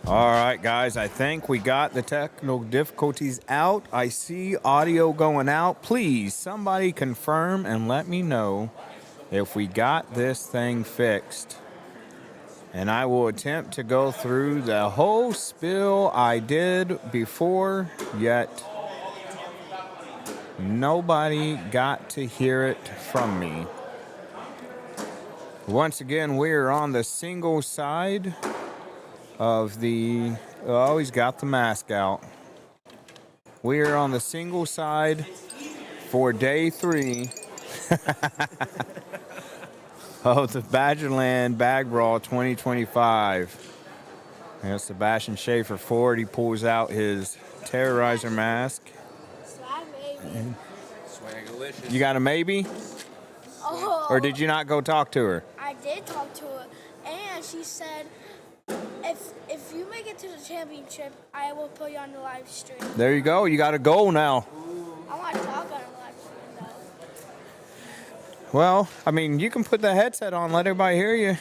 All right, guys, I think we got the technical difficulties out. I see audio going out. Please, somebody confirm and let me know if we got this thing fixed. And I will attempt to go through the whole spill I did before, yet nobody got to hear it from me. Once again, we're on the single side of the... Oh, he's got the mask out. We are on the single side for day 3 of the Badgerland Bag Brawl 2025. And Sebastian Schaefer Ford, he pulls out his Terrorizer mask. Swag baby. Swagalicious. You got a maybe? Oh. Or did you not go talk to her? I did talk to her, and she said, if you make it to the championship, I will put you on the live stream. There you go. You got a goal now. I want to talk on the live stream, though. Well, I mean, you can put the headset on, let everybody hear you.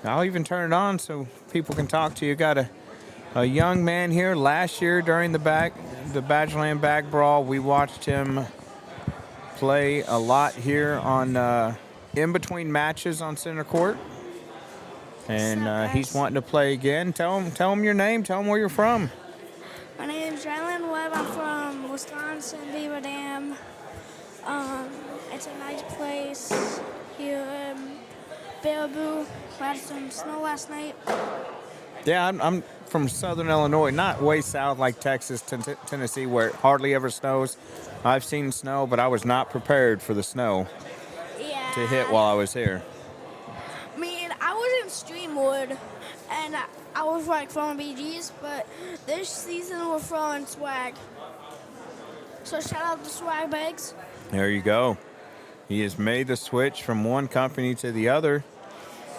I'll even turn it on so people can talk to you. Got a young man here. Last year during the Badgerland Bag Brawl, we watched him play a lot here on in between matches on center court, and he's wanting to play again. Tell him your name. Tell him where you're from. My name is Ryland Webb. I'm from Wisconsin, Beaver Dam. It's a nice place here in Baraboo. We had some snow last night. Yeah, I'm from Southern Illinois, not way south like Texas, Tennessee, where it hardly ever snows. I've seen snow, but I was not prepared for the snow to hit while I was here. I mean, I was in Streamwood, and I was like throwing BGs, but this season we're throwing swag. So shout out to Swag Bags. There you go. He has made the switch from one company to the other.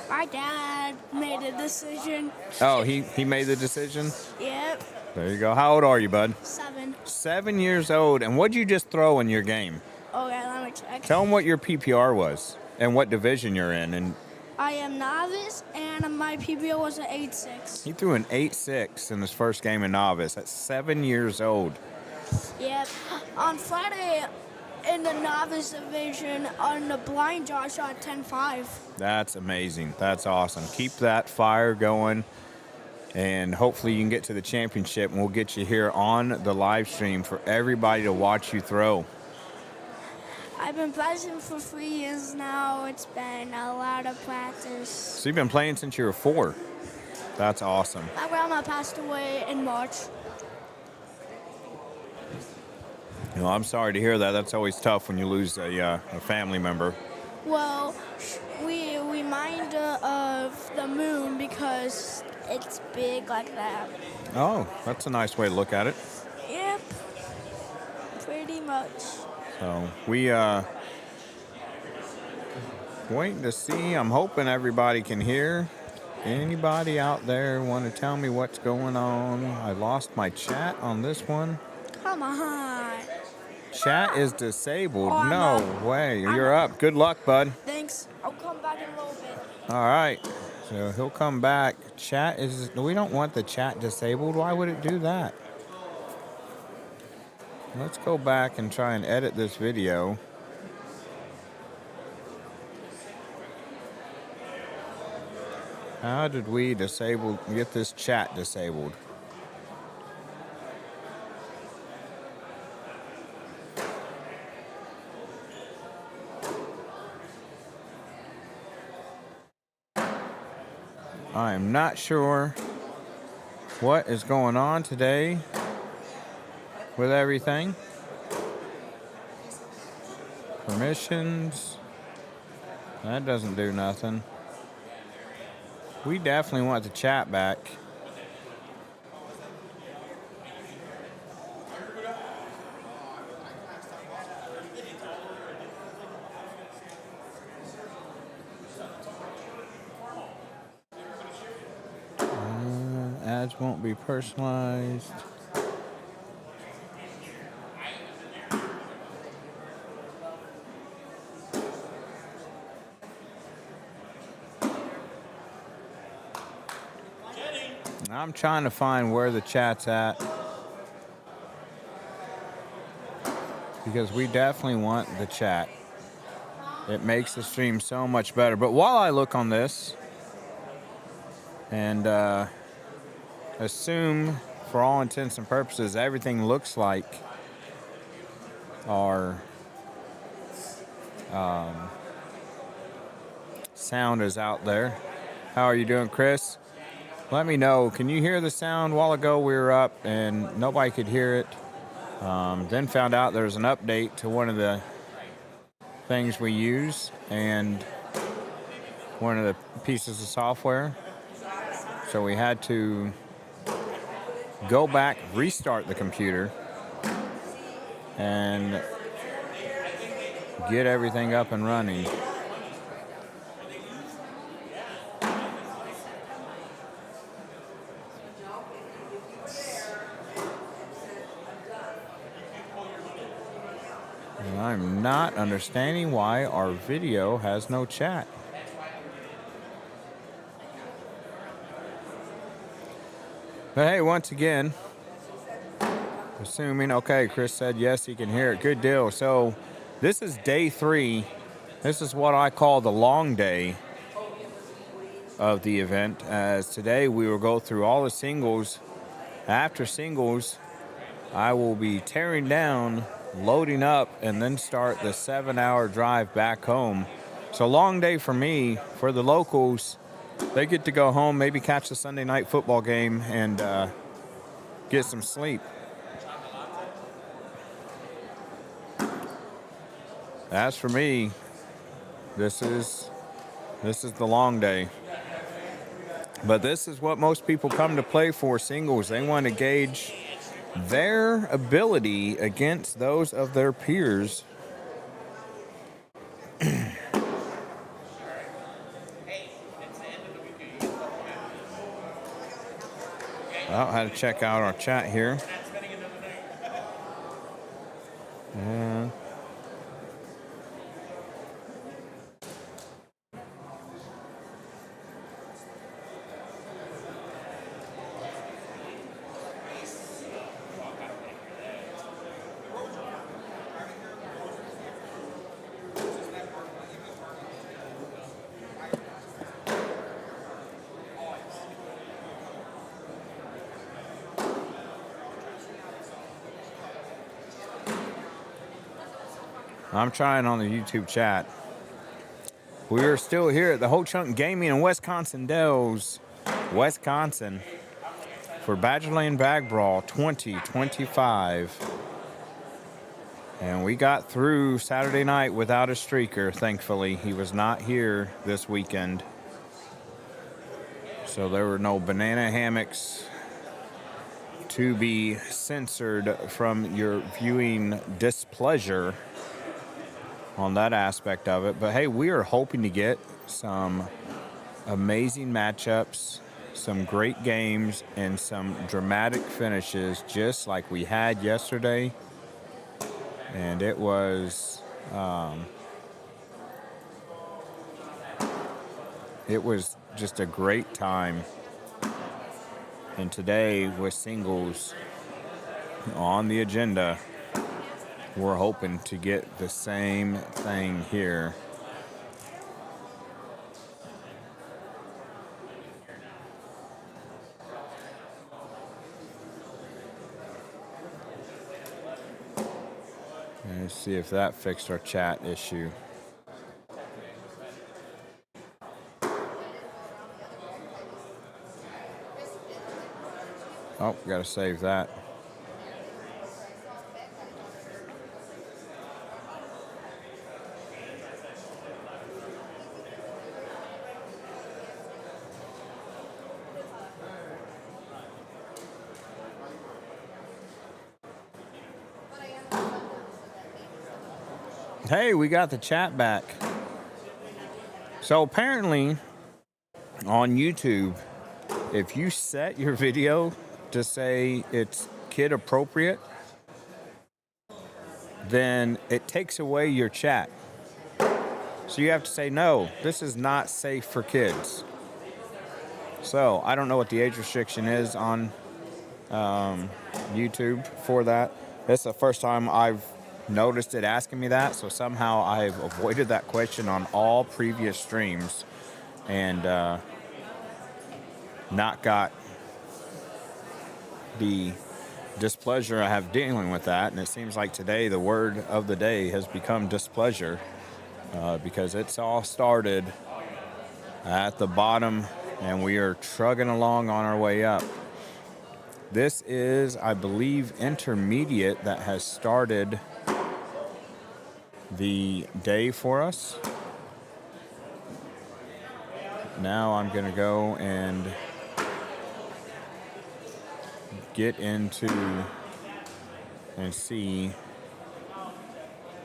My dad made a decision. Oh, he made the decision? Yep. There you go. How old are you, bud? 7. 7 years old. And what'd you just throw in your game? Okay, let me check. Tell him what your PPR was and what division you're in. And I am novice, and my PPO was an 8.6. he threw an 8.6 in his first game in novice at 7 years old. Yep. On Friday, in the novice division, on the blind draw, I shot 10.5. That's amazing. That's awesome. Keep that fire going, and hopefully you can get to the championship, and we'll get you here on the live stream for everybody to watch you throw. I've been practicing for 3 years now. It's been a lot of practice. So you've been playing since you were 4. That's awesome. My grandma passed away in March. You know, I'm sorry to hear that. That's always tough when you lose a family member. Well, we remind her of the moon because it's big like that. Oh, that's a nice way to look at it. Yep, pretty much. So we waiting to see. I'm hoping everybody can hear. Anybody out there want to tell me what's going on? I lost my chat on this one. Come on. Chat is disabled. Oh, I'm No up. way. You're up. Good luck, bud. Thanks. I'll come back in a little bit. All right. So he'll come back. Chat is... We don't want the chat disabled. Why would it do that? Let's go back and try and edit this video. How did we get this chat disabled? I am not sure what is going on today with everything. Permissions. That doesn't do nothing. We definitely want the chat back. Ads won't be personalized. I'm trying to find where the chat's at, because we definitely want the chat. It makes the stream so much better. But while I look on this and assume, for all intents and purposes, everything looks like our sound is out there. How are you doing, Chris? Let me know. Can you hear the sound? A while ago we were up and nobody could hear it. Then found out there's an update to one of the things we use and one of the pieces of software. So we had to go back, restart the computer, and get everything up and running. And I'm not understanding why our video has no chat. But hey, once again, assuming, okay, Chris said yes, he can hear it. Good deal. So this is day 3. This is what I call the long day of the event, as today we will go through all the singles. After singles, I will be tearing down, loading up, and then start the 7-hour drive back home. So long day for me. For the locals, they get to go home, maybe catch the Sunday night football game, and get some sleep. As for me, this is the long day. But this is what most people come to play for, singles. They want to gauge their ability against those of their peers. Well, I had to check out our chat here. And I'm trying on the YouTube chat. We are still here at the Whole Chunk Gaming in Wisconsin Dells, Wisconsin, for Badgerland Bag Brawl 2025. And we got through Saturday night without a streaker, thankfully. He was not here this weekend. So there were no banana hammocks to be censored from your viewing displeasure on that aspect of it. But hey, we are hoping to get some amazing matchups, some great games, and some dramatic finishes just like we had yesterday. And it was just a great time. And today with singles on the agenda, we're hoping to get the same thing here. Let's see if that fixed our chat issue. Oh, gotta save that. Hey, we got the chat back. So apparently on YouTube, if you set your video to say it's kid appropriate, then it takes away your chat. So you have to say, no, this is not safe for kids. So I don't know what the age restriction is on YouTube for that. This is the first time I've noticed it asking me that, so somehow I've avoided that question on all previous streams and not got the displeasure I have dealing with that. And it seems like today the word of the day has become displeasure because it's all started at the bottom and we are trugging along on our way up. This is, I believe, intermediate that has started the day for us. Now I'm going to go and get into and see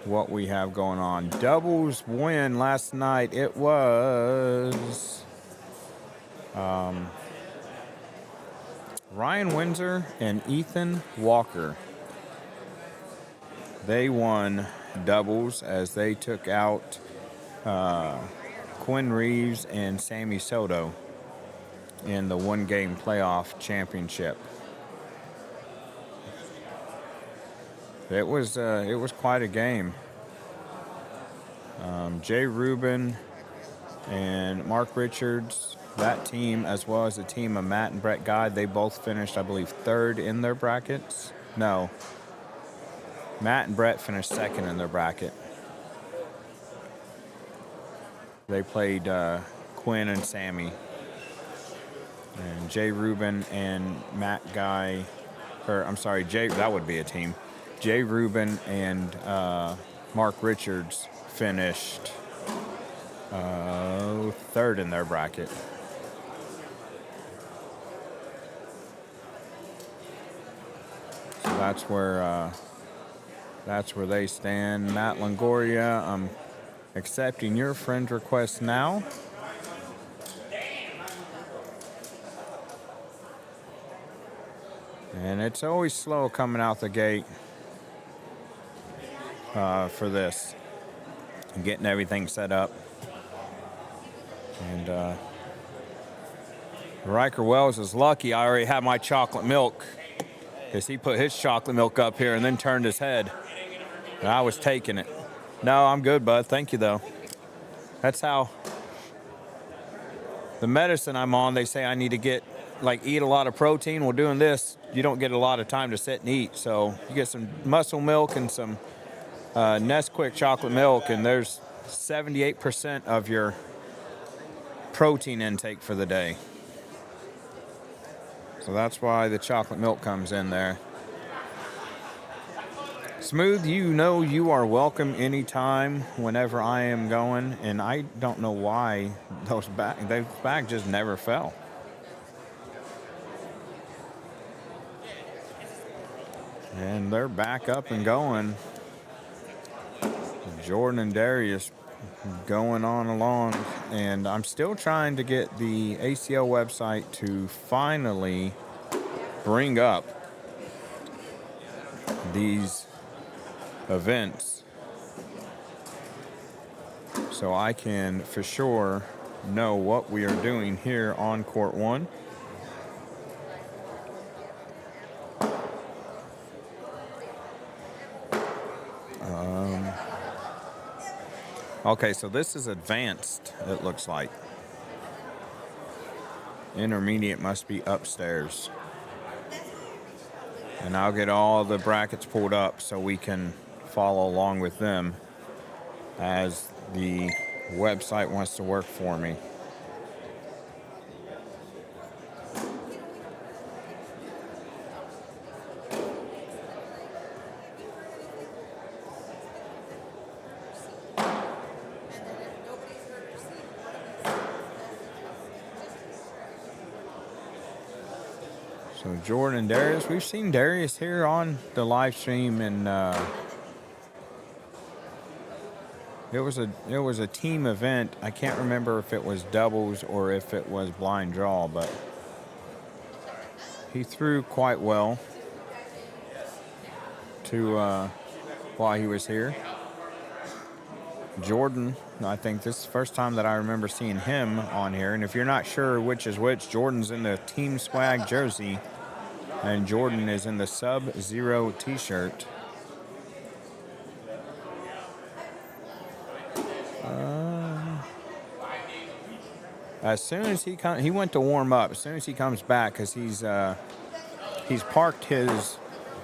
what we have going on. Doubles win last night. It was Ryan Windsor and Ethan Walker. They won doubles as they took out Quinn Reeves and Sammy Soto in the one-game playoff championship. It was quite a game. Jay Rubin and Mark Richards, that team, as well as the team of Matt and Brett Guy, they both finished, I believe, third in their brackets. No, Matt and Brett finished second in their bracket. They played Quinn and Sammy. And Jay Rubin and Matt Guy, or I'm sorry, that would be a team. Jay Rubin and Mark Richards finished third in their bracket. So that's where they stand. Matt Longoria, I'm accepting your friend request now. And it's always slow coming out the gate for this. And getting everything set up. And Riker Wells is lucky I already had my chocolate milk, because he put his chocolate milk up here and then turned his head. And I was taking it. No, I'm good, bud. Thank you, though. That's how the medicine I'm on, they say I need to eat a lot of protein. Well, doing this, you don't get a lot of time to sit and eat. So you get some muscle milk and some Nesquik chocolate milk, and there's 78% of your protein intake for the day. So that's why the chocolate milk comes in there. Smooth, you know you are welcome anytime whenever I am going, and I don't know why those bags just never fell. And they're back up and going. Jordan and Darius going on along, and I'm still trying to get the ACL website to finally bring up these events so I can for sure know what we are doing here on Court 1. Okay, so this is advanced, it looks like. Intermediate must be upstairs. And I'll get all the brackets pulled up so we can follow along with them as the website wants to work for me. So Jordan and Darius, we've seen Darius here on the live stream, and it was a team event. I can't remember if it was doubles or if it was blind draw, but he threw quite well to while he was here. Jordan, I think this is the first time that I remember seeing him on here. And if you're not sure which is which, Jordan's in the Team Swag jersey, and Jordan is in the Sub-Zero t-shirt. As soon as he went to warm up. As soon as he comes back, because he's parked his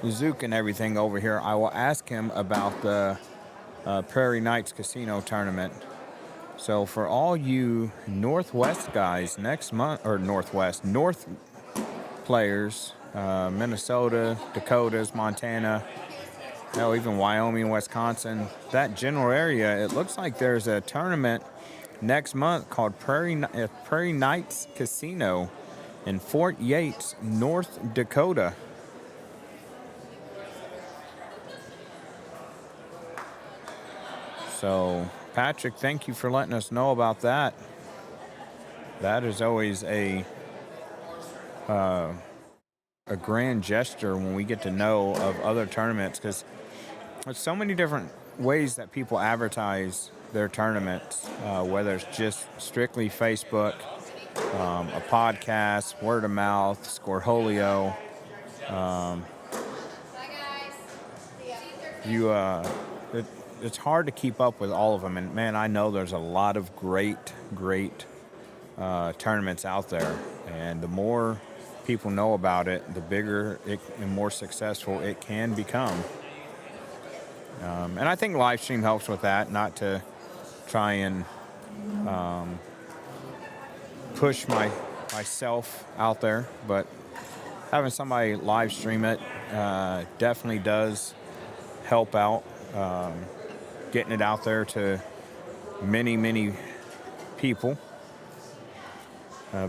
Zook and everything over here, I will ask him about the Prairie Knights Casino tournament. So for all you Northwest guys next month, or North players, Minnesota, Dakotas, Montana, hell, even Wyoming, Wisconsin, that general area, it looks like there's a tournament next month called Prairie Knights Casino in Fort Yates, North Dakota. So, Patrick, thank you for letting us know about that. That is always a grand gesture when we get to know of other tournaments, because there's so many different ways that people advertise their tournaments, whether it's just strictly Facebook, a podcast, word of mouth, Scoreholio. It's hard to keep up with all of them, and man, I know there's a lot of great tournaments out there, and the more people know about it, the bigger it and more successful it can become. And I think live stream helps with that, not to try and push myself out there, but having somebody live stream it definitely does help out, getting it out there to many people.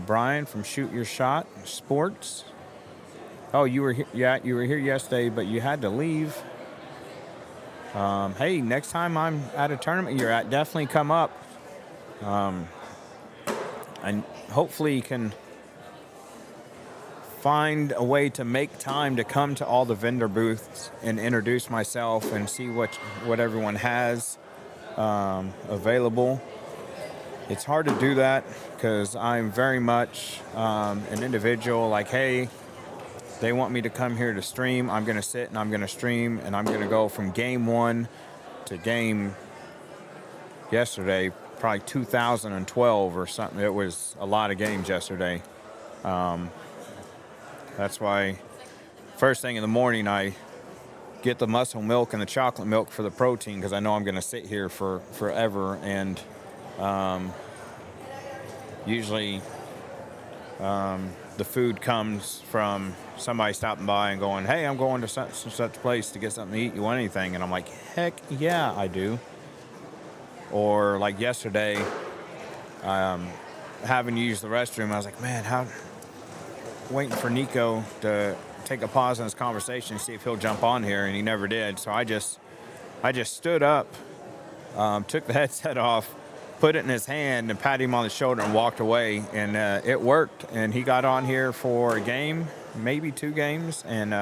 Brian from Shoot Your Shot Sports. Oh, you were here, yeah, you were here yesterday, but you had to leave. Hey, next time I'm at a tournament you're at, definitely come up. And hopefully you can find a way to make time to come to all the vendor booths and introduce myself and see what everyone has available. It's hard to do that because I'm very much an individual, like, hey, they want me to come here to stream. I'm going to sit and I'm going to stream, and I'm going to go from game 1 to game yesterday, probably 2012 or something. It was a lot of games yesterday. That's why first thing in the morning I get the muscle milk and the chocolate milk for the protein, because I know I'm going to sit here for forever. And usually the food comes from somebody stopping by and going, hey, I'm going to such place to get something to eat. You want anything? And I'm like, heck yeah, I do. Or like yesterday, having used the restroom, I was like, man, waiting for Nico to take a pause in his conversation and see if he'll jump on here, and he never did. So I just stood up, took the headset off, put it in his hand, and patted him on the shoulder and walked away. And it worked. And he got on here for a game, maybe 2 games, and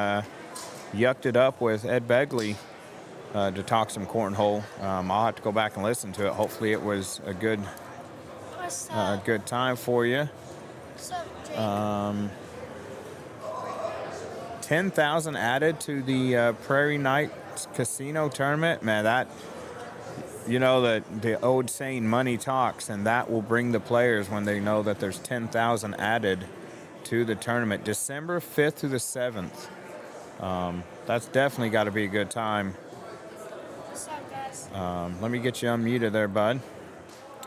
yucked it up with Ed Begley to talk some cornhole. I'll have to go back and listen to it. Hopefully it was a good time for you. 10,000 added to the Prairie Knights Casino tournament. Man, that, you know, the old saying, money talks, and that will bring the players when they know that there's 10,000 added to the tournament. December 5th through the 7th. That's definitely got to be a good time. What's up, guys? Let me get you unmuted there, bud.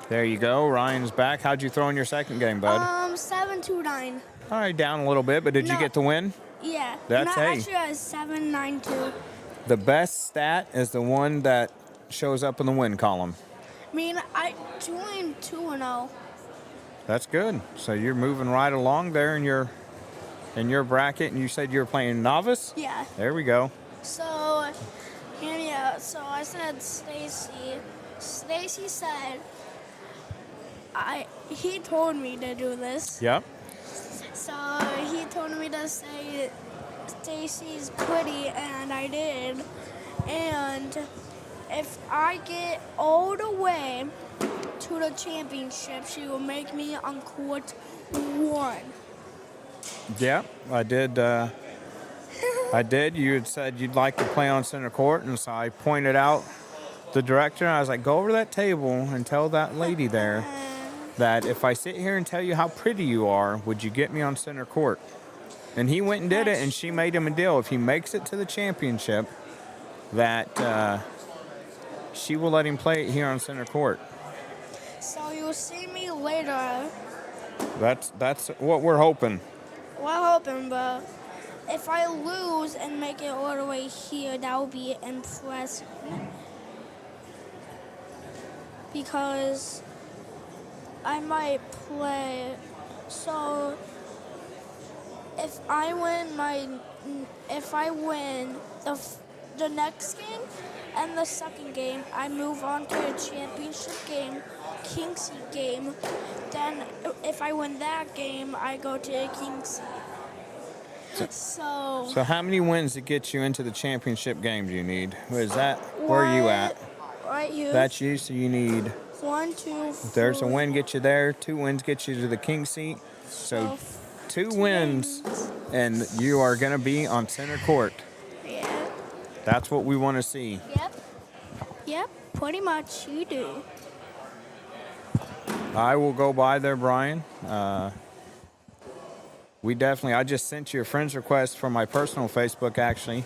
There you go. Ryan's back. How'd you throw in your second game, bud? 7-2-9. All right, down a little bit, but did you get the win? Yeah. That's no, hey. Actually, I was 7-9-2. The best stat is the one that shows up in the win column. I mean, I joined 2-0. That's good. So you're moving right along there in your bracket, and you said you were playing novice? Yeah. There we go. So, so I said Stacy. Stacy said he told me to do this. Yep. So he told me to say Stacy's pretty, and I did. And if I get all the way to the championship, she will make me on court 1. Yeah, I did. I did. You had said you'd like to play on center court, and so I pointed out the director. And I was like, go over to that table and tell that lady there that if I sit here and tell you how pretty you are, would you get me on center court? And he went and did it, and she made him a deal. If he makes it to the championship, that she will let him play it here on center court. So you'll see me later. That's what we're hoping. We're hoping, but if I lose and make it all the way here, that will be impressive. Because I might play. So if I win the next game and the second game, I move on to a championship game, King's Seat game. Then if I win that game, I go to a King's Seat. So how many wins to get you into the championship game do you need? Is that where are you at? Right here. That's you, so you need 1, 2, 3. There's a win get you there, 2 wins get you to the King's Seat. So 2 wins and you are going to be on center court. Yeah. That's what we want to see. Yep, pretty much you do. I will go by there, Brian. I just sent you a friend's request from my personal Facebook, actually,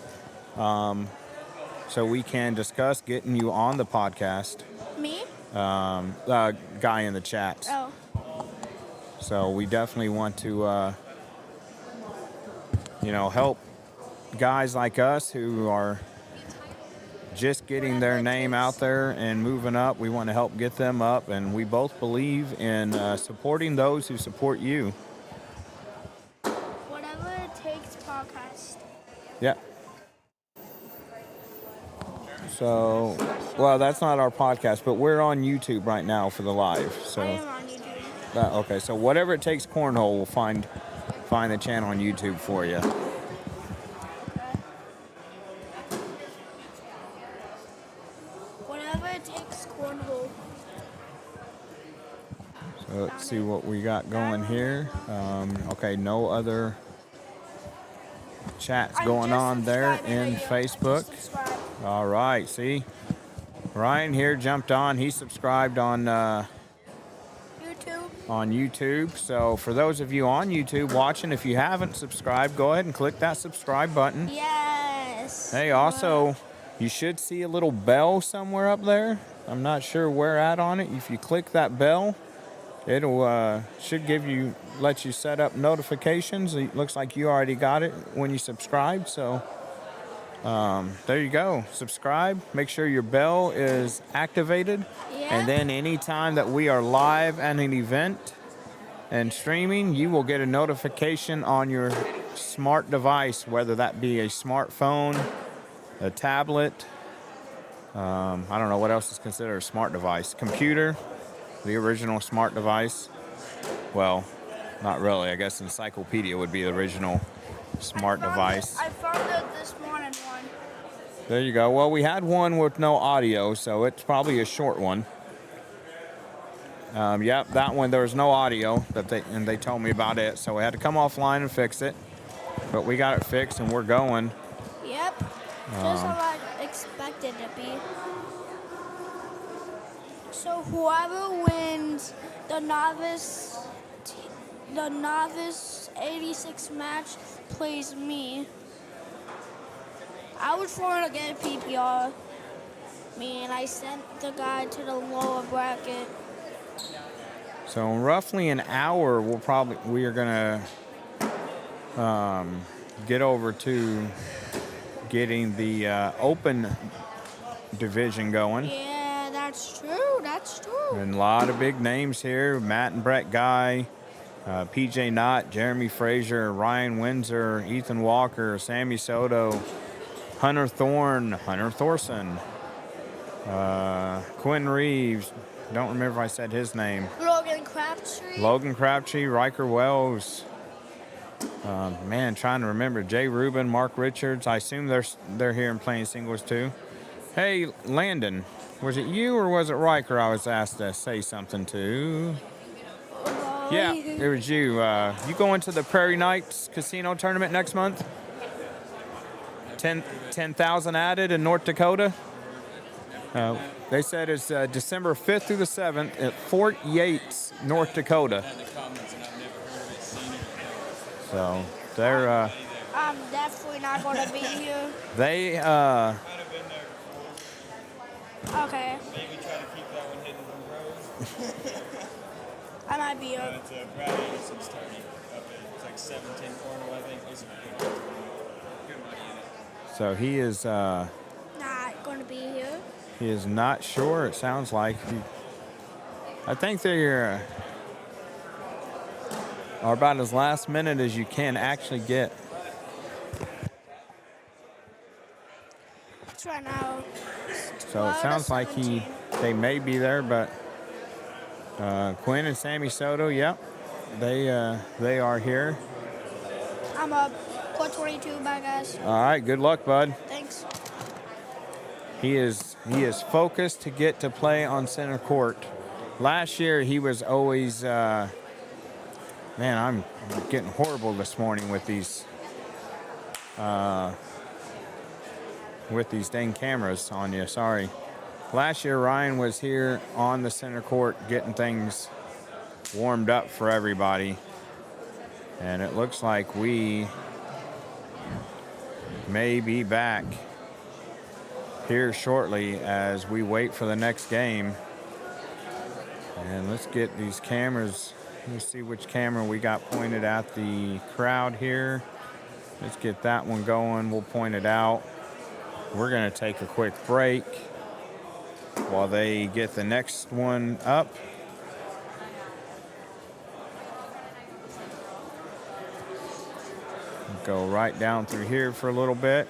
so we can discuss getting you on the podcast. Me? The guy in the chat. Oh. So we definitely want to, help guys like us who are just getting their name out there and moving up. We want to help get them up, and we both believe in supporting those who support you. Whatever it takes, podcast. Yeah. So, well, that's not our podcast, but we're on YouTube right now for the live. So, I am on YouTube. Okay, so whatever it takes, Cornhole will find the channel on YouTube for you. Whatever it takes, Cornhole. So let's see what we got going here. Okay, no other chats going on there in Facebook. All right, see, Ryan here jumped on. He subscribed on YouTube. So for those of you on YouTube watching, if you haven't subscribed, go ahead and click that subscribe button. Yes. Hey, also, you should see a little bell somewhere up there. I'm not sure where at on it. If you click that bell, it'll should let you set up notifications. It looks like you already got it when you subscribed. So there you go. Subscribe. Make sure your bell is activated. Yeah. And then anytime that we are live at an event and streaming, you will get a notification on your smart device, whether that be a smartphone, a tablet. I don't know what else is considered a smart device. Computer, the original smart device. Well, not really. I guess encyclopedia would be the original smart device. I found it this morning one. There you go. Well, we had one with no audio, so it's probably a short one. Yep, that one, there was no audio, and they told me about it, so we had to come offline and fix it. But we got it fixed, and we're going. Yep, just how I expected it to be. So whoever wins the novice 86 match plays me. I was trying to get a PPR. And I sent the guy to the lower bracket. So in roughly an hour, we are gonna get over to getting the open division going. Yeah, that's true. That's true. And a lot of big names here: Matt and Brett Guy, PJ Knott, Jeremy Frazier, Ryan Windsor, Ethan Walker, Sammy Soto, Hunter Thorson, Quinn Reeves. Don't remember if I said his name. Logan Crabtree, Riker Wells. Trying to remember. Jay Rubin, Mark Richards. I assume they're here and playing singles too. Hey, Landon, was it you or was it Riker I was asked to say something to? Yeah, it was you. You going to the Prairie Knights Casino Tournament next month? 10,000 added in North Dakota. They said it's December 5th through the 7th at Fort Yates, North Dakota. So they're. I'm definitely not going to be here. They. Okay. Maybe try to keep that one hidden from pros. I might be up. It's Brad Anderson's tourney up at, it's like 710 Cornhole, I think. It's good money in it. So he is. Not going to be here. He is not sure. It sounds like. I think they are about as last minute as you can actually get. It's right now. So it sounds like they may be there, but Quinn and Sammy Soto, yep, they are here. I'm up. Put 22, bye guys. All right, good luck, bud. Thanks. He is focused to get to play on center court. Last year he was always man, I'm getting horrible this morning with these dang cameras on you. Sorry. Last year Ryan was here on the center court getting things warmed up for everybody. And it looks like we may be back here shortly as we wait for the next game. And let's get these cameras. Let's see which camera we got pointed at the crowd here. Let's get that one going. We'll point it out. We're going to take a quick break while they get the next one up. Go right down through here for a little bit.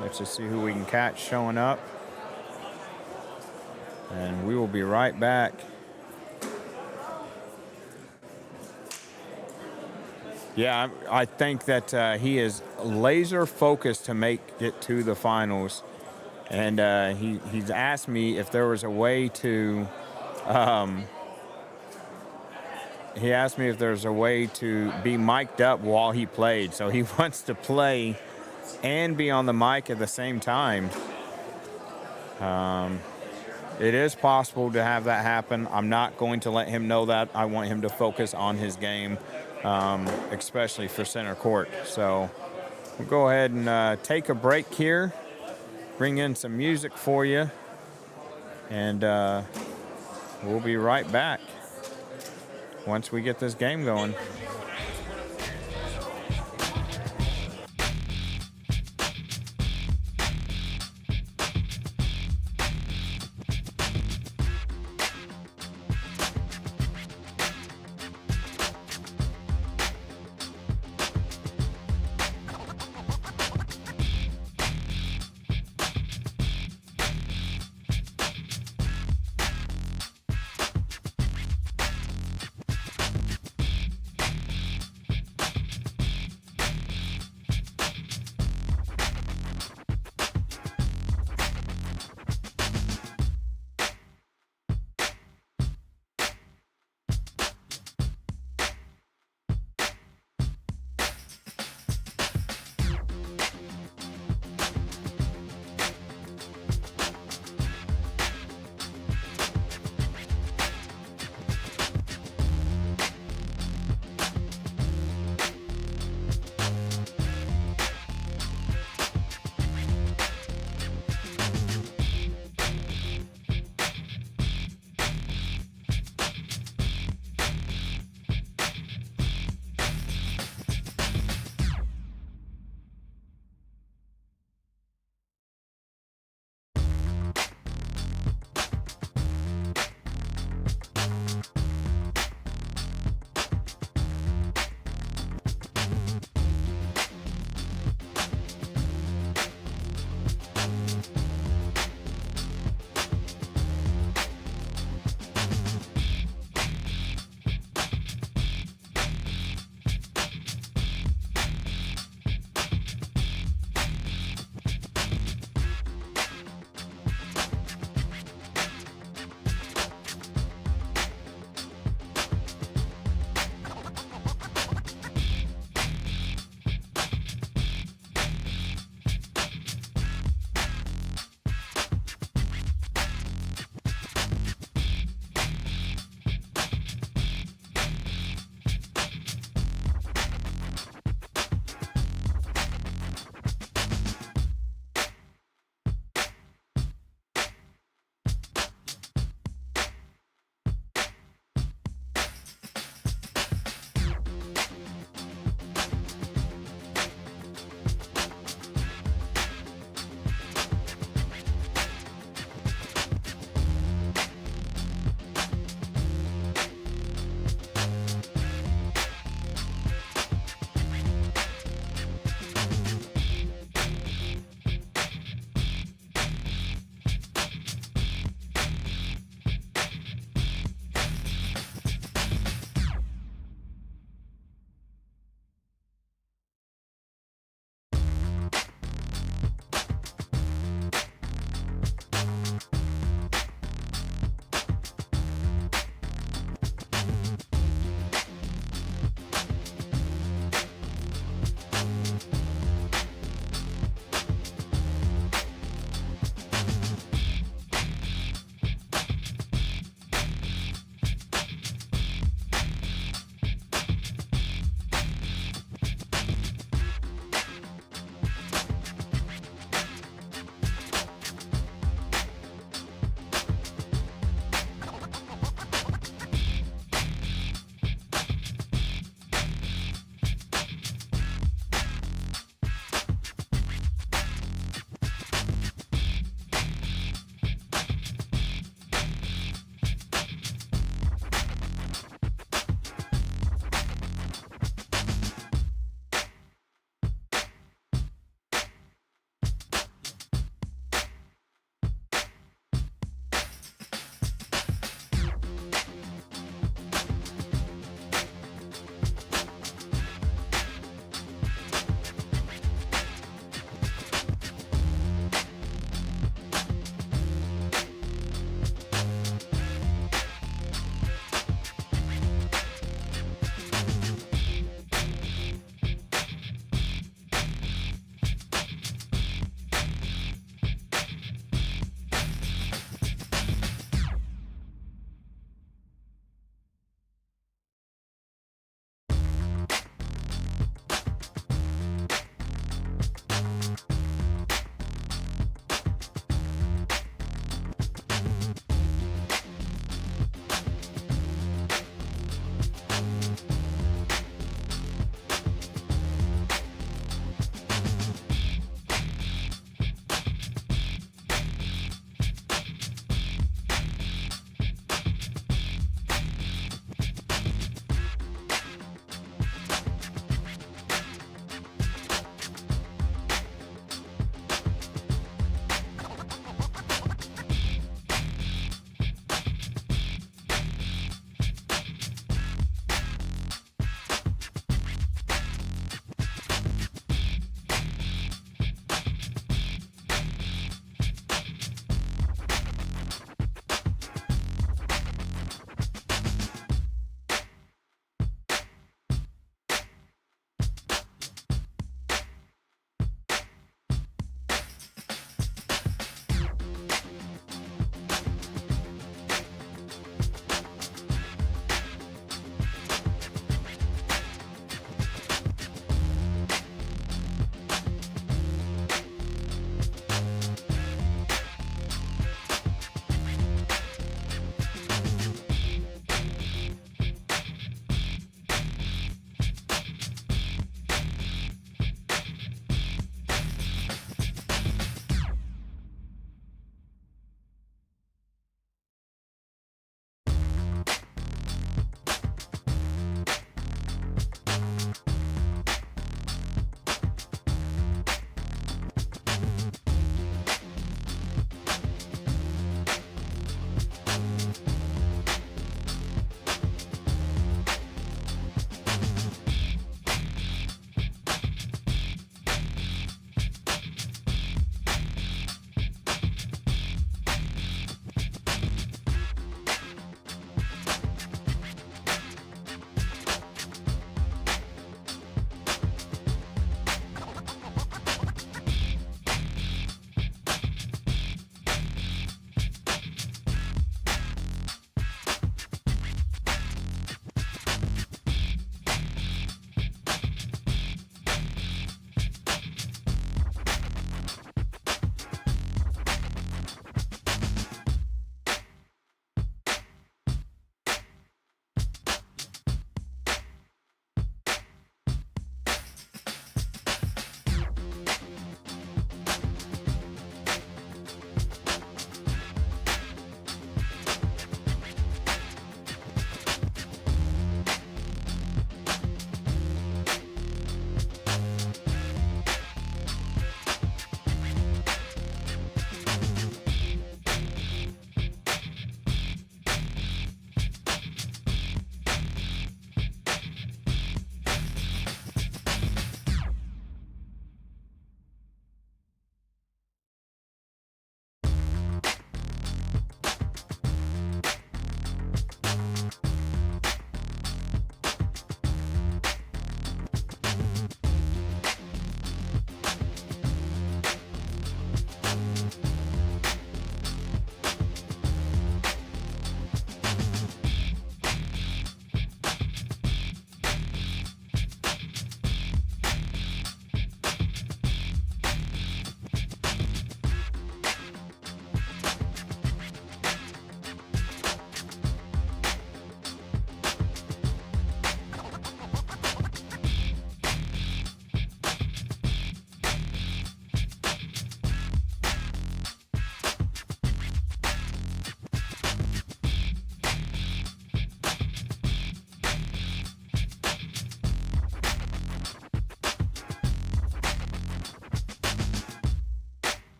Let's just see who we can catch showing up. And we will be right back. Yeah, I think that he is laser focused to make it to the finals. And he's asked me if there was a way to he asked me if there's a way to be mic'd up while he played. So he wants to play and be on the mic at the same time. It is possible to have that happen. I'm not going to let him know that. I want him to focus on his game, especially for center court. So we'll go ahead and take a break here, bring in some music for you, and we'll be right back once we get this game going.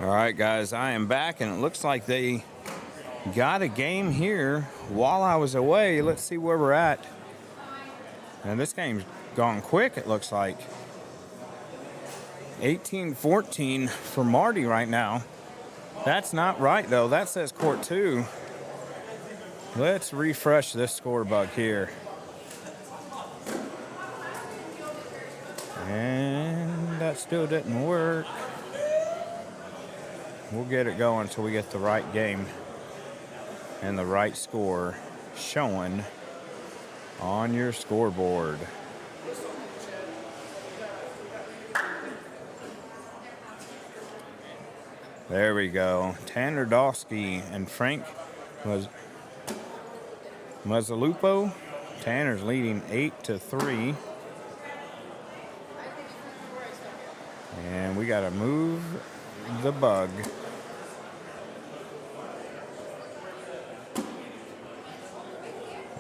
All right, guys, I am back, and it looks like they got a game here while I was away. Let's see where we're at. And this game's gone quick, it looks like. 18-14 for Marty right now. That's not right, though. That says court 2. Let's refresh this score bug here. And that still didn't work. We'll get it going until we get the right game and the right score showing on your scoreboard. There we go. Tanner Dosky and Frank Mazzalupo. Tanner's leading 8-3. And we got to move the bug.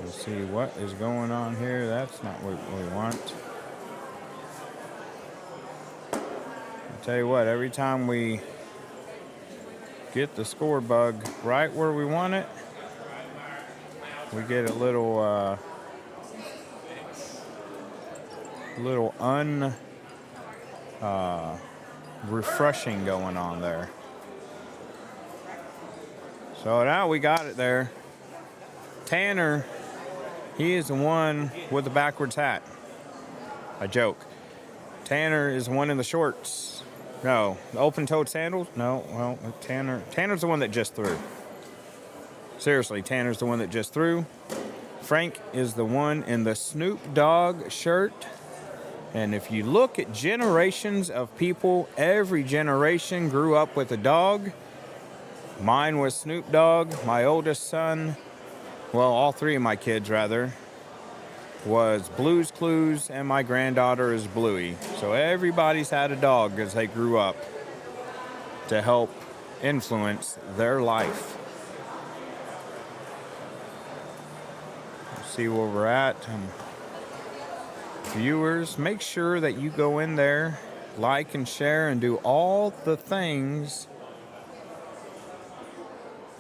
Let's see what is going on here. That's not what we want. I'll tell you what, every time we get the score bug right where we want it, we get a little refreshing going on there. So now we got it there. Tanner, he is the one with the backwards hat. A joke. Tanner is the one in the shorts. No, the open-toed sandals? No, well, Tanner's the one that just threw. Seriously, Tanner's the one that just threw. Frank is the one in the Snoop Dogg shirt. And if you look at generations of people, every generation grew up with a dog. Mine was Snoop Dogg. My oldest son, well, all 3 of my kids, rather, was Blue's Clues, and my granddaughter is Bluey. So everybody's had a dog as they grew up to help influence their life. Let's see where we're at. Viewers, make sure that you go in there, like and share, and do all the things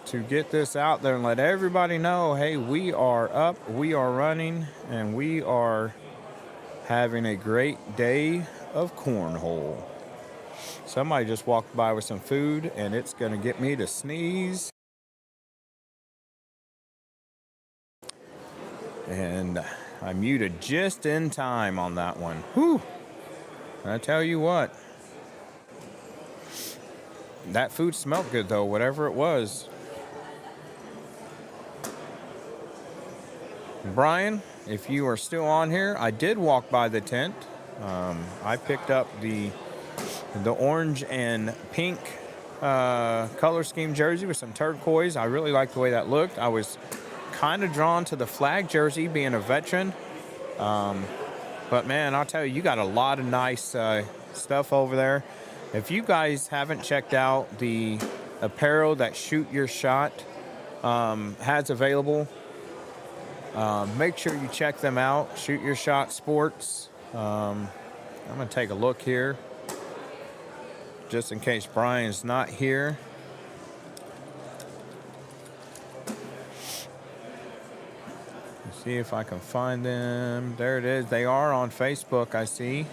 to get this out there and let everybody know, hey, we are up, we are running, and we are having a great day of cornhole. Somebody just walked by with some food, and it's going to get me to sneeze. And I muted just in time on that one. Whew. I tell you what. That food smelled good, though, whatever it was. Brian, if you are still on here, I did walk by the tent. I picked up the orange and pink color scheme jersey with some turquoise. I really liked the way that looked. I was kind of drawn to the flag jersey, being a veteran. But man, I'll tell you, you got a lot of nice stuff over there. If you guys haven't checked out the apparel that Shoot Your Shot has available, make sure you check them out. Shoot Your Shot Sports. I'm going to take a look here just in case Brian's not here. See if I can find them. There it is. They are on Facebook, I see.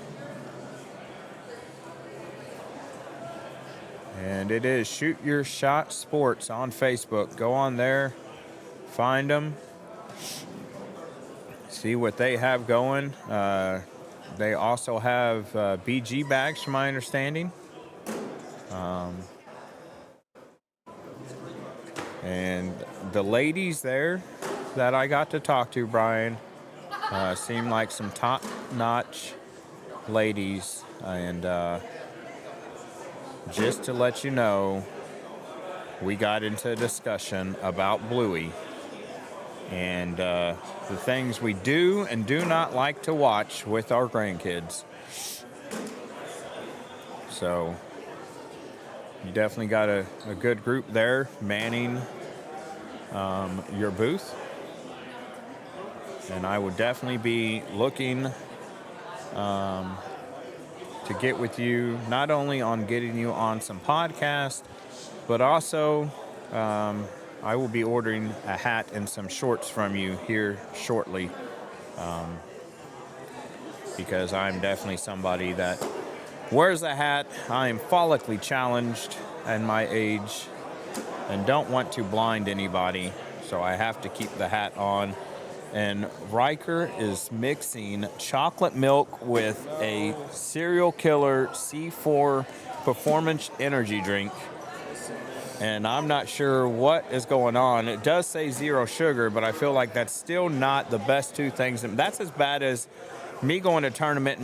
And it is Shoot Your Shot Sports on Facebook. Go on there, find them, see what they have going. They also have BG bags, from my understanding. And the ladies there that I got to talk to, Brian, seem like some top-notch ladies. And just to let you know, we got into a discussion about Bluey and the things we do and do not like to watch with our grandkids. So you definitely got a good group there manning your booth. And I would definitely be looking to to get with you, not only on getting you on some podcasts, but also I will be ordering a hat and some shorts from you here shortly, because I'm definitely somebody that wears a hat. I am follically challenged in my age and don't want to blind anybody, so I have to keep the hat on. And Riker is mixing chocolate milk with a serial killer C4 performance energy drink. And I'm not sure what is going on. It does say 0 sugar, but I feel like that's still not the best two things. And that's as bad as me going to a tournament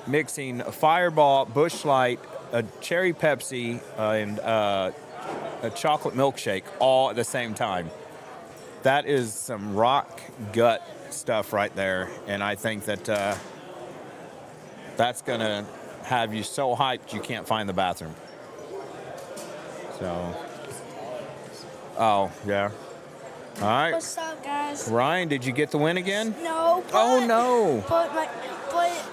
mixing a Fireball, Busch Light, a Cherry Pepsi, and a chocolate milkshake all at the same time. That is some rock gut stuff right there, and I think that that's gonna have you so hyped you can't find the bathroom. So, oh yeah. All right. What's up, guys? Ryan, did you get the win again? No. Oh no. But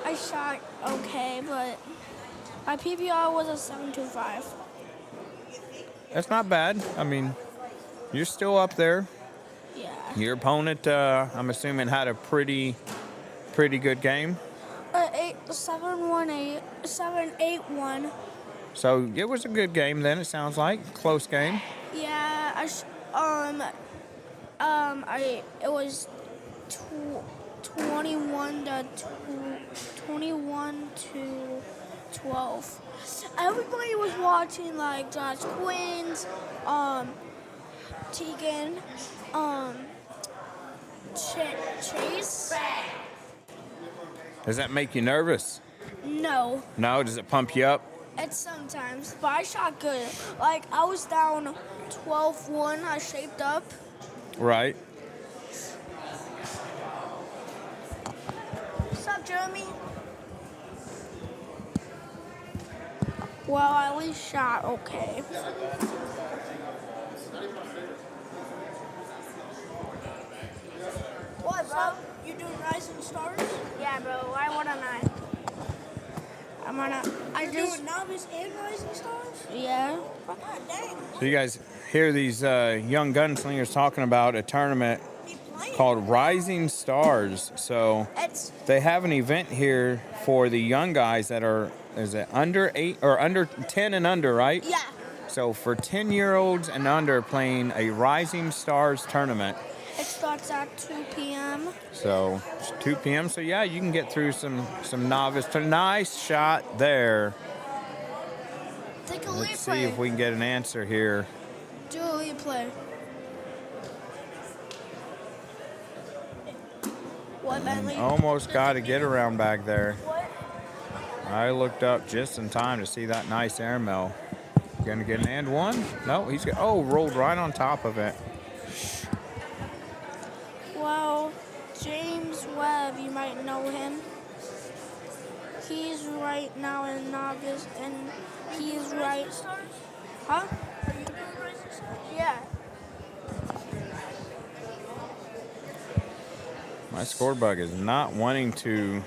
I shot okay, but my PBR was a 7.25. That's not bad. I mean, you're still up there. Yeah. Your opponent, I'm assuming, had a pretty good game. 7-8-1. So it was a good game then. It sounds like close game. Yeah. It was 21 to 12. Everybody was watching, like Josh Quinn's, Tegan, Chase. Does that make you nervous? No, No? Does it pump you up? it's sometimes, but I shot good. Like, I was down 12-1. I shaped up. Right. What's up, Jeremy? Well, I at least shot okay. What, bro? You doing Rising Stars? Yeah, bro. I want a 9. You're doing Novice and Rising Stars? Yeah. God dang. So you guys hear these young gunslingers talking about a tournament called Rising Stars. So they have an event here for the young guys that are, is it under 8 or under 10 and under, right? Yeah. So for 10-year-olds and under playing a Rising Stars tournament. It starts at 2 p.m. So it's 2 p.m. So yeah, you can get through some novice. Nice shot there. Take a Let's see replay. if we can get an answer here. Do a replay. What, Bentley? Almost got a get around back there. What? I looked up just in time to see that nice airmail. Gonna get an and one? No, he's got, oh, rolled right on top of it. Well, James Webb, you might know him. He's right now in novice, and he's right. Huh? Are you doing Rising Stars? Yeah. My score bug is not wanting to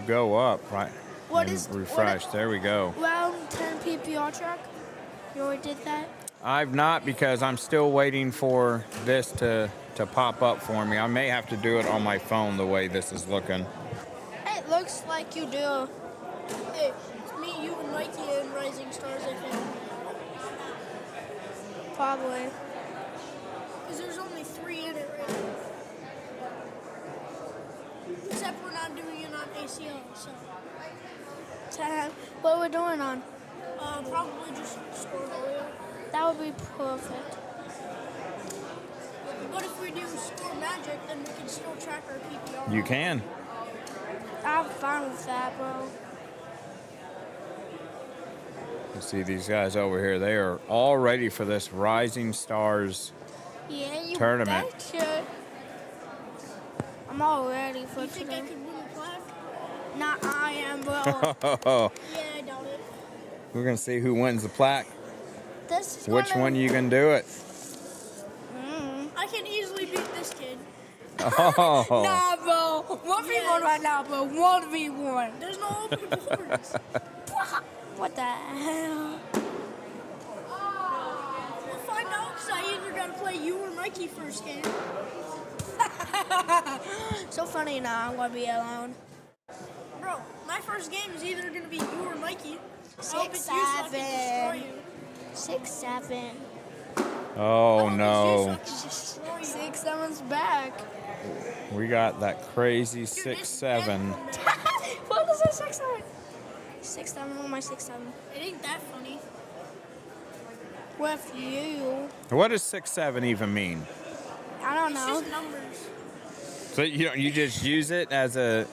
go up, right? Refresh. There we go. Round 10 PPR track. You already did that? I've not, because I'm still waiting for this to pop up for me. I may have to do it on my phone the way this is looking. It looks like you do. Hey, it's me, you, and Mikey in Rising Stars, I think. Probably. Because there's only 3 in it right now. Except we're not doing it on ACL, so. What are we doing on? Probably just scoreboard. That would be perfect. But if we do score magic, then we can still track our PPR. You can. I'm fine with that, bro. You see these guys over here. They are all ready for this Rising Stars Yeah, you tournament. betcha. I'm all ready for today. You think I could win the plaque? Not I am, bro. Yeah, I doubt it. We're going to see who wins the plaque. This is Which one you can do it? I can easily beat this kid. Oh. Nah, bro. 1v1 right now, bro. 1v1. There's no open boards. What the hell? We'll find out because I either got to play you or Mikey first game. So funny now. I'm gonna be alone. Bro, my first game is either going to be you or Mikey. I hope 6, it's you so I 7. can destroy you. 6, 7. Oh, no. 6, 7's back. We got that crazy 6-7. What is it? 6, 7? 6, 7 on my 6, 7. It ain't that funny. With you. What does 6-7 even mean? I don't It's know. just numbers. So you just use it as a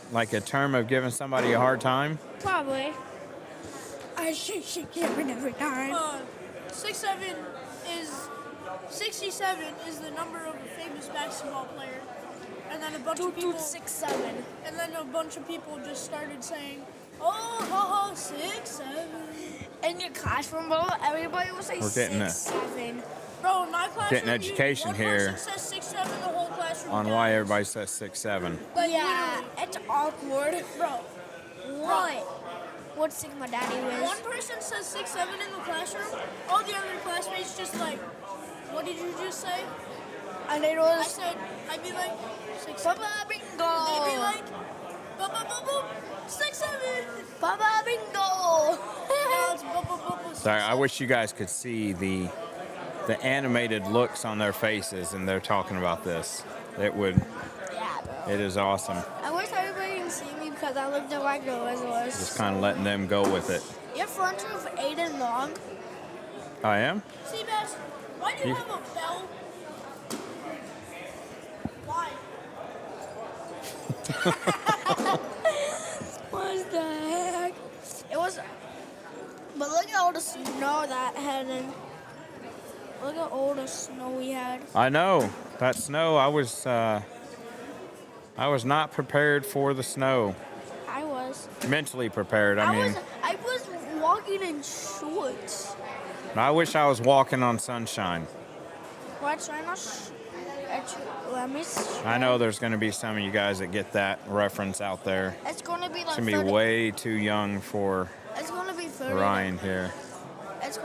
term of giving somebody a hard time? Probably. I should give it every time. 67 is the number of a famous basketball player. And then a bunch of people 6, 7. and then a bunch of people just started saying, "Oh, 6, 7." In your classroom, bro, everybody will say We're getting 6, 7. Bro, in my classroom, Getting education one here person says 6, 7, the whole classroom On dies. why everybody says 6-7. Like, Yeah, literally. it's awkward. Bro, What? What Sigma Daddy one was? person says 6, 7 in the classroom, all the other classmates just like, "What did you just say?" And it I was said, I'd be like, 6, 7. Papa They'd be Bingo. like, "Boop, boop, boop, boop, 6, 7. Papa Bingo. Now it's boop, boop, boop, boop, 6, Sorry, I 7. wish you guys could see the animated looks on their faces and they're talking about this. Yeah, bro. It is awesome. I wish everybody can see me because I lived in like the was. Just kind of letting them go with it. You're friends with Aiden Long? I am? Seabass, why do you You- have a bell? Why? What the heck? It was. But look at all the snow that had in. Look at all the snow we had. I know. That snow, I was not prepared for the snow. I was. Mentally prepared. I mean, I was walking in shorts. I wish I was walking on sunshine. What's right now? Let me see. I know there's going to be some of you guys that get that reference out there. It's gonna be like It's going to 30. be way too young for It's gonna be 30. Ryan here. It's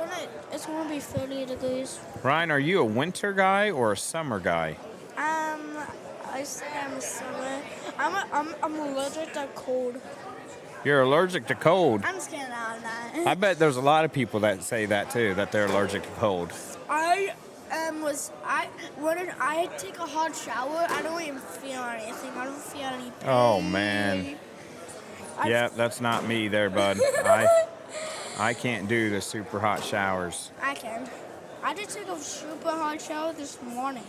gonna be 30 degrees. Ryan, are you a winter guy or a summer guy? I say I'm a summer. I'm allergic to cold. You're allergic to cold. I'm scared out of that. I bet there's a lot of people that say that too, that they're allergic to cold. When I take a hot shower, I don't even feel anything. I don't feel any pain. Oh, man. Yeah, that's not me there, bud. I can't do the super hot showers. I can. I just took a super hot shower this morning.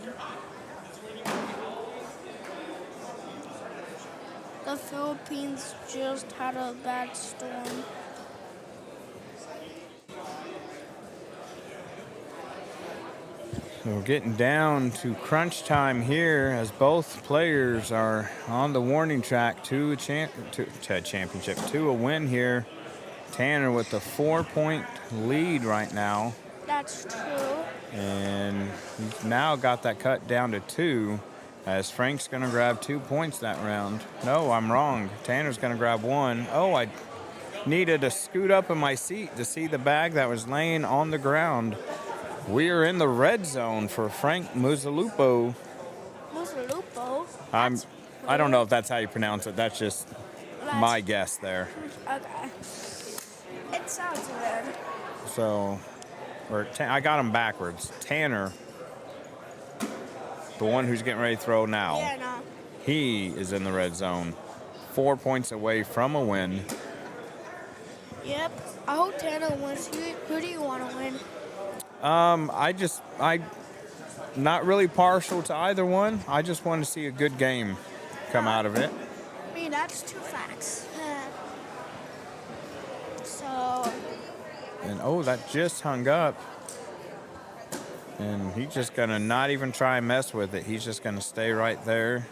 The Philippines just had a bad storm. So we're getting down to crunch time here as both players are on the warning track to a championship, to a win here. Tanner with a 4-point lead right now. That's true. And he's now got that cut down to 2 as Frank's going to grab 2 points that round. No, I'm wrong. Tanner's going to grab 1. Oh, I needed to scoot up in my seat to see the bag that was laying on the ground. We are in the red zone for Frank Muzzalupo. Muzzalupo? I don't know if that's how you pronounce it. That's just my guess there. Okay. It sounds weird. So, I got him backwards. Tanner, the one who's getting ready to throw now, Yeah, no. he is in the red zone. 4 points away from a win. Yep. I hope Tanner wins. Who do you want to win? I'm not really partial to either one. I just want to see a good game come out of it. I mean, that's 2 facts. So, And that just hung up. And he's just gonna not even try and mess with it. He's just gonna stay right there.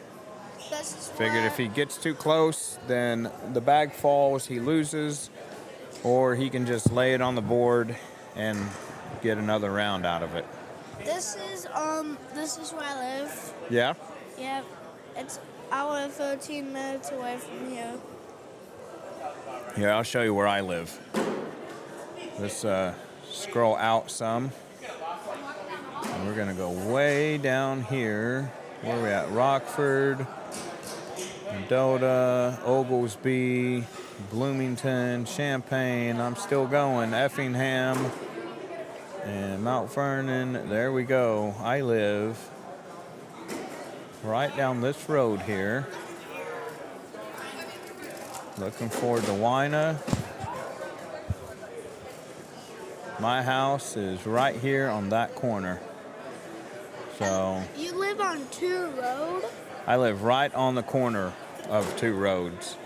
this is Figured if he gets too close, then the bag falls, he loses, or he can just lay it on the board and get another round out of it. This is where I live. Yeah? Yep. It's hour and 13 minutes away from here. Yeah, I'll show you where I live. Let's scroll out some. And we're gonna go way down here. Where are we at? Rockford, Mendota, Oglesby, Bloomington, Champaign. I'm still going. Effingham and Mount Vernon. There we go. I live right down this road here. Looking forward to Wina. My house is right here on that corner. So You live on 2 Road? I live right on the corner of 2 roads.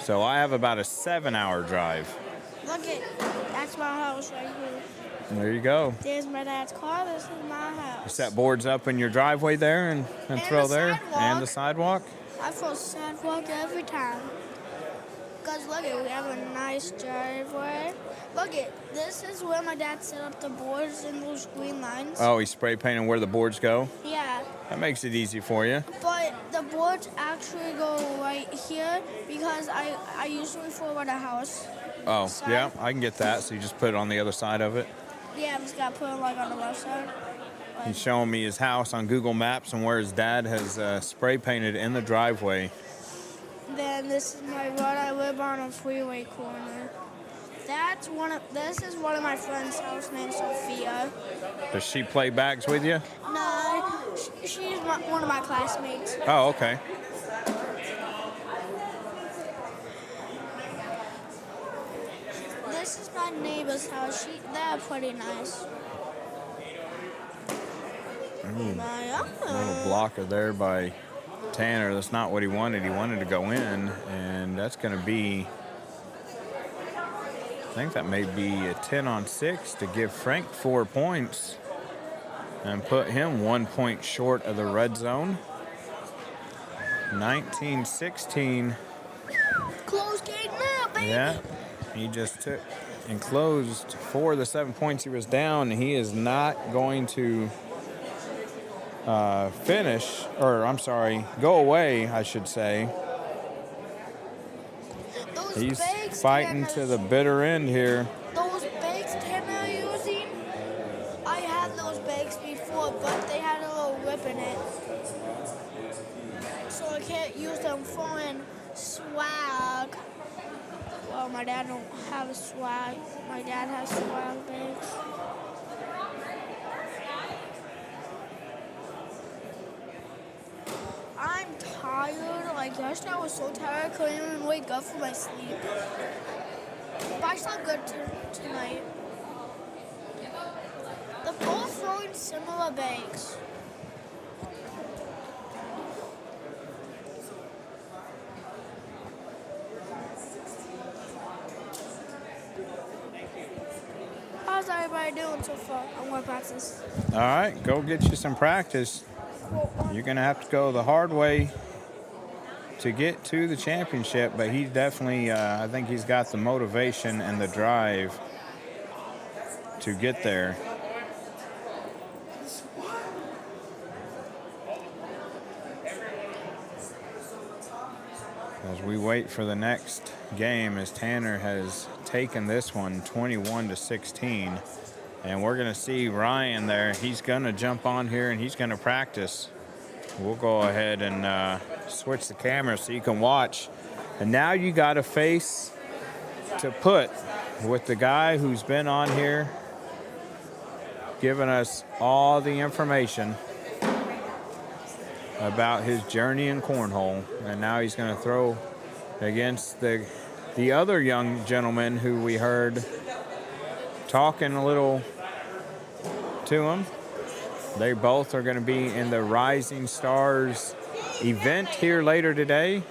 So I have about a 7-hour drive. Look at, that's my house right here. There you go. There's my dad's car. This is my You house. set boards up in your driveway there and throw the there. sidewalk. And the sidewalk. I throw sidewalk every time. Because look at, we have a nice driveway. Look at, this is where my dad set up the boards in those green lines. Oh, he's spray painting where the boards go. Yeah, That makes it easy for you. but the boards actually go right here because I usually throw at a house. Oh, Side. yeah, I can get that. So you just put it on the other side of it. Yeah, I'm just gonna put it like on the left side. He's showing me his house on Google Maps and where his dad has spray painted in the driveway. Then this is my road. I live on a freeway corner. This is one of my friend's house named Sophia. Does she play bags with you? No, she's one of my classmates. Oh, okay. This is my neighbor's house. They're pretty nice. Little blocker there by Tanner. That's not what he wanted. He wanted to go in, and that's going to be, I think that may be a 10-on-6 to give Frank 4 points and put him 1 point short of the red zone. 19-16. Close game now, baby. Yeah, he just took and closed 4 of the 7 points he was down. He is not going to finish, or I'm sorry, go away, I should say. Those He's bags fighting Tanner's- to the bitter end here. Those bags Tanner using, I had those bags before, but they had a little rip in it. So I can't use them for in swag. Well, my dad don't have swag. My dad has swag bags. I'm tired. Like yesterday, I was so tired I couldn't even wake up from my sleep. But I slept good tonight. They're both throwing similar bags. How's everybody doing so far? I'm going to practice. All right, go get you some practice. You're going to have to go the hard way to get to the championship, but he's definitely, I think he's got the motivation and the drive to get there. As we wait for the next game, as Tanner has taken this one 21-16, and we're going to see Ryan there. He's going to jump on here and he's going to practice. We'll go ahead and switch the camera so you can watch. And now you got a face to put with the guy who's been on here giving us all the information about his journey in cornhole. And now he's going to throw against the other young gentleman who we heard talking a little to him. They both are going to be in the Rising Stars event here later today.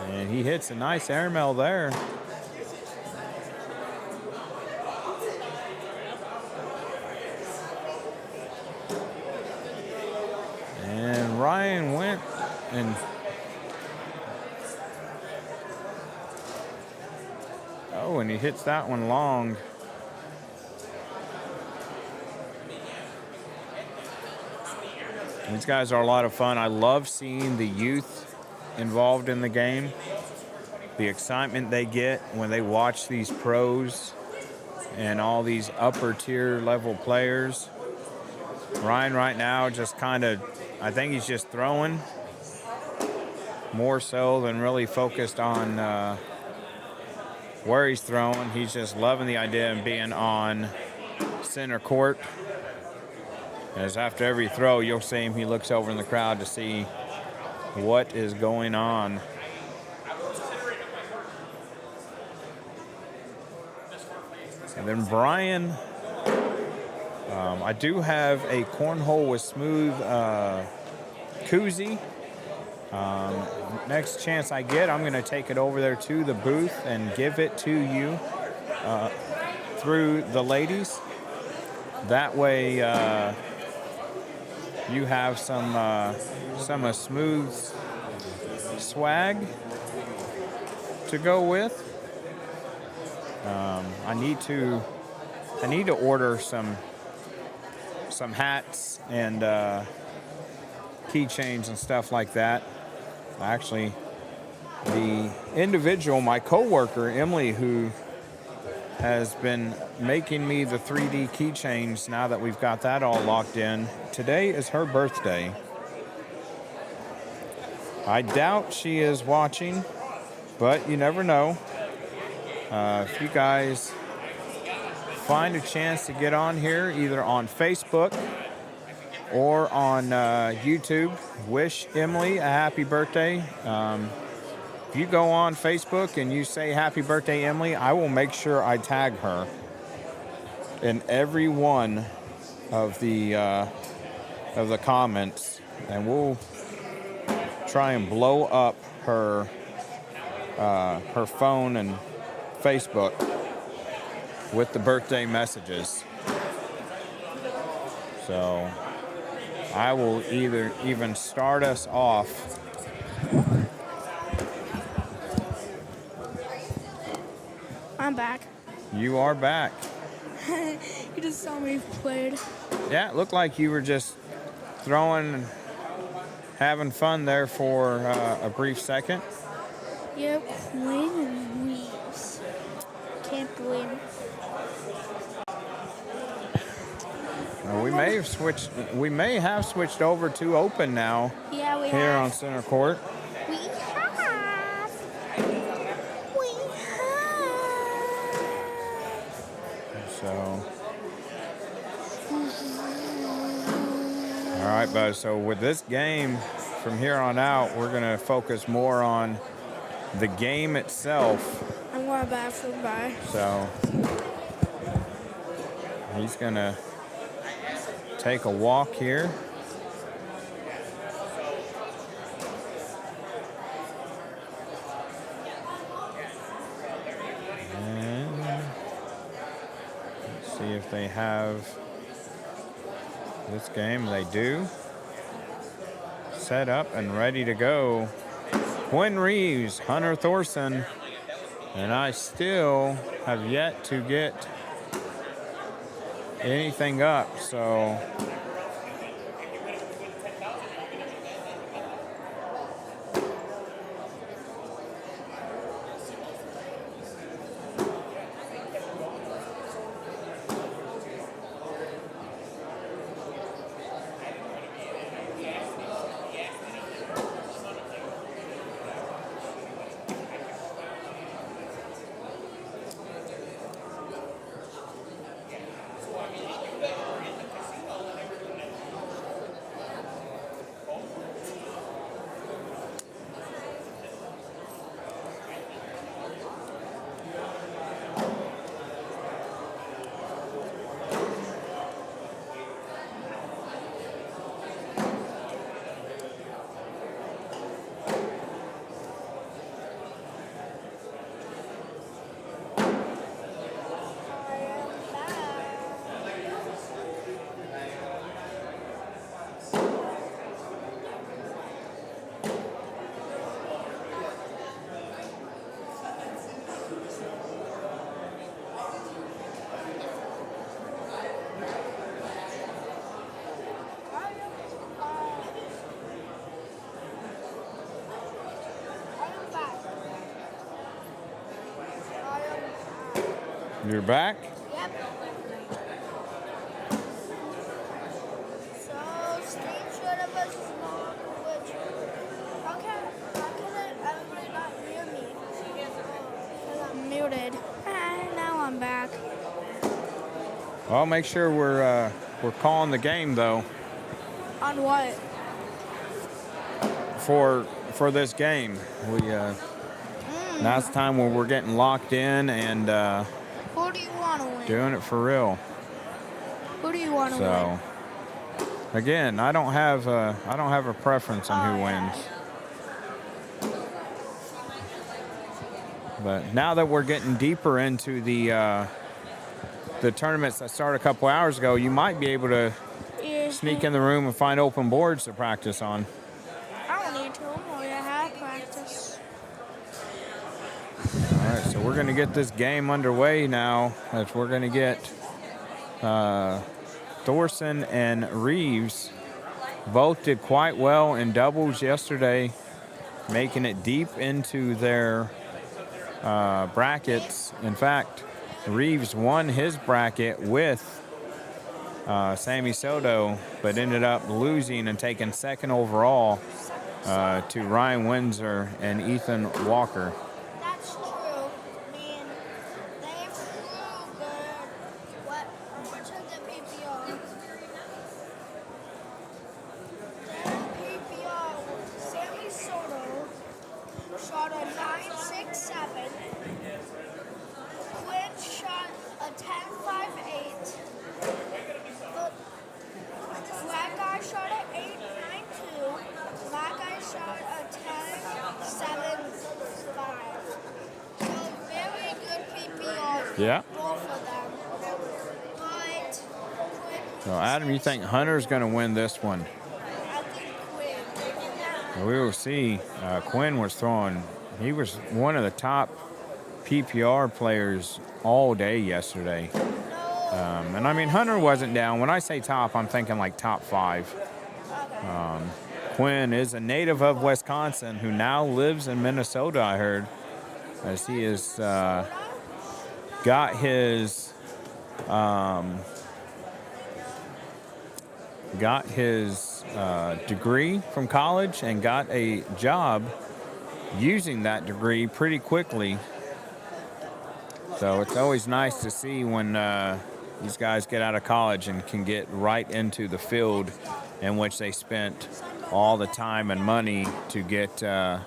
And he hits a nice airmail there. And Ryan went and and he hits that one long. These guys are a lot of fun. I love seeing the youth involved in the game. The excitement they get when they watch these pros and all these upper tier level players. Ryan right now just kind of, I think he's just throwing more so than really focused on where he's throwing. He's just loving the idea of being on center court. As after every throw, you'll see him, he looks over in the crowd to see what is going on. And then Brian, I do have a cornhole with smooth koozie. Next chance I get, I'm going to take it over there to the booth and give it to you through the ladies. That way you have some smooth swag to go with. I need to order some hats and keychains and stuff like that. Actually, the individual, my coworker Emily, who has been making me the 3D keychains now that we've got that all locked in, today is her birthday. I doubt she is watching, but you never know. If you guys find a chance to get on here, either on Facebook or on YouTube, wish Emily a happy birthday. If you go on Facebook and you say happy birthday, Emily, I will make sure I tag her in every one of the comments, and we'll try and blow up her phone and Facebook with the birthday messages. So I will even start us off. I'm back. You are back. You just saw me played. Yeah, it looked like you were just throwing, having fun there for a brief second. Yep, Quinn Reeves. Can't believe it. We may have switched over to open now. Yeah, we here have. on center court. We have. So, all right, bud. So with this game, from here on out, we're gonna focus more on the game itself. I'm going back for bye. So he's gonna take a walk here. And let's see if they have this game. They do. Set up and ready to go. Quinn Reeves, Hunter Thorson, and I still have yet to get anything up, so You're back? Yep. So, screenshot of us vlog, which, how can everybody not hear me? Because I'm muted. Now I'm back. Well, make sure we're calling the game though On what? for this game. We now's the time when we're getting locked in and Who do you want to win? doing it for real. Who do you want to So again, I don't have a preference on who wins. But now that we're getting deeper into the tournaments that started a couple hours ago, you might be able to Yeah. sneak in the room and find open boards to practice on. I don't need to. I'm already have practice. All right, so we're going to get this game underway now as we're going to get Thorson and Reeves. Both did quite well in doubles yesterday, making it deep into their brackets. In fact, Reeves won his bracket with Sammy Soto, but ended up losing and taking second overall to Ryan Windsor and Ethan Walker. That's true. I mean, they flew good. What took the PPR? Their PPR, Sammy Soto shot a 9.67. Quinn shot a 10.58. That guy shot an 8.92. That guy shot a 10.75. So very good PPR for Yeah. both of them. But Quinn, So, Adam, you think Hunter's going to win this one? I think Quinn. We will see. Quinn was throwing, he was one of the top PPR players all day yesterday. And I mean, Hunter wasn't down. When I say top, I'm thinking like top 5. Quinn is a native of Wisconsin who now lives in Minnesota, I heard, as he has got his degree from college and got a job using that degree pretty quickly. So it's always nice to see when these guys get out of college and can get right into the field in which they spent all the time and money to get that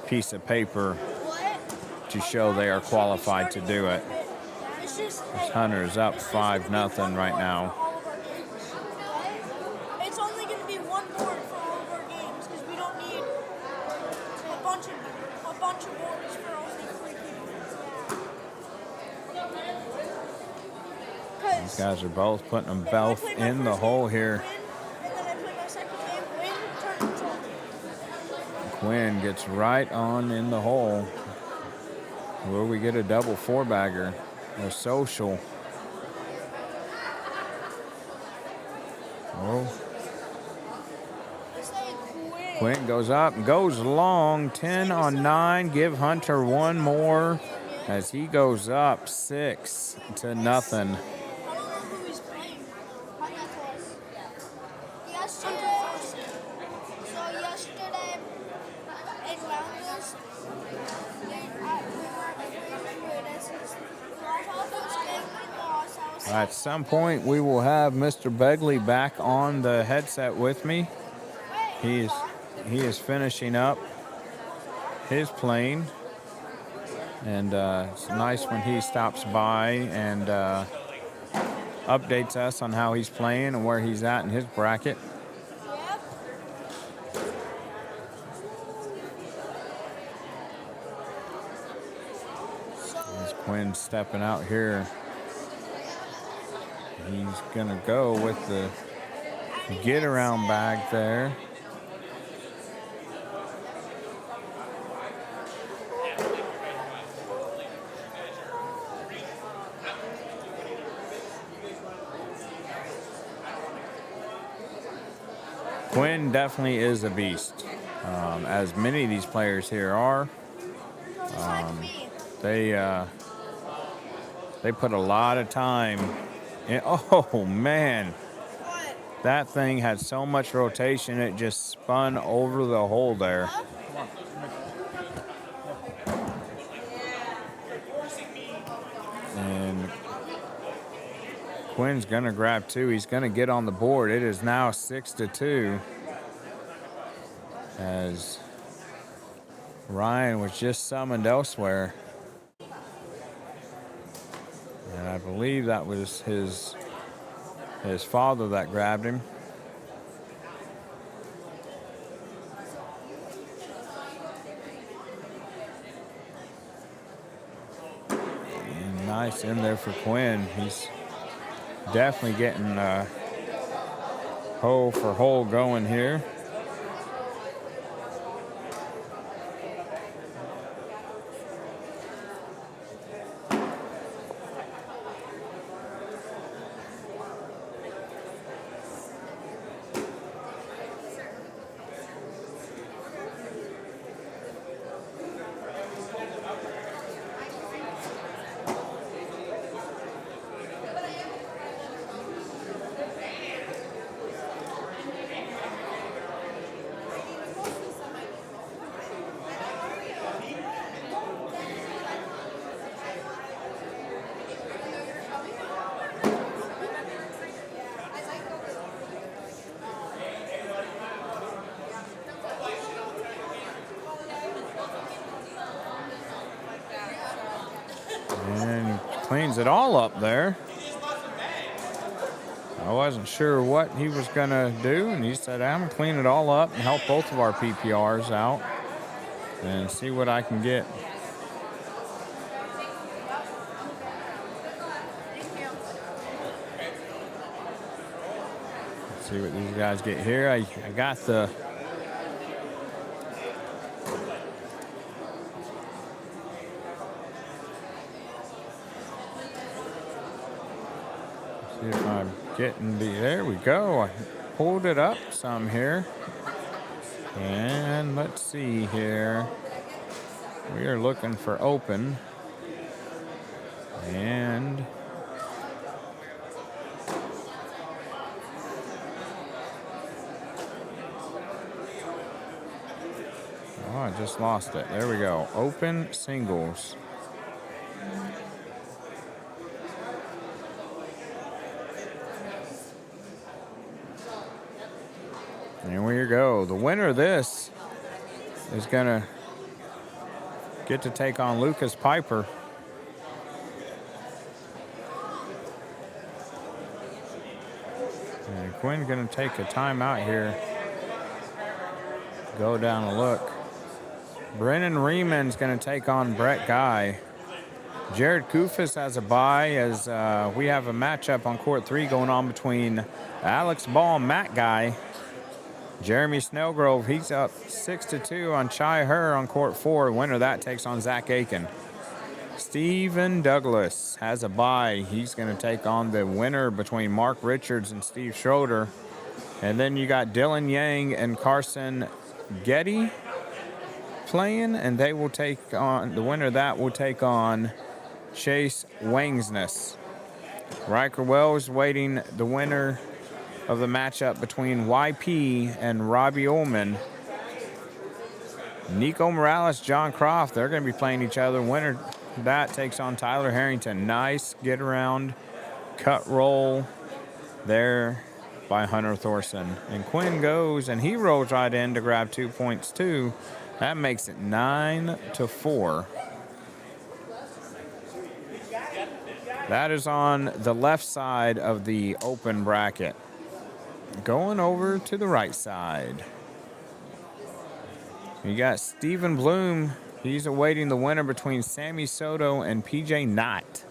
piece of paper to show they are qualified to do it. Hunter's up 5-0 right now. It's only going to be one board for all of our games because we don't need a bunch of boards for only 3 people. These guys are both putting them both in the hole here. And then I play my second game, win, turn control. Quinn gets right on in the hole. Will we get a double 4-bagger? A social. Oh. Quinn goes up and goes long. 10 on 9. Give Hunter one more as he goes up 6-0. I don't know who he's playing. How that was. Yesterday in rounders, At some point, we will have Mr. Begley back on the headset with me. He is finishing up his playing, and it's nice when he stops by and updates us on how he's playing and where he's at in his bracket. As Quinn stepping out here. He's going to go with the get-around bag there. Quinn definitely is a beast, as many of these players here are. like me. They put a lot of time in. Oh man, What? that thing had so much rotation it just spun over the hole there. Huh? And Quinn's gonna grab 2. He's gonna get on the board. It is now 6-2 as Ryan was just summoned elsewhere. And I believe that was his father that grabbed him. And nice in there for Quinn. He's definitely getting hole for hole going here. And cleans it all up there. I wasn't sure what he was going to do, and he said, I'm going to clean it all up and help both of our PPRs out and see what I can get. Let's see what these guys get here. I got the... See if I'm getting the, there we go. I pulled it up some here. And let's see here. We are looking for open. And oh, I just lost it. There we go. Open singles. And here we go. The winner of this is going to get to take on Lucas Piper. And Quinn's going to take a timeout here. Go down and look. Brennan Rieman's going to take on Brett Guy. Jared Kufis has a bye as we have a matchup on court 3 going on between Alex Ball and Matt Guy. Jeremy Snellgrove, he's up 6-2 on Chai Her on court 4. The winner of that takes on Zach Aiken. Stephen Douglas has a bye. He's going to take on the winner between Mark Richards and Steve Schroeder. And then you got Dylan Yang and Carson Getty playing, and they will take on, the winner of that will take on Chase Wangsness. Riker Wells waiting the winner of the matchup between YP and Robbie Ullman. Nico Morales, John Croft, they're going to be playing each other. Winner that takes on Tyler Harrington. Nice get around, cut roll there by Hunter Thorson. And Quinn goes and he rolls right in to grab 2 points too. That makes it 9-4. That is on the left side of the open bracket. Going over to the right side. You got Stephen Bloom. He's awaiting the winner between Sammy Soto and PJ Knott.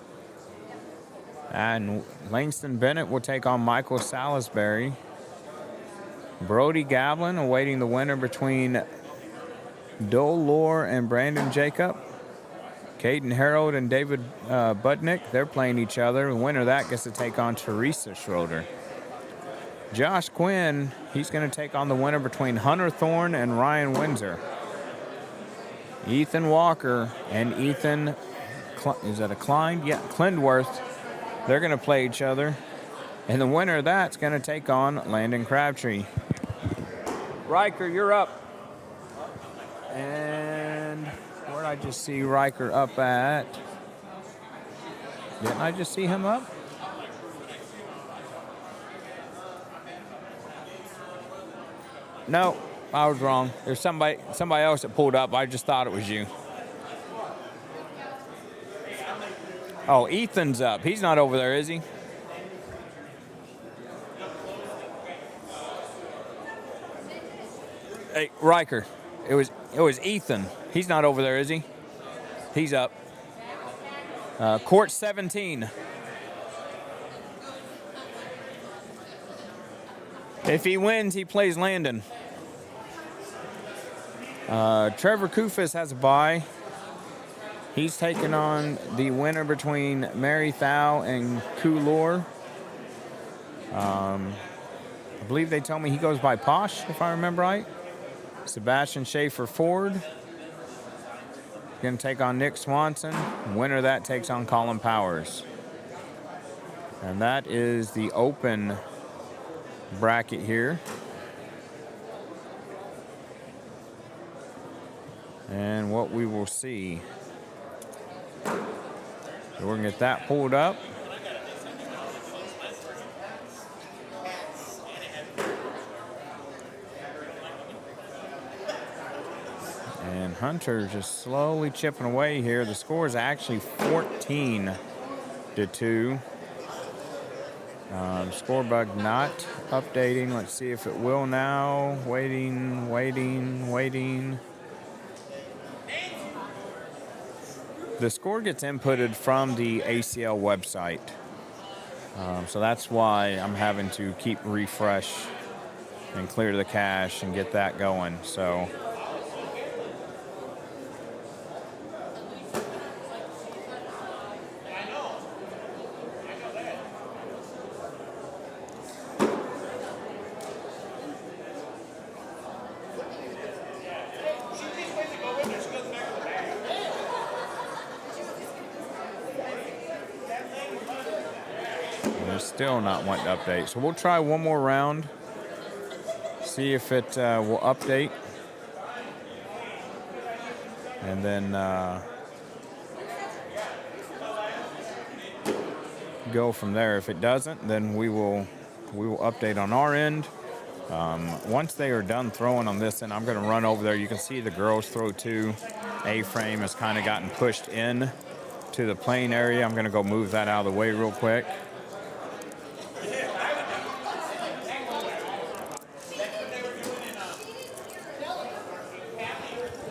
And Langston Bennett will take on Michael Salisbury. Brody Gavlin awaiting the winner between Dole Lore and Brandon Jacob. Caden Harold and David Budnick, they're playing each other. The winner of that gets to take on Teresa Schroeder. Josh Quinn, he's going to take on the winner between Hunter Thorne and Ryan Windsor. Ethan Walker and Ethan, is that a Klein? Yeah, Klindworth. They're going to play each other. And the winner of that's going to take on Landon Crabtree. Riker, you're up. And where did I just see Riker up at? Didn't I just see him up? No, I was wrong. There's somebody else that pulled up. I just thought it was you. Oh, Ethan's up. He's not over there, is he? Hey, Riker. It was Ethan. He's not over there, is he? He's up. Court 17. If he wins, he plays Landon. Trevor Kufis has a bye. He's taking on the winner between Mary Thau and Kulor. I believe they told me he goes by Posh, if I remember right. Sebastian Schaefer Ford. Going to take on Nick Swanson. Winner of that takes on Colin Powers. And that is the open bracket here. And what we will see. So we're going to get that pulled up. And Hunter just slowly chipping away here. The score is actually 14-2. Score bug not updating. Let's see if it will now. Waiting. The score gets inputted from the ACL website. So that's why I'm having to keep refresh and clear the cache and get that going. So still not wanting to update. So we'll try one more round. See if it will update. And then go from there. If it doesn't, then we will update on our end. Once they are done throwing on this end, I'm going to run over there. You can see the girls throw too. A-frame has kind of gotten pushed in to the playing area. I'm going to go move that out of the way real quick.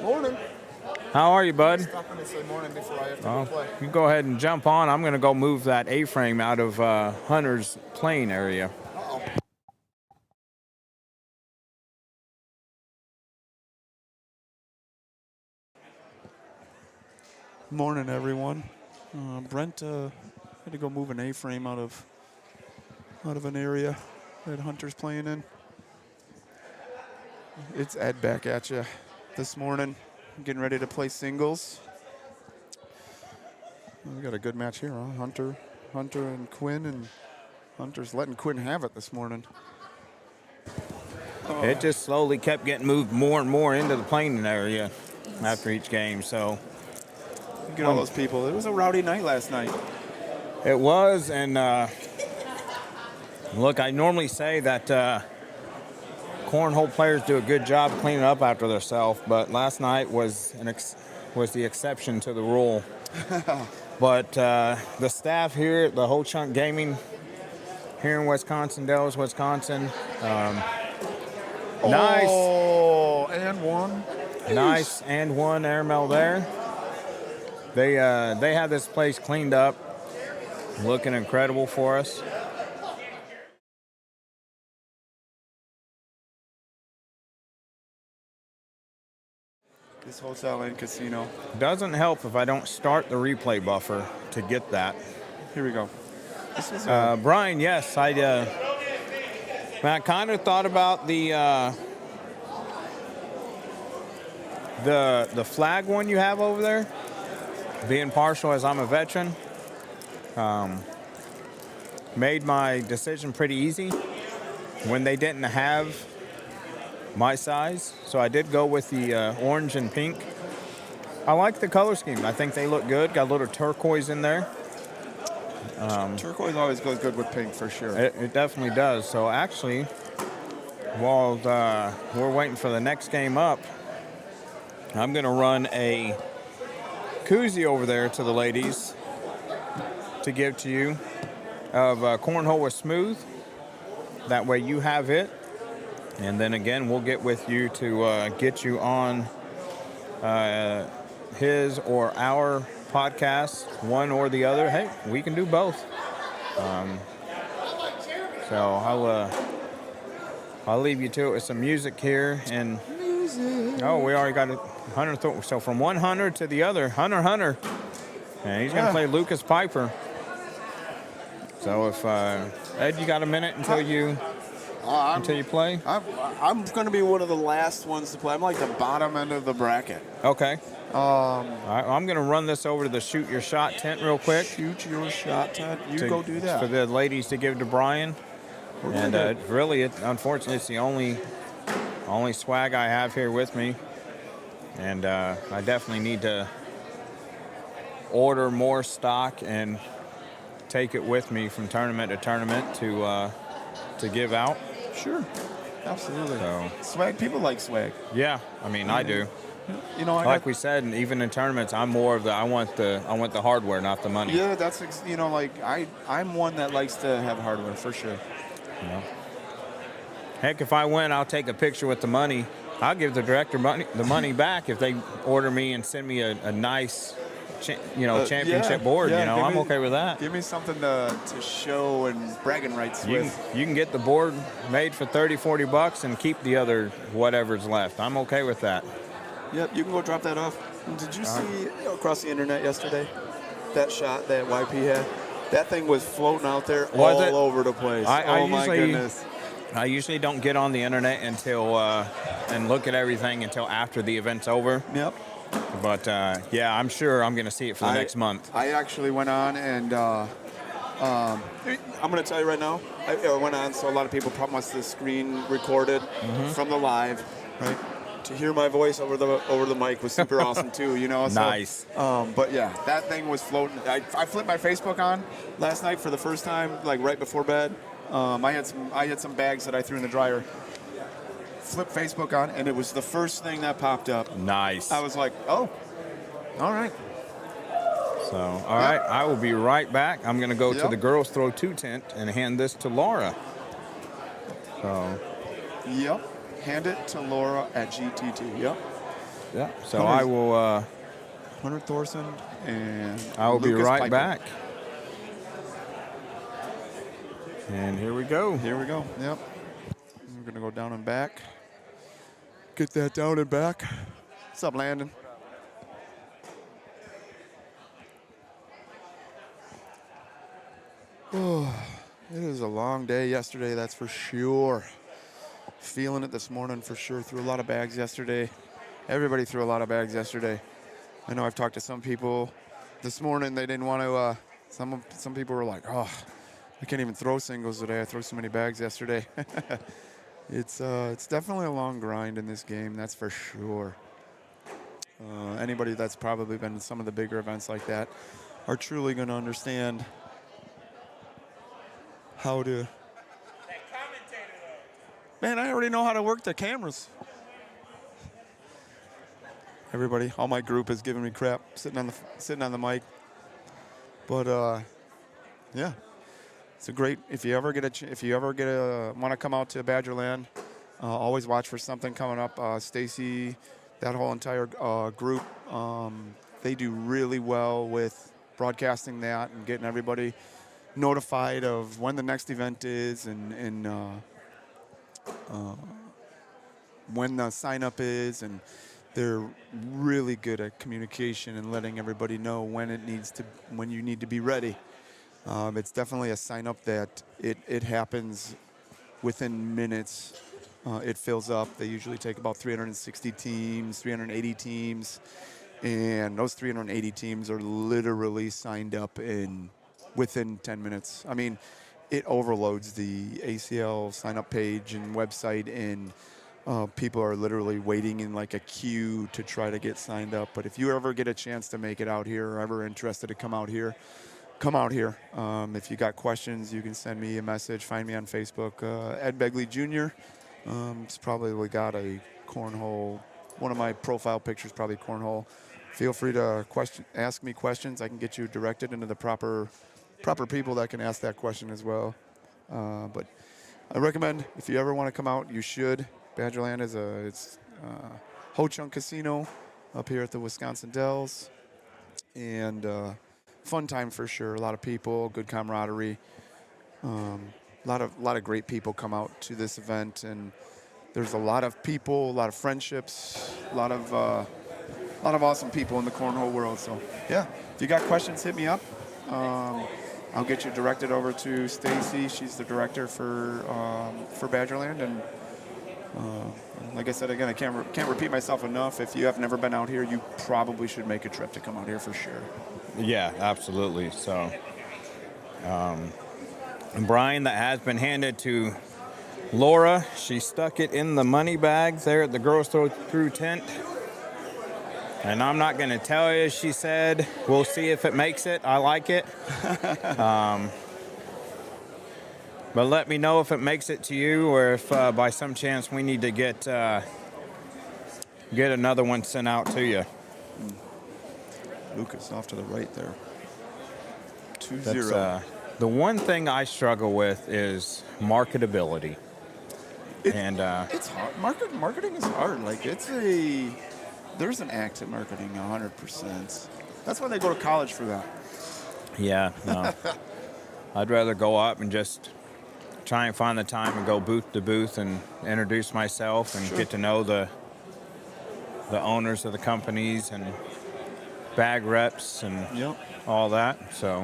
Morning. How are you, bud? Stopping to say morning before I have to Oh, play. you go ahead and jump on. I'm going to go move that A-frame out of Hunter's playing area. Uh-oh. Morning, everyone. Brent had to go move an A-frame out of an area that Hunter's playing in. It's Ed back at you this morning, getting ready to play singles. We got a good match here, huh? Hunter and Quinn, and Hunter's letting Quinn have it this morning. It just slowly kept getting moved more and more into the playing area after each game. So Look at all those people. It was a rowdy night last night. it was, and look, I normally say that cornhole players do a good job cleaning up after themselves, but last night was the exception to the rule. But the staff here at the Whole Chunk Gaming here in Wisconsin, Dells, Wisconsin, nice. Oh, and one. Nice and one airmail there. They have this place cleaned up, looking incredible for us. This hotel and casino. Doesn't help if I don't start the replay buffer to get that. Here we go. This is Brian, yes, I kind of thought about the The flag one you have over there, being partial as I'm a veteran, made my decision pretty easy when they didn't have my size. So I did go with the orange and pink. I like the color scheme. I think they look good. Got a little turquoise in there. Turquoise always goes good with pink for sure. It definitely does. So actually, while we're waiting for the next game up, I'm going to run a koozie over there to the ladies to give to you of Cornhole with Smooth. That way you have it. And then again, we'll get with you to get you on his or our podcast, one or the other. Hey, we can do both. So I'll leave you to it with some music here. And oh, we already got a Hunter. So from one Hunter to the other, Hunter. And he's going to play Lucas Piper. So if Ed, you got a minute until you play? I'm going to be one of the last ones to play. I'm like the bottom end of the bracket. Okay. All right, I'm going to run this over to the Shoot Your Shot tent real quick. Shoot Your Shot tent. Go do that. For the ladies to give to Brian. And unfortunately, it's the only swag I have here with me. And I definitely need to order more stock and take it with me from tournament to tournament to give out. Sure. Absolutely. So, swag, people like swag. Yeah, I mean, I do. You know, like we said, and even in tournaments, I'm more of I want the hardware, not the money. Yeah, that's like I'm one that likes to have hardware for sure. Yeah. Heck, if I win, I'll take a picture with the money. I'll give the director the money back if they order me and send me a nice, championship board. Yeah, I'm okay with that. Give me something to show and bragging rights with. You can get the board made for $30-$40 and keep the other whatever's left. I'm okay with that. Yep, you can go drop that off. Did you see across the internet yesterday that shot that YP had? That thing was floating out there all over the place. My goodness. I usually don't get on the internet until and look at everything until after the event's over. Yep. But I'm sure I'm going to see it for the next month. I actually went on and I'm going to tell you right now. I went on, so a lot of people probably must have screen recorded from the live, right? To hear my voice over the mic was super awesome too, So, nice. But yeah, that thing was floating. I flipped my Facebook on last night for the first time, like right before bed. I had some bags that I threw in the dryer. Flipped Facebook on, and it was the first thing that popped up. Nice. I was like, oh, all right. So, all right, I will be right back. I'm going to go to the girls' throw 2 tent and hand this to Laura. So. Yep. Hand it to Laura at GTT. Yep. Yeah. So I will. Hunter Thorson and I will be right Piper. back. And here we go. Here we go. Yep. We're gonna go down and back. Get that down and back. What's up, Landon? Oh, it is a long day yesterday, that's for sure. Feeling it this morning for sure. Threw a lot of bags yesterday. Everybody threw a lot of bags yesterday. I know I've talked to some people this morning. They didn't want to. Some people were like, "Oh, I can't even throw singles today. I threw so many bags yesterday." It's definitely a long grind in this game. That's for sure. Anybody that's probably been to some of the bigger events like that are truly going to understand how to. Man, I already know how to work the cameras. Everybody, all my group is giving me crap sitting on the mic. But yeah, it's a great. If you ever want to come out to Badgerland, always watch for something coming up. Stacy, that whole entire group, they do really well with broadcasting that and getting everybody notified of when the next event is and when the sign up is, and they're really good at communication and letting everybody know when you need to be ready. It's definitely a sign up that it happens within minutes it fills up. They usually take about 360 teams, 380 teams, and those 380 teams are literally signed up within 10 minutes. I mean, it overloads the ACL sign-up page and website, and people are literally waiting in like a queue to try to get signed up. But if you ever get a chance to make it out here, or ever interested to come out here, come out here. If you got questions, you can send me a message. Find me on Facebook, Ed Begley Jr. It's probably got a cornhole. One of my profile pictures, probably cornhole. Feel free to ask me questions. I can get you directed into the proper people that can ask that question as well. But I recommend, if you ever want to come out, you should. Badgerland it's Ho Chunk Casino up here at the Wisconsin Dells, and fun time for sure. A lot of people, good camaraderie. A lot of great people come out to this event, and there's a lot of people, a lot of friendships, a lot of awesome people in the cornhole world. So yeah, if you got questions, hit me up. I'll get you directed over to Stacy. She's the director for Badgerland, and like I said again, I can't repeat myself enough. If you have never been out here, you probably should make a trip to come out here for sure. Yeah, absolutely. So, and Brian, that has been handed to Laura. She stuck it in the money bags there at the Girls Through tent. And I'm not going to tell you, she said, we'll see if it makes it. I like it. But let me know if it makes it to you, or if by some chance we need to get another one sent out to you. Lucas off to the right there. 2-0. The one thing I struggle with is marketability. It's hard. Marketing is hard. Like, there's an act to marketing 100%. That's why they go to college for that. Yeah, no. I'd rather go up and just try and find the time and go booth to booth and introduce myself and get to know the owners of the companies and bag reps and all that. So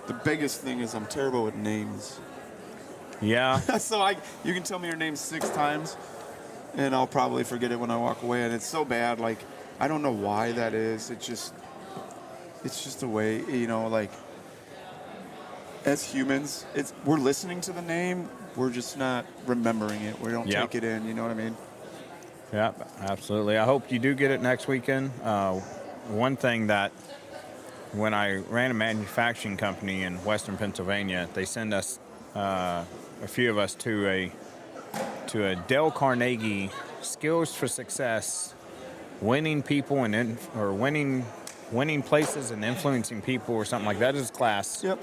the biggest thing is I'm terrible with names. Yeah. So you can tell me your name 6 times, and I'll probably forget it when I walk away. And it's so bad. Like, I don't know why that is. It's just a way, like, as humans, we're listening to the name, we're just not remembering it. We don't take it in, you know what I mean? Yeah, absolutely. I hope you do get it next weekend. One thing that when I ran a manufacturing company in Western Pennsylvania, they send us, a few of us, to a Dale Carnegie Skills for Success, winning people or winning places and influencing people or something like that is class. Yep.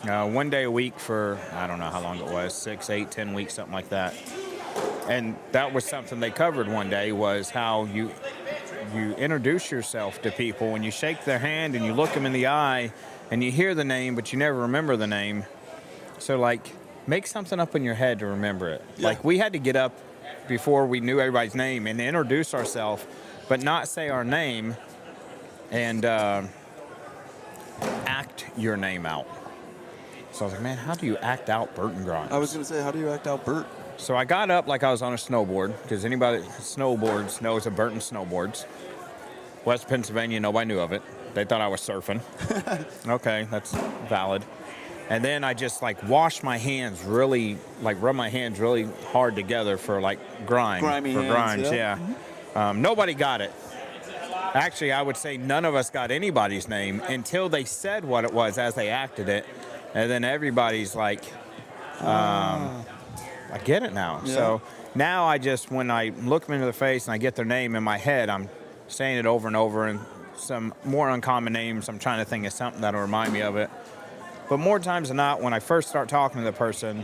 1 day a week for, I don't know how long it was, 6, 8, 10 weeks, something like that. And that was something they covered one day, was how you introduce yourself to people and you shake their hand and you look them in the eye and you hear the name, but you never remember the name. So, like, make something up in your head to remember it. Yeah. Like, we had to get up before we knew everybody's name and introduce ourselves, but not say our name and act your name out. So I was like, man, how do you act out Burton Grimes? I was going to say, how do you act out Bert? So I got up like I was on a snowboard, because anybody that snowboards knows of Burton snowboards. West Pennsylvania, nobody knew of it. They thought I was surfing. Okay, that's valid. And then I just, like, washed my hands really, like, rub my hands really hard together for, like, Grimy hands, Grimes, yeah. Nobody got it. Actually, I would say none of us got anybody's name until they said what it was as they acted it. And then everybody's like, I get it now. Yeah. So now I just, when I look them into the face and I get their name in my head, I'm saying it over and over, and some more uncommon names. I'm trying to think of something that'll remind me of it. But more times than not, when I first start talking to the person,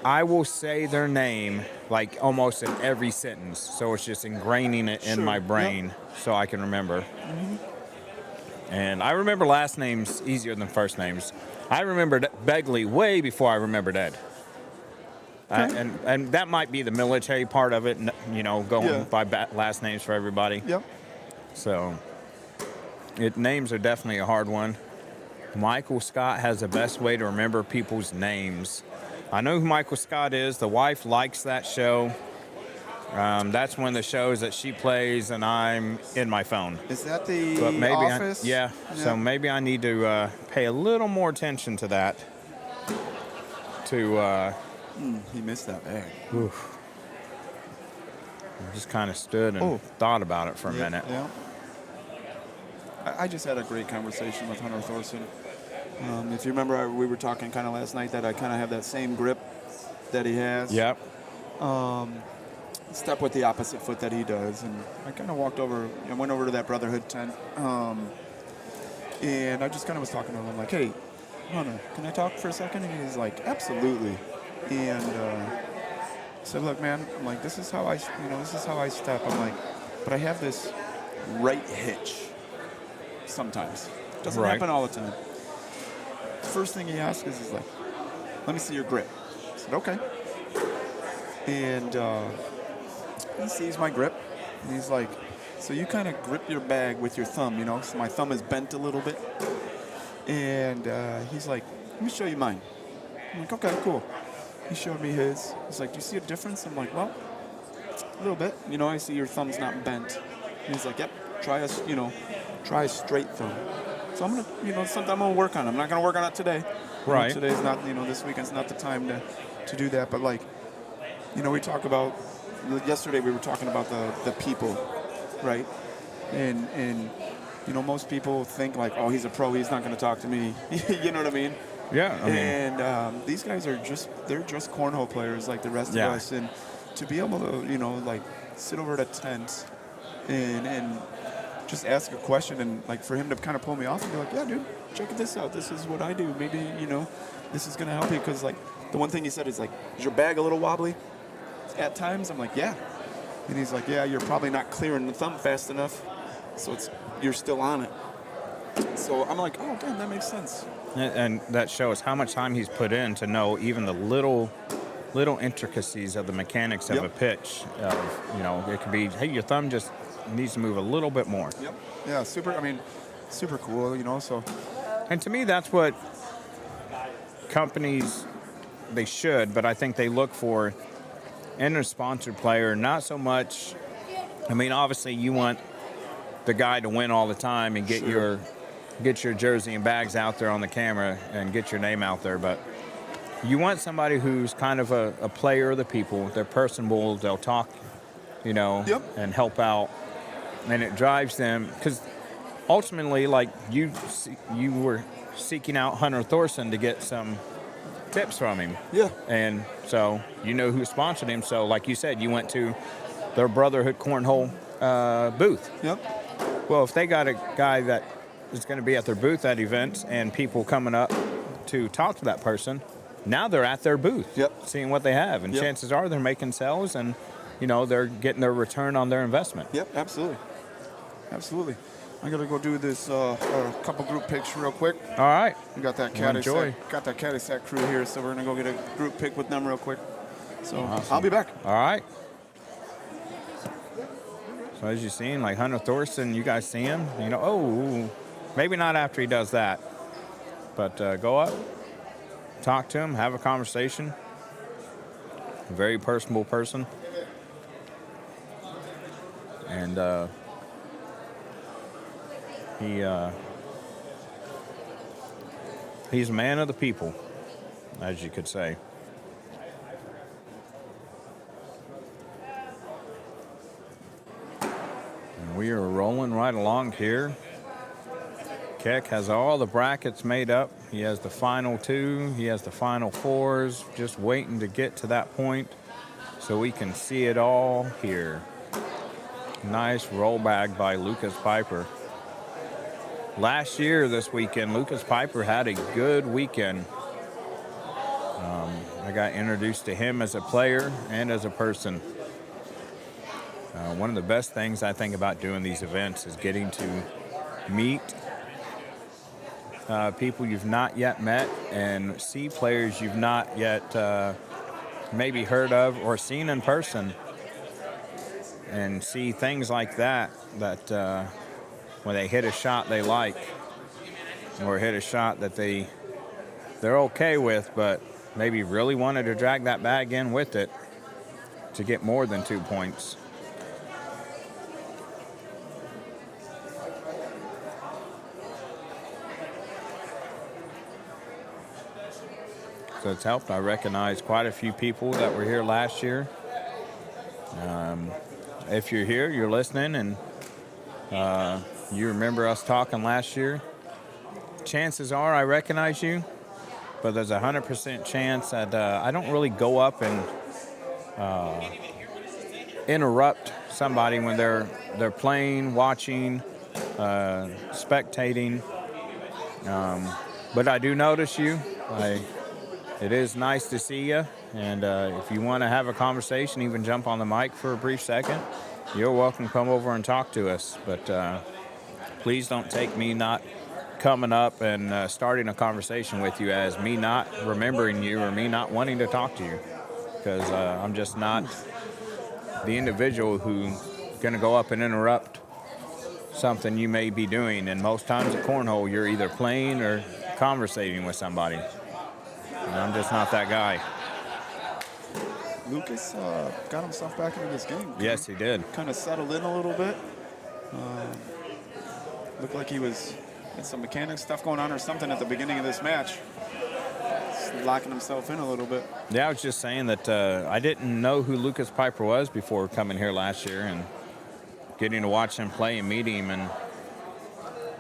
I will say their name like almost in every sentence. So it's just ingraining it in my brain so I can remember. Mm-hmm. And I remember last names easier than first names. I remembered Begley way before I remembered Ed. Okay. And that might be the military part of it, going by last names for everybody. Yep. So names are definitely a hard one. Michael Scott has the best way to remember people's names. I know who Michael Scott is. The wife likes that show. That's when the shows that she plays and I'm in my phone. Is that the But maybe office? So maybe I need to pay a little more attention to that. He missed that bag. Oof. I just kind of stood and thought about it for a minute. Yeah. I just had a great conversation with Hunter Thorson. If you remember, we were talking kind of last night that I kind of have that same grip that he has. Yep. Step with the opposite foot that he does. And I kind of went over to that Brotherhood tent. And I just kind of was talking to him. I'm like, hey, Hunter, can I talk for a second? And he's like, absolutely. And I said, look, man, I'm like, this is how I step. I'm like, but I have this right hitch sometimes. Doesn't happen all the time. First thing he asks is, he's like, let me see your grip. I said, okay. And he sees my grip, and he's like, so you kind of grip your bag with your thumb, so my thumb is bent a little bit. And he's like, let me show you mine. I'm like, okay, cool. He showed me his. He's like, do you see a difference? I'm like, well, a little bit. I see your thumb's not bent. And he's like, yep, try a straight thumb. So I'm gonna, something I'm gonna work on. I'm not gonna work on it today. Right. Today's not, this weekend's not the time to do that. But we talk about, yesterday we were talking about the people, right? And most people think like, oh, he's a pro, he's not gonna talk to me. You know what I mean? Yeah. And these guys they're just cornhole players like the rest of us. And to be able to, sit over at a tent and just ask a question and for him to kind of pull me off and be like, yeah, dude, check this out. This is what I do. Maybe, this is going to help you. Because the one thing he said is is your bag a little wobbly at times? I'm like, yeah. And he's like, yeah, you're probably not clearing the thumb fast enough. So you're still on it. So I'm like, oh, damn, that makes sense. And that shows how much time he's put in to know even the little intricacies of the mechanics of a pitch. It could be, hey, your thumb just needs to move a little bit more. Yep. Yeah, super cool, so. And to me, that's what companies, they should, but I think they look for in a sponsored player, not so much. Obviously you want the guy to win all the time and get your jersey and bags out there on the camera and get your name out there, but you want somebody who's kind of a player of the people. They're personable, they'll talk, and help out. And it drives them, because ultimately, you were seeking out Hunter Thorson to get some tips from him. Yeah. And so who sponsored him. So like you said, you went to their Brotherhood Cornhole booth. Yep. Well, if they got a guy that is going to be at their booth at events and people coming up to talk to that person, now they're at their booth, seeing what they have. And chances are they're making sales and, they're getting their return on their investment. Yep, absolutely. Absolutely. I gotta go do this a couple group pics real quick. All right. We got that caddy sack crew here, so we're gonna go get a group pic with them real quick. So awesome. I'll be back. All right. So as you've seen, Hunter Thorson, you guys see him, maybe not after he does that, but go up, talk to him, have a conversation. A very personable person. And he's a man of the people, as you could say. And we are rolling right along here. Keck has all the brackets made up. He has the final two. He has the final fours. Just waiting to get to that point so we can see it all here. Nice roll bag by Lucas Piper. Last year, this weekend, Lucas Piper had a good weekend. I got introduced to him as a player and as a person. One of the best things I think about doing these events is getting to meet people you've not yet met and see players you've not yet maybe heard of or seen in person, and see things like that when they hit a shot they like or hit a shot that they're okay with, but maybe really wanted to drag that bag in with it. to get more than 2 points. So it's helped. I recognize quite a few people that were here last year. If you're here, you're listening, and you remember us talking last year, chances are I recognize you, but there's a 100% chance that I don't really go up and interrupt somebody when they're playing, watching, spectating. But I do notice you. It is nice to see you, and if you want to have a conversation, even jump on the mic for a brief second, you're welcome to come over and talk to us. But please don't take me not coming up and starting a conversation with you as me not remembering you or me not wanting to talk to you, because I'm just not the individual who's going to go up and interrupt something you may be doing. And most times at cornhole, you're either playing or conversating with somebody. And I'm just not that guy. Lucas got himself back into this game. Yes, he did. Kind of settled in a little bit. Looked like he had some mechanic stuff going on or something at the beginning of this match. Just locking himself in a little bit. Yeah, I was just saying that I didn't know who Lucas Piper was before coming here last year and getting to watch him play and meet him. And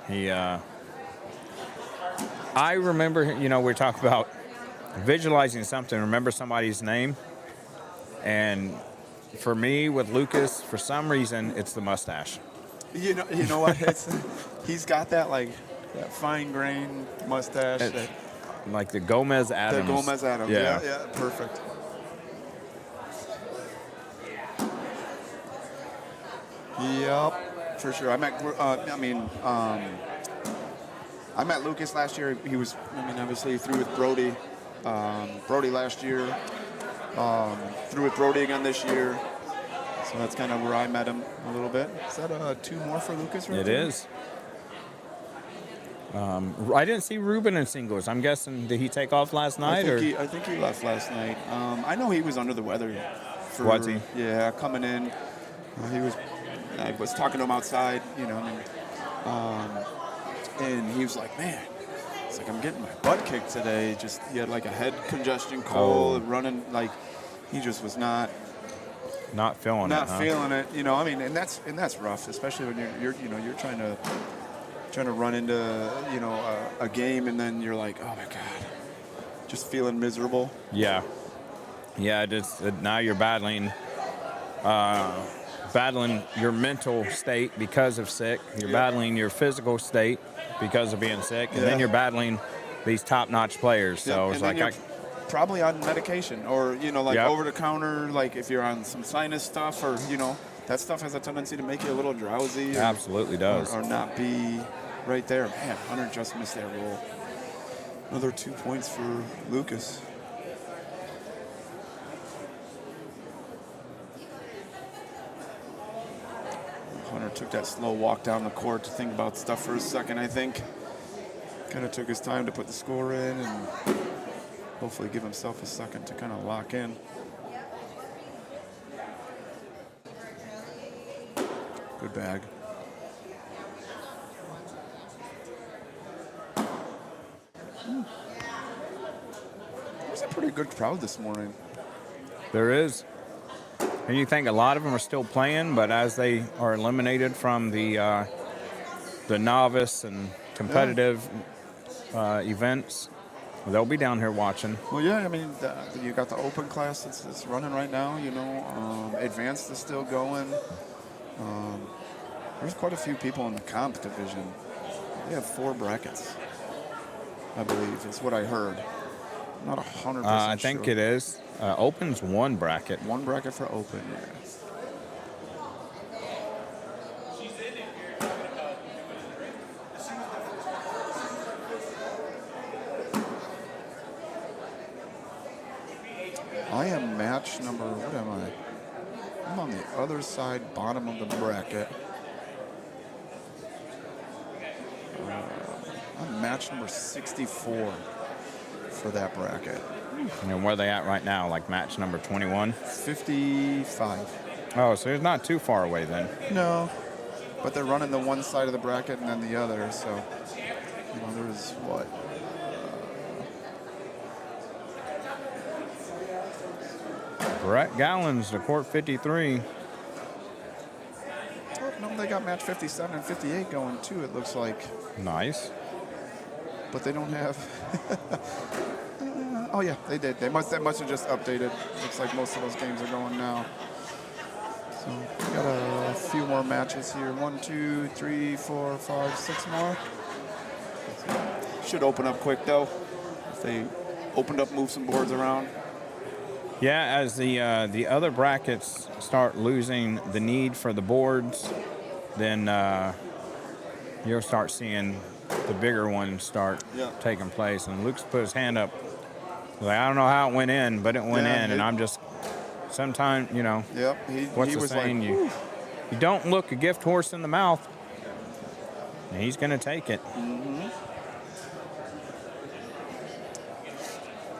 he, I remember, we talk about visualizing something, remember somebody's name. And for me, with Lucas, for some reason, it's the mustache. You know what? He's got that that fine grained mustache. Like the Gomez Adams. The Gomez Adams. Yeah, perfect. Yep, for sure. I met Lucas last year. He was, obviously through with Brody. Brody last year. Through with Brody again this year. So that's kind of where I met him a little bit. Is that 2 more for Lucas right It there? is. I didn't see Ruben in singles. I'm guessing, did he take off last night? I think he left last night. I know he was under the weather. Was he? Yeah, coming in. I was talking to him outside, and he was like, man, it's like I'm getting my butt kicked today. Just, he had like a head congestion cold, running, he just was not feeling it. Feeling it, and that's rough, especially when you're trying to run into, a game, and then you're like, oh my God, just feeling miserable. Yeah. Now you're battling your mental state because of sick. You're battling your physical state because of being sick, and then you're battling these top-notch players. So it's like probably on medication or, Yep. over the counter, if you're on some sinus stuff or, that stuff has a tendency to make you a little drowsy. Absolutely does. Or not be right there. Man, Hunter just missed that roll. Another 2 points for Lucas. Hunter took that slow walk down the court to think about stuff for a second, I think. Kind of took his time to put the score in and hopefully give himself a second to kind of lock in. Good bag. There's a pretty good crowd this morning. There is. And you think a lot of them are still playing, but as they are eliminated from the novice and competitive events, they'll be down here watching. Well, yeah, you got the open class that's running right now, advanced is still going. There's quite a few people in the comp division. They have 4 brackets, I believe, is what I heard. I'm not 100% I think sure. it is. Open's 1 bracket. 1 bracket for open, yeah. I am match number, what am I? I'm on the other side, bottom of the bracket. I'm match number 64 for that bracket. And where are they at right now? Like match number 21? 55. Oh, so it's not too far away then. No, but they're running the one side of the bracket and then the other. So, you know, there's what? Brett Gallons to court 53. Oh, no, they got match 57 and 58 going too, it looks like. Nice. But they don't have. Oh, yeah, they did. They must have just updated. Looks like most of those games are going now. So we got a few more matches here. 1, 2, 3, 4, 5, 6 more. Should open up quick though. If they opened up, move some boards around. Yeah, as the other brackets start losing the need for the boards, then you'll start seeing the bigger ones start taking place. And Luke's put his hand up. Like, I don't know how it went in, but it went in, and I'm just sometimes, you know. Yep. What's the was saying? like, You don't look a gift horse in the mouth. And he's going to take it. Mm-hmm.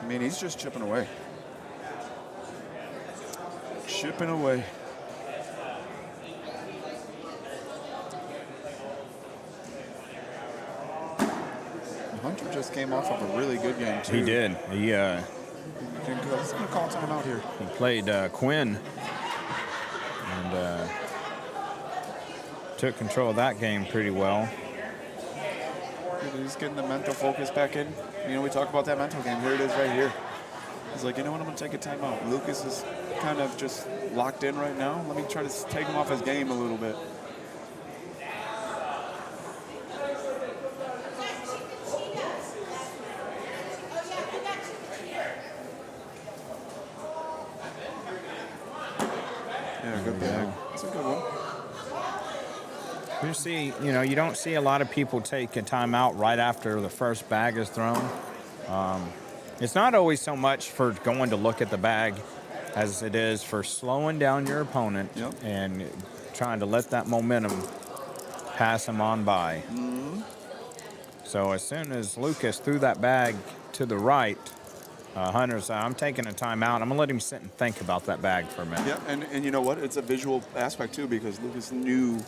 I mean, he's just chipping away. Chipping away. Hunter just came off of a really good game, too. He did. He He's going to call time out here. he played Quinn and took control of that game pretty well. He's getting the mental focus back in. You know, we talk about that mental game. Here it is right here. He's like, you know what, I'm going to take a timeout. Lucas is kind of just locked in right now. Let me try to take him off his game a little bit. Yeah, good bag. That's a good one. You see, you know, you don't see a lot of people take a timeout right after the first bag is thrown. It's not always so much for going to look at the bag as it is for slowing down your opponent and trying to let that momentum pass him on by. Mm-hmm. So as soon as Lucas threw that bag to the right, Hunter said, I'm taking a timeout. I'm going to let him sit and think about that bag for a minute. Yeah, and you know what? It's a visual aspect, too, because Lucas knew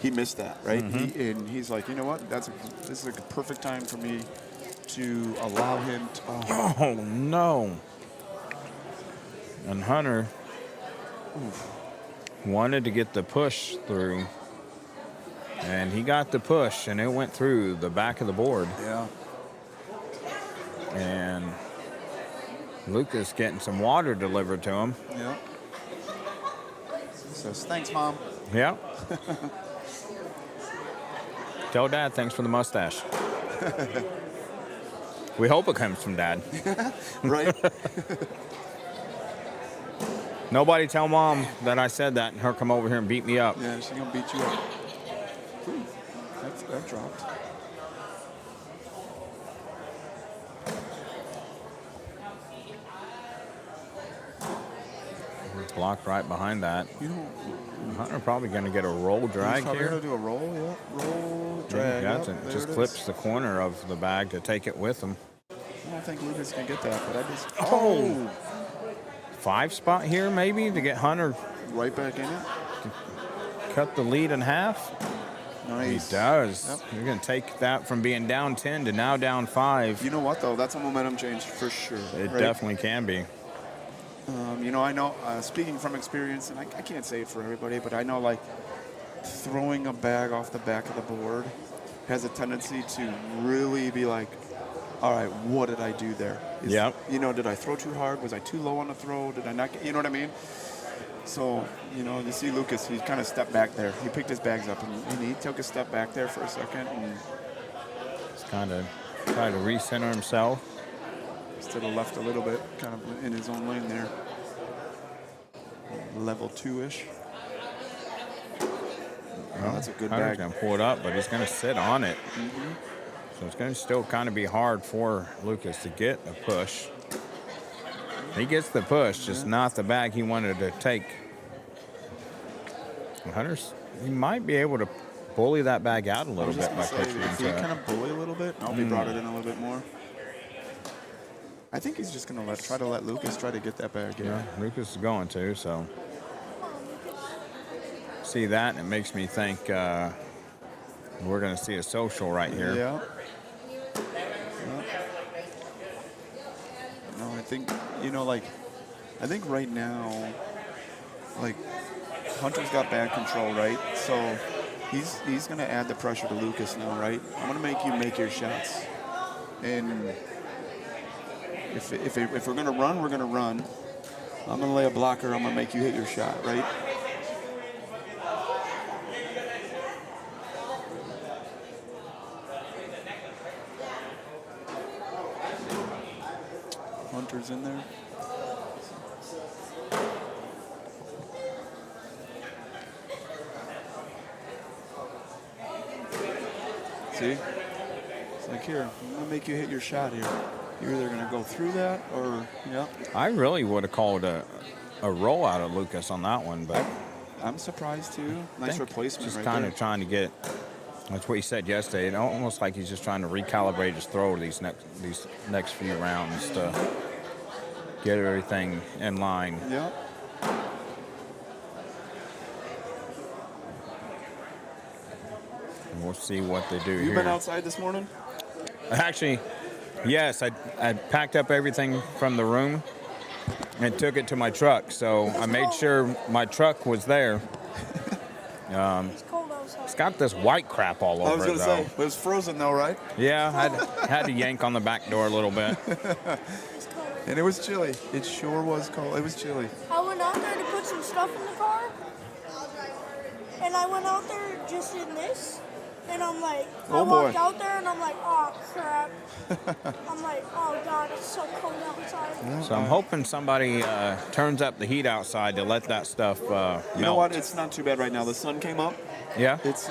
he missed that, right? Mm-hmm. He's like, you know what? This is a perfect time for me to allow him to... Oh, no. And Hunter wanted to get the push through. And he got the push, and it went through the back of the board. Yeah. And Lucas getting some water delivered to him. Yeah. Says, thanks, Mom. Yeah. Tell Dad thanks for the mustache. We hope it comes from Dad. Right? Nobody tell Mom that I said that and her come over here and beat me up. Yeah, she's going to beat you up. Ooh, that dropped. Blocked right behind that. You know, Hunter probably going to get a roll drag he's probably here. going to do a roll, Roll, drag. That's Yep, it. there Just it clips is. the corner of the bag to take it with him. I don't think Lucas can get that, but I just... Oh! 5 spot here maybe to get Hunter Right back in it. cut the lead in half. Nice. He does. Yep. You're going to take that from being down 10 to now down 5. You know what, though? That's a momentum change for sure. It right? definitely can be. You know, I know, speaking from experience, and I can't say it for everybody, but I know, like, throwing a bag off the back of the board has a tendency to really be like, all right, what did I do there? Yep. You know, did I throw too hard? Was I too low on the throw? Did I not get, you know what I mean? So, you know, you see Lucas, he kind of stepped back there. He picked his bags up, and he took a step back there for a second. And Just kind of try to recenter himself. to the left a little bit, kind of in his own lane there. Level 2-ish. Well, that's a good Hunter's bag. going to pull it up, but he's going to sit on it. So it's going to still kind of be hard for Lucas to get a push. He gets the push, just not the bag he wanted to take. Hunter's, he might be able to bully that bag out a I little was just bit by gonna say, pushing if he into kind it. of bully a little bit, I hope he brought it in a little bit more. I think he's just gonna try to let Lucas try to get that bag. Yeah, Lucas is going to, so. See that, and it makes me think we're going to see a social right here. Yeah. No, I think, I think right now, like, Hunter's got bag control, right? So he's going to add the pressure to Lucas now, right? I'm going to make you make your shots. And if we're going to run, we're going to run. I'm going to lay a blocker. I'm going to make you hit your shot, right? Hunter's in there. See? It's like, here, I'm going to make you hit your shot here. You're either going to go through that or, yeah. I really would have called a roll out of Lucas on that one, but I'm surprised too. Nice replacement just right kind there. of trying to get, that's what he said yesterday, almost like he's just trying to recalibrate his throw these next few rounds to get everything in line. Yeah. And we'll see what they do here. You been outside this morning? Actually, yes, I packed up everything from the room and took it to my truck. So I made sure my truck was there. It's cold outside. It's got this white crap all over I was it, going to though. say, it was frozen though, right? Yeah, I had to yank on the back door a little bit. It's cold. And it was chilly. It sure was cold. It was chilly. I went out there to put some stuff in the car, and I went out there just in this, and I'm like, I walked out there, and I'm like, oh crap. I'm like, oh god, it's so cold outside. So I'm hoping somebody turns up the heat outside to let that stuff melt. You know what? It's not too bad right now. The sun came up. Yeah? It's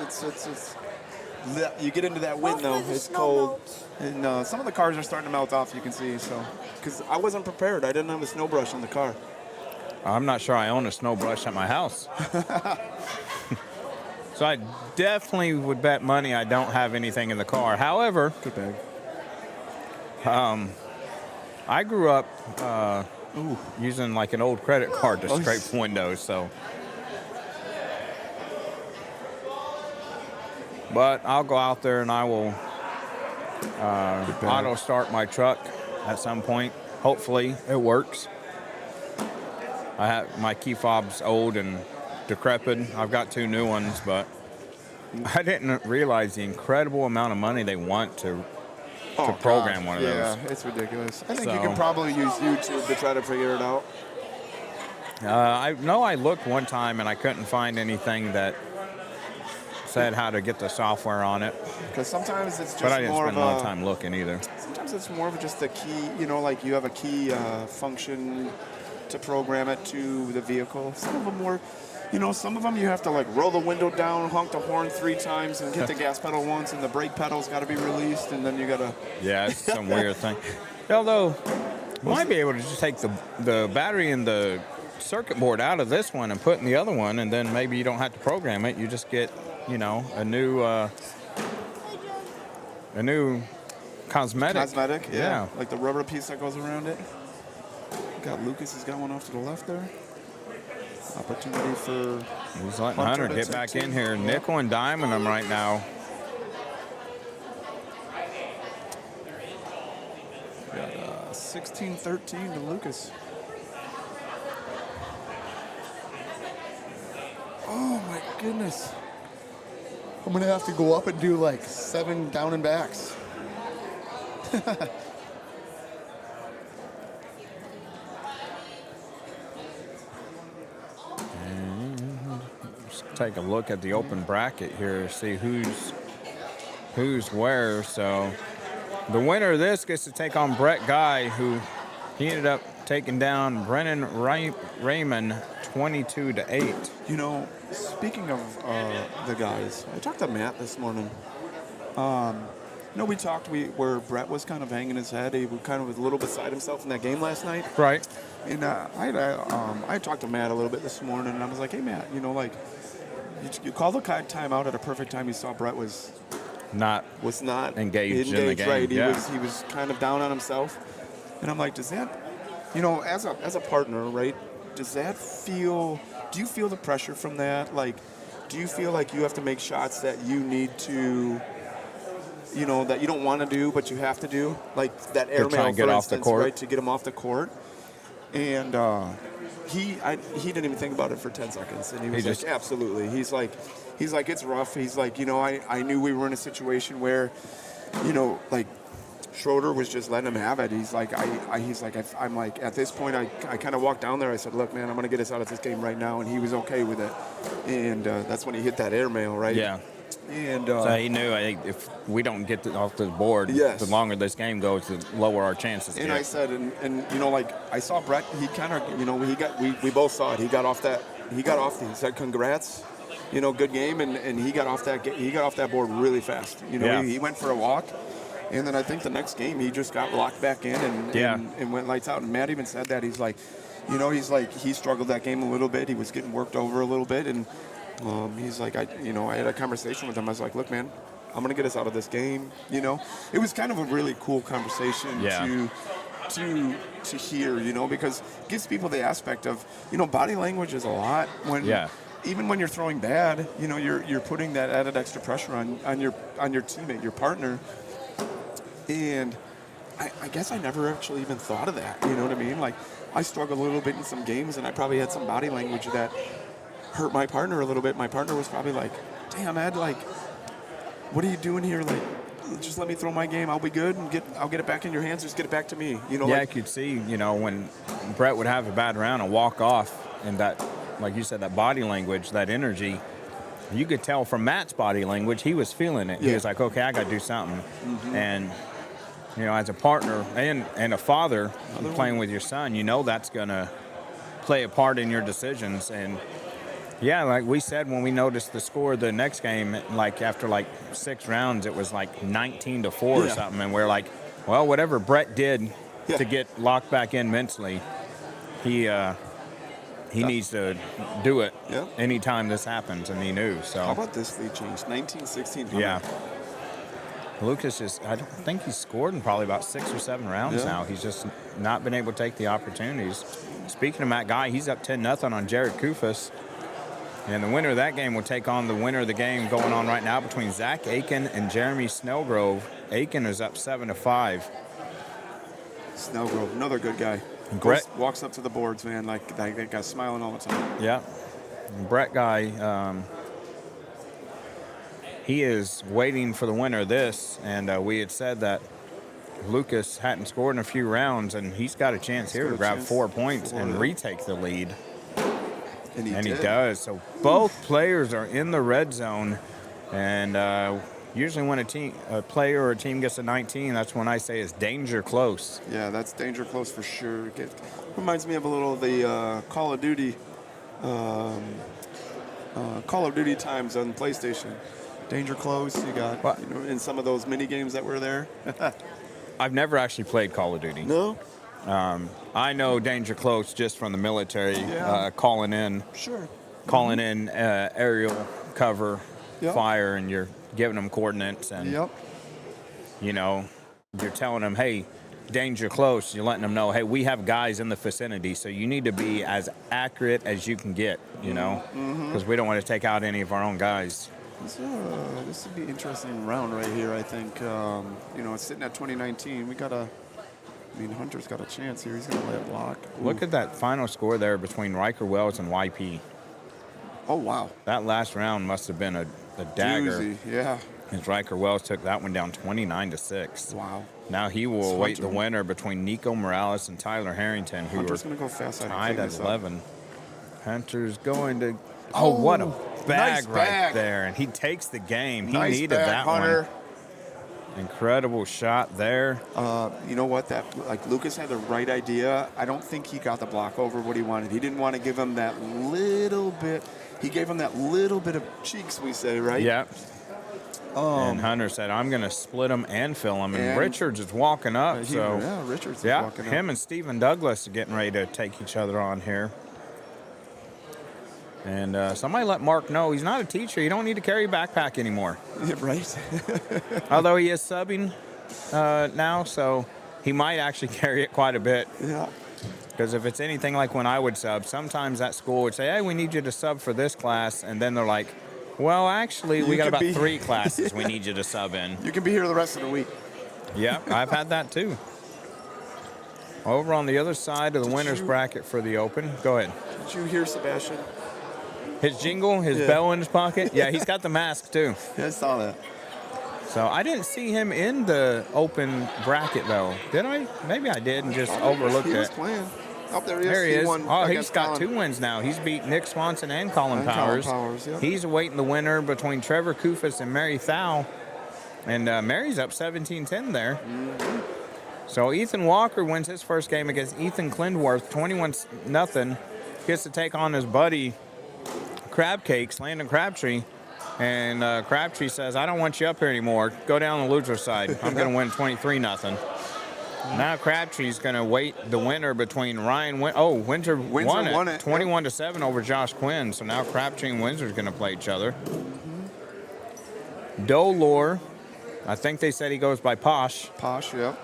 you get into that wind though. Hopefully the It's snow cold. melts. And some of the cars are starting to melt off, you can see. So, because I wasn't prepared. I didn't have a snow brush in the car. I'm not sure I own a snow brush at my house. So I definitely would bet money I don't have anything in the car. However, Good bag. I grew up using like an old credit card to scrape windows, so. But I'll go out there and I will auto start my truck at some point. Hopefully it works. I have my key fob's old and decrepit. I've got 2 new ones, but I didn't realize the incredible amount of money they want to program one of those. Yeah, it's ridiculous. I think you So- can probably use YouTube to try to figure it out. I know I looked one time and I couldn't find anything that said how to get the software on it, Because sometimes it's just but I didn't more spend of a lot of time looking either. Sometimes it's more of just the key, like you have a key function to program it to the vehicle. Some of them more, some of them you have to like roll the window down, honk the horn 3 times, and hit the gas pedal once, and the brake pedal's got to be released, and then you got to. Yeah, it's some weird thing. Although, you might be able to just take the battery and the circuit board out of this one and put in the other one, and then maybe you don't have to program it. You just get, a new cosmetic. Cosmetic, Yeah. Like the rubber piece that goes around it. Got Lucas has got one off to the left there. Opportunity for. He's letting Hunter to get take back 2. in here. Nickel and diming him right now. Got 16-13 to Lucas. Oh my goodness. I'm gonna have to go up and do like 7 down and backs. Let's take a look at the open bracket here, see who's where. So the winner of this gets to take on Brett Guy, who he ended up taking down Brennan Raymond 22-8. Speaking of the guys, I talked to Matt this morning. We talked where Brett was kind of hanging his head. He was kind of a little beside himself in that game last night. Right. And I talked to Matt a little bit this morning, and I was like, hey, Matt, you called the timeout at a perfect time. You saw Brett was Not not engaged in the game. Right. Yeah. He was kind of down on himself. And I'm like, does that, as a partner, right? Does that feel? Do you feel the pressure from that? Like, do you feel like you have to make shots that you need to, that you don't want to do but you have to do, like that To try airmail, and get for off the instance, court. right? To get him off the court. And he didn't even think about it for 10 seconds, and he was like, absolutely. He's like, it's rough. He's like, I knew we were in a situation where, like, Schroeder was just letting him have it. He's like, I'm like, at this point, I kind of walked down there. I said, look, man, I'm going to get us out of this game right now. And he was okay with it. And that's when he hit that airmail, right? Yeah. And So he knew, I think, if we don't get off the board, Yes. the longer this game goes, the lower our chances and get. I said, like, I saw Brett, he kind of, we both saw it. He got off, he said, congrats, good game. And he got off that board really fast. Yeah. He went for a walk. And then I think the next game he just got locked back in and went lights out. And Matt even said that. He's like, he struggled that game a little bit. He was getting worked over a little bit. And he's like, I had a conversation with him. I was like, look, man, I'm going to get us out of this game. It was kind of a really cool conversation to hear, because it gives people the aspect of, body language is a lot. Even when you're throwing bad, you're putting that added extra pressure on your teammate, your partner. And I guess I never actually even thought of that. You know what I mean? Like, I struggled a little bit in some games, and I probably had some body language that hurt my partner a little bit. My partner was probably like, damn, Ed, like, what are you doing here? Like, just let me throw my game. I'll be good, and I'll get it back in your hands. Just get it back to me. I could see, when Brett would have a bad round and walk off, and that, like you said, that body language, that energy, you could tell from Matt's body language, he was feeling it. Yeah. He was like, okay, I got to do something. And, as a partner and a father playing with your son, that's going to play a part in your decisions. And, yeah, like we said, when we noticed the score of the next game, like after like 6 rounds, it was like 19-4 or something. And we're like, well, whatever Brett did to get locked back in mentally, he needs to do it anytime this happens, and he knew. So how about this lead change? 19-16. Yeah. Lucas I don't think he's scored in probably about 6 or 7 rounds now. He's just not been able to take the opportunities. Speaking of Matt Guy, he's up 10-0 on Jared Kufis. And the winner of that game will take on the winner of the game going on right now between Zach Aiken and Jeremy Snellgrove. Aiken is up 7-5. Snellgrove, another good guy. Brett walks up to the boards, man, like that guy's smiling all the time. Yeah. And Brett Guy, he is waiting for the winner of this, and we had said that Lucas hadn't scored in a few rounds, and he's got a chance here to grab 4 points and retake the lead. And he does. So both players are in the red zone, and usually when a player or a team gets a 19, that's when I say it's danger close. Yeah, that's danger close for sure. It reminds me of a little of the Call of Duty times on PlayStation. Danger close. You got in some of those mini games that were there. I've never actually played Call of Duty. No. I know danger close just from the military, calling in aerial cover fire, and you're giving them coordinates, and you're telling them, hey, danger close. You're letting them know, hey, we have guys in the vicinity, so you need to be as accurate as you can get, because we don't want to take out any of our own guys. This would be an interesting round right here, I think. It's sitting at 2019. Hunter's got a chance here. He's going to lay a block. Look at that final score there between Riker Wells and YP. Oh, wow. That last round must have been a dagger. Doozy, yeah. As Riker Wells took that one down 29-6. Wow. Now he will await the winner between Nico Morales and Tyler Harrington, who Hunter's are going to go fast. tied at 11. Hunter's going to... Oh, what a bag right there. And he takes the game. He needed that Hunter. one. Incredible shot there. You know what? Lucas had the right idea. I don't think he got the block over what he wanted. He didn't want to give him that little bit. He gave him that little bit of cheeks, we say, right? Yeah. And Hunter said, I'm going to split him and fill him. And Richards is walking up. Richards is walking up. Him and Stephen Douglas are getting ready to take each other on here. And somebody let Mark know he's not a teacher. You don't need to carry a backpack anymore. Yeah, right. Although he is subbing now, so he might actually carry it quite a bit. Yeah. Because if it's anything like when I would sub, sometimes that school would say, hey, we need you to sub for this class. And then they're like, well, actually, we You got could about be- 3 classes we need you to sub in. You can be here the rest of the week. Yeah, I've had that too. Over on the other side of the winner's bracket for the Open. Go ahead. Did you hear Sebastian? His jingle, his Yeah. bell in his pocket. Yeah, he's got the mask too. Yeah, I saw that. So I didn't see him in the Open bracket though. Did I? Maybe I did and just overlooked He was it. playing. Up there he is. There he is. won Oh, he's against got Colin. 2 wins now. He's beat Nick Swanson and Colin And Colin Powers. Powers, yeah. He's awaiting the winner between Trevor Kufis and Mary Thau. And Mary's up 17-10 there. Mm-hmm. So Ethan Walker wins his first game against Ethan Klindworth, 21-0. Gets to take on his buddy Crab Cakes, Landon Crabtree. And Crabtree says, I don't want you up here anymore. Go down the loser side. I'm going to win 23-0. Now Crabtree's going to wait the winner between Ryan Winter won it 21-7 over Josh Quinn. So now Crabtree and Windsor's going to play each other. Dolor, I think they said he goes by Posh. Posh, yeah.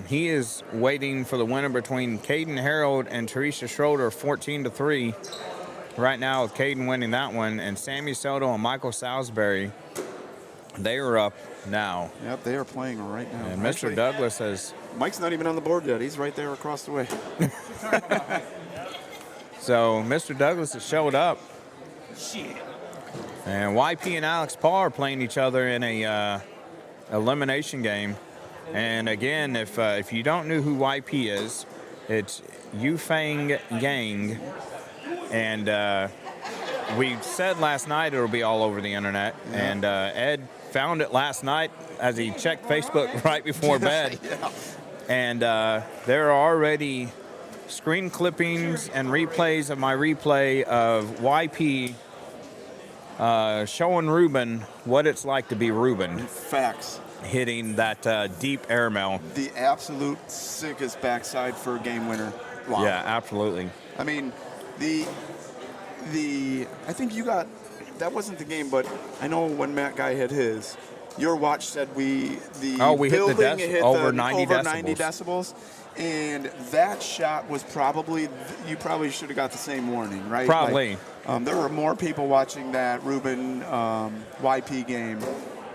He is waiting for the winner between Caden Harold and Teresa Schroeder, 14-3. Right now with Caden winning that one, and Sammy Soto and Michael Salisbury, they are up now. Yep, they are playing right now. And Mr. Actually, Douglas says, Mike's not even on the board yet. He's right there across the way. so Mr. Douglas has showed up. Shit. And YP and Alex Paul are playing each other in a elimination game. And again, if you don't know who YP is, it's Yufang Yang. And we said last night it'll be all over the internet. Yeah. And Ed found it last night as he checked Facebook right before bed. Yeah. And there are already screen clippings and replays of my replay of YP showing Ruben what it's like to be Ruben Facts. hitting that deep airmail. The absolute sickest backside for a game winner. Wow. Yeah, absolutely. I mean, I think you got, that wasn't the game, but I know when Matt Guy hit his, your watch said we hit the over 90 decibels. And that shot was probably, you probably should have got the same warning, right? Probably. Like, there were more people watching that Ruben YP game.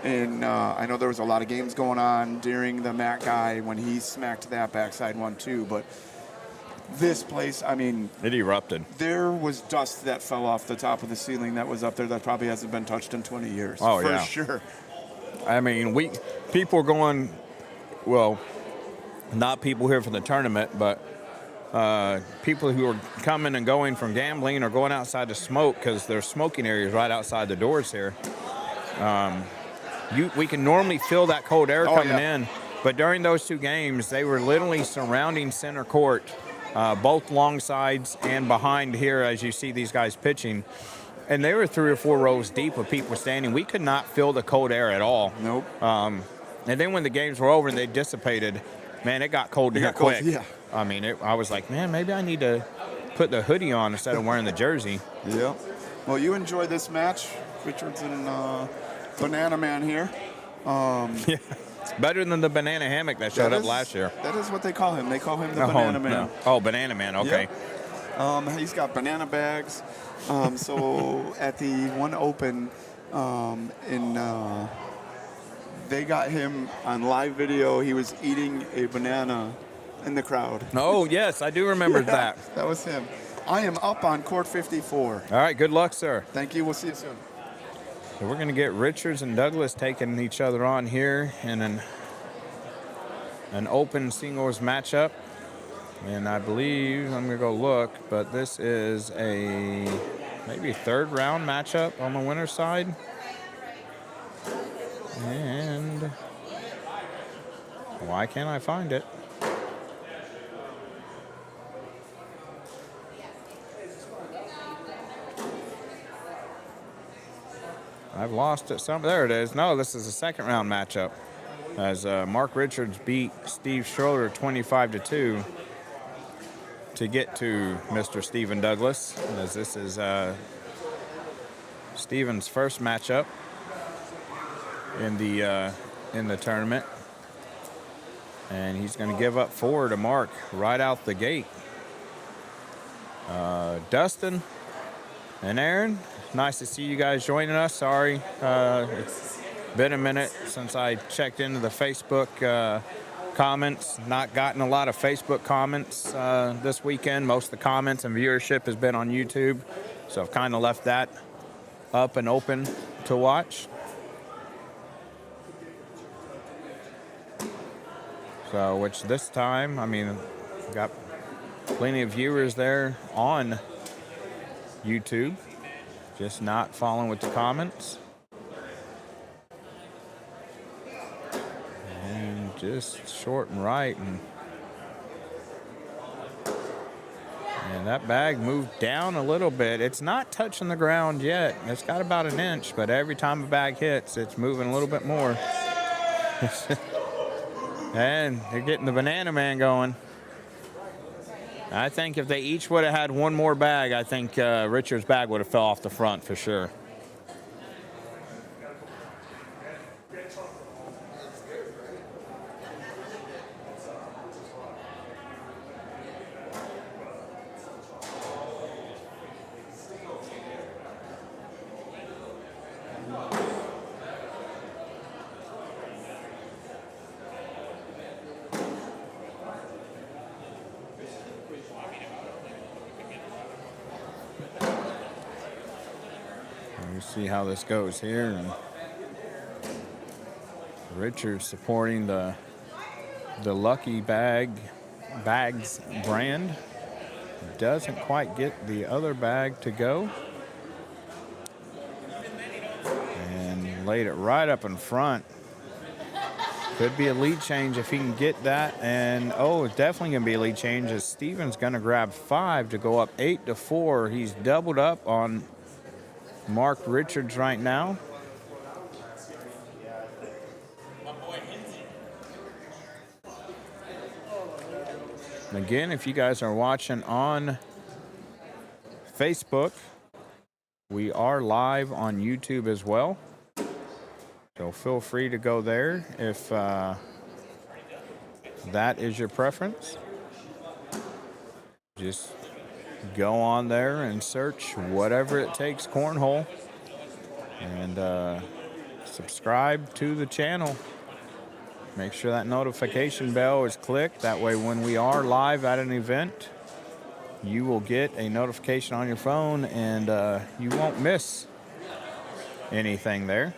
And I know there was a lot of games going on during the Matt Guy when he smacked that backside one too. But this place, I mean, It erupted. there was dust that fell off the top of the ceiling that was up there that probably hasn't been touched in 20 years. Oh, for yeah. sure. I mean, people are going, well, not people here for the tournament, but people who are coming and going from gambling or going outside to smoke because there's smoking areas right outside the doors here. We can normally feel that cold air coming in, but during those 2 games, they were literally surrounding center court, both long sides and behind here as you see these guys pitching. And they were 3 or 4 rows deep of people standing. We could not feel the cold air at all. Nope. And then when the games were over and they dissipated, man, it got cold here quick. Yeah. I mean, I was like, man, maybe I need to put the hoodie on instead of wearing the jersey. Yeah. Well, you enjoyed this match. Richards and Banana Man here. Yeah. Better than the banana hammock that showed up last year. That is what they call him. They call him the Banana Man. No. Oh, Banana Man, okay. Yep. He's got banana bags. So at the one Open they got him on live video. He was eating a banana in the crowd. Oh, yes, I do remember that. That was him. I am up on court 54. All right, good luck, sir. Thank you. We'll see you soon. So we're going to get Richards and Douglas taking each other on here in an open singles matchup. And I believe, I'm going to go look, but this is a maybe 3rd round matchup on the winner's side. And why can't I find it? I've lost it some. There it is. No, this is a 2nd round matchup as Mark Richards beat Steve Schroeder 25-2 to get to Mr. Stephen Douglas, as this is Stephen's first matchup in the tournament. And he's going to give up 4 to Mark right out the gate. Dustin and Aaron, nice to see you guys joining us. Sorry, it's been a minute since I checked into the Facebook comments. Not gotten a lot of Facebook comments this weekend. Most of the comments and viewership has been on YouTube. So I've kind of left that up and open to watch. So, which this time, I mean, got plenty of viewers there on YouTube, just not following with the comments. And just short and right. And that bag moved down a little bit. It's not touching the ground yet. It's got about an inch, but every time a bag hits, it's moving a little bit more. And they're getting the Banana Man going. I think if they each would have had one more bag, I think Richard's bag would have fell off the front for sure. See how this goes here. And Richard supporting the Lucky Bags brand. Doesn't quite get the other bag to go. And laid it right up in front. Could be a lead change if he can get that. And it's definitely going to be a lead change as Steven's going to grab 5 to go up 8-4. He's doubled up on Mark Richards right now. Again, if you guys are watching on Facebook, we are live on YouTube as well. So feel free to go there if that is your preference. Just go on there and search Whatever It Takes Cornhole and subscribe to the channel. Make sure that notification bell is clicked. That way when we are live at an event, you will get a notification on your phone and you won't miss anything there.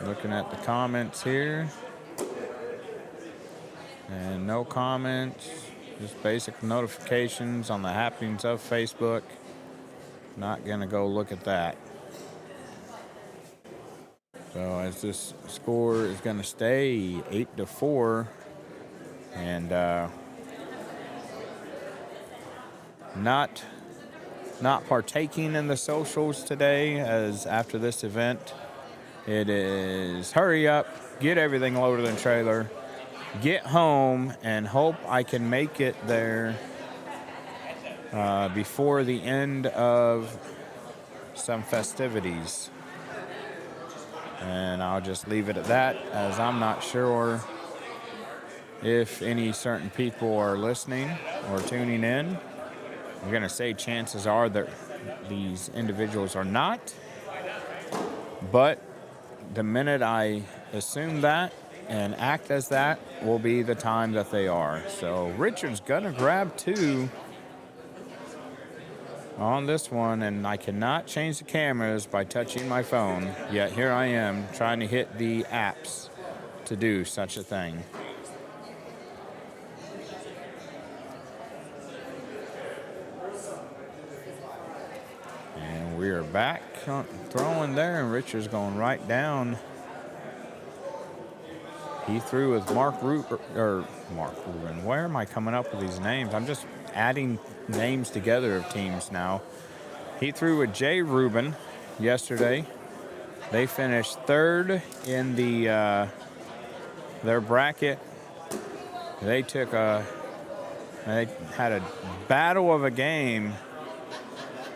Looking at the comments here. And no comments, just basic notifications on the happenings of Facebook. Not gonna go look at that. So as this score is gonna stay 8-4, and not partaking in the socials today, as after this event, it is hurry up, get everything loaded in the trailer, get home, and hope I can make it there before the end of some festivities. And I'll just leave it at that, as I'm not sure if any certain people are listening or tuning in. I'm going to say chances are that these individuals are not. But the minute I assume that and act as that will be the time that they are. So Richard's going to grab 2 on this one, and I cannot change the cameras by touching my phone, yet here I am trying to hit the apps to do such a thing. And we are back throwing there, and Richard's going right down. He threw with Mark Rubin. Where am I coming up with these names? I'm just adding names together of teams now. He threw with Jay Rubin yesterday. They finished 3rd in their bracket. They had a battle of a game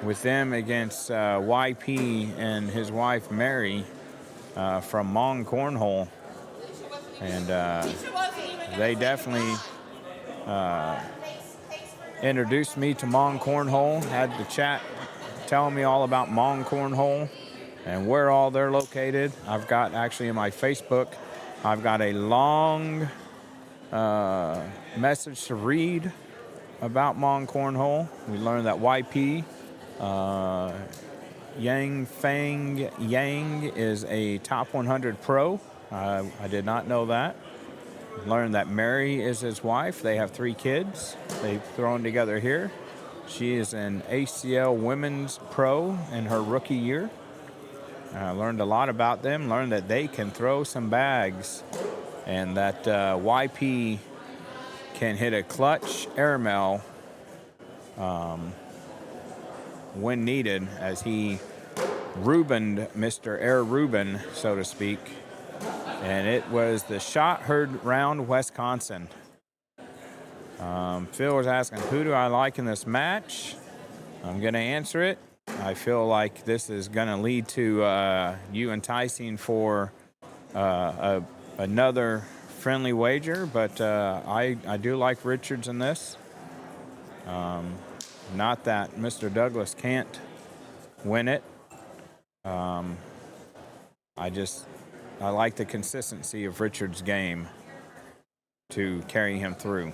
with them against YP and his wife Mary. from Mon Cornhole. And they definitely introduced me to Mon Cornhole. Had the chat telling me all about Mon Cornhole and where all they're located. I've got actually in my Facebook, I've got a long message to read about Mon Cornhole. We learned that YP Yang Feng Yang is a top 100 pro. I did not know that. Learned that Mary is his wife. They have 3 kids. They've thrown together here. She is an ACL Women's Pro in her rookie year. Learned a lot about them. Learned that they can throw some bags, and that YP can hit a clutch airmail when needed, as he Rubened Mr. Air Ruben, so to speak. And it was the shot heard round Wisconsin. Phil was asking, who do I like in this match? I'm going to answer it. I feel like this is going to lead to you enticing for another friendly wager, but I do like Richards in this. Not that Mr. Douglas can't win it. I like the consistency of Richards' game to carry him through.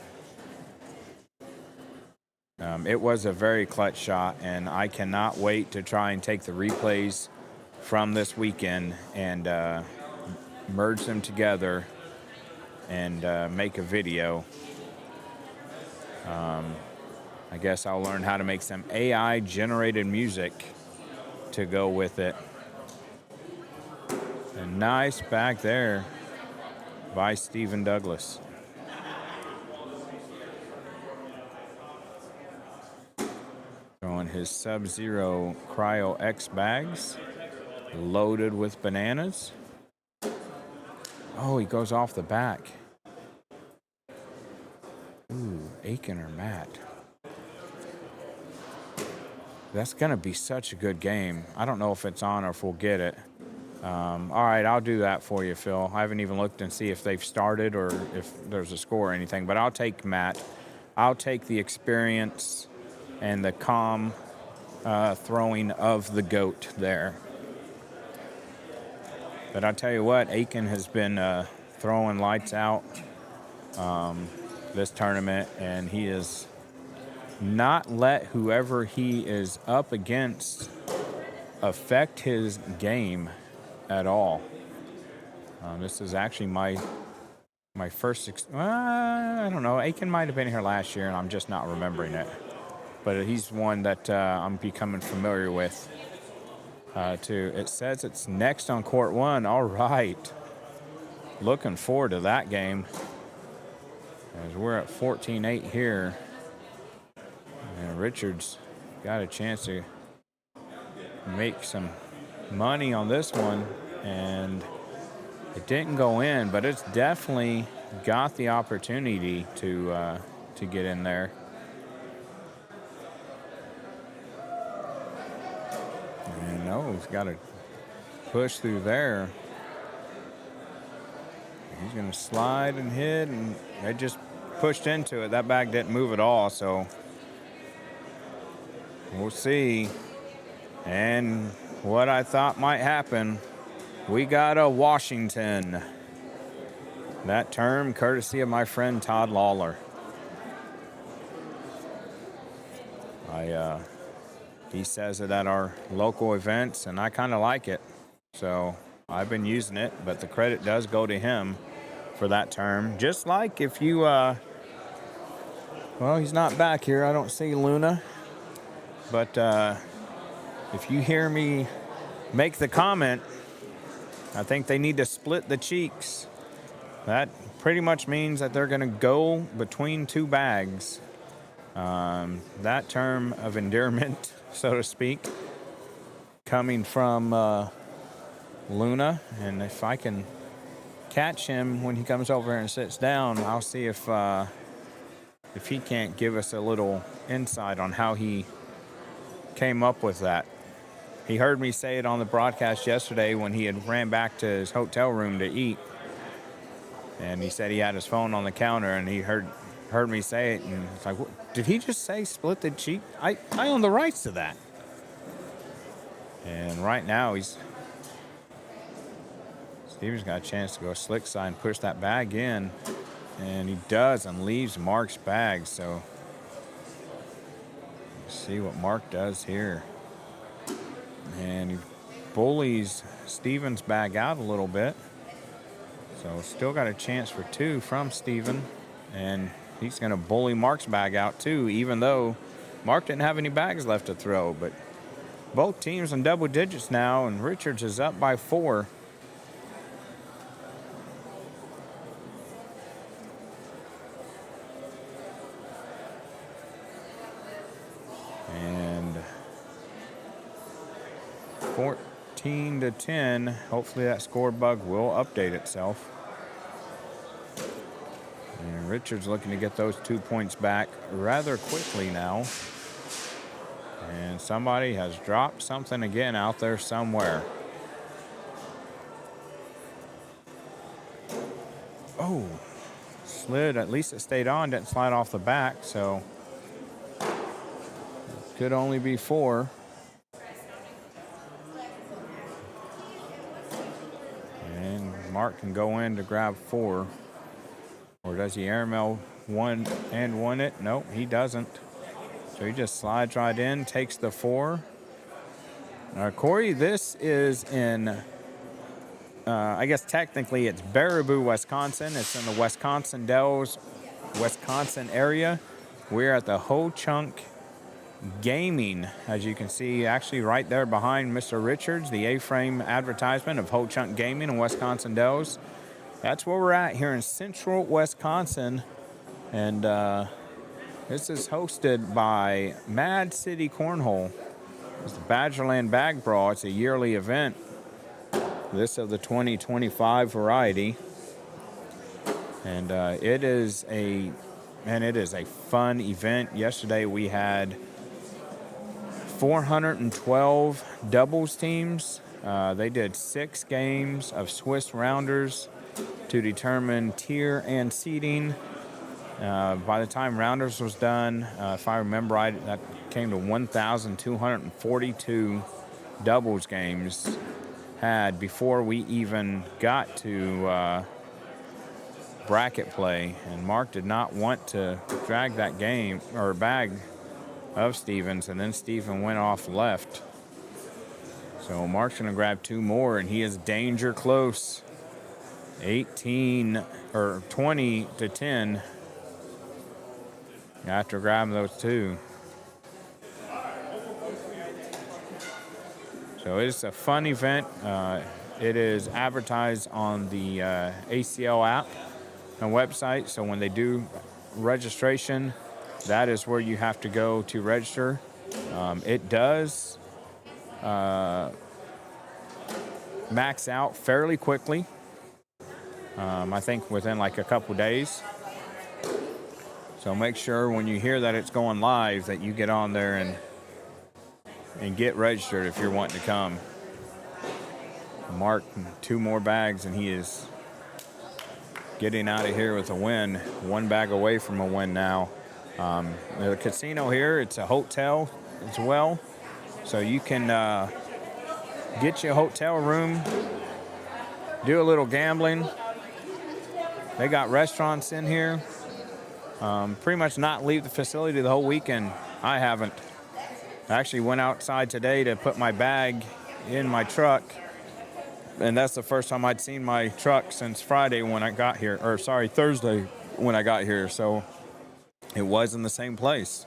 It was a very clutch shot, and I cannot wait to try and take the replays from this weekend and merge them together and make a video. I guess I'll learn how to make some AI-generated music to go with it. A nice back there by Stephen Douglas. Throwing his Sub-Zero Cryo X bags, loaded with bananas. Oh, he goes off the back. Ooh, Aiken or Matt. That's going to be such a good game. I don't know if it's on or if we'll get it. All right, I'll do that for you, Phil. I haven't even looked and see if they've started or if there's a score or anything, but I'll take Matt. I'll take the experience and the calm throwing of the GOAT there. But I'll tell you what, Aiken has been throwing lights out this tournament, and he has not let whoever he is up against affect his game at all. This is actually my first, I don't know, Aiken might have been here last year and I'm just not remembering it. But he's one that I'm becoming familiar with too. It says it's next on court 1. All right. Looking forward to that game, as we're at 14-8 here. And Richards got a chance to make some money on this one, and it didn't go in, but it's definitely got the opportunity to get in there. And no, he's got to push through there. He's going to slide and hit, and they just pushed into it. That bag didn't move at all, so we'll see. And what I thought might happen, we got a Washington. That term courtesy of my friend Todd Lawler. He says it at our local events, and I kind of like it. So I've been using it, but the credit does go to him for that term. Just like if you, well, he's not back here. I don't see Luna. But if you hear me make the comment, I think they need to split the cheeks. That pretty much means that they're going to go between 2 bags. That term of endearment, so to speak, coming from Luna. And if I can catch him when he comes over here and sits down, I'll see if he can't give us a little insight on how he came up with that. he heard me say it on the broadcast yesterday when he had ran back to his hotel room to eat. And he said he had his phone on the counter, and he heard me say it, and it's like, did he just say split the cheek? I own the rights to that. And right now Steven's got a chance to go slick side and push that bag in, and he does, and leaves Mark's bag. So let's see what Mark does here. And he bullies Steven's bag out a little bit. So still got a chance for 2 from Steven, and he's going to bully Mark's bag out too, even though Mark didn't have any bags left to throw. But both teams in double digits now, and Richards is up by 4. And 14-10. Hopefully that score bug will update itself. And Richards looking to get those 2 points back rather quickly now. And somebody has dropped something again out there somewhere. Oh, slid. At least it stayed on, didn't slide off the back, so could only be 4. And Mark can go in to grab 4. Or does he airmail 1 and 1 it? Nope, he doesn't. So he just slides right in, takes the 4. Now, Corey, this is in, I guess technically it's Baraboo, Wisconsin. It's in the Wisconsin Dells, Wisconsin area. We're at the Ho Chunk Gaming, as you can see, actually right there behind Mr. Richards, the A-frame advertisement of Ho Chunk Gaming in Wisconsin Dells. That's where we're at here in central Wisconsin. And this is hosted by Mad City Cornhole. It's the Badgerland Bag Brawl. It's a yearly event. This of the 2025 variety. And it is a fun event. Yesterday we had 412 doubles teams. They did 6 games of Swiss rounders to determine tier and seeding. By the time rounders was done, if I remember right, that came to 1,242 doubles games had before we even got to bracket play. And Mark did not want to drag that game or bag of Stevens, and then Steven went off left. So Mark's going to grab 2 more, and he is danger close. 20-10 after grabbing those 2. So it's a fun event. It is advertised on the ACL app and website. So when they do registration, that is where you have to go to register. It does max out fairly quickly. I think within like a couple days. So make sure when you hear that it's going live that you get on there and get registered if you're wanting to come. Mark 2 more bags, and he is getting out of here with a win. 1 bag away from a win now. The casino here, it's a hotel as well. So you can get you a hotel room, do a little gambling. They got restaurants in here. Pretty much not leave the facility the whole weekend. I haven't. I actually went outside today to put my bag in my truck, and that's the first time I'd seen my truck since Friday when I got here, or sorry, Thursday when I got here. So it was in the same place,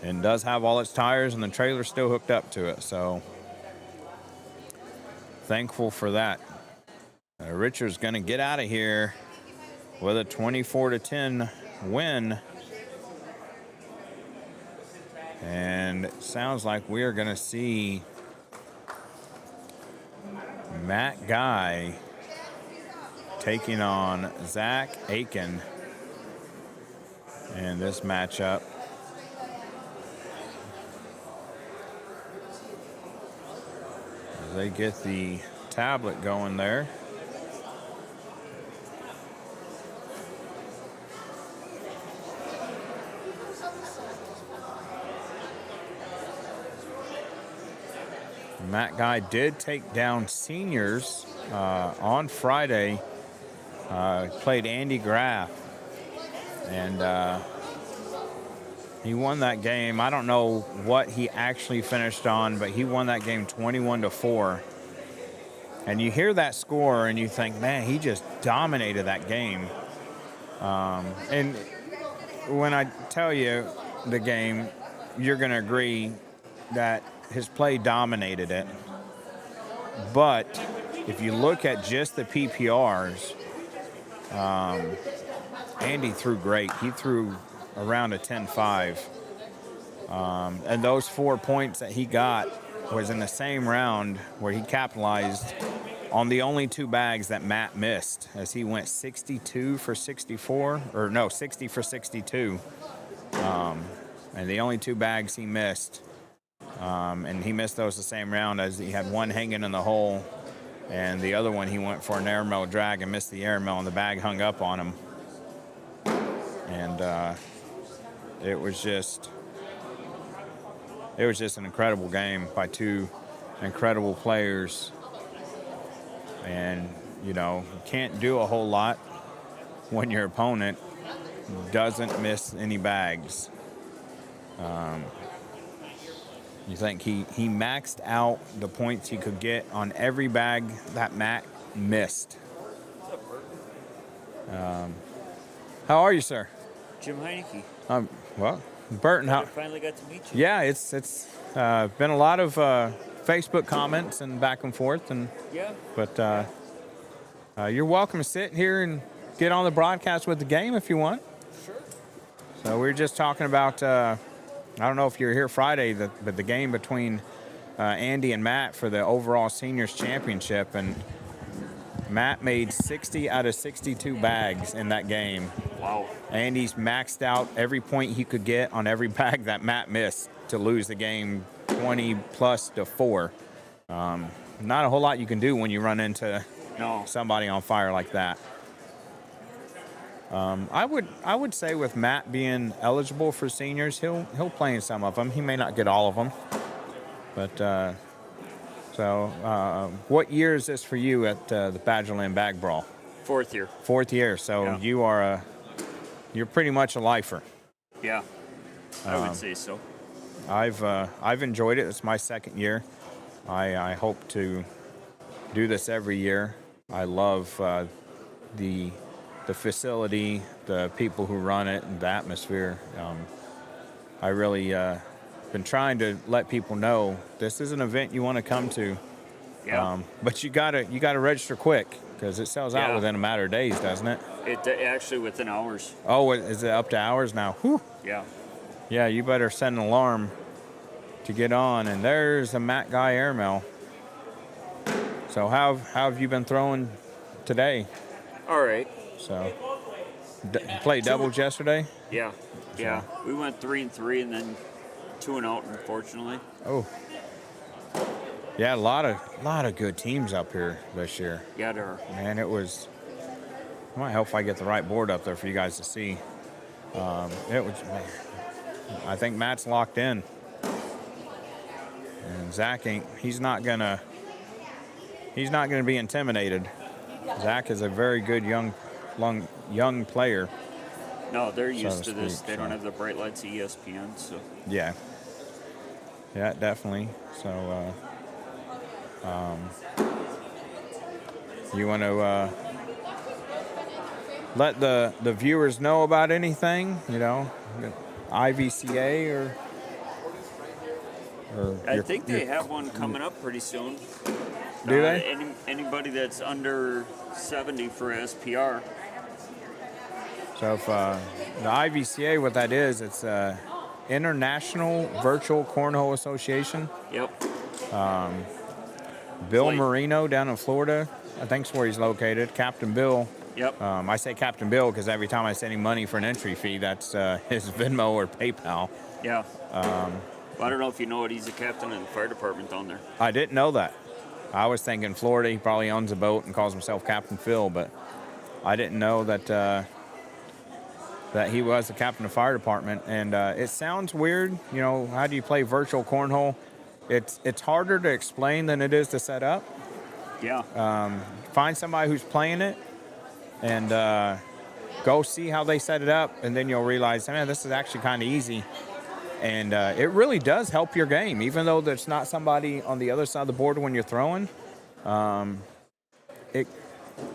and does have all its tires, and the trailer's still hooked up to it. So thankful for that. Richard's going to get out of here with a 24-10 win. And it sounds like we are going to see Matt Guy taking on Zach Aiken in this matchup. They get the tablet going there. Matt Guy did take down seniors on Friday. Played Andy Graff, and he won that game. I don't know what he actually finished on, but he won that game 21-4. And you hear that score and you think, man, he just dominated that game. And when I tell you the game, you're going to agree that his play dominated it. But if you look at just the PPRs, Andy threw great. He threw around a 10-5. And those 4 points that he got was in the same round where he capitalized on the only 2 bags that Matt missed, as he went 62 for 64, or no, 60 for 62. And the only 2 bags he missed. And he missed those the same round, as he had one hanging in the hole, and the other one he went for an airmail drag and missed the airmail, and the bag hung up on him. And it was just an incredible game by 2 incredible players. And you know, you can't do a whole lot when your opponent doesn't miss any bags. You think he maxed out the points he could get on every bag that Matt missed. How are you, sir? Jim Heineke. Well, Burton, I how? finally got to meet you. Yeah, it's been a lot of Facebook comments and back and forth, and Yeah. but you're welcome to sit here and get on the broadcast with the game if you want. Sure. So we were just talking about, I don't know if you were here Friday, but the game between Andy and Matt for the overall seniors championship, and Matt made 60 out of 62 bags in that game. Wow. Andy's maxed out every point he could get on every bag that Matt missed to lose the game 20+4. Not a whole lot you can do when you run into somebody on fire like that. I would say with Matt being eligible for seniors, he'll play in some of them. He may not get all of them, but so what year is this for you at the Badgerland Bag Brawl? 4th year. 4th year. So Yeah. you're pretty much a lifer. Yeah. I would say so. I've enjoyed it. It's my 2nd year. I hope to do this every year. I love the facility, the people who run it, and the atmosphere. I really been trying to let people know this is an event you want to come to. Yeah. But you gotta register quick, because it sells out Yeah. within a matter of days, doesn't it? It actually within hours. Oh, is it up to hours now? Whew. Yeah. Yeah, you better set an alarm to get on. And there's a Matt Guy airmail. So how have you been throwing today? All right. So played doubles yesterday? Yeah. Yeah. We went 3 and 3 and then 2 and out, unfortunately. Oh. Yeah, a lot of good teams up here this year. Yeah, there are. Man, it might help if I get the right board up there for you guys to see. I think Matt's locked in. And Zach he's not gonna be intimidated. Zach is a very good young player. No, they're So used to to this. speak, They don't so. have the bright lights of ESPN, so. Yeah. Yeah, definitely. So, you want to let the viewers know about anything? You know, IVCA or I think they have one coming up pretty soon. Do they? Anybody that's under 70 for SPR. So if the IVCA, what that is, it's International Virtual Cornhole Association. Yep. Bill Like- Marino down in Florida, I think's where he's located. Captain Bill. Yep. I say Captain Bill because every time I send him money for an entry fee, that's his Venmo or PayPal. Yeah. Well, I don't know if you know it. He's a captain in the fire department down there. I didn't know that. I was thinking Florida, he probably owns a boat and calls himself Captain Phil, but I didn't know that that he was the captain of fire department. And it sounds weird, you know, how do you play virtual cornhole? It's harder to explain than it is to set up. Yeah. Find somebody who's playing it and go see how they set it up, and then you'll realize, man, this is actually kind of easy. And it really does help your game, even though there's not somebody on the other side of the board when you're throwing. It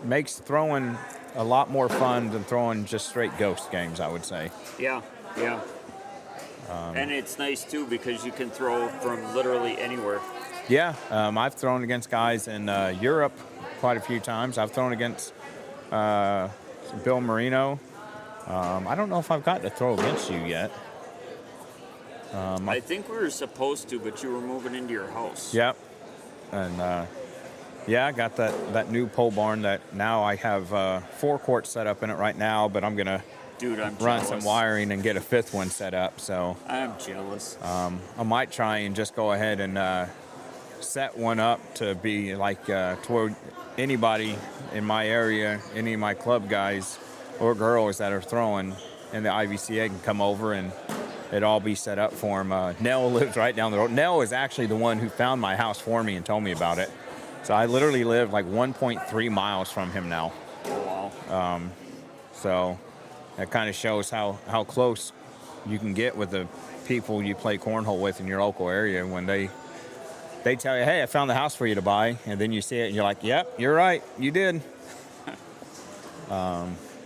makes throwing a lot more fun than throwing just straight ghost games, I would say. Yeah. Yeah. And it's nice too because you can throw from literally anywhere. Yeah, I've thrown against guys in Europe quite a few times. I've thrown against Bill Marino. I don't know if I've got to throw against you yet. I think we were supposed to, but you were moving into your house. Yep. And yeah, I got that new pole barn that now I have 4 courts set up in it right now, but I'm going to I'm run jealous. some wiring and get a 5th one set up. So I'm jealous. I might try and just go ahead and set one up to be like toward anybody in my area, any of my club guys or girls that are throwing in the IVCA can come over and it all be set up for them. Nell lives right down the road. Nell is actually the one who found my house for me and told me about it. So I literally live like 1.3 miles from him now. Oh, wow. So that kind of shows how close you can get with the people you play cornhole with in your local area when they tell you, hey, I found the house for you to buy. And then you see it and you're like, yep, you're right. You did.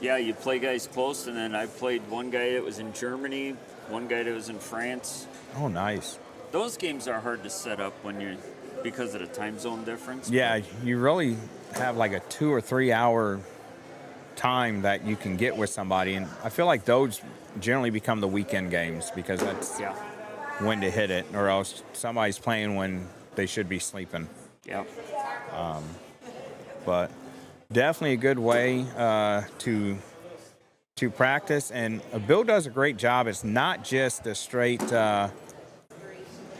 Yeah, you play guys close, and then I played one guy that was in Germany, one guy that was in France. Oh, nice. Those games are hard to set up because of the time zone difference. Yeah, you really have like a 2 or 3 hour time that you can get with somebody. And I feel like those generally become the weekend games because that's when to hit it, or else somebody's playing when they should be sleeping. Yeah. But definitely a good way to practice. And Bill does a great job. It's not just a straight,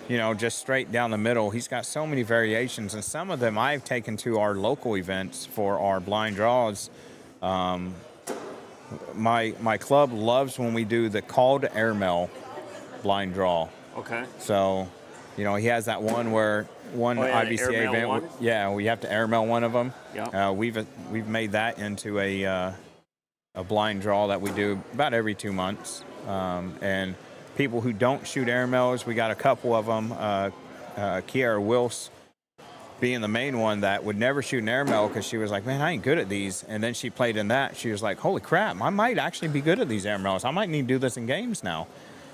just straight down the middle. He's got so many variations, and some of them I've taken to our local events for our blind draws. My club loves when we do the call to airmail blind draw. Okay. So, he has that one where IVCA event. We have to airmail one of them. Yeah. We've made that into a blind draw that we do about every 2 months. And people who don't shoot airmails, we got a couple of them. Kiara Wills being the main one that would never shoot an airmail because she was like, man, I ain't good at these. And then she played in that. She was like, holy crap, I might actually be good at these airmails. I might need to do this in games now.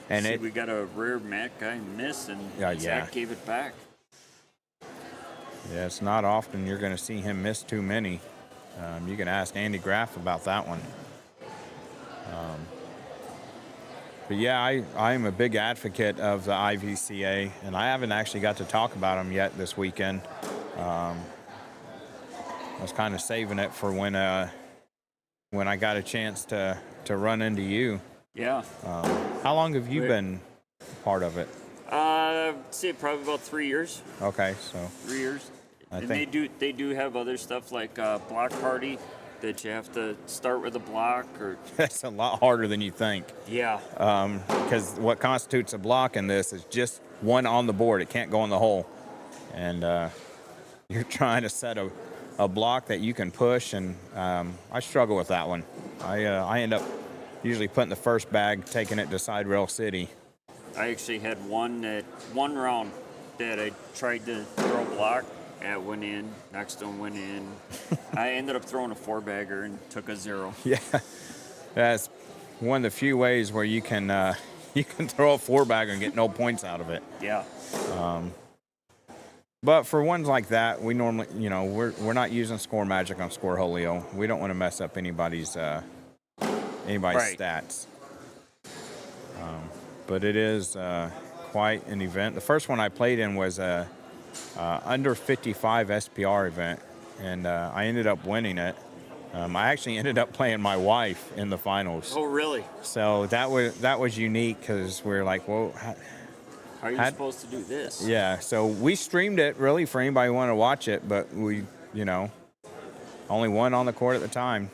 And we got a rare Matt guy miss, and Zach gave it back. Yeah, it's not often you're going to see him miss too many. You can ask Andy Graff about that one. But yeah, I'm a big advocate of the IVCA, and I haven't actually got to talk about them yet this weekend. I was kind of saving it for when I got a chance to run into you. Yeah. How long have you been part of it? I'd say probably about 3 years. Okay, so 3 years. I think they do have other stuff like block party that you have to start with a block or. That's a lot harder than you think. Yeah. Because what constitutes a block in this is just one on the board. It can't go in the hole, and you're trying to set a block that you can push, and I struggle with that one. I end up usually putting the first bag, taking it to Side Rail City. I actually had one round that I tried to throw a block. It went in, next one went in. I ended up throwing a 4-bagger and took a 0. Yeah, that's one of the few ways where you can throw a 4-bagger and get no points out of it. Yeah. But for ones like that, we normally, we're not using score magic on Scoreholio. We don't want to mess up anybody's stats. But it is quite an event. The first one I played in was a under 55 SPR event, and I ended up winning it. I actually ended up playing my wife in the finals. Oh, really? So that was unique because we're like, well, How are you Had- supposed to do this? Yeah, so we streamed it really for anybody who wanted to watch it, but we, only one on the court at the time.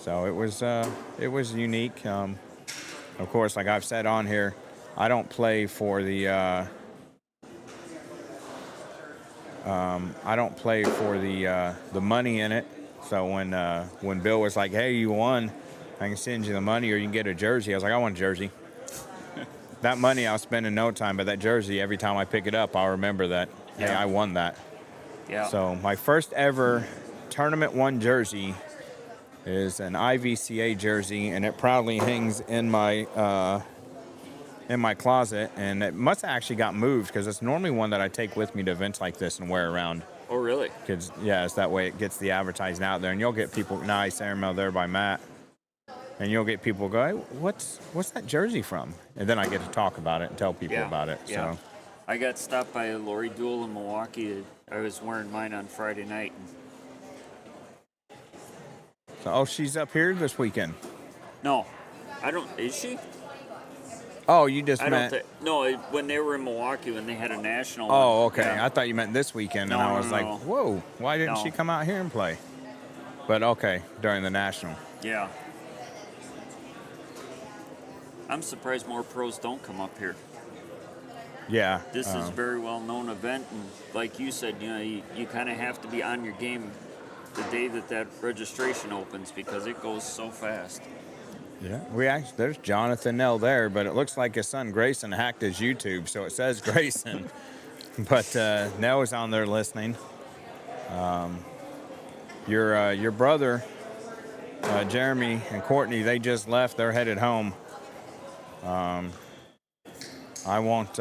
So it was unique. Of course, like I've said on here, I don't play for the the money in it. So when Bill was like, "Hey, you won, I can send you the money or you can get a jersey," I was like, "I want a jersey." That money I'll spend in no time, but that jersey, every time I pick it up, I'll remember that, hey, Yeah. I won that. Yeah. So my first ever tournament one jersey is an IVCA jersey, and it proudly hangs in my closet, and it must have actually got moved because it's normally one that I take with me to events like this and wear around. Oh, really? Because, yeah, it's that way it gets the advertising out there, and you'll get people, nice airmail there by Matt, and you'll get people go, "Hey, what's that jersey from?" And then I get to talk about it and tell people about it. Yeah. So I got stopped by Lori Duel in Milwaukee. I was wearing mine on Friday night. oh, she's up here this weekend. No, I don't. Is she? Oh, you just I don't meant. think. No, when they were in Milwaukee, when they had a national. Oh, one. okay. Yeah. I thought you meant this weekend, and No, I was no, like, no. "Whoa, why didn't No. she come out here and play?" But okay, during the national. Yeah. I'm surprised more pros don't come up here. Yeah. This is a very well known event, and like you said, you kind of have to be on your game the day that registration opens because it goes so fast. Yeah. There's Jonathan Nell there, but it looks like his son Grayson hacked his YouTube, so it says Grayson. But Nell is on there listening. Your brother, Jeremy and Courtney, they just left. They're headed home. I won't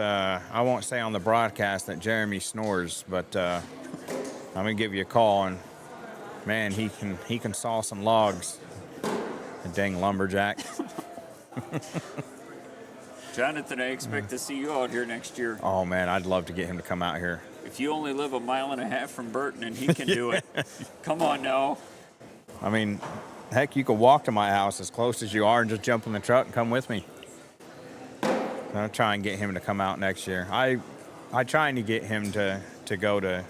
say on the broadcast that Jeremy snores, but I'm gonna give you a call, and man, he can saw some logs. A dang lumberjack. Jonathan, I expect to see you out here next year. Oh man, I'd love to get him to come out here. If you only live 1.5 miles from Burton and he can do it, come on now. I mean, heck, you could walk to my house as close as you are and just jump in the truck and come with me. I'll try and get him to come out next year. I trying to get him to go to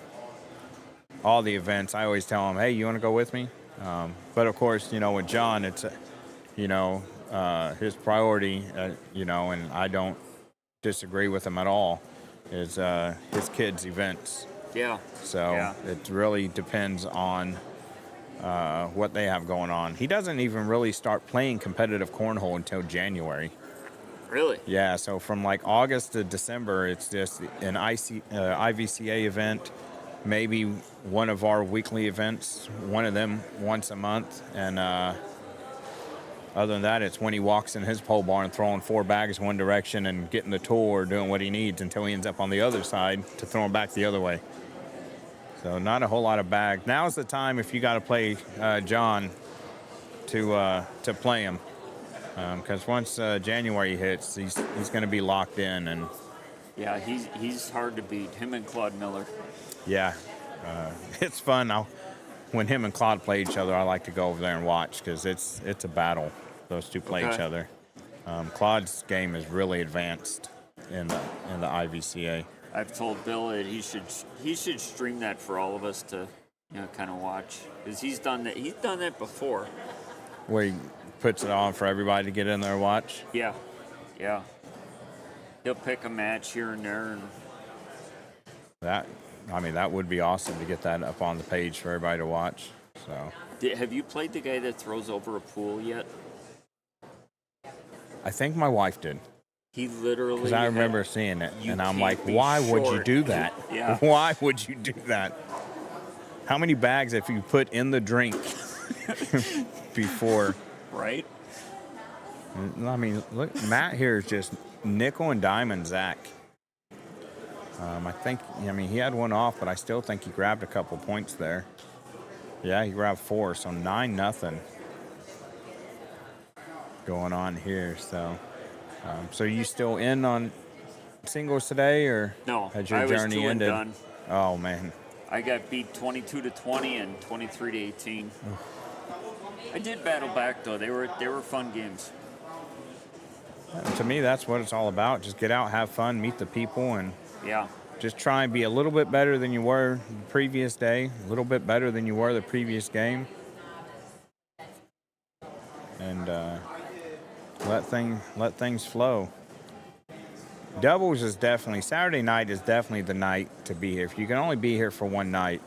all the events. I always tell him, "Hey, you want to go with me?" But of course, with John, it's his priority, and I don't disagree with him at all, is his kids' events. Yeah. So Yeah. it really depends on what they have going on. He doesn't even really start playing competitive cornhole until January. Really? Yeah, so from like August to December, it's just an IVCA event, maybe one of our weekly events, one of them once a month, and other than that, it's when he walks in his pole barn throwing 4 bags one direction and getting the tool or doing what he needs until he ends up on the other side to throw them back the other way. So not a whole lot of bags. Now's the time if you got to play John to play him, because once January hits, he's going to be locked in, and Yeah, he's hard to beat. Him and Claude Miller. yeah, it's fun. When him and Claude play each other, I like to go over there and watch because it's a battle. Those two play each Okay. other. Claude's game is really advanced in the IVCA. I've told Bill that he should stream that for all of us to kind of watch, because he's done that before. Where he puts it on for everybody to get in there and watch. Yeah. He'll pick a match here and there, and That would be awesome to get that up on the page for everybody to watch. So have you played the guy that throws over a pool yet? I think my wife did. He literally. Because I remember seeing it, You and I'm can't like, be why would you short. do that? Yeah. Why would you do that? How many bags have you put in the drink before? Right? I mean, look, Matt here is just nickel and diamond Zach. He had one off, but I still think he grabbed a couple points there. Yeah, he grabbed 4, so 9-0 going on here. So you still in on singles today, or No, has your I was journey 2 and ended? done. Oh man, I got beat 22-20 and 23-18. I did battle back though. They were fun games. To me, that's what it's all about. Just get out, have fun, meet the people, and Yeah. just try and be a little bit better than you were the previous day, a little bit better than you were the previous game, and let things flow. Doubles is definitely Saturday night is definitely the night to be here. If you can only be here for one night,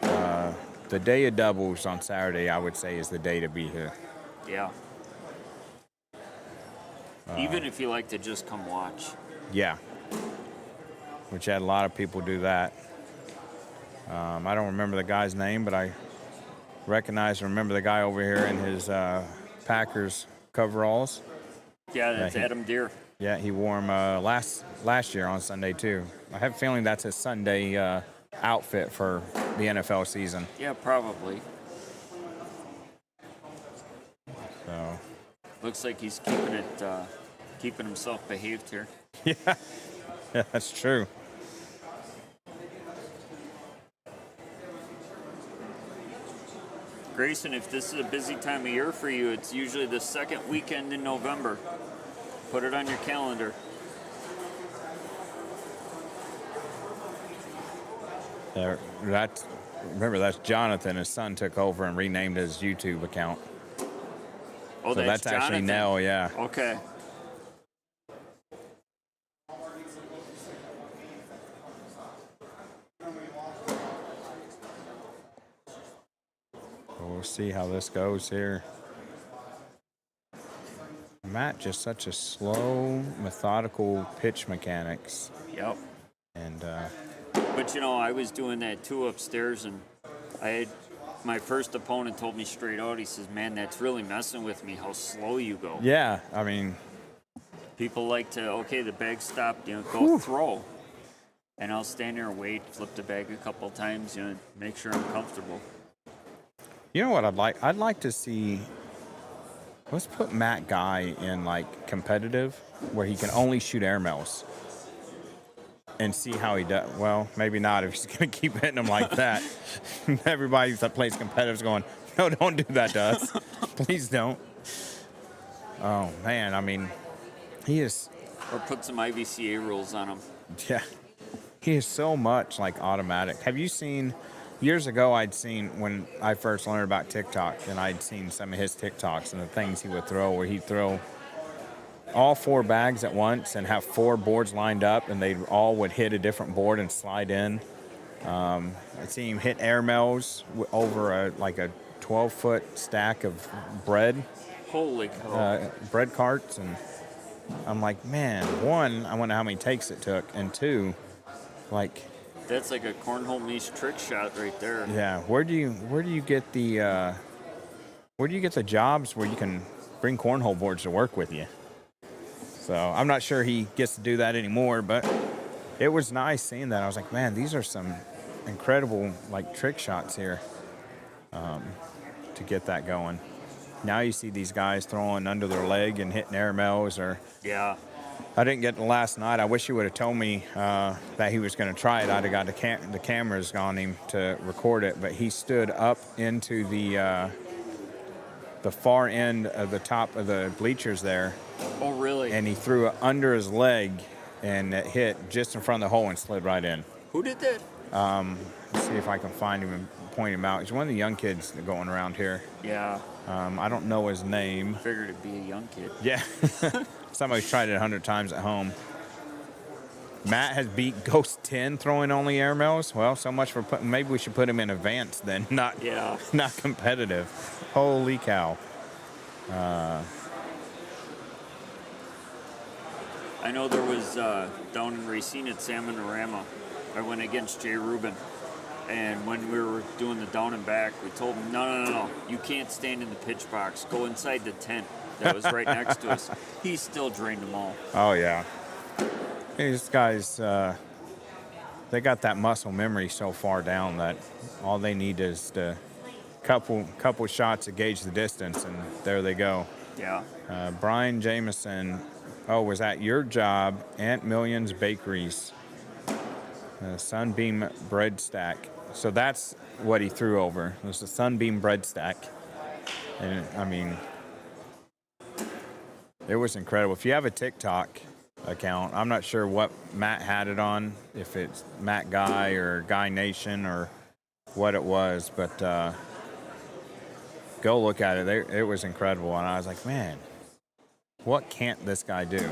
the day of doubles on Saturday, I would say, is the day to be here. Yeah. Even if you like to just come watch. Yeah, which had a lot of people do that. I don't remember the guy's name, but I remember the guy over here in his Packers coveralls. Yeah, that's Adam Deere. Yeah, he wore them last year on Sunday too. I have a feeling that's his Sunday outfit for the NFL season. Yeah, probably. So Looks like he's keeping himself behaved here. yeah, that's true. Grayson, if this is a busy time of year for you, it's usually the second weekend in November. Put it on your calendar. Remember, that's Jonathan. His son took over and renamed his YouTube account. Oh, So that's actually Jonathan. Nell, yeah. Okay. We'll see how this goes here. Matt, just such a slow, methodical pitch mechanics. Yep. And But you know, I was doing that too upstairs, and my first opponent told me straight out. He says, "Man, that's really messing with me. How slow you go." yeah, I mean, People like to the bag stopped, go throw, and I'll stand there and wait, flip the bag a couple times, make sure I'm comfortable. you know what I'd like? I'd like to see. Let's put Matt Guy in like competitive, where he can only shoot airmails, and see how he does. Well, maybe not if he's gonna keep hitting them like that. Everybody that plays competitive is going, no, don't do that to us. Please don't. Oh man, I mean, he is. Or put some IVCA rules on him. Yeah, he is so much like automatic. Have you seen? Years ago, I'd seen when I first learned about TikTok, and I'd seen some of his TikToks and the things he would throw, where he'd throw all 4 bags at once and have 4 boards lined up, and they all would hit a different board and slide in. I'd seen him hit airmails over a 12-foot stack of bread. Holy cow. Bread carts, and I'm like, man, one, I wonder how many takes it took, and two, That's like a cornhole niche trick shot right there. yeah, where do you get the jobs where you can bring cornhole boards to work with you? So I'm not sure he gets to do that anymore, but it was nice seeing that. I was like, man, these are some incredible trick shots here to get that going. Now you see these guys throwing under their leg and hitting airmails. Or Yeah. I didn't get the last night. I wish he would have told me that he was going to try it. I'd have got the cameras on him to record it. But he stood up into the far end of the top of the bleachers there, Oh, really? and he threw it under his leg, and it hit just in front of the hole and slid right in. Who did that? Let's see if I can find him and point him out. He's one of the young kids going around here. Yeah. I don't know his name. Figured it'd be a young kid. Yeah. Somebody's tried it 100 times at home. Matt has beat Ghost 10 throwing only airmails. Well, so much for maybe we should put him in advanced then, not competitive. Holy cow. I know there was down in Racine at Salmonorama, I went against Jay Rubin. And when we were doing the down and back, we told him, no, you can't stand in the pitch box. Go inside the tent that was right next to us. He still drained them all. Oh, yeah. These guys, they got that muscle memory so far down that all they need is a couple shots to gauge the distance, and there they go. Yeah. Brian Jameson, was at your job, Aunt Million's Bakeries. Sunbeam bread stack. So that's what he threw over. It was the Sunbeam bread stack. And I mean, It was incredible. If you have a TikTok account, I'm not sure what Matt had it on, if it's Matt Guy or Guy Nation or what it was, but go look at it. It was incredible, and I was like, man, what can't this guy do?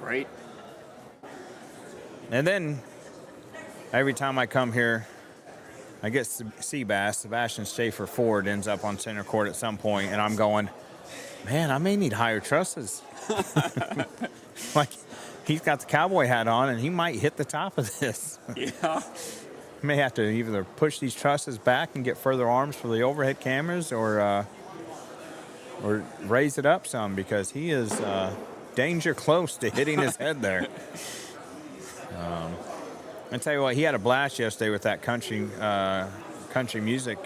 Right? And then every time I come here, I get Seabass. Sebastian Schaefer Ford ends up on center court at some point, and I'm going, man, I may need higher trusses. Like, he's got the cowboy hat on, and he might hit the top of this. Yeah. May have to either push these trusses back and get further arms for the overhead cameras, or raise it up some, because he is danger close to hitting his head there. I tell you what, he had a blast yesterday with that country music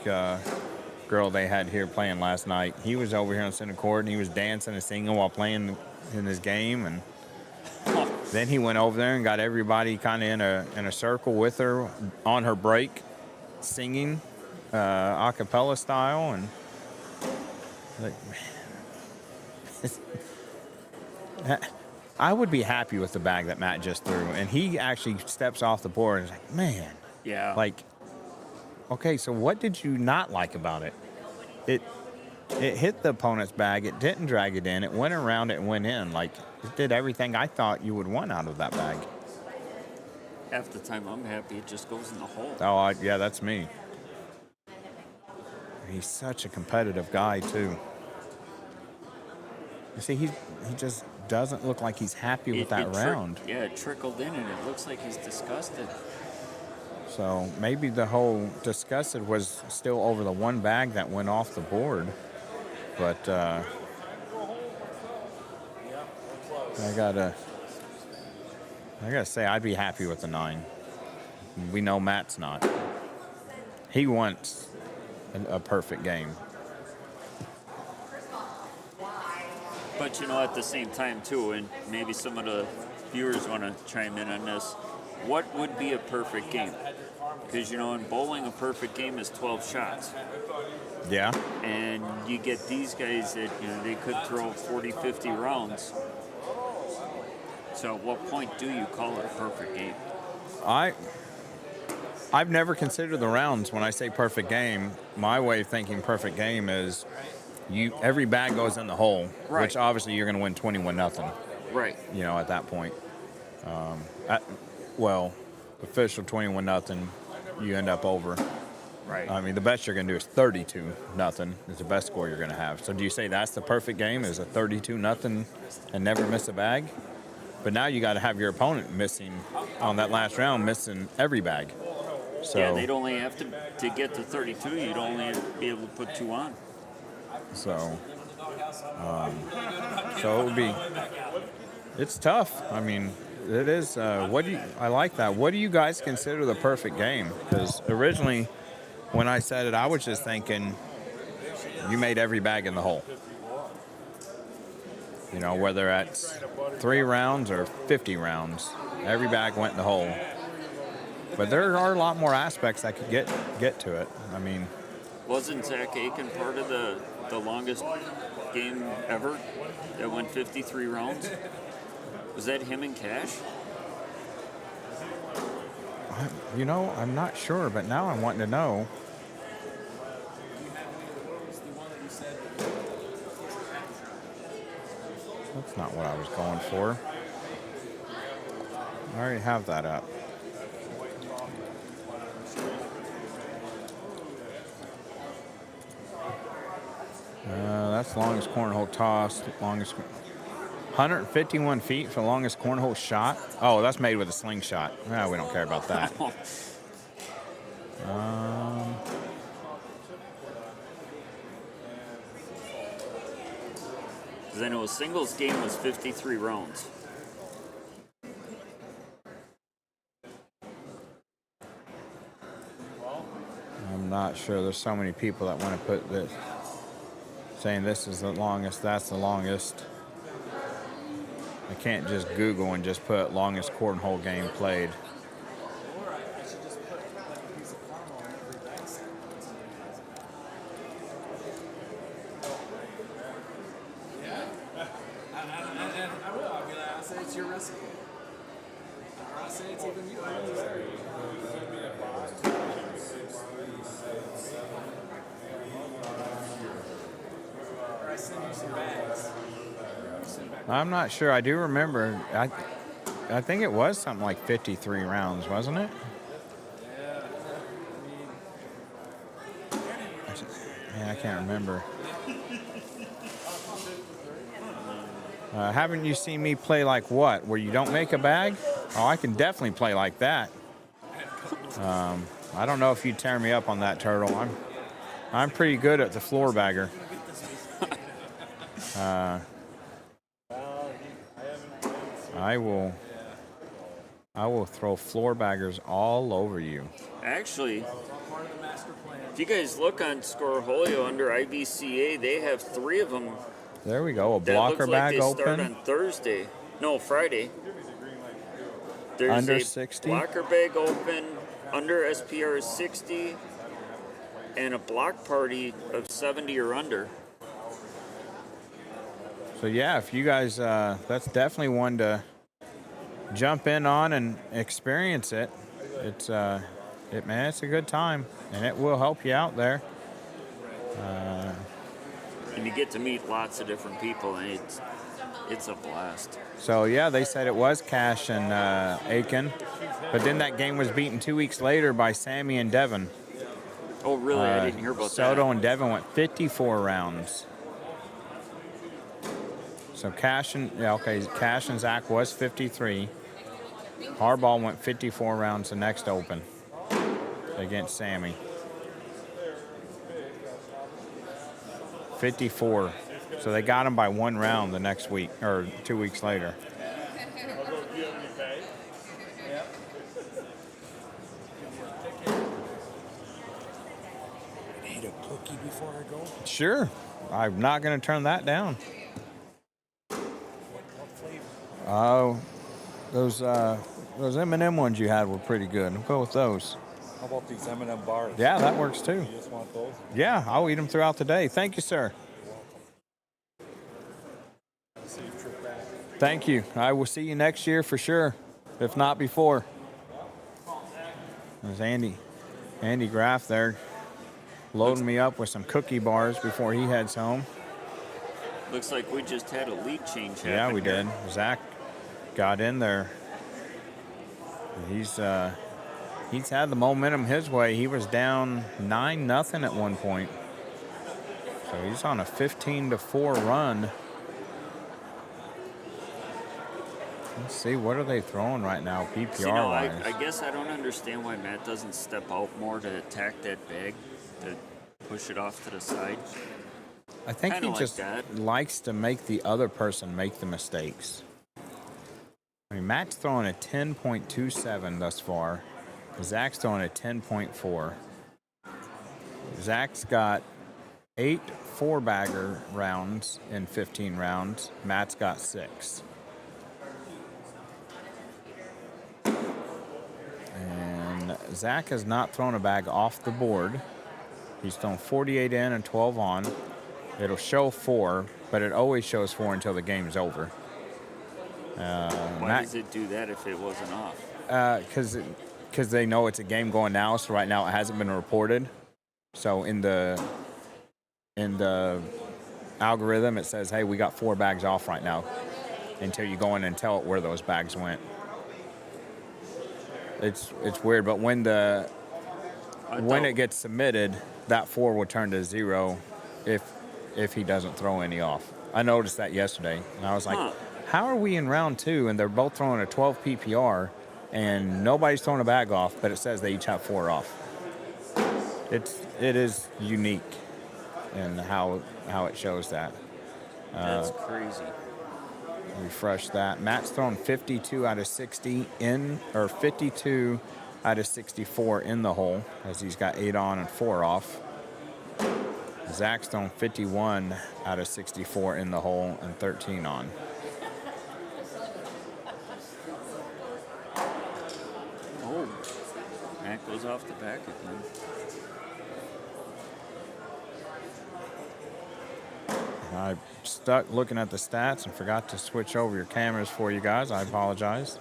girl they had here playing last night. He was over here on center court, and he was dancing and singing while playing in his game, and then he went over there and got everybody kind of in a circle with her on her break, singing a cappella style, and like, man. I would be happy with the bag that Matt just threw, and he actually steps off the board and is like, man. Yeah. Like, okay, so what did you not like about it? It hit the opponent's bag. It didn't drag it in. It went around it and went in. Like, it did everything I thought you would want out of that bag. Half the time I'm happy it just goes in the hole. Oh, yeah, that's me. He's such a competitive guy, too. You see, he just doesn't look like he's happy with that round. It trickled in, and it looks like he's disgusted. So maybe the whole disgusted was still over the one bag that went off the board. But I gotta say, I'd be happy with the 9. We know Matt's not. He wants a perfect game. But, you know, at the same time, too, and maybe some of the viewers want to chime in on this, what would be a perfect game? Because, you know, in bowling, a perfect game is 12 shots. Yeah. And you get these guys that, you know, they could throw 40, 50 rounds. So at what point do you call it a perfect game? I've never considered the rounds when I say perfect game. My way of thinking perfect game is every bag goes in the hole, right, which obviously you're going to win 21-0. Right. You know, at that point. Official 21-0, you end up over. Right. I mean, the best you're going to do is 32-0 is the best score you're going to have. So do you say that's the perfect game, is a 32-0 and never miss a bag? But now you got to have your opponent missing on that last round, missing every bag. So yeah, they'd only have to get to 32, you'd only be able to put 2 on. So it would be, it's tough. I mean, it is, I like that. What do you guys consider the perfect game? Because originally, when I said it, I was just thinking you made every bag in the hole. You know, whether that's 3 rounds or 50 rounds, every bag went in the hole. But there are a lot more aspects that could get to it. I mean, wasn't Zach Aiken part of the longest game ever that went 53 rounds? Was that him and Cash? I'm not sure, but now I'm wanting to know. That's not what I was going for. I already have that up. That's longest cornhole toss, longest 151 feet for longest cornhole shot. Oh, that's made with a slingshot. No, we don't care about that. Because I know a singles game was 53 rounds. I'm not sure. There's so many people that want to put this, saying this is the longest, that's the longest. I can't just Google and just put longest cornhole game played. What's your recipe? I say it's even you. Or I send you some bags. I'm not sure. I do remember. I think it was something like 53 rounds, wasn't it? Yeah, I can't remember. Haven't you seen me play like what? Where you don't make a bag? Oh, I can definitely play like that. I don't know if you'd tear me up on that, Turtle. I'm pretty good at the floor bagger. I will throw floor baggers all over you. Actually, if you guys look on Scoreholio under IBCA, they have 3 of them. There we go. A That blocker looks like bag they start open. on Thursday. No, Friday. There's Under a 60? blocker bag open under SPR is 60 and a block party of 70 or under. So yeah, if you guys, that's definitely one to jump in on and experience it. It's it's a good time, and it will help you out there. And you get to meet lots of different people, and it's a blast. So yeah, they said it was Cash and Aiken, but then that game was beaten 2 weeks later by Sammy and Devin. Oh, really? I didn't hear about Soto that. and Devin went 54 rounds. So Cash and Zach was 53. Harbaugh went 54 rounds the next Open against Sammy. 54. So they got him by 1 round the next week, or 2 weeks later. Eat a cookie before I go? Sure. I'm not going to turn that down. What flavor? Oh, those M&M ones you had were pretty good. I'll go with those. How about these M&M bars? Yeah, that works too. You just want those? Yeah, I'll eat them throughout the day. Thank you, sir. Safe trip back. Thank you. I will see you next year for sure, if not before. There's Andy Graff there, loading me up with some cookie bars before he heads home. Looks like we just had a lead change happen. Yeah, we here. did. Zach got in there. He's had the momentum his way. He was down 9-0 at one point. So he's on a 15-4 run. Let's see, what are they throwing right now, PPR See, no, wise? I guess I don't understand why Matt doesn't step out more to attack that bag, to push it off to the side. I think kinda he like just that. likes to make the other person make the mistakes. I mean, Matt's throwing a 10.27 thus far. Zach's throwing a 10.4. Zach's got 8 4-bagger rounds in 15 rounds. Matt's got 6. And Zach has not thrown a bag off the board. He's thrown 48 in and 12 on. It'll show 4, but it always shows 4 until the game's over. Why does it do that if it wasn't off? Because they know it's a game going now, so right now it hasn't been reported. So in the algorithm, it says, hey, we got 4 bags off right now, until you go in and tell it where those bags went. It's weird, but when it gets submitted, that 4 will turn to 0 if he doesn't throw any off. I noticed that yesterday, and I was like, how are we in round 2 and they're both throwing a 12 PPR and nobody's throwing a bag off, but it says they each have 4 off. It is unique in how it shows that. That's crazy. Refresh that. Matt's thrown 52 out of 60 in, or 52 out of 64 in the hole, as he's got 8 on and 4 off. Zach's thrown 51 out of 64 in the hole and 13 on. Oh, Matt goes off the back again. I stuck looking at the stats and forgot to switch over your cameras for you guys. I apologize.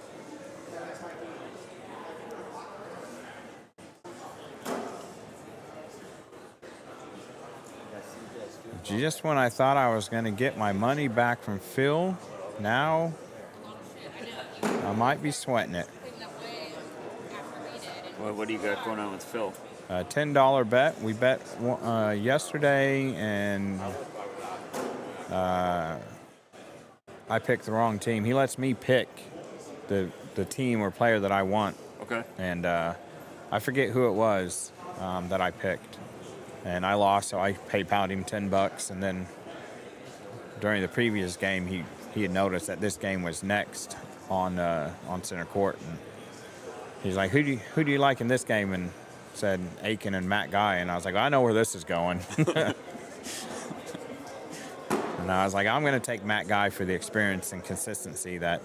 Just when I thought I was going to get my money back from Phil, now I might be sweating it. What do you got going on with Phil? $10 bet. We bet yesterday, and I picked the wrong team. He lets me pick the team or player that I want. Okay. And I forget who it was that I picked. And I lost, so I PayPal'd him $10. And then during the previous game, he had noticed that this game was next on center court. And he's like, who do you like in this game? And said Aiken and Matt Guy. And I was like, I know where this is going. And I was like, I'm going to take Matt Guy for the experience and consistency that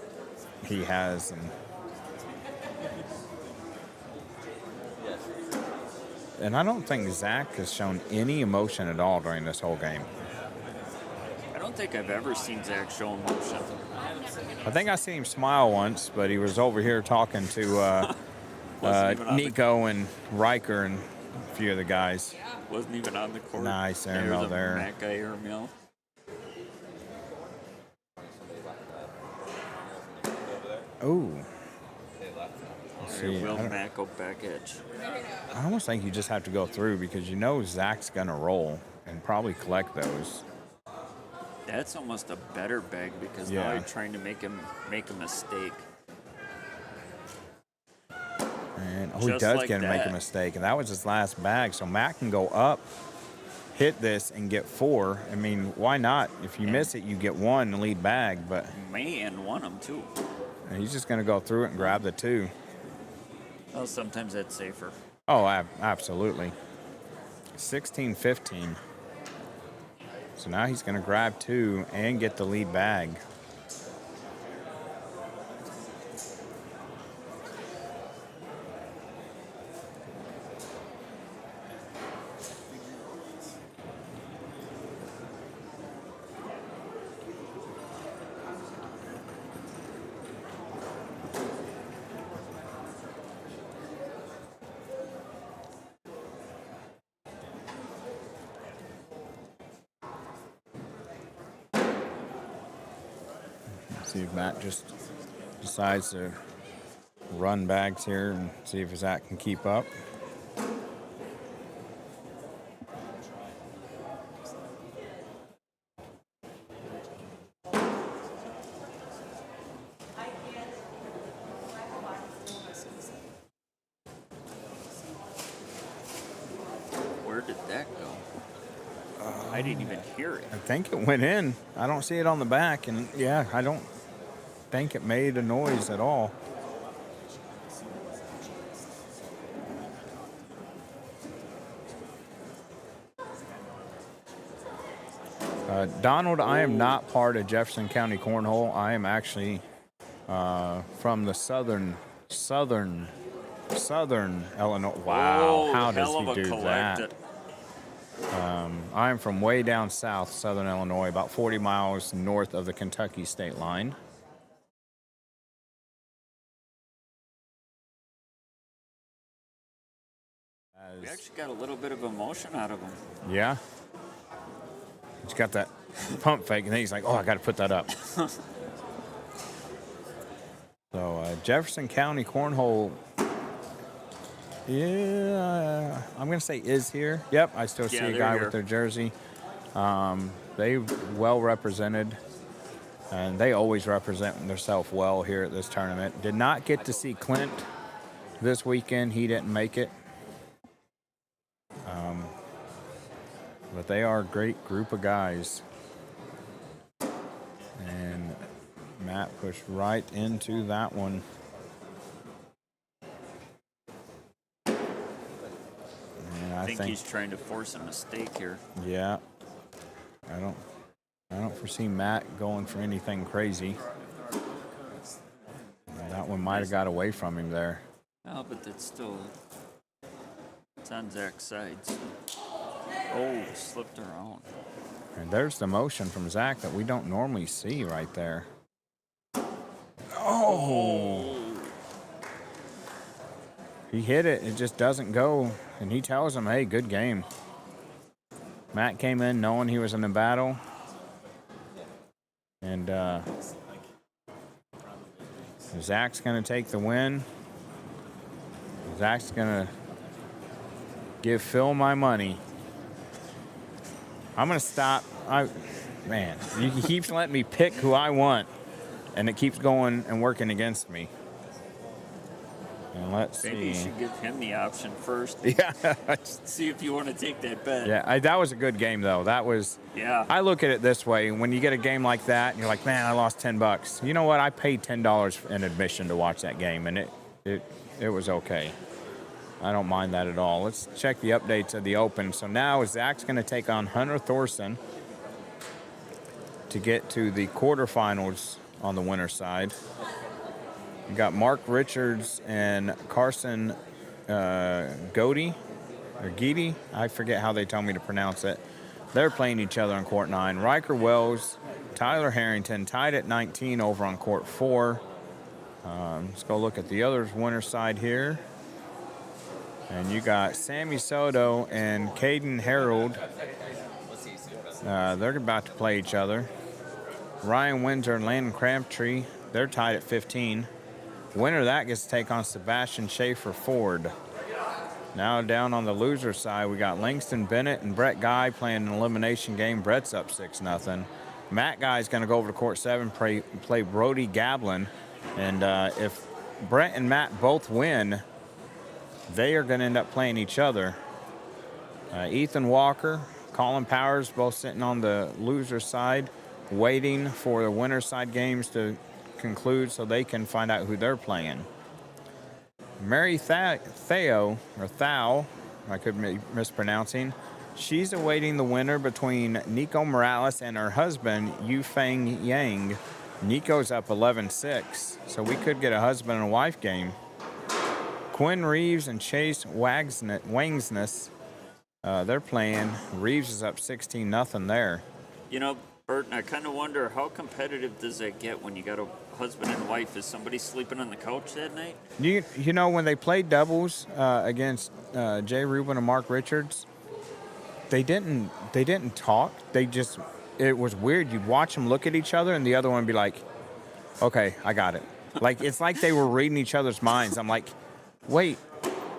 he has. And I don't think Zach has shown any emotion at all during this whole game. I don't think I've ever seen Zach show emotion. I think I seen him smile once, but he was over here talking to Nico and Riker and a few of the guys. Wasn't even on the court. Nice There's airmail a there. Matt Guy airmail. Ooh. Will Matt go back edge? I almost think you just have to go through because you know Zach's going to roll and probably collect those. That's almost a better bag because now you're trying to make him make a mistake. And he does like get to make a mistake, and that was his last bag. So Matt can go up, hit this, and get 4. I mean, why not? If you miss it, you get 1 lead bag, but May and won them too. and he's just going to go through it and grab the 2. Well, sometimes that's safer. Oh, absolutely. 16-15. So now he's going to grab 2 and get the lead bag. See if Matt just decides to run bags here and see if Zach can keep up. Where did that go? I didn't even hear it. I think it went in. I don't see it on the back, and yeah, I don't think it made a noise at all. Donald, I am not part of Jefferson County Cornhole. I am actually from the southern Illinois. Wow, how does he do that? I'm from way down south, southern Illinois, about 40 miles north of the Kentucky state line. We actually got a little bit of emotion out of him. Yeah. He's got that pump fake, and then he's like, oh, I got to put that up. So Jefferson County Cornhole, yeah, I'm going to say is here. Yep, I still see a guy with their jersey. They well represented, and they always represent themselves well here at this tournament. Did not get to see Clint this weekend. He didn't make it. But they are a great group of guys. And Matt pushed right into that one. And I think he's trying to force a mistake here. Yeah. I don't foresee Matt going for anything crazy. That one might have got away from him there. No, but it's still, it's on Zach's side. So. Oh, slipped around. And there's the motion from Zach that we don't normally see right there. Oh! He hit it. It just doesn't go. And he tells him, hey, good game. Matt came in knowing he was in a battle. And Zach's going to take the win. Zach's going to give Phil my money. I'm going to stop. Man, he keeps letting me pick who I want, and it keeps going and working against me. And let's Maybe see. you should give him the option first. Yeah. See if you want to take that bet. Yeah, that was a good game, though. That was. Yeah. I look at it this way. When you get a game like that, and you're like, man, I lost $10. You know what? I paid $10 in admission to watch that game, and it was okay. I don't mind that at all. Let's check the updates of the Open. So now Zach's going to take on Hunter Thorson to get to the quarterfinals on the winner's side. You got Mark Richards and Carson Godey, or Geedy. I forget how they tell me to pronounce it. They're playing each other on court 9. Riker Wells, Tyler Harrington tied at 19 over on court 4. Let's go look at the other winner's side here. And you got Sammy Soto and Caden Harold. They're about to play each other. Ryan Windsor and Landon Crabtree, they're tied at 15. Winner of that gets to take on Sebastian Schaefer Ford. Now down on the loser side, we got Langston Bennett and Brett Guy playing an elimination game. Brett's up 6-0. Matt Guy's going to go over to court 7, play Brody Gablin. And if Brett and Matt both win, they are going to end up playing each other. Ethan Walker, Colin Powers, both sitting on the loser side, waiting for the winner side games to conclude so they can find out who they're playing. Mary Thao, I could be mispronouncing, she's awaiting the winner between Nico Morales and her husband, Yufeng Yang. Nico's up 11-6, so we could get a husband and wife game. Quinn Reeves and Chase Wangsness, they're playing. Reeves is up 16-0 there. You know, Burton, I kind of wonder how competitive does that get when you got a husband and wife? Is somebody sleeping on the couch that night? You know, when they played doubles against Jay Rubin and Mark Richards, they didn't talk. It was weird. You'd watch them look at each other, and the other one would be like, "Okay, I got it." Like it's like they were reading each other's minds. I'm like, wait,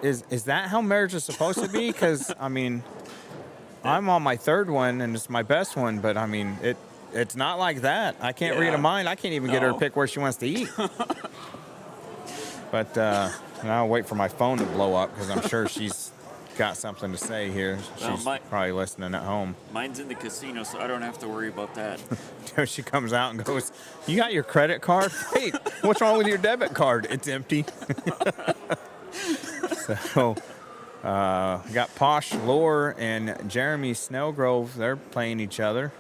is that how marriage is supposed to be? Because I mean, I'm on my third one and it's my best one, but I mean it's not like that. I can't read a mind. I can't even get her to pick where she wants to eat. But I'll wait for my phone to blow up because I'm sure she's got something to say here. She's probably listening at home. Mine's in the casino, so I don't have to worry about that. She comes out and goes, "You got your credit card? Hey, what's wrong with your debit card? It's empty." So, got Posh Lore and Jeremy Snellgrove. They're playing each other.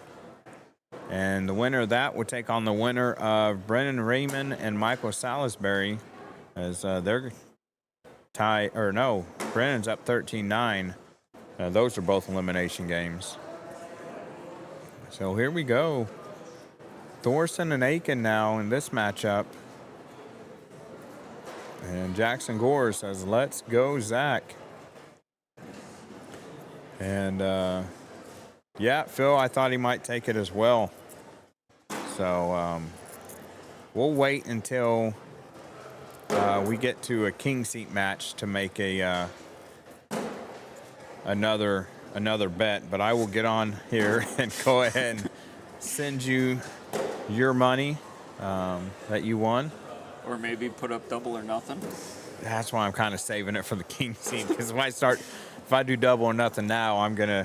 And the winner of that will take on the winner of Brennan Raymond and Michael Salisbury as they're tied. Or no, Brennan's up 13-9. Those are both elimination games. So here we go. Thorson and Aiken now in this matchup. And Jackson Gore says, "Let's go, Zach." And, yeah, Phil, I thought he might take it as well. So we'll wait until we get to a king seat match to make a another bet. But I will get on here and go ahead and send you your money that you won. Or maybe put up double or nothing. That's why I'm kind of saving it for the king seat, because if I do double or nothing now, I'm going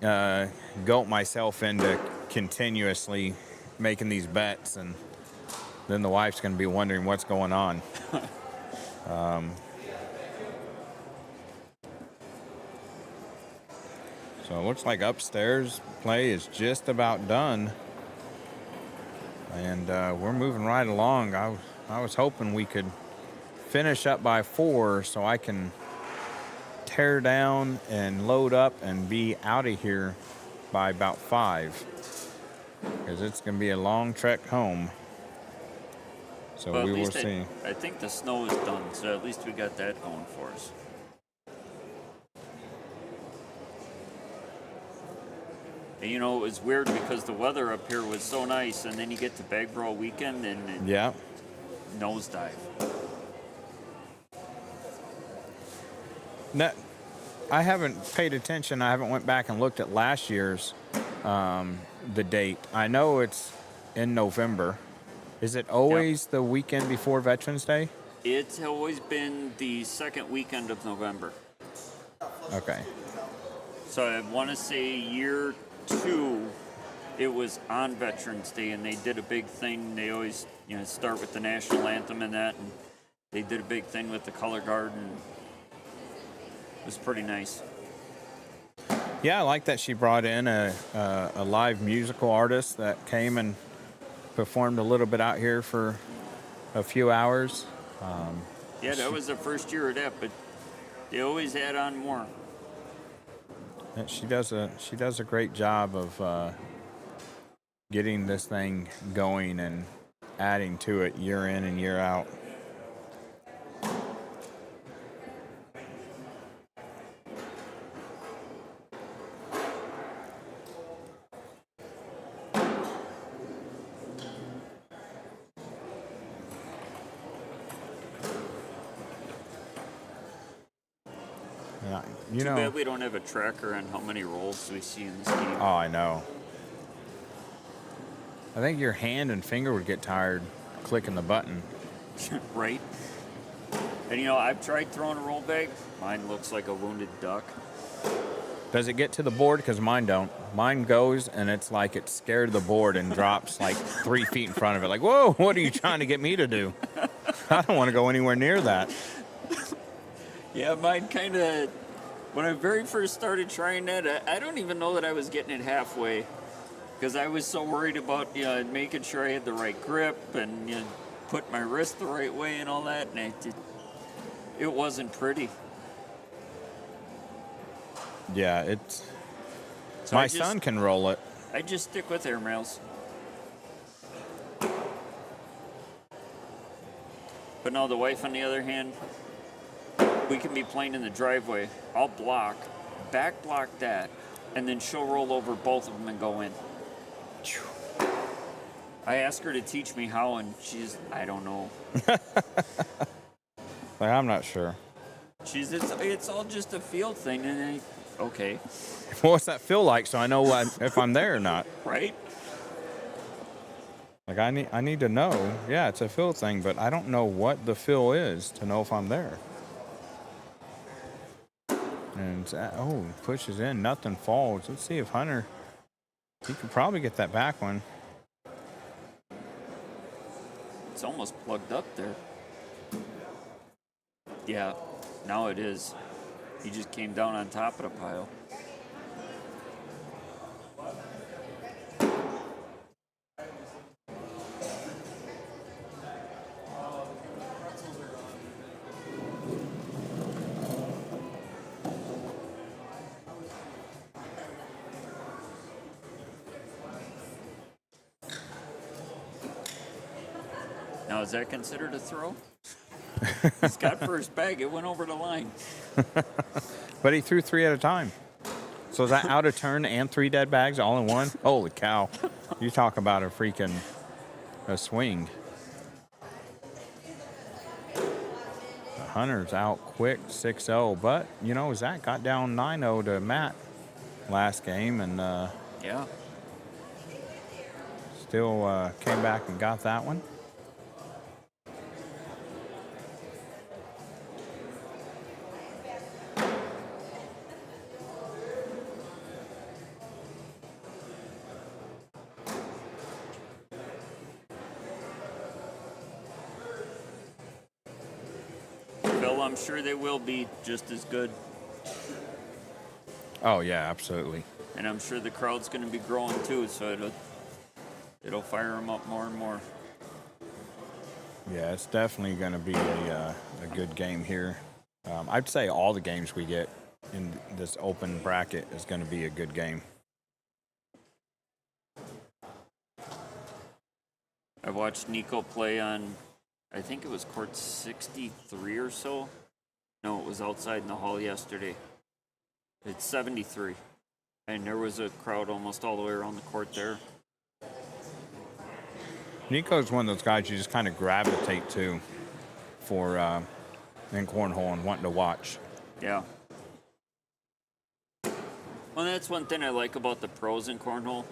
to goat myself into continuously making these bets, and then the wife's going to be wondering what's going on. So it looks like upstairs play is just about done. And we're moving right along. I was hoping we could finish up by 4 so I can tear down and load up and be out of here by about 5 because it's going to be a long trek home. So But we at will least see. I think the snow is done, so at least we got that going for us. And you know, it was weird because the weather up here was so nice, and then you get to Bag Brawl weekend and it Yeah. nosedive. No, I haven't paid attention. I haven't went back and looked at last year's the date. I know it's in November. Is it always the weekend before Veterans Day? It's always been the second weekend of November. Okay. So I want to say year 2, it was on Veterans Day, and they did a big thing. They always, start with the national anthem and that, and they did a big thing with the color guard, and it was pretty nice. Yeah, I like that she brought in a live musical artist that came and performed a little bit out here for a few hours. Yeah, that was the first year of that, but they always add on more. And she does a great job of getting this thing going and adding to it year in and year out. Too bad we don't have a tracker on how many rolls we see in this game. Oh, I know. I think your hand and finger would get tired clicking the button. Right? And I've tried throwing a roll bag. Mine looks like a wounded duck. Does it get to the board? Because mine don't. Mine goes and it's like it's scared of the board and drops like 3 feet in front of it. Like, whoa, what are you trying to get me to do? I don't want to go anywhere near that. Yeah, mine kind of... When I very first started trying that, I don't even know that I was getting it halfway, because I was so worried about making sure I had the right grip and put my wrist the right way and all that, and it wasn't pretty. Yeah, it's... So my son can roll it. I just stick with airmails. But no, the wife, on the other hand, we can be playing in the driveway. I'll back block that, and then she'll roll over both of them and go in. I asked her to teach me how, and I don't know. Like, I'm not sure. It's all just a feel thing, and okay. What's that feel like so I know if I'm there or not? Right? Like, I need to know. Yeah, it's a feel thing, but I don't know what the feel is to know if I'm there. And pushes in, nothing falls. Let's see if Hunter, he could probably get that back one. It's almost plugged up there. Yeah, now it is. He just came down on top of the pile. Now, is that considered a throw? He's got first bag. It went over the line. But he threw 3 at a time. So is that out of turn and 3 dead bags all in one? Holy cow. You talk about a swing. The Hunter's out quick, 6-0. But, Zach got down 9-0 to Matt last game and Yeah. still came back and got that one. I'm sure they will be just as good. Oh, yeah, absolutely. And I'm sure the crowd's going to be growing too, so it'll fire them up more and more. Yeah, it's definitely going to be a good game here. I'd say all the games we get in this open bracket is going to be a good game. I watched Nico play on, I think it was court 63 or so. No, it was outside in the hall yesterday. It's 73. And there was a crowd almost all the way around the court there. Nico's one of those guys you just kind of gravitate to for in cornhole and wanting to watch. Yeah. Well, that's one thing I like about the pros in cornhole.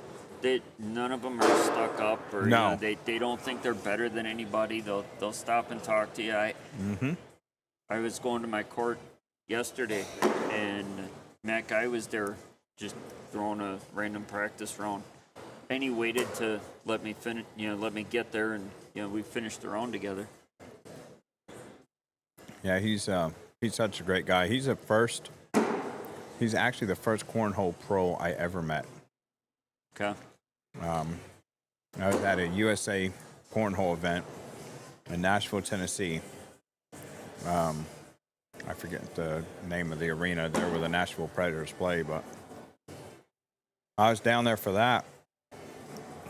None of them are stuck up, or No. they don't think they're better than anybody. They'll stop and talk to you. I was going to my court yesterday, and Matt Guy was there, just throwing a random practice round, and he waited to let me finish. Let me get there, and we finished the round together. Yeah, he's such a great guy. He's actually the first cornhole pro I ever met. Okay. I was at a USA cornhole event in Nashville, Tennessee. I forget the name of the arena there where the Nashville Predators play, but I was down there for that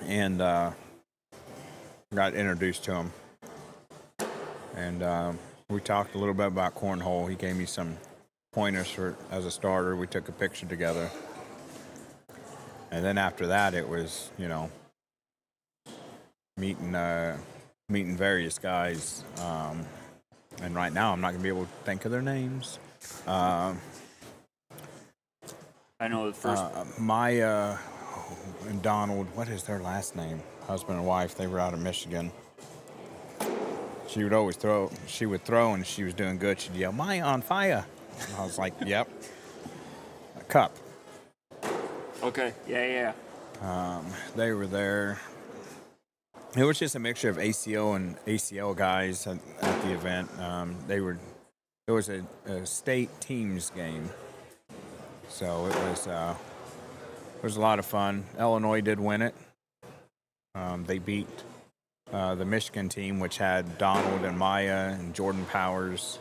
and got introduced to him. And we talked a little bit about cornhole. He gave me some pointers as a starter. We took a picture together. And then after that, it was, meeting various guys. And right now, I'm not going to be able to think of their names. I know the first. Maya and Donald, what is their last name? Husband and wife, they were out of Michigan. She would always throw. She would throw, and she was doing good. She'd yell, "Maya on fire!" And I was like, "Yep." A cup. Okay. Yeah. They were there. It was just a mixture of ACO and ACL guys at the event. It was a state teams game, so it was a lot of fun. Illinois did win it. They beat the Michigan team, which had Donald and Maya and Jordan Powers.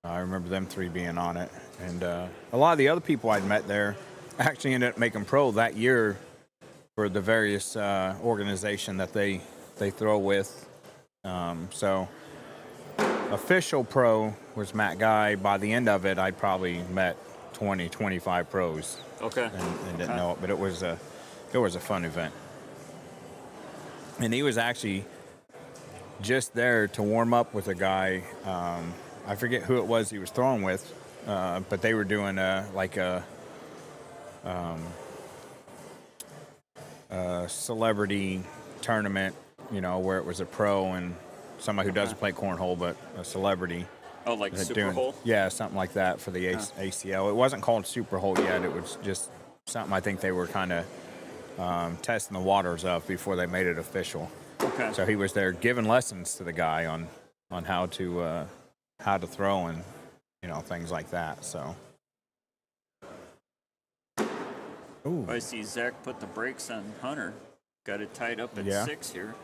I remember them three being on it. And a lot of the other people I'd met there actually ended up making pro that year for the various organization that they throw with. So official pro was Matt Guy. By the end of it, I probably met 20, 25 pros. Okay. And didn't know it, but it was a fun event. And he was actually just there to warm up with a guy. I forget who it was he was throwing with, but they were doing a celebrity tournament, where it was a pro and somebody who doesn't play cornhole, but a celebrity. Oh, like Super Hole? Yeah, something like that for the ACL. It wasn't called Super Hole yet. It was just something I think they were kind of testing the waters of before they made it official. Okay. So he was there giving lessons to the guy on how to throw and things like that. So. Ooh. I see Zach put the brakes on Hunter. Got it tied up at 6 here.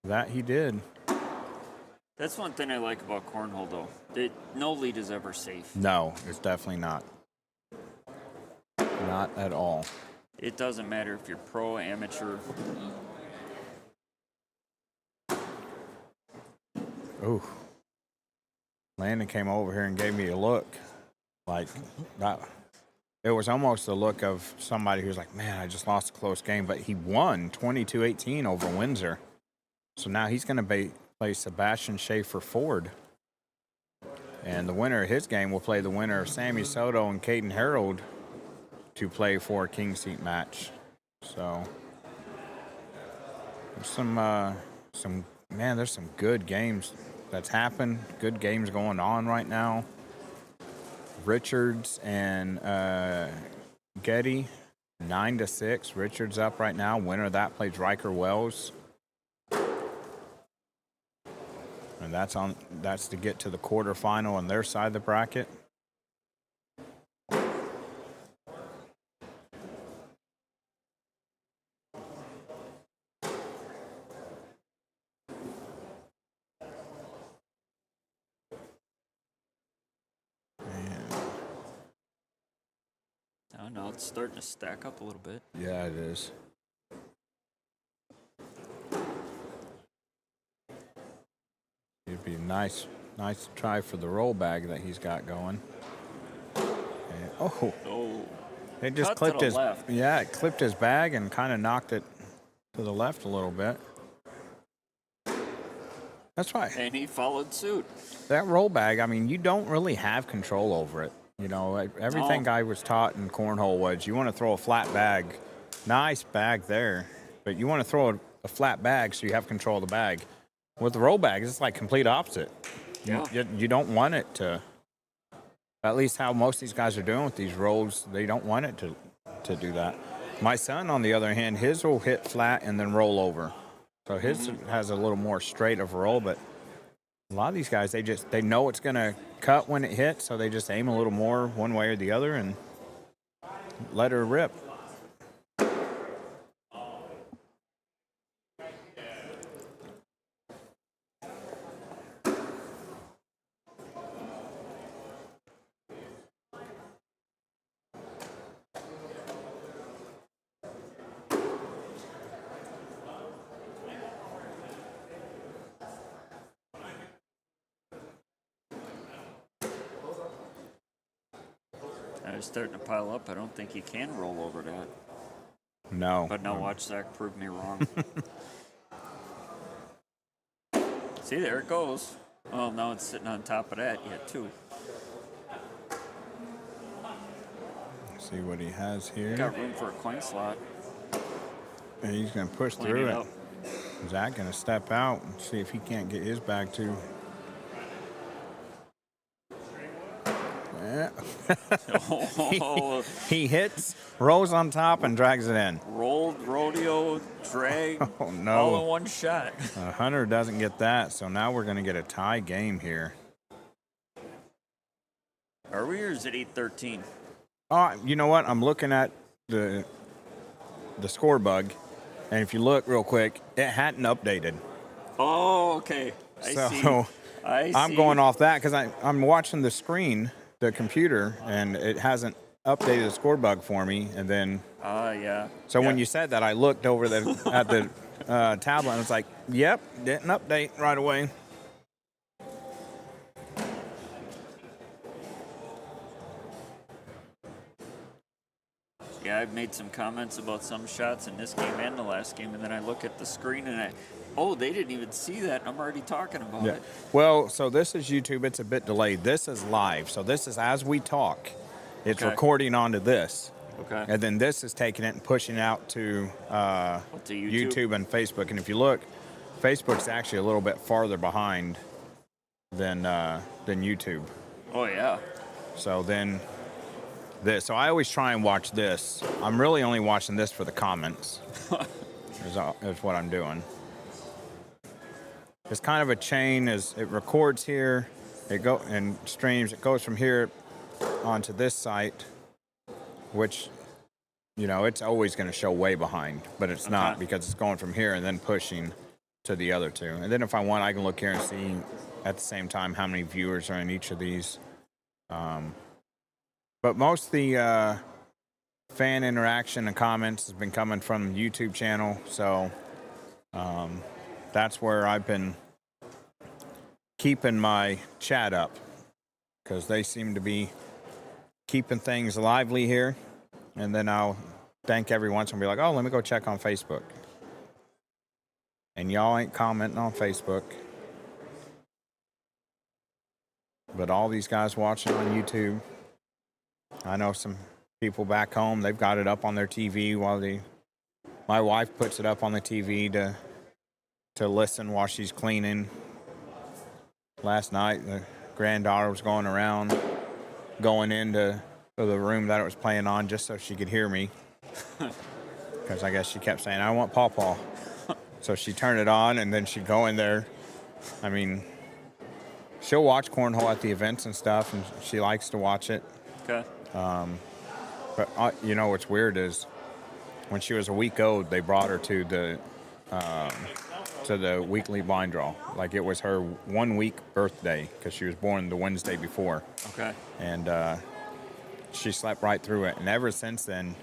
That he did. That's one thing I like about cornhole, though. No lead is ever safe. No, it's definitely not. Not at all. It doesn't matter if you're pro, amateur. Ooh. Landon came over here and gave me a look. Like, that. It was almost a look of somebody who's like, man, I just lost a close game. But he won 22-18 over Windsor. So now he's going to play Sebastian Schaefer Ford. And the winner of his game will play the winner of Sammy Soto and Caden Harold to play for a King Seat match. So there's some good games that's happened. Good games going on right now. Richards and Getty, 9-6. Richards up right now. Winner of that plays Riker Wells. And that's to get to the quarterfinal on their side of the bracket. Oh, no, it's starting to stack up a little bit. Yeah, it is. Be nice to try for the roll bag that he's got going. And, oh, it just cut to clipped the his left. Yeah, it clipped his bag and kind of knocked it to the left a little bit. That's right. And he followed suit. That roll bag, I mean, you don't really have control over it. You know, everything No. I was taught in cornhole was you want to throw a flat bag. Nice bag there, but you want to throw a flat bag so you have control of the bag. With the roll bags, it's like complete opposite. Yeah. You don't want it to, at least how most of these guys are doing with these rolls, they don't want it to do that. My son, on the other hand, his will hit flat and then roll over. So his has a little more straight of a roll, but a lot of these guys, they know it's going to cut when it hits, so they just aim a little more one way or the other and let her rip. It's starting to pile up. I don't think he can roll over that. No. But now watch Zach prove me wrong. See, there it goes. Well, now it's sitting on top of that yet, too. See what he has here. Got room for a coin slot. And he's going to push Clean through it it. up. Zach going to step out and see if he can't get his bag too. Yeah. Oh, He hits, rolls on top, and drags it in. rolled, rodeo, drag, Oh, no. all in one shot. Hunter doesn't get that, so now we're going to get a tie game here. Are we, or is it 8-13? You know what? I'm looking at the score bug, and if you look real quick, it hadn't updated. Oh, okay. I see. I'm going off that because I'm watching the screen, the computer, and it hasn't updated the score bug for me. And then, yeah. so when Yeah. you said that, I looked over at the tablet, and it's like, yep, didn't update right away. Yeah, I've made some comments about some shots in this game and the last game, and then I look at the screen and they didn't even see that, and I'm already talking about Yeah. it. Well, so this is YouTube. It's a bit delayed. This is live. So this is as we talk. It's Okay. recording onto this. Okay. And then this is taking it and pushing it out to To YouTube? and Facebook. And if you look, Facebook's actually a little bit farther behind than YouTube. Oh, yeah. So then this. So I always try and watch this. I'm really only watching this for the comments. is what I'm doing. It's kind of a chain. As it records here, it and streams. It goes from here onto this site, which, it's always going to show way behind, but it's not because it's going from here and then pushing to the other two. And then if I want, I can look here and see at the same time how many viewers are in each of these. But most of the fan interaction and comments has been coming from the YouTube channel, so that's where I've been keeping my chat up, because they seem to be keeping things lively here. And then I'll think every once and be like, oh, let me go check on Facebook. And y'all ain't commenting on Facebook. But all these guys watching on YouTube, I know some people back home, they've got it up on their TV my wife puts it up on the TV to listen while she's cleaning. Last night, the granddaughter was going into the room that it was playing on just so she could hear me. Because I guess she kept saying, I want Paw. So she turned it on, and then she'd go in there. I mean, she'll watch cornhole at the events and stuff, and she likes to watch it. Okay. But what's weird is when she was a week old, they brought her to the weekly blind draw. Like, it was her 1 week birthday because she was born the Wednesday before. Okay. And she slept right through it. And ever since then,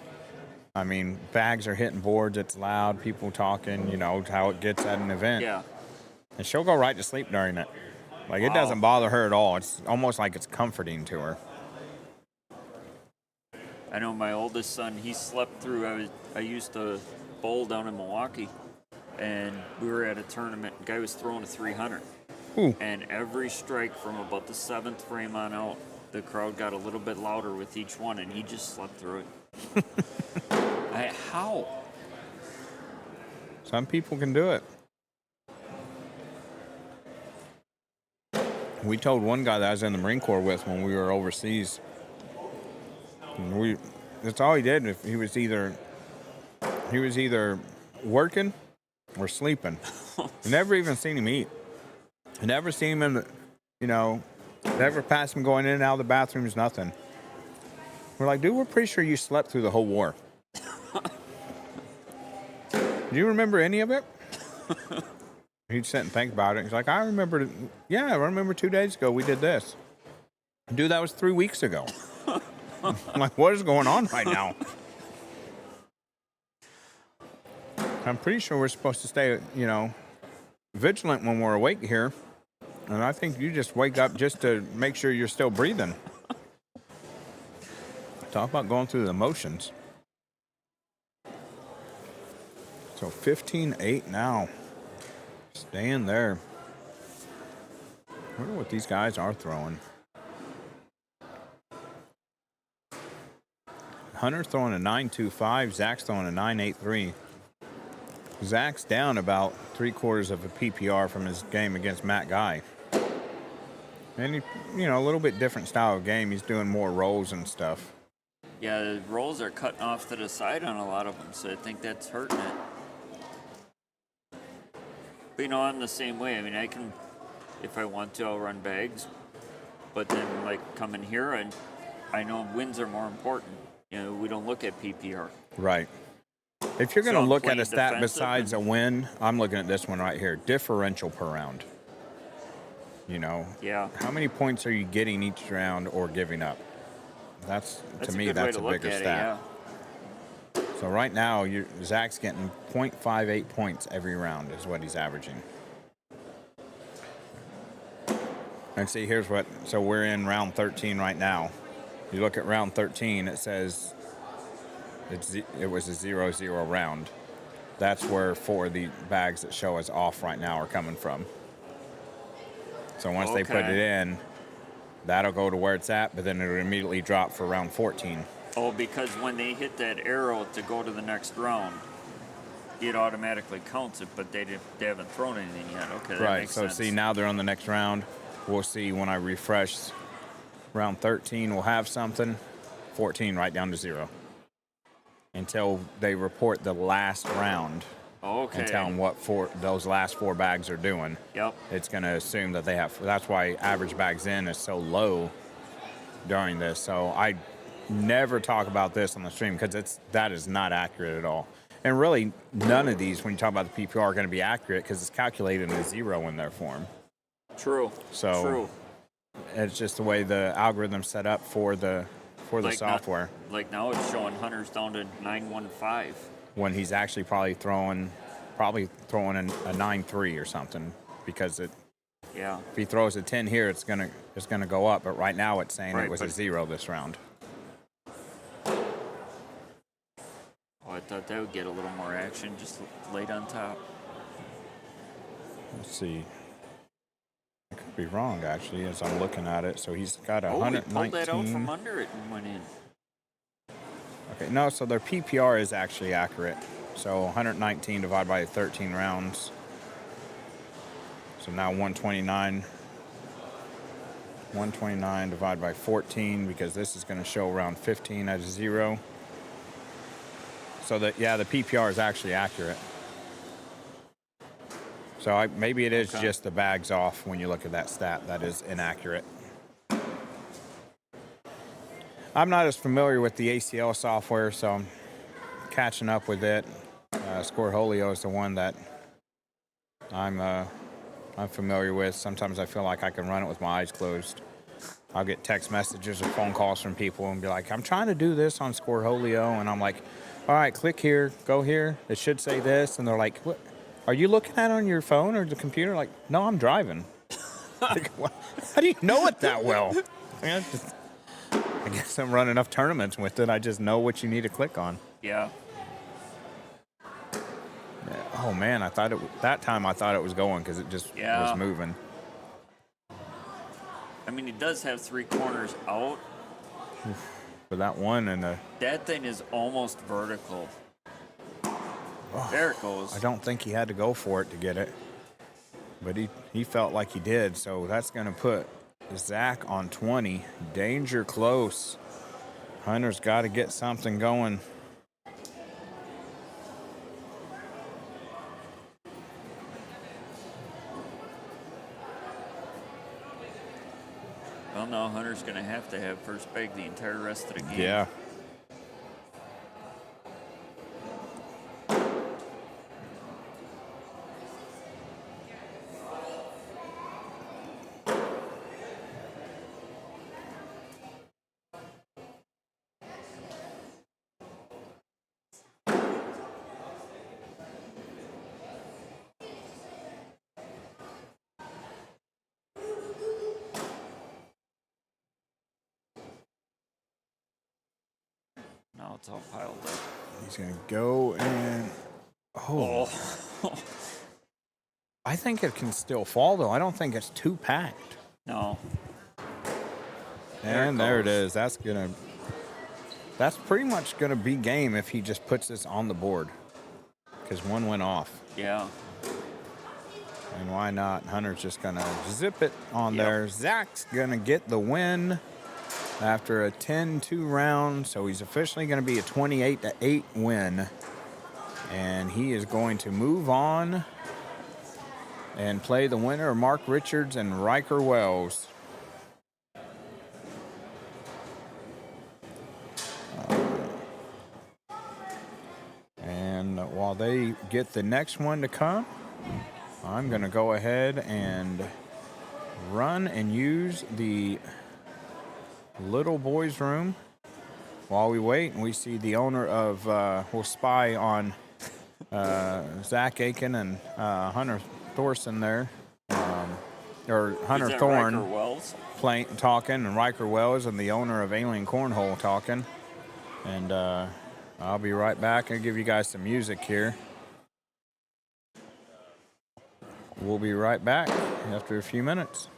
I mean, bags are hitting boards. It's loud, people talking, how it gets at an event. Yeah. And she'll go right to sleep during it. Like, it doesn't bother her at all. It's almost like it's comforting to her. I know my oldest son, he slept through. I used to bowl down in Milwaukee, and we were at a tournament. The guy was throwing a 300. Ooh. And every strike from about the 7th frame on out, the crowd got a little bit louder with each one, and he just slept through it. How? Some people can do it. We told one guy that I was in the Marine Corps with when we were overseas. That's all he did. If he was either working or sleeping. Never even seen him eat. Never seen him never passed him going in and out of the bathrooms, nothing. We're like, dude, we're pretty sure you slept through the whole war. Do you remember any of it? He'd sit and think about it. He's like, I remember 2 days ago we did this. Dude, that was 3 weeks ago. I'm like, what is going on right now? I'm pretty sure we're supposed to stay, vigilant when we're awake here. And I think you just wake up just to make sure you're still breathing. Talk about going through the motions. So 15-8 now. Staying there. I wonder what these guys are throwing. Hunter's throwing a 9.25. Zach's throwing a 9.83. Zach's down about 3/4 of a PPR from his game against Matt Guy. And he, a little bit different style of game. He's doing more rolls and stuff. Yeah, the rolls are cutting off to the side on a lot of them, so I think that's hurting it. But, I'm the same way. I mean, I can, if I want to, I'll run bags. But then, coming here, and I know wins are more important. We don't look at PPR. Right. If you're going to look at a stat besides and a win, I'm looking at this one right here. Differential per round. Yeah. How many points are you getting each round or giving up? That's to me, that's a bigger stat. So right now, Zach's getting 0.58 points every round is what he's averaging. And see, so we're in round 13 right now. You look at round 13, it says it was a 0-0 round. That's where 4 of the bags that show us off right now are coming from. So once they put it in, that'll go to where it's at, but then it'll immediately drop for round 14. Oh, because when they hit that arrow to go to the next round, it automatically counts it, but they haven't thrown anything yet. Okay, that makes sense. See, now they're on the next round. We'll see when I refresh round 13, we'll have something. 14 right down to 0. Until they report the last round. Okay. And tell them what those last 4 bags are doing. Yep. It's going to assume that they have. That's why average bags in is so low during this. So I never talk about this on the stream because that is not accurate at all. And really, none of these, when you talk about the PPR, are going to be accurate because it's calculated in a 0 in their form. True. So it's just the way the algorithm's set up for the software. Now it's showing Hunter's down to 9.15. When he's actually probably throwing a 9.3 or something, because if he throws a 10 here, it's gonna go up. But right now it's saying it was a 0 this round. Oh, I thought that would get a little more action, just laid on top. Let's see. I could be wrong actually as I'm looking at it. So he's got 119. He pulled that out from under it and went in. Okay, no, so their PPR is actually accurate. So 119 divided by 13 rounds. So now 129. 129 divided by 14 because this is going to show round 15 as a 0. So the PPR is actually accurate. So maybe it is just the bags off when you look at that stat. That is inaccurate. I'm not as familiar with the ACL software, so I'm catching up with it. Scoreholio is the one that I'm familiar with. Sometimes I feel like I can run it with my eyes closed. I'll get text messages or phone calls from people and be like, I'm trying to do this on Scoreholio, and I'm like, all right, click here, go here. It should say this, and they're like, what? Are you looking at it on your phone or the computer? Like, no, I'm driving. Like, how do you know it that well? I guess I'm running enough tournaments with it. I just know what you need to click on. Yeah. Oh man, I thought that time I thought it was going because it just was moving. I mean, he does have 3 corners out. For that one and that thing is almost vertical. There it goes. I don't think he had to go for it to get it, but he felt like he did. So that's going to put Zach on 20. Danger close. Hunter's got to get something going. Well, no, Hunter's going to have first bag the entire rest of the game. Yeah. Now it's all piled up. He's going to go and... Oh. I think it can still fall, though. I don't think it's too packed. No. And there it is. That's pretty much going to be game if he just puts this on the board. Because one went off. Yeah. And why not? Hunter's just going to zip it on there. Zach's going to get the win after a 10-2 round. So he's officially going to be a 28-8 win. And he is going to move on and play the winner of Mark Richards and Riker Wells. And while they get the next one to come, I'm going to go ahead and run and use the little boys' room while we wait. And we see the owner of, we'll spy on Zach Aiken and Hunter Thorson there, or Hunter Thorne Riker Wells? talking, and Riker Wells and the owner of Alien Cornhole talking. And I'll be right back. I'll give you guys some music here. We'll be right back after a few minutes.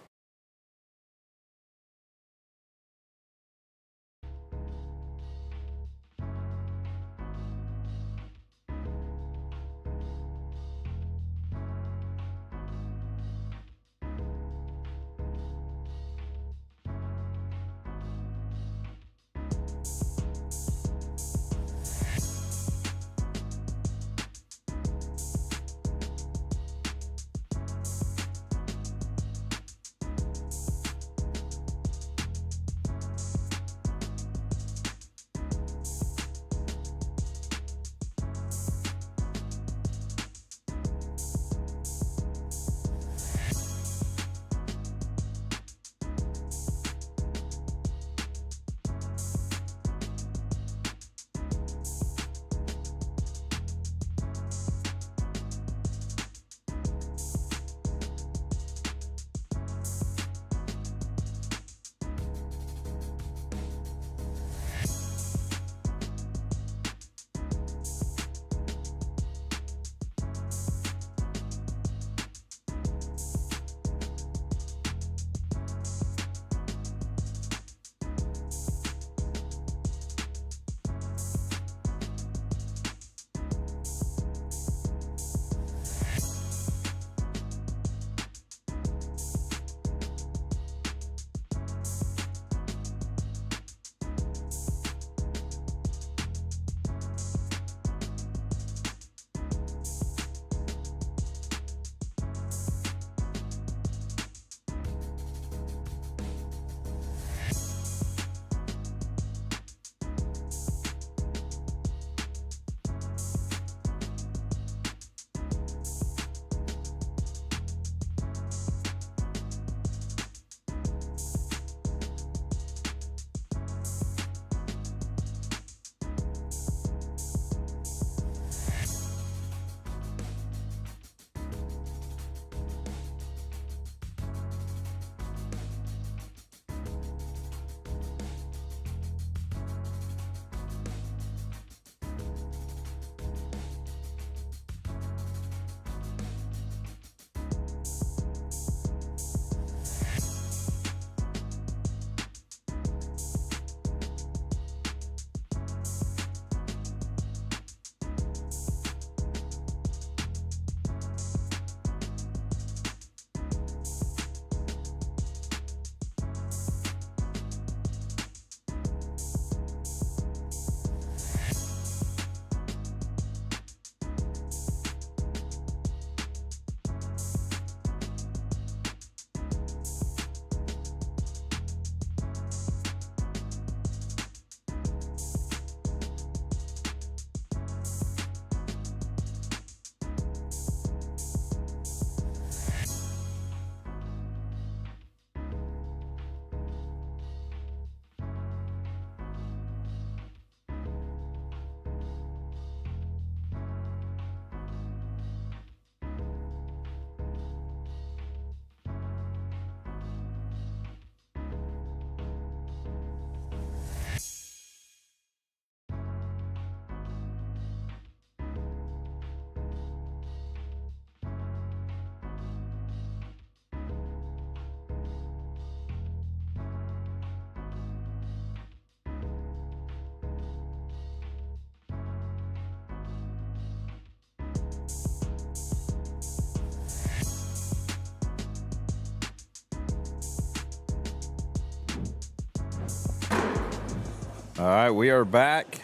All right, we are back.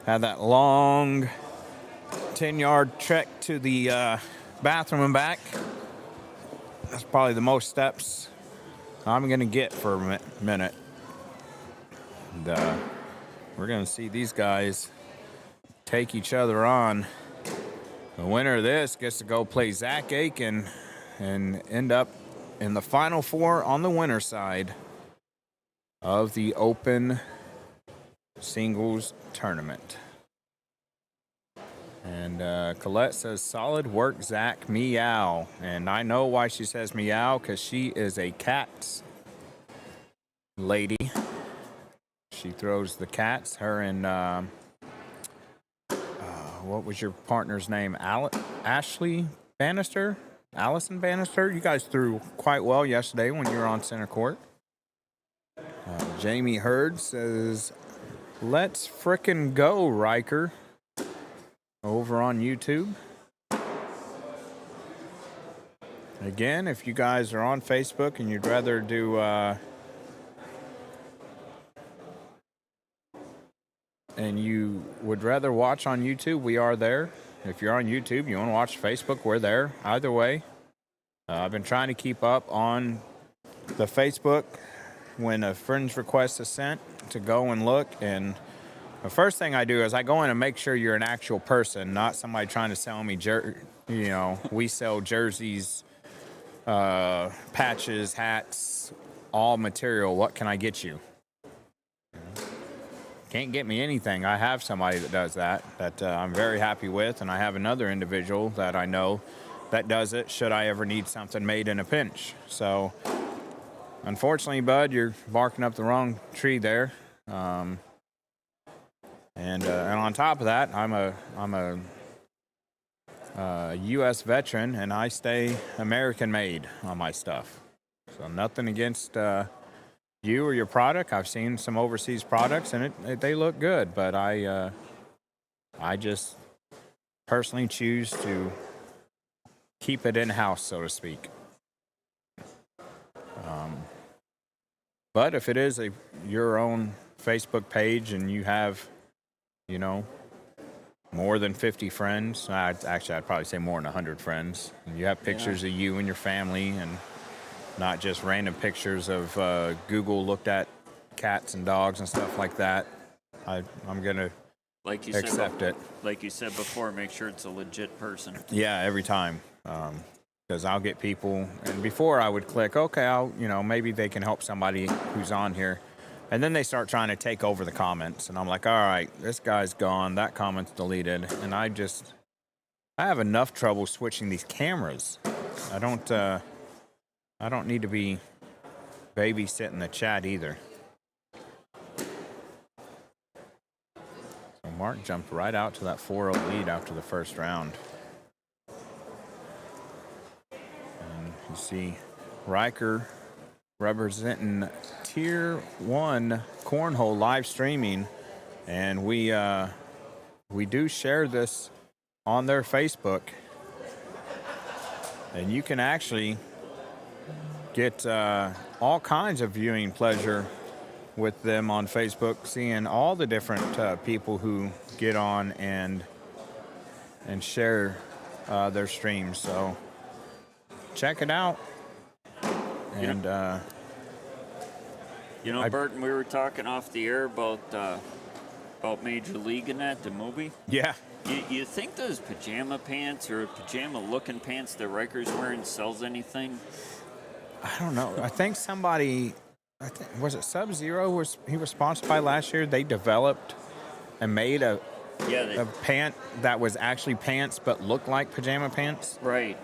Had that long 10-yard trek to the bathroom and back. That's probably the most steps I'm going to get for a minute. And we're going to see these guys take each other on. The winner of this gets to go play Zach Aiken and end up in the Final Four on the winner's side of the Open Singles Tournament. And Colette says, solid work, Zach, meow. And I know why she says meow, because she is a cats lady. She throws the cats, her and, what was your partner's name? Ashley Bannister? Allison Bannister? You guys threw quite well yesterday when you were on center court. Jamie Hurd says, let's frickin' go, Riker. Over on YouTube. Again, if you guys are on Facebook and you'd rather do and you would rather watch on YouTube, we are there. If you're on YouTube, you want to watch Facebook, we're there. Either way. I've been trying to keep up on the Facebook when a friend's request is sent to go and look, and the first thing I do is I go in and make sure you're an actual person, not somebody trying to sell me, we sell jerseys, patches, hats, all material. What can I get you? Can't get me anything. I have somebody that does that I'm very happy with, and I have another individual that I know that does it should I ever need something made in a pinch. So, unfortunately, bud, you're barking up the wrong tree there. And on top of that, I'm a U.S. veteran, and I stay American-made on my stuff. So nothing against you or your product. I've seen some overseas products, and they look good, but I just personally choose to keep it in-house, so to speak. But if it is your own Facebook page and you have more than 50 friends. I'd probably say more than 100 friends. And you have pictures of you and your family, and not just random pictures of Google looked at cats and dogs and stuff like that. I'm going to accept it. Like you said before, make sure it's a legit person. Yeah, every time. Because I'll get people, and before I would click, okay, maybe they can help somebody who's on here. And then they start trying to take over the comments. And I'm like, all right, this guy's gone. That comment's deleted. And I have enough trouble switching these cameras. I don't need to be babysitting the chat either. So Mark jumped right out to that 4-0 lead after the first round. And you see Riker representing Tier 1 Cornhole live streaming, and we do share this on their Facebook, and you can actually get all kinds of viewing pleasure with them on Facebook, seeing all the different people who get on and share their streams. So check it out. And Burton, we were talking off the air about Major League and that, the movie. Yeah. You think those pajama pants or pajama-looking pants that Riker's wearing sells anything? I don't know. I think somebody, was it Sub-Zero he was sponsored by last year? They developed and made a pant that was actually pants but looked like pajama pants. Right.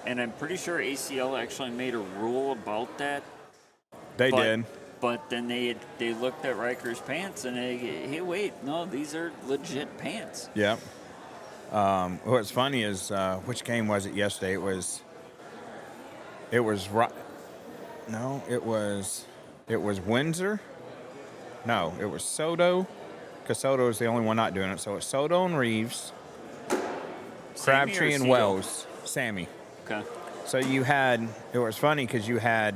And I'm pretty sure ACL actually made a rule about that. They did. But then they looked at Riker's pants and hey, wait, no, these are legit pants. Yeah. What's funny is, which game was it yesterday? It was Windsor. No, it was Soto, because Soto is the only one not doing it. So it's Soto and Reeves, Crabtree and Wells, Sammy. Okay. So it was funny because you had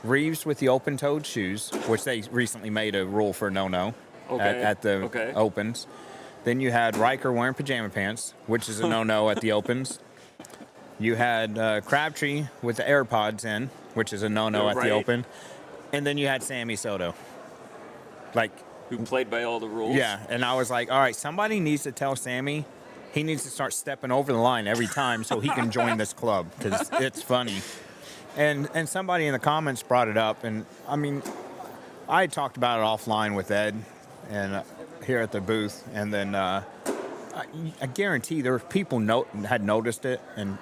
Reeves with the open-toed shoes, which they recently made a rule for no-no at the Opens. Then you had Riker wearing pajama pants, which is a no-no at the Opens. You had Crabtree with the AirPods in, which is a no-no at the Open. And then you had Sammy Soto. Who played by all the rules. Yeah, and I was like, all right, somebody needs to tell Sammy he needs to start stepping over the line every time so he can join this club, because it's funny. And somebody in the comments brought it up, and I mean, I had talked about it offline with Ed and here at the booth, and then I guarantee there were people had noticed it and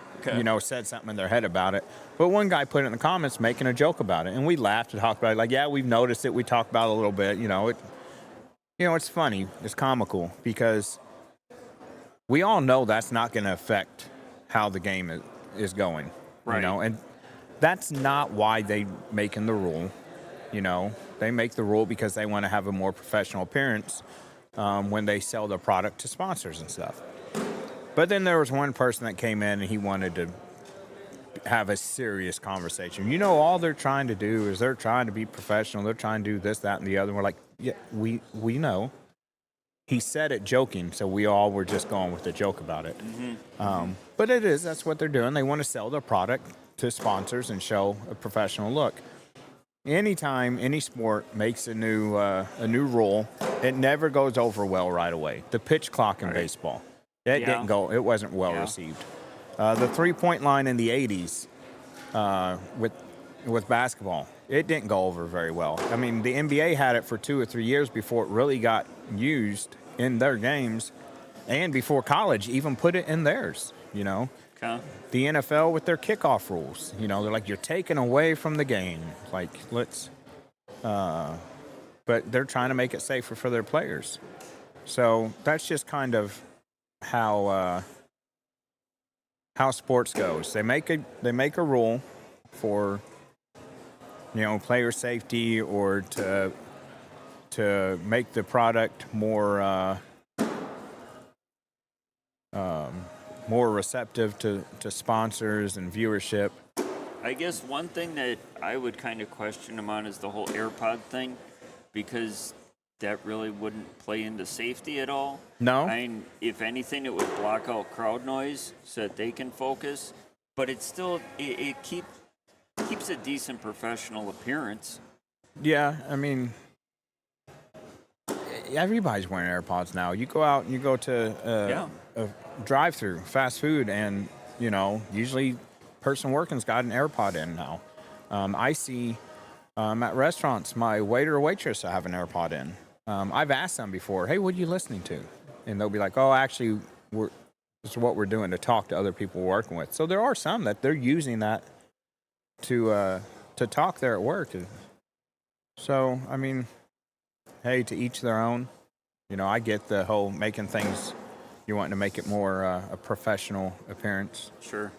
said something in their head about it. But one guy put it in the comments making a joke about it, and we laughed and talked about it. Like, yeah, we've noticed it. We talked about it a little bit. It's funny. It's comical because we all know that's not going to affect how the game is going. Right. And that's not why they making the rule. They make the rule because they want to have a more professional appearance when they sell their product to sponsors and stuff. But then there was one person that came in and he wanted to have a serious conversation. All they're trying to do is they're trying to be professional. They're trying to do this, that, and the other. We're like, yeah, we know. He said it joking, so we all were just going with the joke about it. Mm-hmm. But that's what they're doing. They want to sell their product to sponsors and show a professional look. Anytime any sport makes a new rule, it never goes over well right away. The pitch clock in baseball, didn't go. It wasn't well received. The 3-point line in the 80s with basketball, it didn't go over very well. I mean, the NBA had it for 2 or 3 years before it really got used in their games, and before college even put it in theirs. Okay. The NFL with their kickoff rules, they're like, you're taking away from the game. Like, but they're trying to make it safer for their players. So that's just kind of how sports goes. They make a rule for player safety or to make the product more receptive to sponsors and viewership. I guess one thing that I would kind of question them on is the whole AirPod thing, because that really wouldn't play into safety at all. No. I mean, if anything, it would block out crowd noise so that they can focus. But it's still, it keeps a decent professional appearance. Yeah, I mean, everybody's wearing AirPods now. You go out and you go to a drive-through, fast food, and, usually person working's got an AirPod in now. I see at restaurants, my waiter or waitress will have an AirPod in. I've asked them before, hey, what are you listening to? And they'll be like, oh, actually, this is what we're doing to talk to other people we're working with. So there are some that they're using that to talk there at work. So, I mean, hey, to each their own. I get the whole making things, you want to make it more a professional appearance. Sure.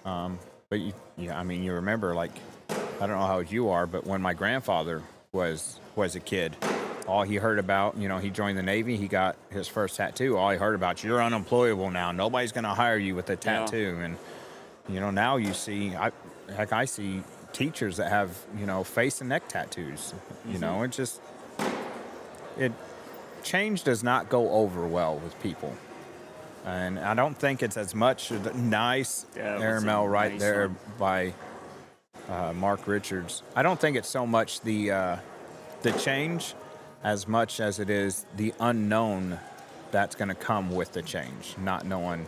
But you remember, like, I don't know how old you are, but when my grandfather was a kid, all he heard about, he joined the Navy, he got his first tattoo. All he heard about, you're unemployable now. Nobody's going to hire you with a tattoo. And, now you see, I see teachers that have, face and neck tattoos. Change does not go over well with people. And I don't think it's as much nice airmail right nice there one. By Mark Richards. I don't think it's so much the change as much as it is the unknown that's going to come with the change, not knowing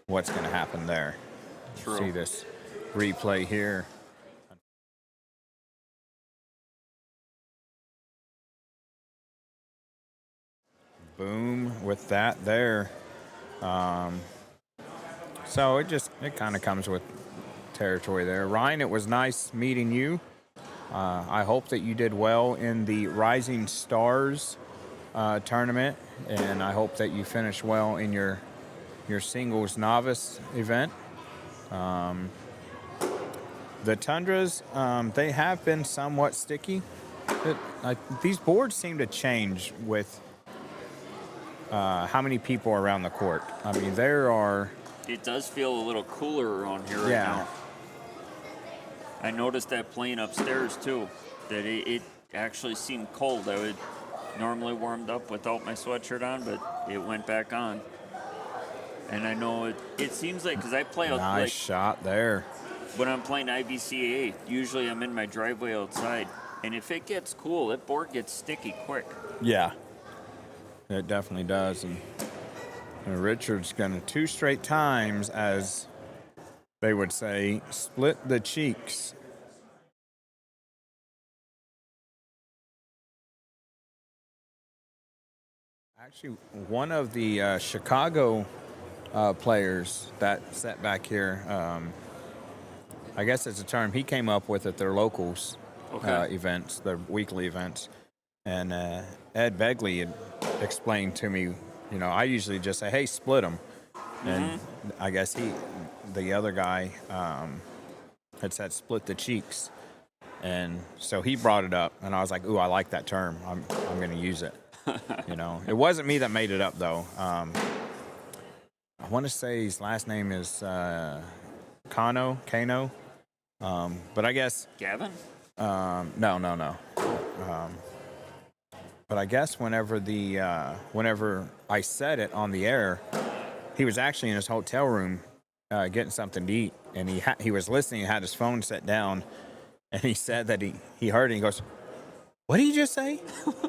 what's going to happen there. True. See this replay here. Boom with that there. So it kind of comes with territory there. Ryan, it was nice meeting you. I hope that you did well in the Rising Stars tournament, and I hope that you finished well in your singles novice event. The Tundras, they have been somewhat sticky. These boards seem to change with how many people are around the court. I mean, there are... It does feel a little cooler around here right now. I noticed that playing upstairs, too. that it actually seemed cold. I would normally warmed up without my sweatshirt on, but it went back on. And I know it seems like, because I play out Nice like shot there. when I'm playing IBCAA, usually I'm in my driveway outside. And if it gets cool, that board gets sticky quick. Yeah, it definitely does. And Richard's going to 2 straight times, as they would say, split the cheeks. Actually, one of the Chicago players that sat back here, I guess it's a term he came up with at their locals events, their weekly events. And Ed Begley had explained to me, I usually just say, hey, split them. And I guess the other guy had said split the cheeks. And so he brought it up, and I was like, ooh, I like that term. I'm going to use it. It wasn't me that made it up, though. I want to say his last name is Kano. But I guess... Gavin? No. But I guess whenever I said it on the air, he was actually in his hotel room getting something to eat, and he was listening, had his phone set down, and he said that he heard it, and he goes, what did you just say?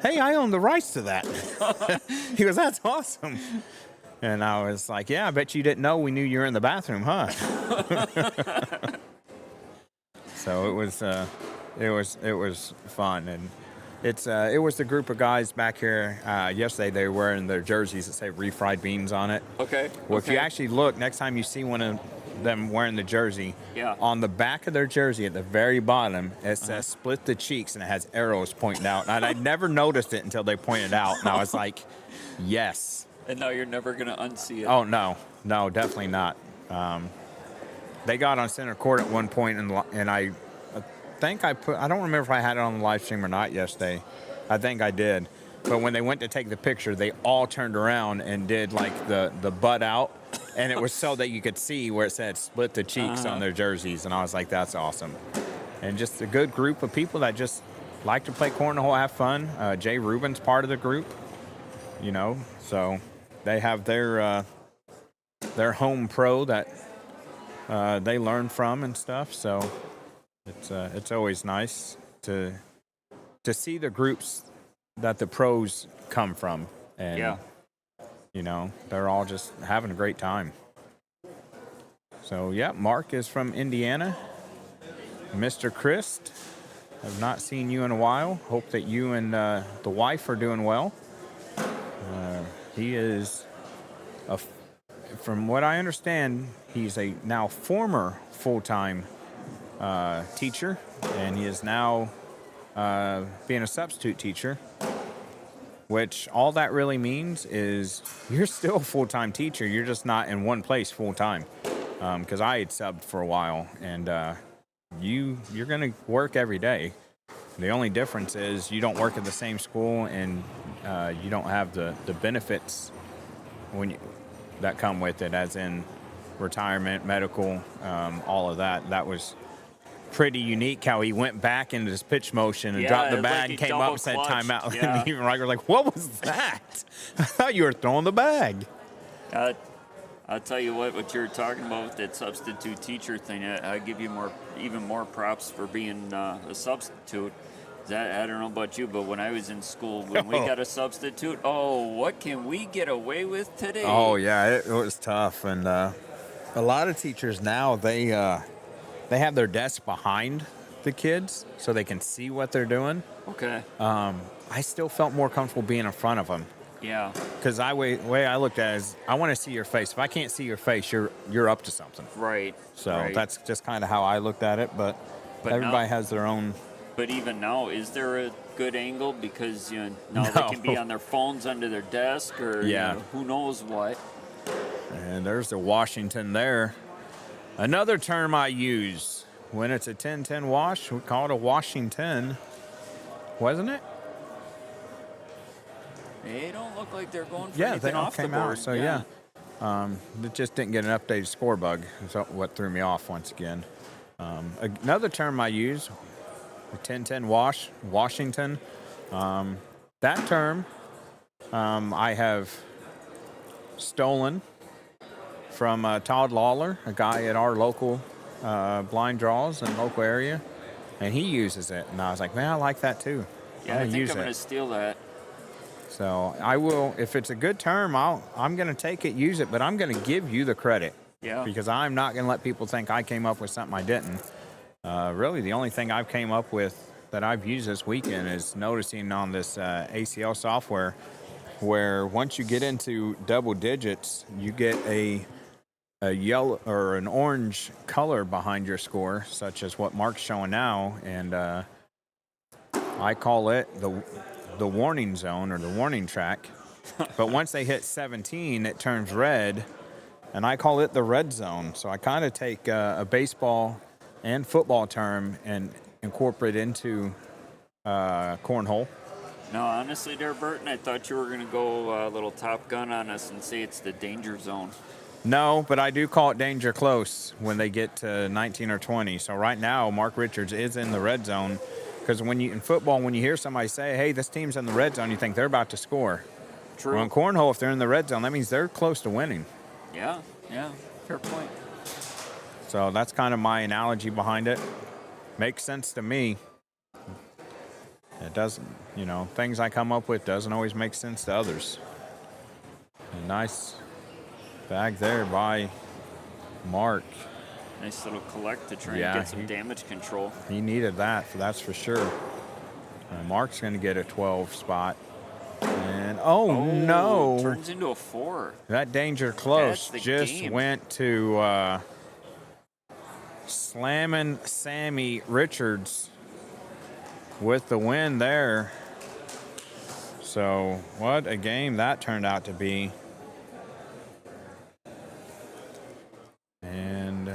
Hey, I own the rights to that. He goes, that's awesome. And I was like, yeah, I bet you didn't know we knew you were in the bathroom, huh? So it was fun, and it was the group of guys back here yesterday. They were wearing their jerseys that say refried beans on it. Okay. Well, if you actually look next time you see one of them wearing the jersey, on the back of their jersey at the very bottom it says split the cheeks, and it has arrows pointing out. And I'd never noticed it until they pointed out, and I was like, yes. And now you're never gonna unsee it. Oh no, definitely not. They got on center court at one point, and I think I don't remember if I had it on the live stream or not yesterday. I think I did. But when they went to take the picture, they all turned around and did like the butt out, and it was so that you could see where it said split the cheeks on their jerseys, and I was like, that's awesome. And just a good group of people that just like to play cornhole, have fun. Jay Rubin's part of the group, so they have their home pro that they learn from and stuff. So it's always nice to see the groups that the pros come from, and they're all just having a great time. So Mark is from Indiana. Mr. Christ, have not seen you in a while. Hope that you and the wife are doing well. He is from what I understand, he's a now former full-time teacher, and he is now being a substitute teacher, which all that really means is you're still a full-time teacher. You're just not in one place full-time, because I had subbed for a while, and you're going to work every day. The only difference is you don't work at the same school, and you don't have the benefits that come with it, as in retirement, medical, all of that. That was pretty unique how he went back into his pitch motion and dropped the bag, like came up and said double-clutched. timeout. Yeah. And even Riker was like, what was that? I thought you were throwing the bag. I'll tell you what you're talking about with that substitute teacher thing. I give you even more props for being a substitute. I don't know about you, but when I was in school, when we got a substitute, what can we get away with today? Oh yeah, it was tough, and a lot of teachers now they have their desk behind the kids so they can see what they're doing. Okay. I still felt more comfortable being in front of them. Yeah. Because way I looked at it is, I want to see your face. If I can't see your face, you're up to something. Right. So that's just kind of how I looked at it. But everybody has their own. But even now, is there a good angle? Because now they can be on their phones under their desk, or who knows what. And there's the Washington there. Another term I use when it's a 10-10 wash, we call it a Washington, wasn't it? They don't look like they're going for They anything all off came the board. out. So it just didn't get an updated score bug. That's what threw me off once again. Another term I use, 1010 Washington. That term I have stolen from Todd Lawler, a guy at our local blind draws in the local area, and he uses it. And I was like, man, I like that too. Yeah, I think I'm going to steal that. So I will, if it's a good term, I'm going to take it, use it, but I'm going to give you the credit. Yeah. Because I'm not going to let people think I came up with something I didn't. Really, the only thing I've came up with that I've used this weekend is noticing on this ACL software where once you get into double digits, you get a yellow or an orange color behind your score, such as what Mark's showing now, and I call it the warning zone or the warning track. But once they hit 17, it turns red, and I call it the red zone. So I kind of take a baseball and football term and incorporate into cornhole. No, honestly there, Burton, I thought you were going to go a little Top Gun on us and say it's the danger zone. No, but I do call it danger close when they get to 19 or 20. So right now, Mark Richards is in the red zone, because in football, when you hear somebody say, hey, this team's in the red zone, you think they're about to score. True. Well, in cornhole, if they're in the red zone, that means they're close to winning. Yeah, fair point. So that's kind of my analogy behind it. Makes sense to me. It doesn't, things I come up with doesn't always make sense to others. A nice bag there by Mark. Nice little collect to try and Yeah, get some damage control. He needed that, that's for sure. Mark's going to get a 12 spot. And, no. Turns into a 4. That danger close just game. went to slamming Sammy Richards with the win there. So what a game that turned out to be. And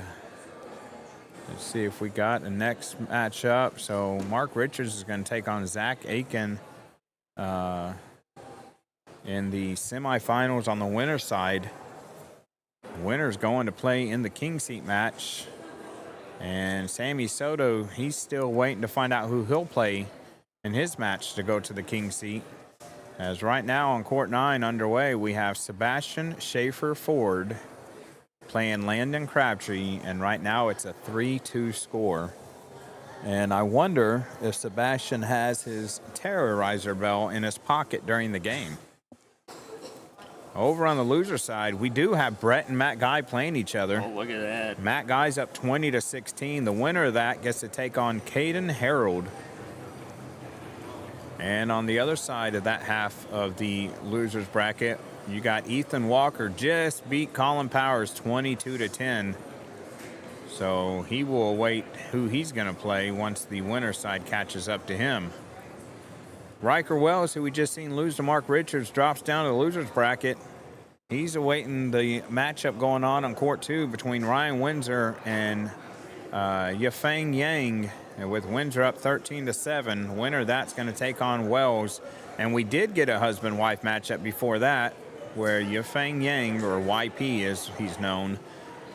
let's see if we got the next matchup. So Mark Richards is going to take on Zach Aiken in the semifinals on the winner's side. The winner's going to play in the king seat match. And Sammy Soto, he's still waiting to find out who he'll play in his match to go to the king seat. As right now on court 9 underway, we have Sebastian Schaefer Ford playing Landon Crabtree, and right now it's a 3-2 score. And I wonder if Sebastian has his terrorizer bell in his pocket during the game. Over on the loser side, we do have Brett and Matt Guy playing each other. Oh, look at that. Matt Guy's up 20-16. The winner of that gets to take on Caden Harold. And on the other side of that half of the losers bracket, you got Ethan Walker just beat Colin Powers 22-10. So he will await who he's going to play once the winner's side catches up to him. Riker Wells, who we just seen lose to Mark Richards, drops down to the losers bracket. He's awaiting the matchup going on court 2 between Ryan Windsor and Yafeng Yang, with Windsor up 13-7. Winner that's going to take on Wells. And we did get a husband-wife matchup before that, where Yafeng Yang, or YP as he's known,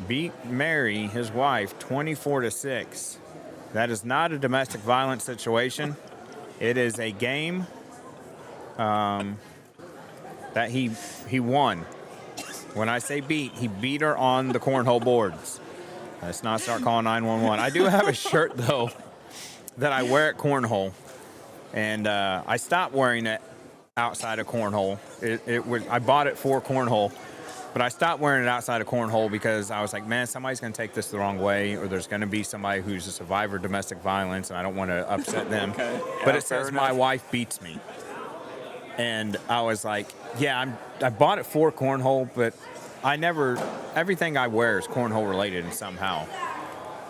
beat Mary, his wife, 24-6. That is not a domestic violence situation. It is a game that he won. When I say beat, he beat her on the cornhole boards. Let's not start calling 911. I do have a shirt, though, that I wear at cornhole, and I stopped wearing it outside of cornhole. I bought it for cornhole, but I stopped wearing it outside of cornhole because I was like, man, somebody's going to take this the wrong way, or there's going to be somebody who's a survivor of domestic violence, and I don't want to upset them. Okay. Yeah, but it says my wife beats me. And I was like, yeah, I bought it for cornhole, but everything I wear is cornhole related somehow.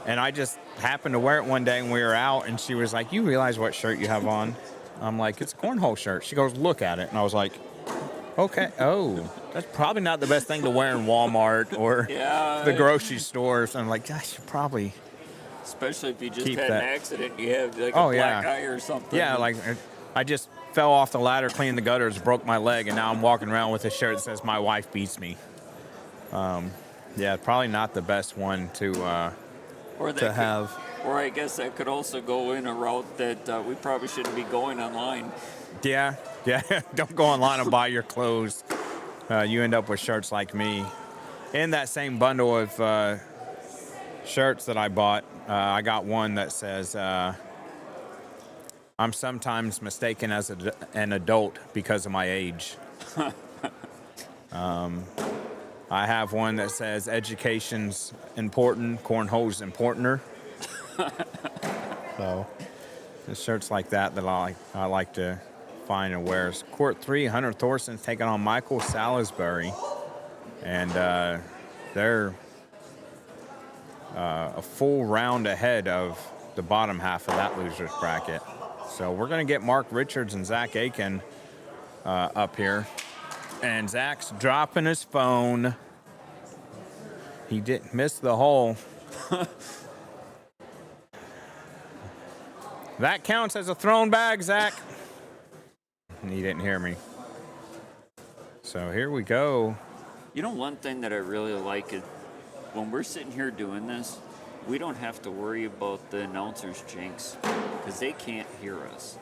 And I just happened to wear it one day and we were out, and she was like, you realize what shirt you have on? I'm like, it's a cornhole shirt. She goes, look at it. And I was like, okay, that's probably not the best thing to wear in Walmart or the grocery store. So I'm like, I should probably Especially if you just keep had that. an accident, you have like a black eye or something. Yeah, like I just fell off the ladder, cleaned the gutters, broke my leg, and now I'm walking around with a shirt that says my wife beats me. Yeah, probably not the best one to Or that to could- have. Or I guess that could also go in a route that we probably shouldn't be going online. Yeah. Don't go online and buy your clothes. You end up with shirts like me. In that same bundle of shirts that I bought, I got one that says, I'm sometimes mistaken as an adult because of my age. I have one that says education's important, cornhole's importanter. So the shirts like that I like to find and wear. Court 3, Hunter Thorson's taking on Michael Salisbury. And they're a full round ahead of the bottom half of that loser's bracket. So we're going to get Mark Richards and Zach Aiken up here. And Zach's dropping his phone. He didn't miss the hole. That counts as a thrown bag, Zach. He didn't hear me. So here we go. You know, one thing that I really like is when we're sitting here doing this, we don't have to worry about the announcers jinx because they can't hear us.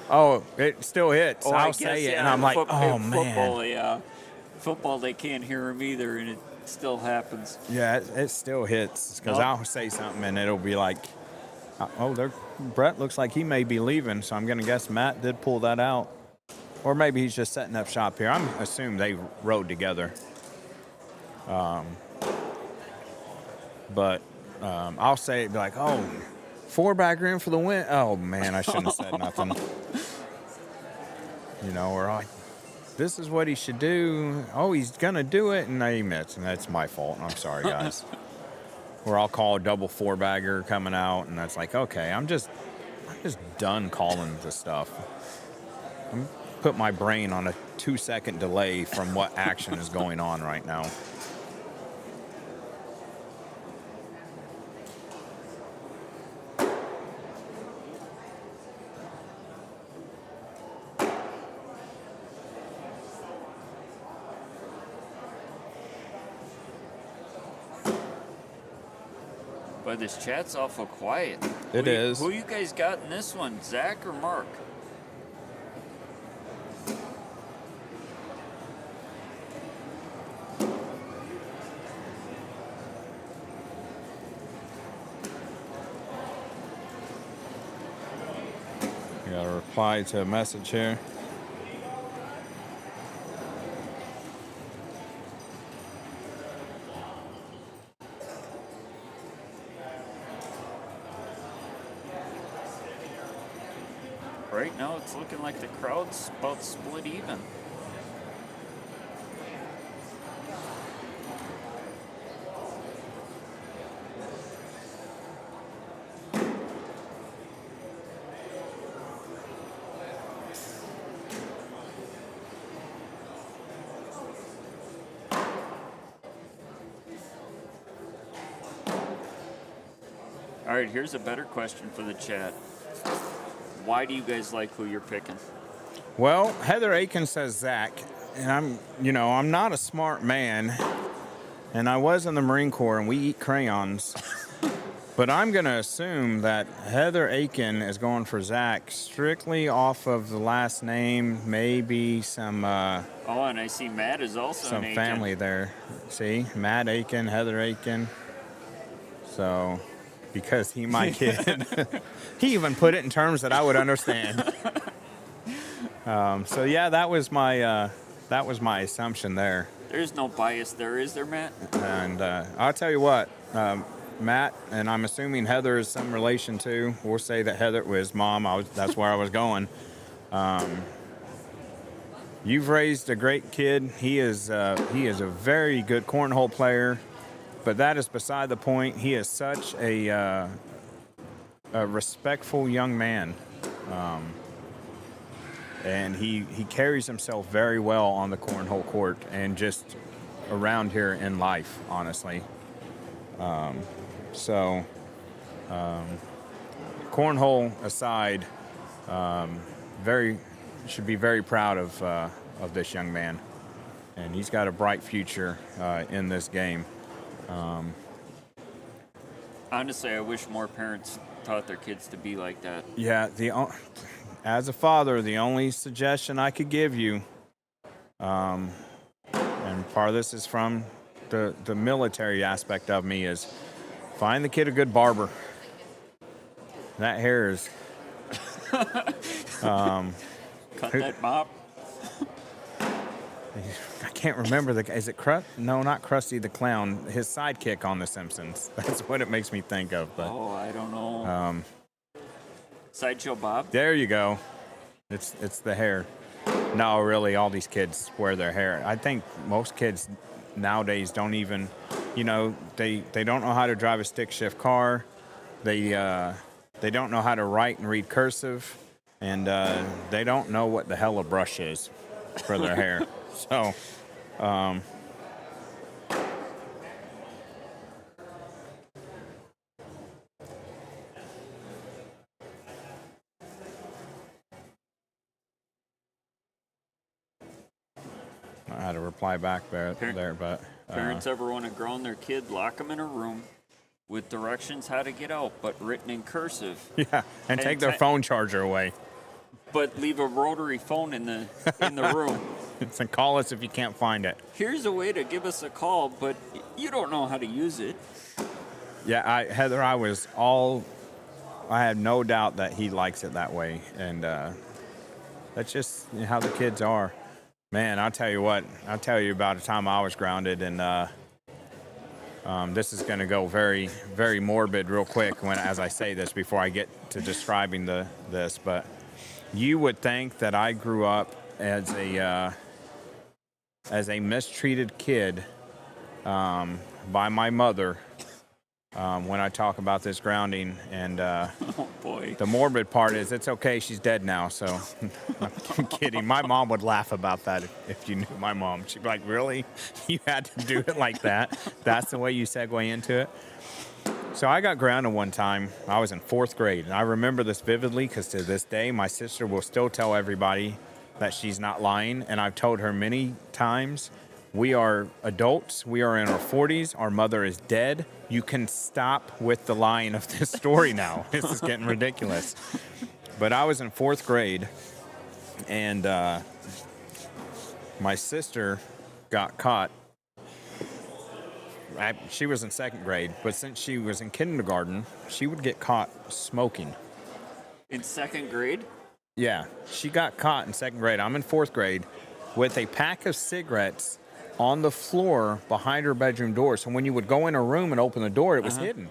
Oh, it still hits. I I'll guess, say it, yeah, and I'm like, oh, man. Football, yeah. Football, they can't hear them either, and it still happens. Yeah, it still hits because Nope. I'll say something and it'll be like, oh, Brett looks like he may be leaving, so I'm going to guess Matt did pull that out. Or maybe he's just setting up shop here. I'm assuming they rode together. But I'll say it, be like, oh, 4-bagger in for the win. Oh, man, I shouldn't have said nothing. You know, or like, this is what he should do. Oh, he's going to do it, and he missed. And that's my fault. I'm sorry, guys. Or I'll call a double 4-bagger coming out, and that's like, okay, I'm just done calling the stuff. I'm put my brain on a 2-second delay from what action is going on right now. But this chat's awful quiet. It is. Who you guys got in this one, Zach or Mark? I got to reply to a message here. Right now, it's looking like the crowd's about split even. All right, here's a better question for the chat. Why do you guys like who you're picking? Well, Heather Aiken says Zach, and I'm not a smart man, and I was in the Marine Corps, and we eat crayons. But I'm going to assume that Heather Aiken is going for Zach strictly off of the last name, maybe some Oh, and I see Matt is also some an family agent. there. See, Matt Aiken, Heather Aiken. So, because he my kid, he even put it in terms that I would understand. So yeah, that was my assumption there. There's no bias there, is there, Matt? And I'll tell you what, Matt, and I'm assuming Heather is some relation to. We'll say that Heather was mom. That's where I was going. You've raised a great kid. He is a very good cornhole player, but that is beside the point. He is such a respectful young man, and he carries himself very well on the cornhole court and just around here in life, honestly. So, cornhole aside, should be very proud of this young man, and he's got a bright future in this game. Honestly, I wish more parents taught their kids to be like that. Yeah, as a father, the only suggestion I could give you, and part of this is from the military aspect of me, is find the kid a good barber. That hair is... Cut that mop. I can't remember is it No, not Krusty the Clown. His sidekick on The Simpsons. That's what it makes me think of. But Oh, I don't know. Sideshow Bob? there you go. It's the hair. No, really, all these kids wear their hair. I think most kids nowadays don't even, they don't know how to drive a stick shift car. They don't know how to write and read cursive, and they don't know what the hell a brush is for their hair. So, I had to reply back there, but Parents ever want to ground their kid, lock them in a room with directions how to get out, but written in cursive. yeah, and take their phone charger away. But leave a rotary phone in the room. And call us if you can't find it. Here's a way to give us a call, but you don't know how to use it. Yeah, Heather, I had no doubt that he likes it that way, and that's just how the kids are. Man, I'll tell you what. I'll tell you about a time I was grounded, and this is going to go very, very morbid real quick as I say this before I get to describing this. But you would think that I grew up as a mistreated kid by my mother when I talk about this grounding. And Oh, boy. the morbid part is it's okay. She's dead now. So I'm kidding. My mom would laugh about that if you knew my mom. She'd be like, really? You had to do it like that? That's the way you segue into it? So I got grounded one time. I was in 4th grade. And I remember this vividly because to this day, my sister will still tell everybody that she's not lying. And I've told her many times, we are adults. We are in our 40s. Our mother is dead. You can stop with the lying of this story now. This is getting ridiculous. But I was in 4th grade, and my sister got caught. She was in 2nd grade, but since she was in kindergarten, she would get caught smoking. In 2nd grade? Yeah, she got caught in 2nd grade. I'm in 4th grade with a pack of cigarettes on the floor behind her bedroom door. So when you would go in a room and open the door, it was hidden.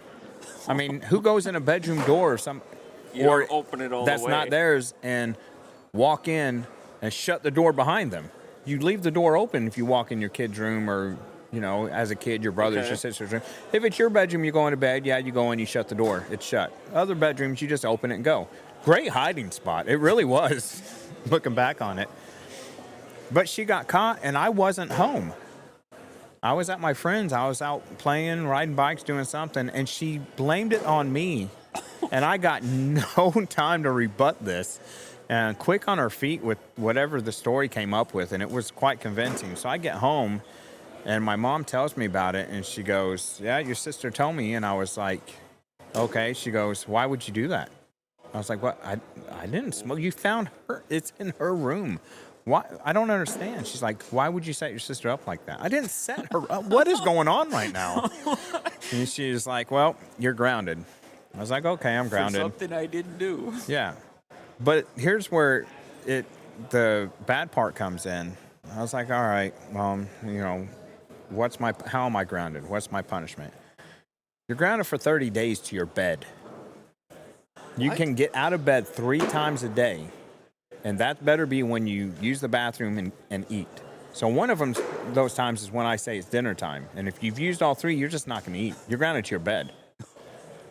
I mean, who goes in a bedroom door or Don't open it all the way. that's not theirs and walk in and shut the door behind them? You leave the door open if you walk in your kid's room or, as a kid, your brother's, your sister's room. If it's your bedroom, you go into bed, you go in, you shut the door. It's shut. Other bedrooms, you just open it and go. Great hiding spot. It really was, looking back on it. But she got caught, and I wasn't home. I was at my friend's. I was out playing, riding bikes, doing something, and she blamed it on me. And I got no time to rebut this. And quick on her feet with whatever the story came up with, and it was quite convincing. So I get home, and my mom tells me about it, and she goes, yeah, your sister told me. And I was like, okay. She goes, why would you do that? I was like, what? I didn't smoke. You found her. It's in her room. Why? I don't understand. She's like, why would you set your sister up like that? I didn't set her up. What is going on right now? And she's like, well, you're grounded. I was like, okay, I'm grounded. For something I didn't do. Yeah. But here's where the bad part comes in. I was like, all right, Mom, how am I grounded? What's my punishment? You're grounded for 30 days to your bed. You can get out of bed 3 times a day. And that better be when you use the bathroom and eat. So one of those times is when I say it's dinner time. And if you've used all 3, you're just not going to eat. You're grounded to your bed.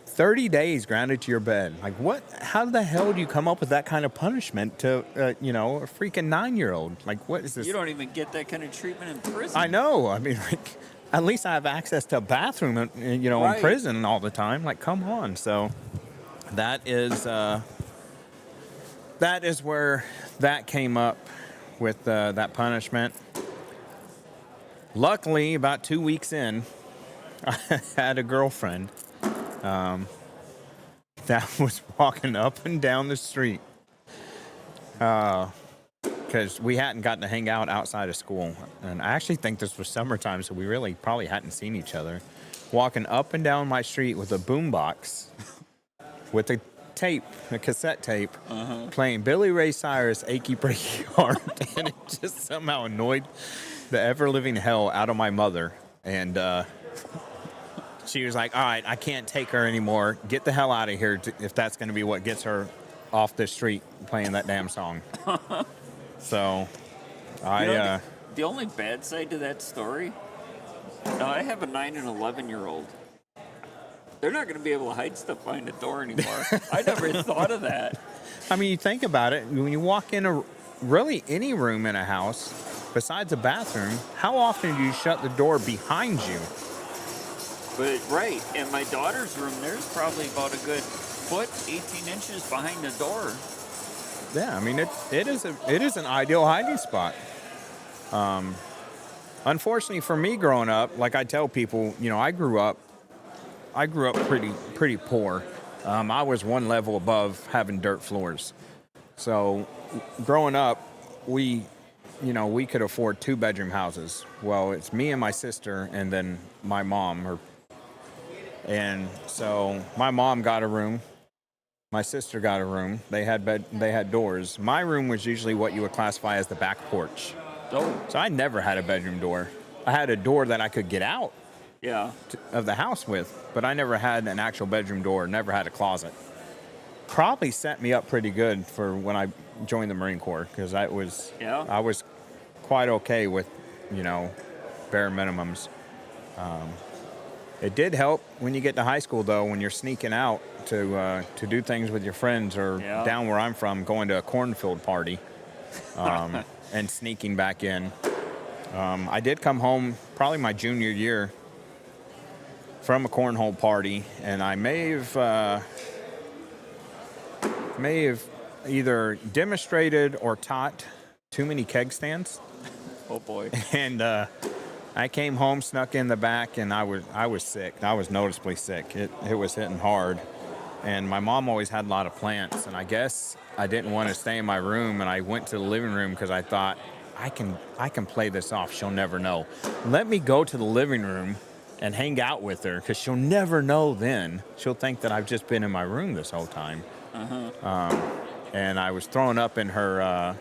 30 days grounded to your bed. Like what? How the hell do you come up with that kind of punishment to, a freaking 9-year-old? Like what is this? You don't even get that kind of treatment in prison. I know. I mean, like, at least I have access to a bathroom, Right. in prison all the time. Like, come on. So that is where that came up with that punishment. Luckily, about 2 weeks in, I had a girlfriend. that was walking up and down the street. Because we hadn't gotten to hang out outside of school. And I actually think this was summertime, so we really probably hadn't seen each other. Walking up and down my street with a boombox, with a cassette tape, playing Billy Ray Cyrus' Achy Breaky Heart. And it just somehow annoyed the ever-living hell out of my mother. And she was like, all right, I can't take her anymore. Get the hell out of here if that's going to be what gets her off the street playing that damn song. So, the only bad side to that story, now I have a 9 and 11-year-old. They're not going to be able to hide stuff behind the door anymore. I never thought of that. I mean, you think about it. When you walk in really any room in a house, besides a bathroom, how often do you shut the door behind you? But, right, in my daughter's room, there's probably about a good foot, 18 inches behind the door. Yeah, I mean, it is an ideal hiding spot. Unfortunately for me growing up, like I tell people, I grew up pretty poor. I was one level above having dirt floors. So growing up, we could afford 2-bedroom houses. Well, it's me and my sister and then my mom. And so my mom got a room. My sister got a room. They had doors. My room was usually what you would classify as the back porch. Oh. So I never had a bedroom door. I had a door that I could get out of the house with, but I never had an actual bedroom door, never had a closet. Probably set me up pretty good for when I joined the Marine Corps, because I was quite okay with, bare minimums. It did help when you get to high school, though, when you're sneaking out to do things with your friends, or down where I'm from, going to a cornfield party and sneaking back in. I did come home probably my junior year from a cornhole party, and I may have either demonstrated or taught too many keg stands. Oh boy! And I came home, snuck in the back, and I was sick. I was noticeably sick. It was hitting hard. And my mom always had a lot of plants, and I guess I didn't want to stay in my room, and I went to the living room because I thought, I can play this off. She'll never know. Let me go to the living room and hang out with her, because she'll never know then. She'll think that I've just been in my room this whole time. And I was throwing up in her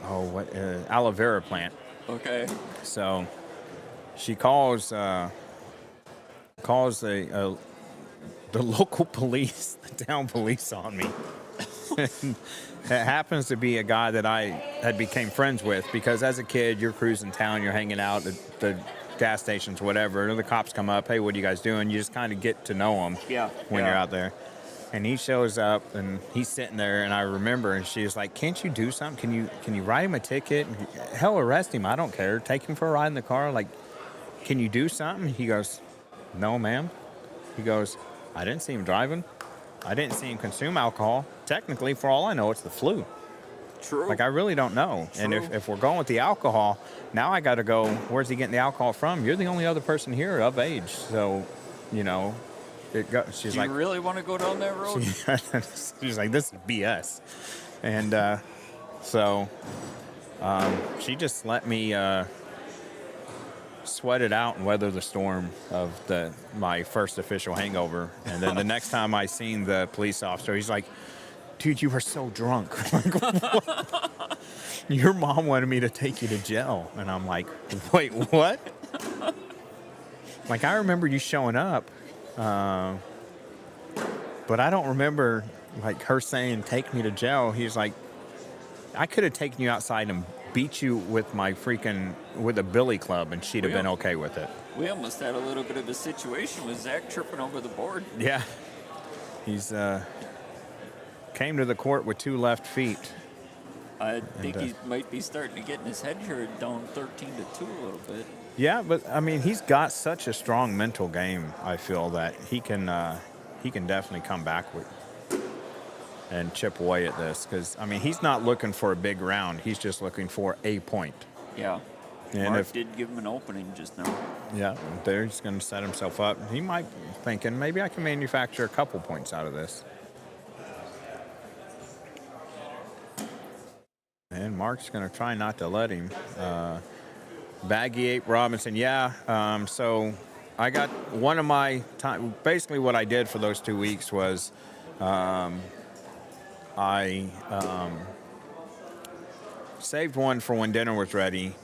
aloe vera plant. Okay. So she calls the local police, the town police, on me. It happens to be a guy that I had became friends with, because as a kid, you're cruising town, you're hanging out at the gas stations, whatever, and the cops come up, hey, what are you guys doing? You just kind of get to know them when you're out there. And he shows up, and he's sitting there, and I remember, and she's like, can't you do something? Can you write him a ticket? Hell, arrest him. I don't care. Take him for a ride in the car. Like, can you do something? He goes, no, ma'am. He goes, I didn't see him driving. I didn't see him consume alcohol. Technically, for all I know, it's the flu. True. Like, I really don't know. True. And if we're going with the alcohol, now I got to go, where's he getting the alcohol from? You're the only other person here of age. So, she's do like, you really want to go down that road? She's like, this is BS. And so she just let me sweat it out and weather the storm of my first official hangover. And then the next time I seen the police officer, he's like, dude, you were so drunk. Like, what? Your mom wanted me to take you to jail. And I'm like, wait, what? Like, I remember you showing up, but I don't remember, like, her saying, take me to jail. He's like, I could have taken you outside and beat you with with a billy club, and she'd have been okay with it. We almost had a little bit of a situation with Zach tripping over the board. Yeah. He's came to the court with 2 left feet. I think he might be starting to get in his head here, down 13-2 a little bit. Yeah, but I mean, he's got such a strong mental game. I feel that he can definitely come back and chip away at this, because I mean, he's not looking for a big round. He's just looking for a point. Yeah. And Mark did give him an opening just now. Yeah, there he's going to set himself up. He might thinking maybe I can manufacture a couple points out of this. And Mark's going to try not to let him. Baggy Ape Robinson, yeah. So I got one of my time. Basically, what I did for those 2 weeks was I saved one for when dinner was ready,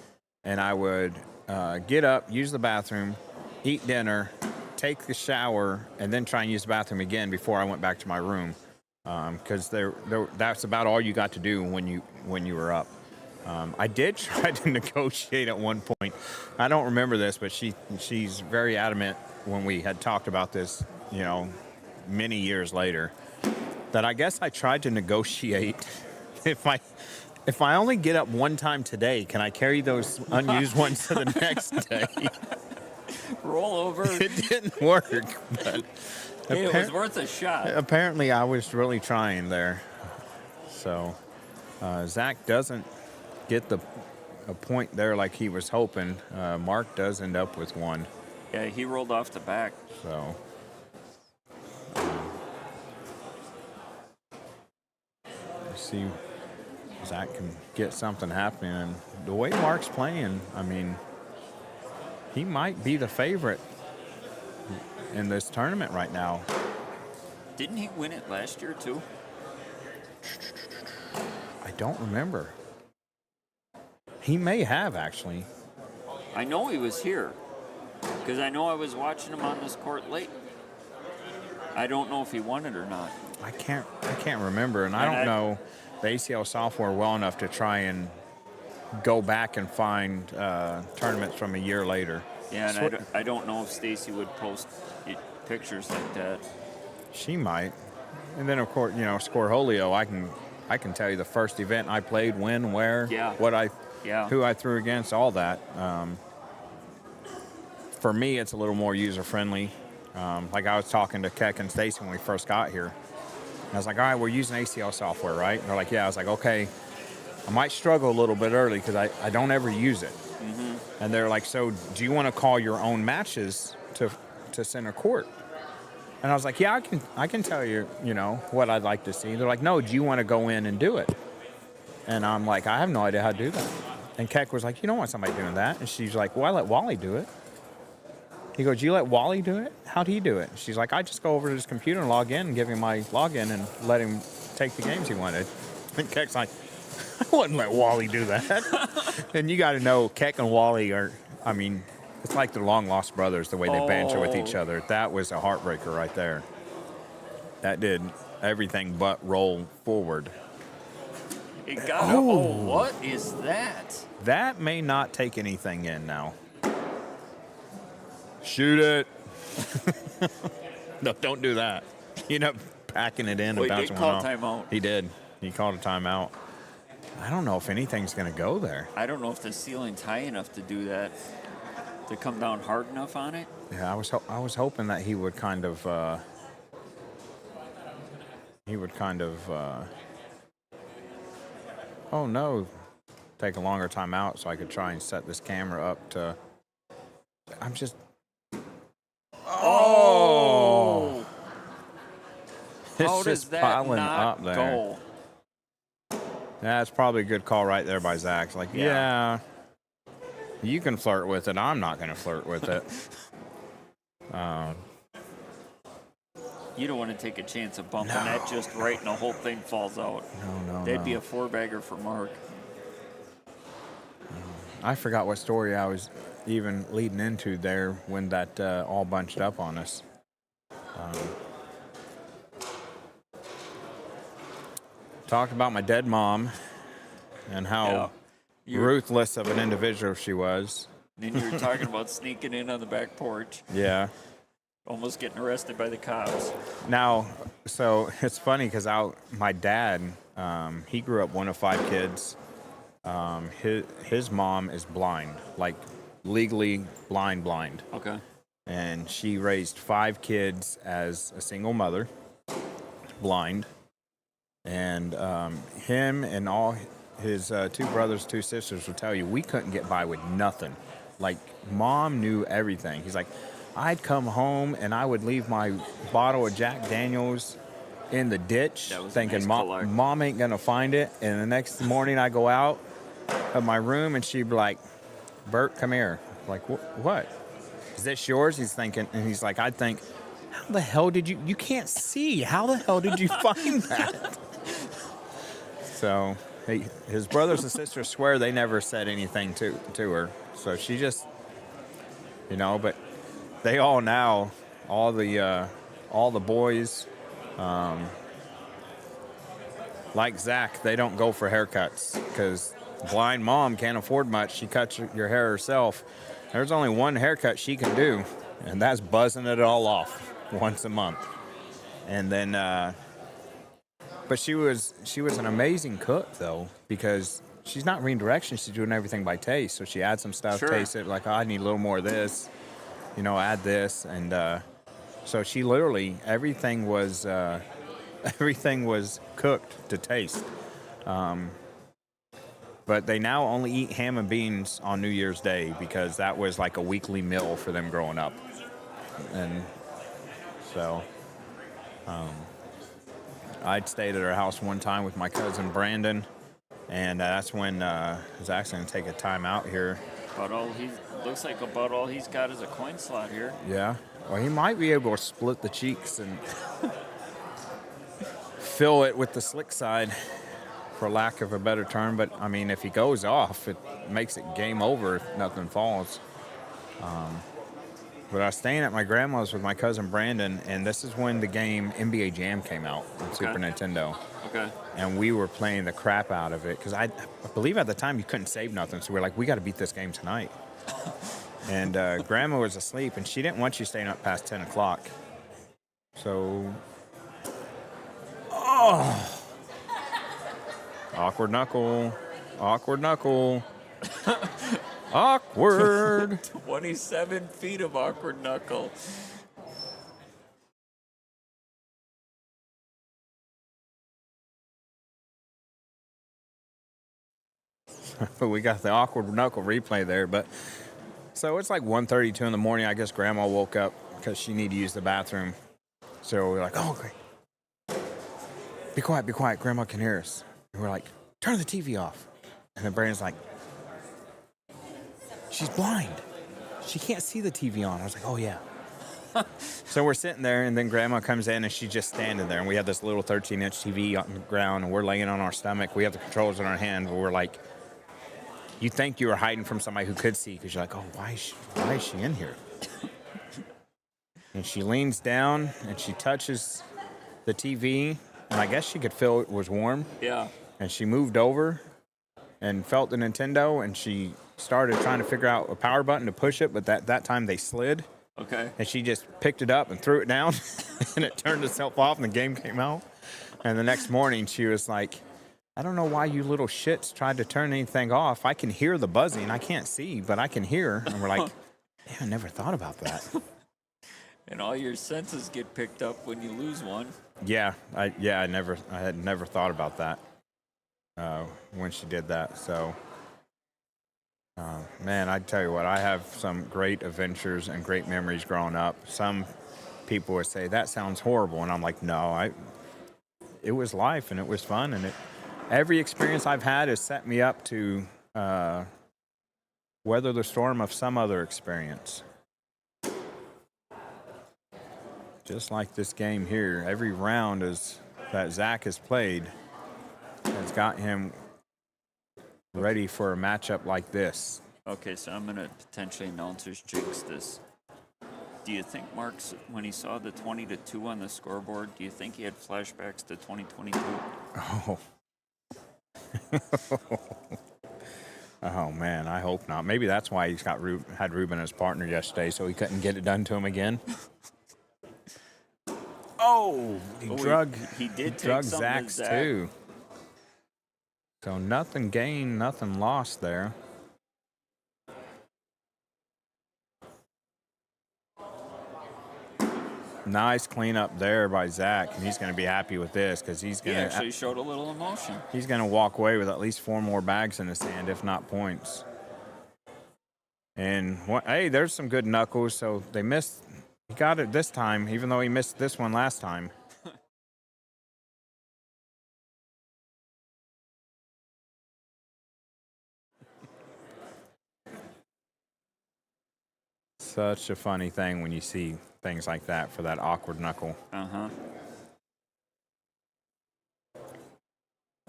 and I would get up, use the bathroom, eat dinner, take the shower, and then try and use the bathroom again before I went back to my room. Because that's about all you got to do when you were up. I did try to negotiate at one point. I don't remember this, but she's very adamant when we had talked about this, many years later, that I guess I tried to negotiate if I only get up one time today, can I carry those unused ones to the next day? Roll over. It didn't work, but Hey, it was worth a shot. apparently I was really trying there. So Zach doesn't get a point there like he was hoping. Mark does end up with one. Yeah, he rolled off the back. So let's see if Zach can get something happening. And the way Mark's playing, I mean, he might be the favorite in this tournament right now. Didn't he win it last year too? I don't remember. He may have, actually. I know he was here because I know I was watching him on this court late. I don't know if he won it or not. I can't remember, and I don't know the ACL software well enough to try and go back and find tournaments from a year later. Yeah, and I don't know if Stacy would post pictures like that. She might. And then, of course, Scoreholio, I can tell you the first event I played, when, where, who I threw against, all that. For me, it's a little more user-friendly. Like I was talking to Keck and Stacy when we first got here. I was like, all right, we're using ACL software, right? And they're like, yeah. I was like, okay, I might struggle a little bit early because I don't ever use it. Mm-hmm. And they're like, so do you want to call your own matches to center court? And I was like, yeah, I can tell you, what I'd like to see. They're like, no, do you want to go in and do it? And I'm like, I have no idea how to do that. And Keck was like, you don't want somebody doing that. And she's like, well, I let Wally do it. He goes, you let Wally do it? How'd he do it? She's like, I just go over to his computer and log in and give him my login and let him take the games he wanted. And Keck's like, I wouldn't let Wally do that. And you got to know, Keck and Wally are, it's like they're long-lost brothers, the way they banter with each other. That was a heartbreaker right there. That did everything but roll forward. It got what is that? That may not take anything in now. Shoot it. No, don't do that. You end up packing it in and bouncing one off. He did call timeout. He did. He called a timeout. I don't know if anything's going to go there. I don't know if the ceiling's high enough to do that, to come down hard enough on it. Yeah, I was hoping that he would kind of oh no, take a longer time out so I could try and set this camera up to. I'm just. Oh! It's How does just that piling not up there. go? That's probably a good call right there by Zach. Like, yeah, you can flirt with it. I'm not going to flirt with it. You don't want to take a chance of bumping that just right and the whole thing falls out. No. That'd be a four-bagger for Mark. I forgot what story I was even leading into there when that all bunched up on us. Talked about my dead mom and how ruthless of an individual she was. And then you were talking about sneaking in on the back porch. Yeah. Almost getting arrested by the cops. Now, so it's funny because my dad, he grew up one of 5 kids. His mom is blind, like legally blind. Okay. And she raised 5 kids as a single mother, blind. And him and all his 2 brothers, 2 sisters will tell you we couldn't get by with nothing. Like, Mom knew everything. He's like, I'd come home and I would leave my bottle of Jack Daniels in the ditch, That was a thinking nice color. Mom ain't gonna find it. And the next morning I go out of my room and she'd be like, Bert, come here. Like, what? Is this yours? He's thinking, and he's like, I'd think, how the hell did you can't see. How the hell did you find that? So his brothers and sisters swear they never said anything to her. So she just, but they all now, all the boys, like Zach, they don't go for haircuts because blind mom can't afford much. She cuts your hair herself. There's only one haircut she can do, and that's buzzing it all off once a month. And then, but she was an amazing cook though, because she's not reading directions. She's doing everything by taste. So she adds some stuff, Sure. tastes it, like, oh, I need a little more of this, add this. And so she literally, everything was cooked to taste. But they now only eat ham and beans on New Year's Day because that was like a weekly meal for them growing up. And so I'd stayed at her house one time with my cousin Brandon, and that's when I was actually going to take a time out here. Looks like about all he's got is a coin slot here. Yeah. Well, he might be able to split the cheeks and fill it with the slick side, for lack of a better term. But, I mean, if he goes off, it makes it game over if nothing falls. But I was staying at my grandma's with my cousin Brandon, and this is when the game NBA Jam came out on Super Nintendo. Okay. And we were playing the crap out of it because I believe at the time you couldn't save nothing. So we were like, we got to beat this game tonight. And Grandma was asleep, and she didn't want you staying up past 10 o'clock. So, awkward knuckle. Awkward. 27 feet of awkward knuckle. We got the awkward knuckle replay there, but so it's like 1:32 in the morning. I guess Grandma woke up because she needed to use the bathroom. So we're like, oh, okay. Be quiet. Grandma can hear us. And we're like, turn the TV off. And then Brandon's like, she's blind. She can't see the TV on. I was like, oh, yeah. So we're sitting there, and then Grandma comes in, and she's just standing there. And we have this little 13-inch TV on the ground, and we're laying on our stomach. We have the controls in our hand, but we're like, you think you were hiding from somebody who could see because you're like, oh, why is she in here? And she leans down, and she touches the TV, and I guess she could feel it was warm. Yeah. And she moved over and felt the Nintendo, and she started trying to figure out a power button to push it, but that time they slid. Okay. And she just picked it up and threw it down, and it turned itself off, and the game came out. And the next morning, she was like, I don't know why you little shits tried to turn anything off. I can hear the buzzing. I can't see, but I can hear. And we're like, yeah, I never thought about that. And all your senses get picked up when you lose one. Yeah, I had never thought about that when she did that. So, man, I tell you what, I have some great adventures and great memories growing up. Some people would say that sounds horrible, and I'm like, no, it was life and it was fun, and every experience I've had has set me up to weather the storm of some other experience. Just like this game here, every round that Zach has played has got him ready for a matchup like this. Okay, so I'm going to potentially announcers jinx this. Do you think Mark's, when he saw the 20-2 on the scoreboard, do you think he had flashbacks to 2022? Oh. Oh, man, I hope not. Maybe that's why he's had Ruben as partner yesterday, so he couldn't get it done to him again. Oh, he did drug take Zach's too. So nothing gained, nothing lost there. Nice cleanup there by Zach, and he's going to be happy with this because he actually showed a little emotion. He's going to walk away with at least 4 more bags in his hand, if not points. And hey, there's some good knuckles. So they missed. He got it this time, even though he missed this one last time. Such a funny thing when you see things like that for that awkward knuckle. Uh-huh.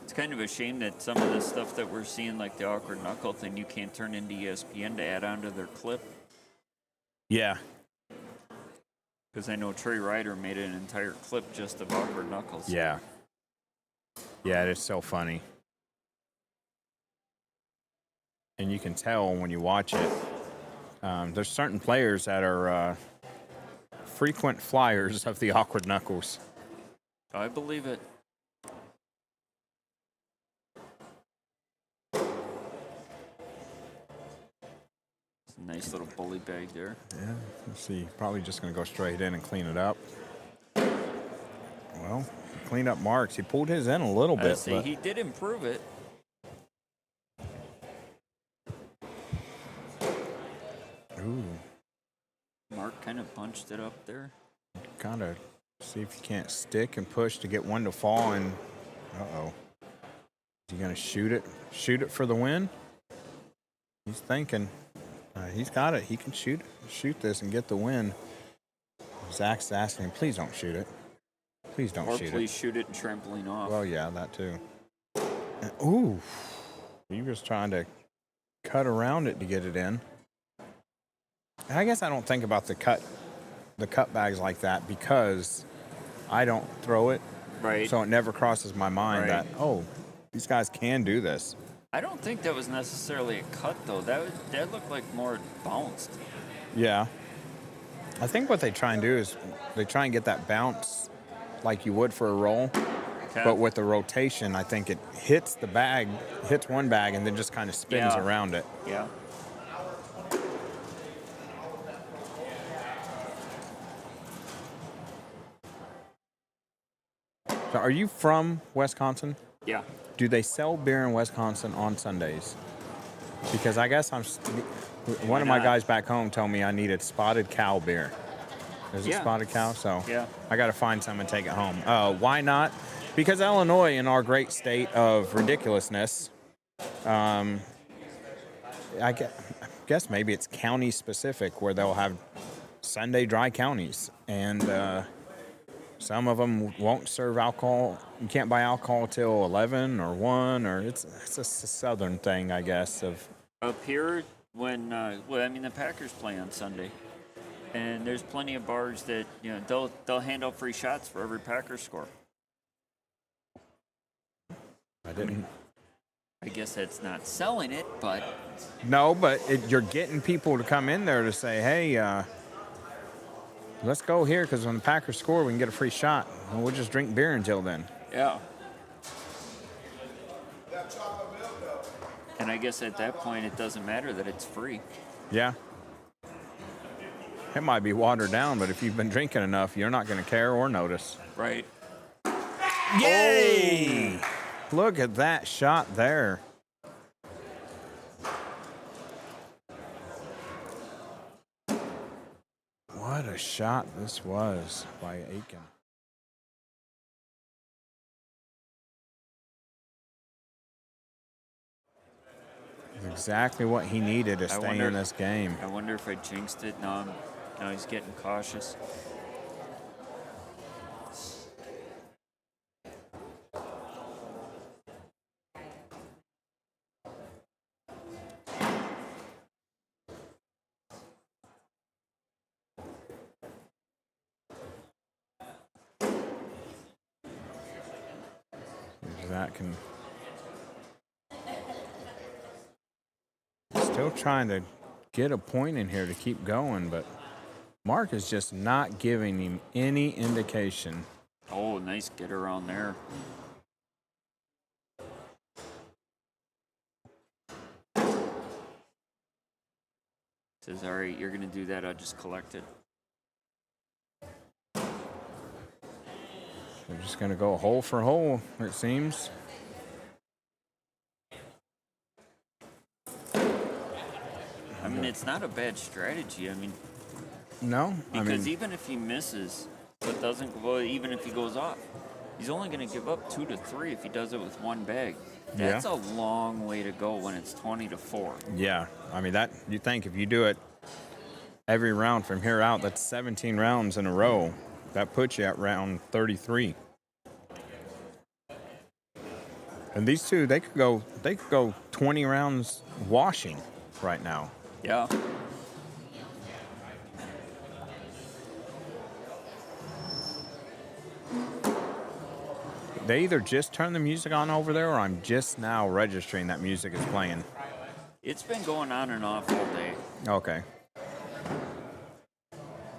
It's kind of a shame that some of the stuff that we're seeing, like the awkward knuckle thing, you can't turn into ESPN to add onto their clip. Yeah. Because I know Trey Ryder made an entire clip just of awkward knuckles. Yeah. Yeah, it's so funny. And you can tell when you watch it. There's certain players that are frequent flyers of the awkward knuckles. I believe it. It's a nice little bully bag there. Yeah, let's see. Probably just going to go straight in and clean it up. Well, clean up marks. He pulled his in a little bit. See, but he did improve it. ooh, Mark kind of punched it up there. kind of see if you can't stick and push to get one to fall. And uh-oh. Is he going to shoot it? Shoot it for the win? He's thinking. He's got it. He can shoot this and get the win. Zach's asking him, please don't shoot it. Please don't shoot it. Or please shoot it and trampoline off. Well, yeah, that too. Ooh. He was trying to cut around it to get it in. I guess I don't think about the cut bags like that because I don't throw it. Right. So it never crosses my mind Right. that, oh, these guys can do this. I don't think that was necessarily a cut, though. That looked like more bounced. Yeah. I think what they try and do is they try and get that bounce like you would for a roll. Okay. But with the rotation, I think it hits the bag, hits one bag, and then just kind of spins Yeah. around it. Yeah. So are you from Wisconsin? Yeah. Do they sell beer in Wisconsin on Sundays? Because I guess one of my not? guys back home told me I needed Spotted Cow beer. Is it Yeah. Spotted Cow? So Yeah. I got to find some and take it home. Why not? Because Illinois, in our great state of ridiculousness, I guess maybe it's county specific where they'll have Sunday dry counties, and some of them won't serve alcohol. You can't buy alcohol till 11 or 1, or it's a southern thing, I guess. Up here, when the Packers play on Sunday, and there's plenty of bars that they'll hand out free shots for every Packers score. I didn't. I guess that's not selling it, but No, but you're getting people to come in there to say, hey, let's go here because when the Packers score, we can get a free shot. And we'll just drink beer until then. yeah. And I guess at that point, it doesn't matter that it's free. Yeah. It might be watered down, but if you've been drinking enough, you're not going to care or notice. Right. Yay! Look at that shot there. What a shot this was by Aiken. It's exactly what he needed to stay in this game. I wonder if I jinxed it. Now he's getting cautious. That can still trying to get a point in here to keep going, but Mark is just not giving him any indication. Oh, nice get around there. Says, all right, you're going to do that. I'll just collect it. They're just going to go hole for hole, it seems. I mean, it's not a bad strategy. I mean, No, because even if he misses, but doesn't, well, even if he goes off, he's only going to give up 2 to 3 if he does it with one bag. That's Yeah. a long way to go when it's 20 to 4. yeah. I mean, that you think if you do it every round from here out, that's 17 rounds in a row. That puts you at round 33. And these two, they could go 20 rounds washing right now. Yeah. They either just turn the music on over there, or I'm just now registering that music is playing. It's been going on and off all day. Okay.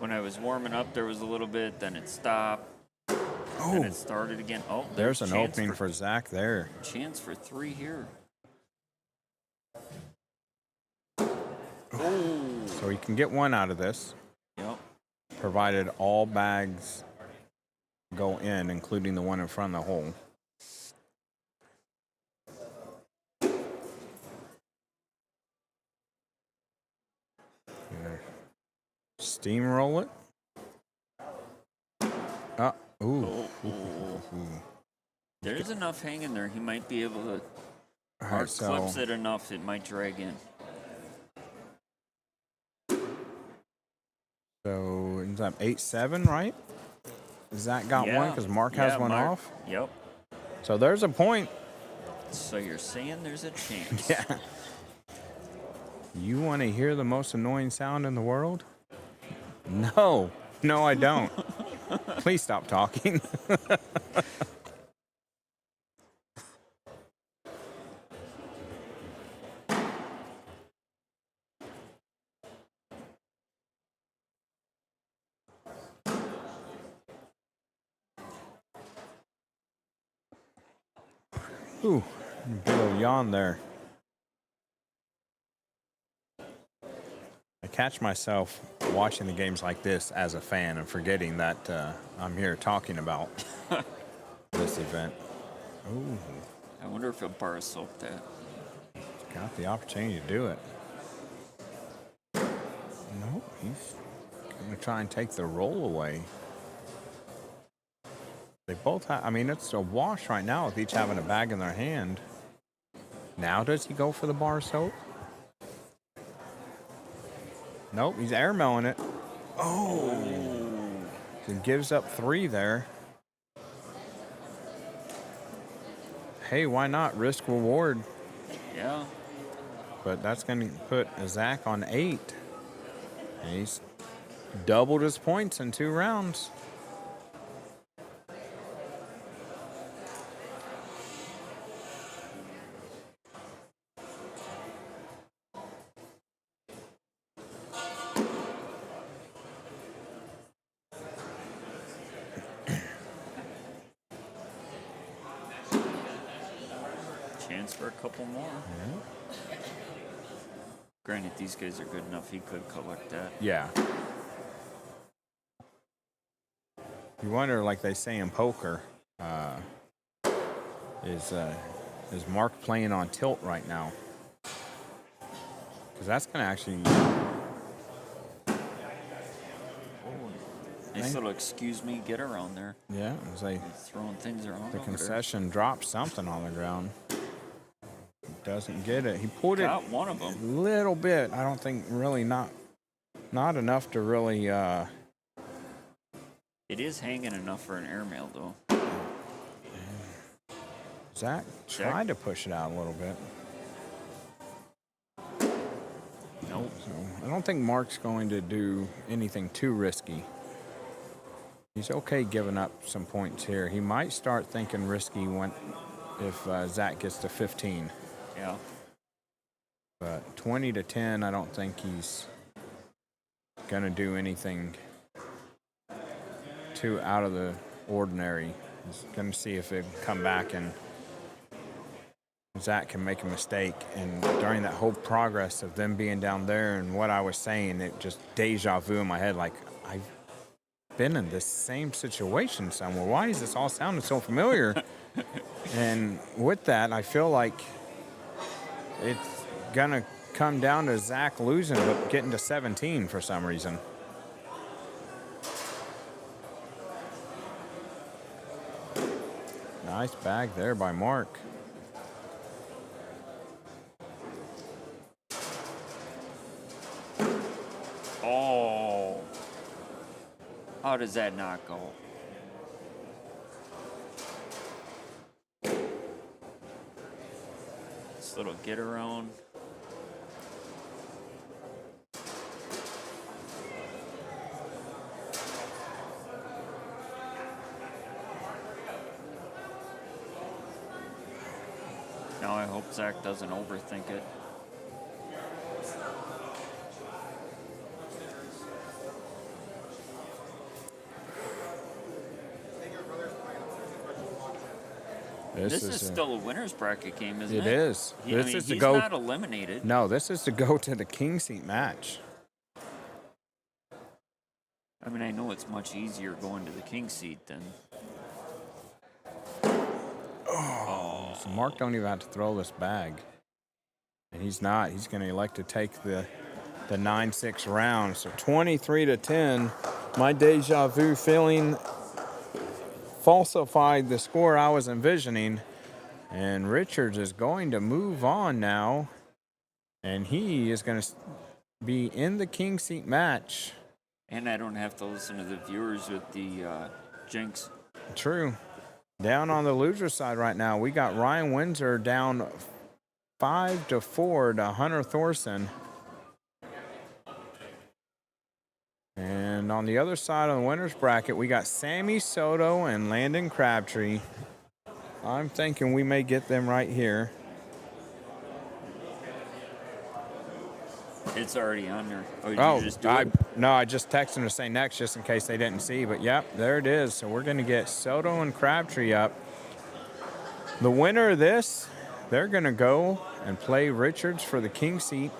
When I was warming up, there was a little bit, then it stopped, Oh, then it started again. Oh, there's an chance opening for Zach there. Chance for 3 here. Oh. So he can get one out of this, Yep. provided all bags go in, including the one in front of the hole. Steamroll it. Ooh. There's enough hanging there. He might be able to. All Or right, so clips it enough, it might drag in. is that 8-7, right? Zach got one because Mark has one Mark. off. Yep. So there's a point. So you're saying there's a chance. Yeah. You want to hear the most annoying sound in the world? No, I don't. Please stop talking. Ooh, big old yawn there. I catch myself watching the games like this as a fan and forgetting that I'm here talking about this event. Ooh, I wonder if he'll bar soap that. got the opportunity to do it. No, he's going to try and take the roll away. They both have, I mean, it's a wash right now with each having a bag in their hand. Now does he go for the bar soap? Nope, he's airmailing it. Oh. He gives up 3 there. Hey, why not? Risk reward. Yeah. But that's going to put Zach on 8. And he's doubled his points in 2 rounds. Chance for a couple more. Yeah. Granted, these guys are good enough. He could collect that. Yeah. You wonder, like they say in poker, is Mark playing on tilt right now? Because that's going to actually... Nice little excuse me, get around there. Yeah, it's like He's throwing things around. the over there. concession dropped something on the ground. Doesn't get it. He pulled Got it one of them. a little bit. I don't think really not enough to really... It is hanging enough for an airmail, though. Zach tried to push it out a little bit. Nope. So I don't think Mark's going to do anything too risky. He's okay giving up some points here. He might start thinking risky if Zach gets to 15. Yeah. But 20 to 10, I don't think he's going to do anything too out of the ordinary. He's going to see if they come back and Zach can make a mistake. And during that whole progress of them being down there and what I was saying, it just deja vu in my head, like, I've been in this same situation somewhere. Why is this all sounding so familiar? And with that, I feel like it's going to come down to Zach losing, but getting to 17 for some reason. Nice bag there by Mark. Oh. How does that not go? This little get around. Now I hope Zach doesn't overthink it. This is still a winner's bracket game, isn't it? It is. This is to go. He's not eliminated. No, this is to go to the king seat match. I mean, I know it's much easier going to the king seat than. Oh, so Mark don't even have to throw this bag. And he's not. He's going to elect to take the 9-6 round. So 23-10. My deja vu feeling falsified the score I was envisioning. And Richards is going to move on now. And he is going to be in the king seat match. And I don't have to listen to the viewers with the jinx. True. Down on the loser side right now, we got Ryan Windsor down 5-4 to Hunter Thorson. And on the other side of the winner's bracket, we got Sammy Soto and Landon Crabtree. I'm thinking we may get them right here. It's already on there. Oh, did you just do it? No, I just texted them to say next just in case they didn't see. But, yep, there it is. So we're going to get Soto and Crabtree up. The winner of this, they're going to go and play Richards for the king seat.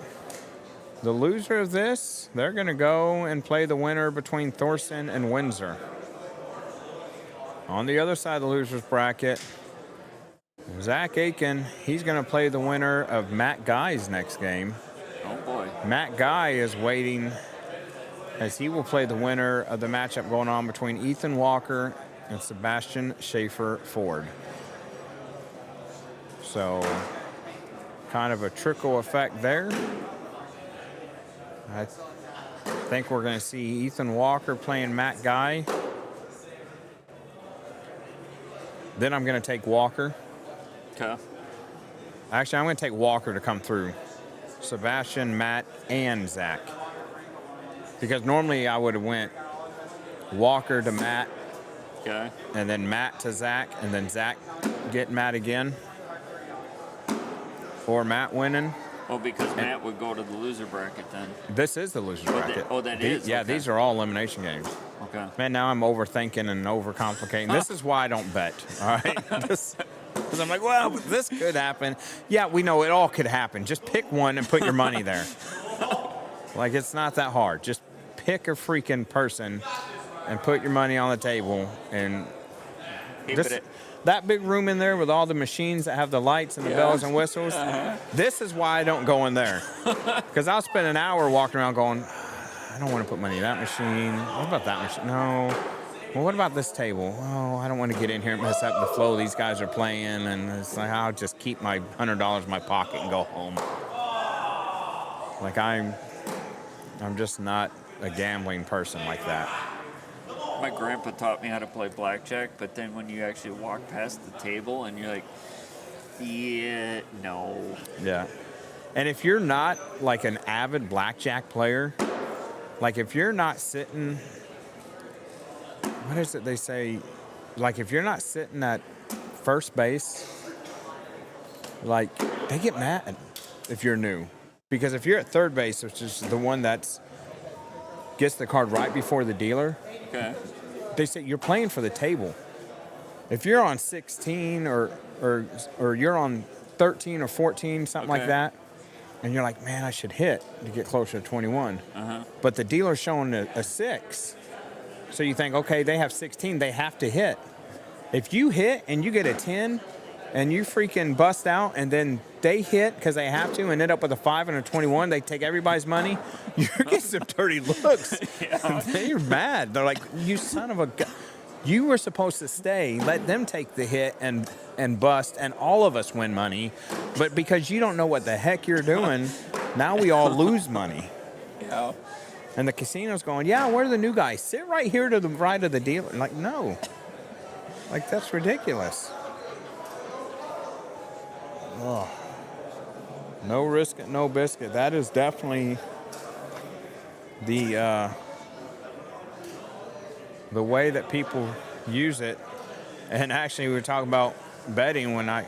The loser of this, they're going to go and play the winner between Thorson and Windsor. On the other side of the loser's bracket, Zach Aiken, he's going to play the winner of Matt Guy's next game. Oh, boy. Matt Guy is waiting as he will play the winner of the matchup going on between Ethan Walker and Sebastian Schaefer Ford. So, kind of a trickle effect there. I think we're going to see Ethan Walker playing Matt Guy. Then I'm going to take Walker. Okay. Actually, I'm going to take Walker to come through. Sebastian, Matt, and Zach. Because normally I would have went Walker to Matt. Okay. And then Matt to Zach, and then Zach get Matt again. Or Matt winning. Well, because Matt would go to the loser bracket then. This is the loser bracket. That is? Yeah, Okay. These are all elimination games. Okay. Man, now I'm overthinking and overcomplicating. This is why I don't bet, all right? Because I'm like, well, this could happen. Yeah, we know it all could happen. Just pick one and put your money there. Like, it's not that hard. Just pick a freaking person and put your money on the table. And that big room in there with all the machines that have the lights and the bells and whistles, this is why I don't go in there. Because I'll spend an hour walking around going, I don't want to put money in that machine. What about that machine? No. Well, what about this table? Oh, I don't want to get in here and mess up the flow these guys are playing. And it's like, I'll just keep my $100 in my pocket and go home. Like, I'm just not a gambling person like that. My grandpa taught me how to play blackjack, but then when you actually walk past the table and you're like, yeah, no. Yeah. And if you're not like an avid blackjack player, like if you're not sitting, what is it they say? Like if you're not sitting at first base, like they get mad if you're new. Because if you're at third base, which is the one that's gets the card right before the dealer, okay, they say you're playing for the table. If you're on 16 or you're on 13 or 14, something like that, and you're like, man, I should hit to get closer to 21. But the dealer's showing a 6. So you think, okay, they have 16, they have to hit. If you hit and you get a 10, and you freaking bust out, and then they hit because they have to and end up with a 5 and a 21. They take everybody's money. You're getting some dirty looks. They're mad. They're like, you son of a gun. You were supposed to stay, let them take the hit and bust, and all of us win money. But because you don't know what the heck you're doing, now we all lose money. Yeah. And the casino's going, yeah, we're the new guys. Sit right here to the right of the dealer. Like, no. Like, that's ridiculous. Oh. No risk it, no biscuit. That is definitely the way that people use it. And actually, we were talking about betting a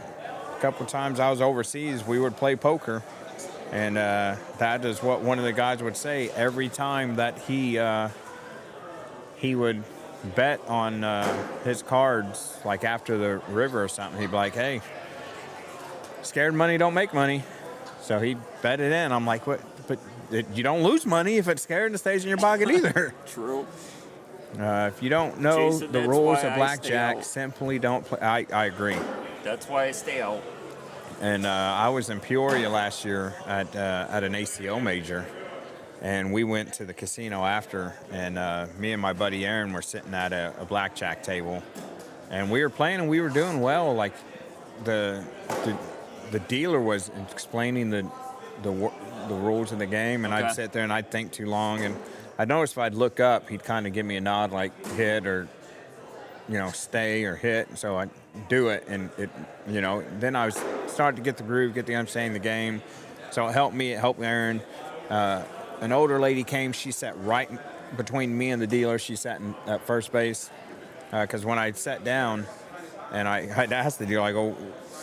couple times I was overseas, we would play poker. And that is what one of the guys would say every time that he would bet on his cards, like after the river or something. He'd be like, hey, scared money don't make money. So he bet it in. I'm like, what? But you don't lose money if it's scared and it stays in your pocket either. True. If you don't know Jason, the that's rules why of I blackjack, stay out. simply don't play. I agree. That's why I stay out. And I was in Peoria last year at an ACO major, and we went to the casino after, and me and my buddy Aaron were sitting at a blackjack table, and we were playing and we were doing well. Like the dealer was explaining the rules of the game, and Okay. I'd sit there and I'd think too long, and I noticed if I'd look up, he'd kind of give me a nod like hit or stay or hit. So I'd do it, and then I was starting to get the groove, get the understanding of the game. So it helped me, it helped Aaron. An older lady came, she sat right between me and the dealer. She sat at first base, because when I sat down and I'd asked the dealer, I go,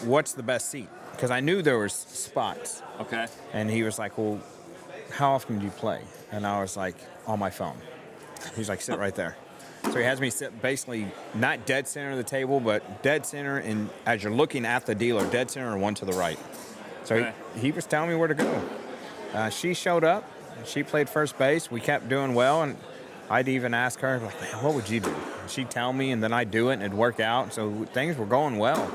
what's the best seat? Because I knew there was spots. Okay. And he was like, well, how often do you play? And I was like, on my phone. He's like, sit right there. So he has me sit basically not dead center of the table, but dead center, and as you're looking at the dealer, dead center and one to the right. So Okay. he was telling me where to go. She showed up. She played first base. We kept doing well, and I'd even ask her, like, man, what would you do? She'd tell me, and then I'd do it, and it'd work out. So things were going well.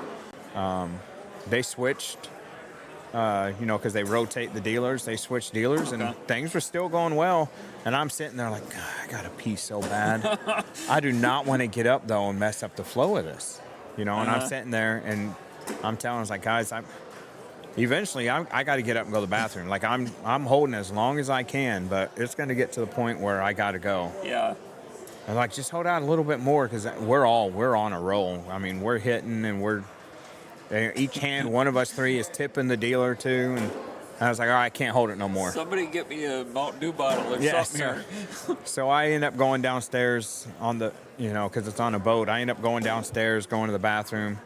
They switched, because they rotate the dealers. They switched dealers, and things were still going well. And I'm sitting there like, God, I got to pee so bad. I do not want to get up, though, and mess up the flow of this. And I'm sitting there, and I'm telling us, like, guys, eventually I got to get up and go to the bathroom. Like, I'm holding as long as I can, but it's going to get to the point where I got to go. Yeah. I'm like, just hold out a little bit more, because we're on a roll. I mean, we're hitting, and each hand, one of us three is tipping the dealer too, and I was like, all right, I can't hold it no more. Somebody get me a Mountain Dew bottle or something here. So I end up going downstairs on the, because it's on a boat. I end up going downstairs, going to the bathroom.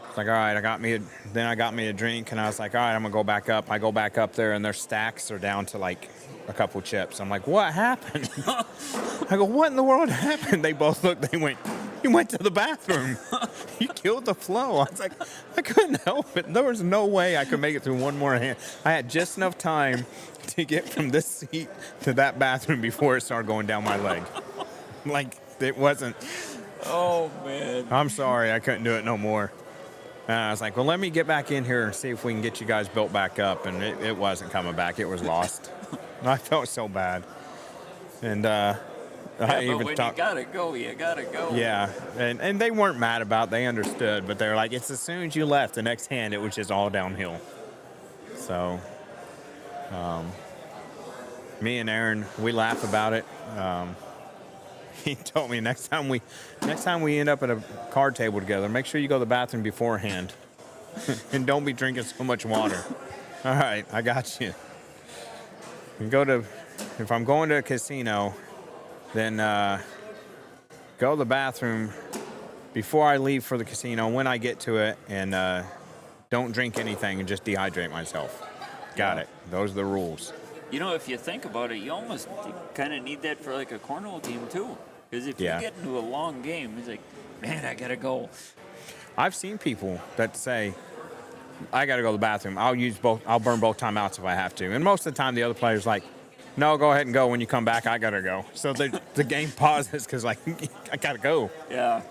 It's like, all right, I got me a drink, and I was like, all right, I'm gonna go back up. I go back up there, and their stacks are down to like a couple chips. I'm like, what happened? I go, what in the world happened? They both looked. They went, you went to the bathroom. You killed the flow. I was like, I couldn't help it. There was no way I could make it through one more hand. I had just enough time to get from this seat to that bathroom before it started going down my leg. Like, it wasn't. Oh, man. I'm sorry, I couldn't do it no more. And I was like, well, let me get back in here and see if we can get you guys built back up. And it wasn't coming back. It was lost. And I felt so bad. And I But even when you gotta go, you gotta go. Yeah, and they weren't mad about it. They understood, but they're like, it's as soon as you left, the next hand, it was just all downhill. So, me and Aaron, we laugh about it. He told me next time we end up at a card table together, make sure you go to the bathroom beforehand, and don't be drinking so much water. All right, I got you. If I'm going to a casino, then go to the bathroom before I leave for the casino, when I get to it, and don't drink anything and just dehydrate myself. Got it. Those are the rules. If you think about it, you almost kind of need that for like a cornhole team too. Because if you get into a long game, it's like, man, I gotta go. I've seen people that say, I gotta go to the bathroom. I'll burn both timeouts if I have to. And most of the time, the other player's like, no, go ahead and go. When you come back, I gotta go. So the game pauses because, like, I gotta go. Yeah.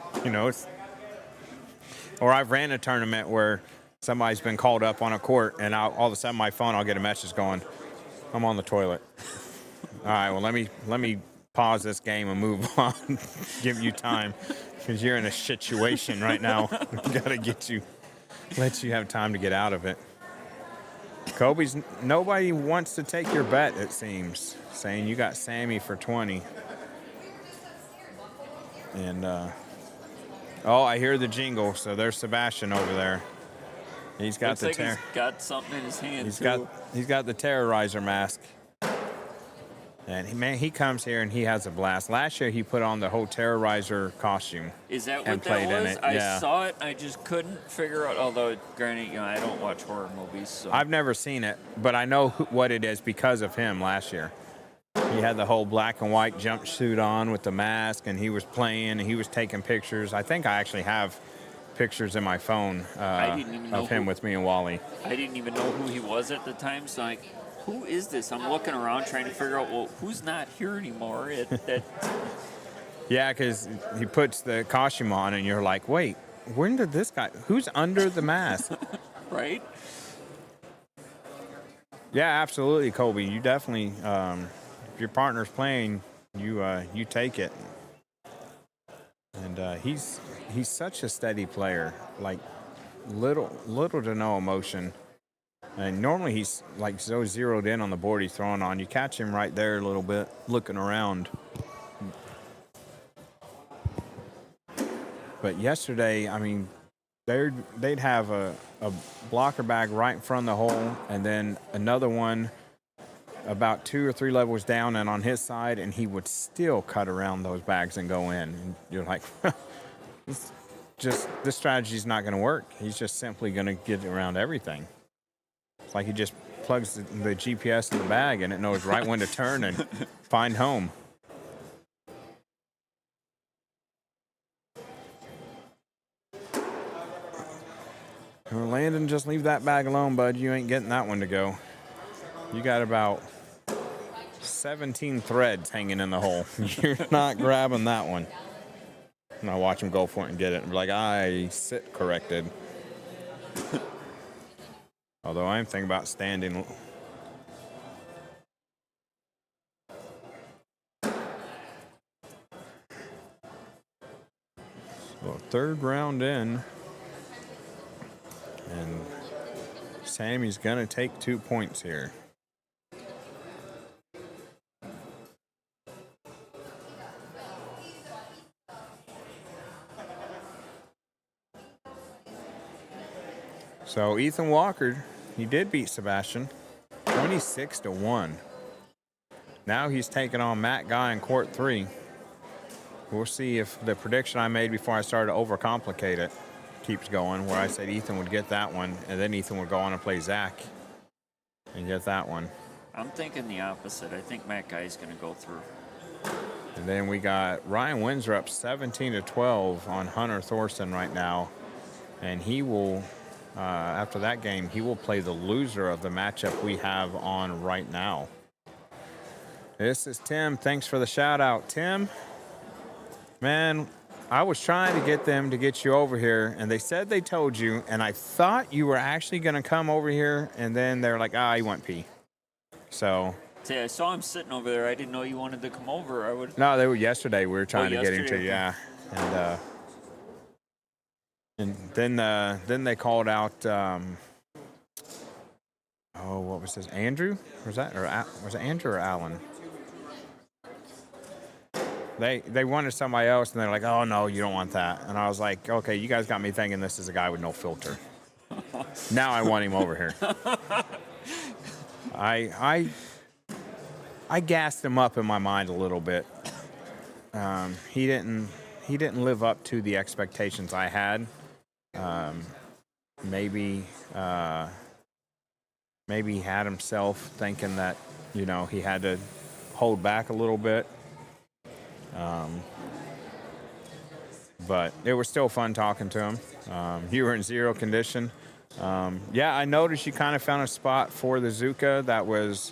Or I've ran a tournament where somebody's been called up on a court, and all of a sudden my phone, I'll get a message going, I'm on the toilet. All right, well, let me pause this game and move on. Give you time, because you're in a situation right now. We got to let you have time to get out of it. Nobody wants to take your bet, it seems, saying you got Sammy for 20. And, oh, I hear the jingle, so there's Sebastian over there. He's got Looks like he's got something in his hand, He's too. got the terrorizer mask. And he comes here and he has a blast. Last year he put on the whole terrorizer costume. Is that and what that played in was? it. I Yeah. saw it. I just couldn't figure out. Although, granted, I don't watch horror movies, so I've never seen it, but I know what it is because of him last year. He had the whole black and white jumpsuit on with the mask, and he was playing, and he was taking pictures. I think I actually have pictures in my phone I didn't even know of him with me and Wally. I didn't even know who he was at the time. So like, who is this? I'm looking around trying to figure out, well, who's not here anymore? Yeah, because he puts the costume on, and you're like, wait, when did this guy? Who's under the mask? Right? Yeah, absolutely, Kobe. You definitely, if your partner's playing, you take it. And he's such a steady player, like little to no emotion. And normally he's like so zeroed in on the board he's throwing on. You catch him right there a little bit, looking around. But yesterday, I mean, they'd have a blocker bag right in front of the hole, and then another one about 2 or 3 levels down and on his side, and he would still cut around those bags and go in. And you're like, this strategy's not going to work. He's just simply going to get around everything. It's like he just plugs the GPS in the bag, and it knows right when to turn and find home. Well, Landon, just leave that bag alone, bud. You ain't getting that one to go. You got about 17 threads hanging in the hole. You're not grabbing that one. And I watch him go for it and get it. And be like, I sit corrected. Although I am thinking about standing. So third round in. And Sammy's going to take 2 points here. So Ethan Walker, he did beat Sebastian, 26-1. Now he's taking on Matt Guy in court 3. We'll see if the prediction I made before I started to overcomplicate it keeps going, where I said Ethan would get that one, and then Ethan would go on and play Zach and get that one. I'm thinking the opposite. I think Matt Guy's going to go through. And then we got Ryan Windsor up 17-12 on Hunter Thorson right now, and he will. After that game, he will play the loser of the matchup we have on right now. This is Tim. Thanks for the shout out, Tim. Man, I was trying to get them to get you over here, and they said they told you, and I thought you were actually going to come over here, and then they're like, you went pee. So. See, I saw him sitting over there. I didn't know you wanted to come over. I would. No, they were yesterday. We were trying to get him to, yeah. And then they called out, what was this? Andrew? Was it Andrew or Alan? They wanted somebody else, and they're like, oh, no, you don't want that. And I was like, okay, you guys got me thinking this is a guy with no filter. Now I want him over here. I gassed him up in my mind a little bit. He didn't live up to the expectations I had. Maybe he had himself thinking that, he had to hold back a little bit. But it was still fun talking to him. You were in zero condition. Yeah, I noticed you kind of found a spot for the Zuka that was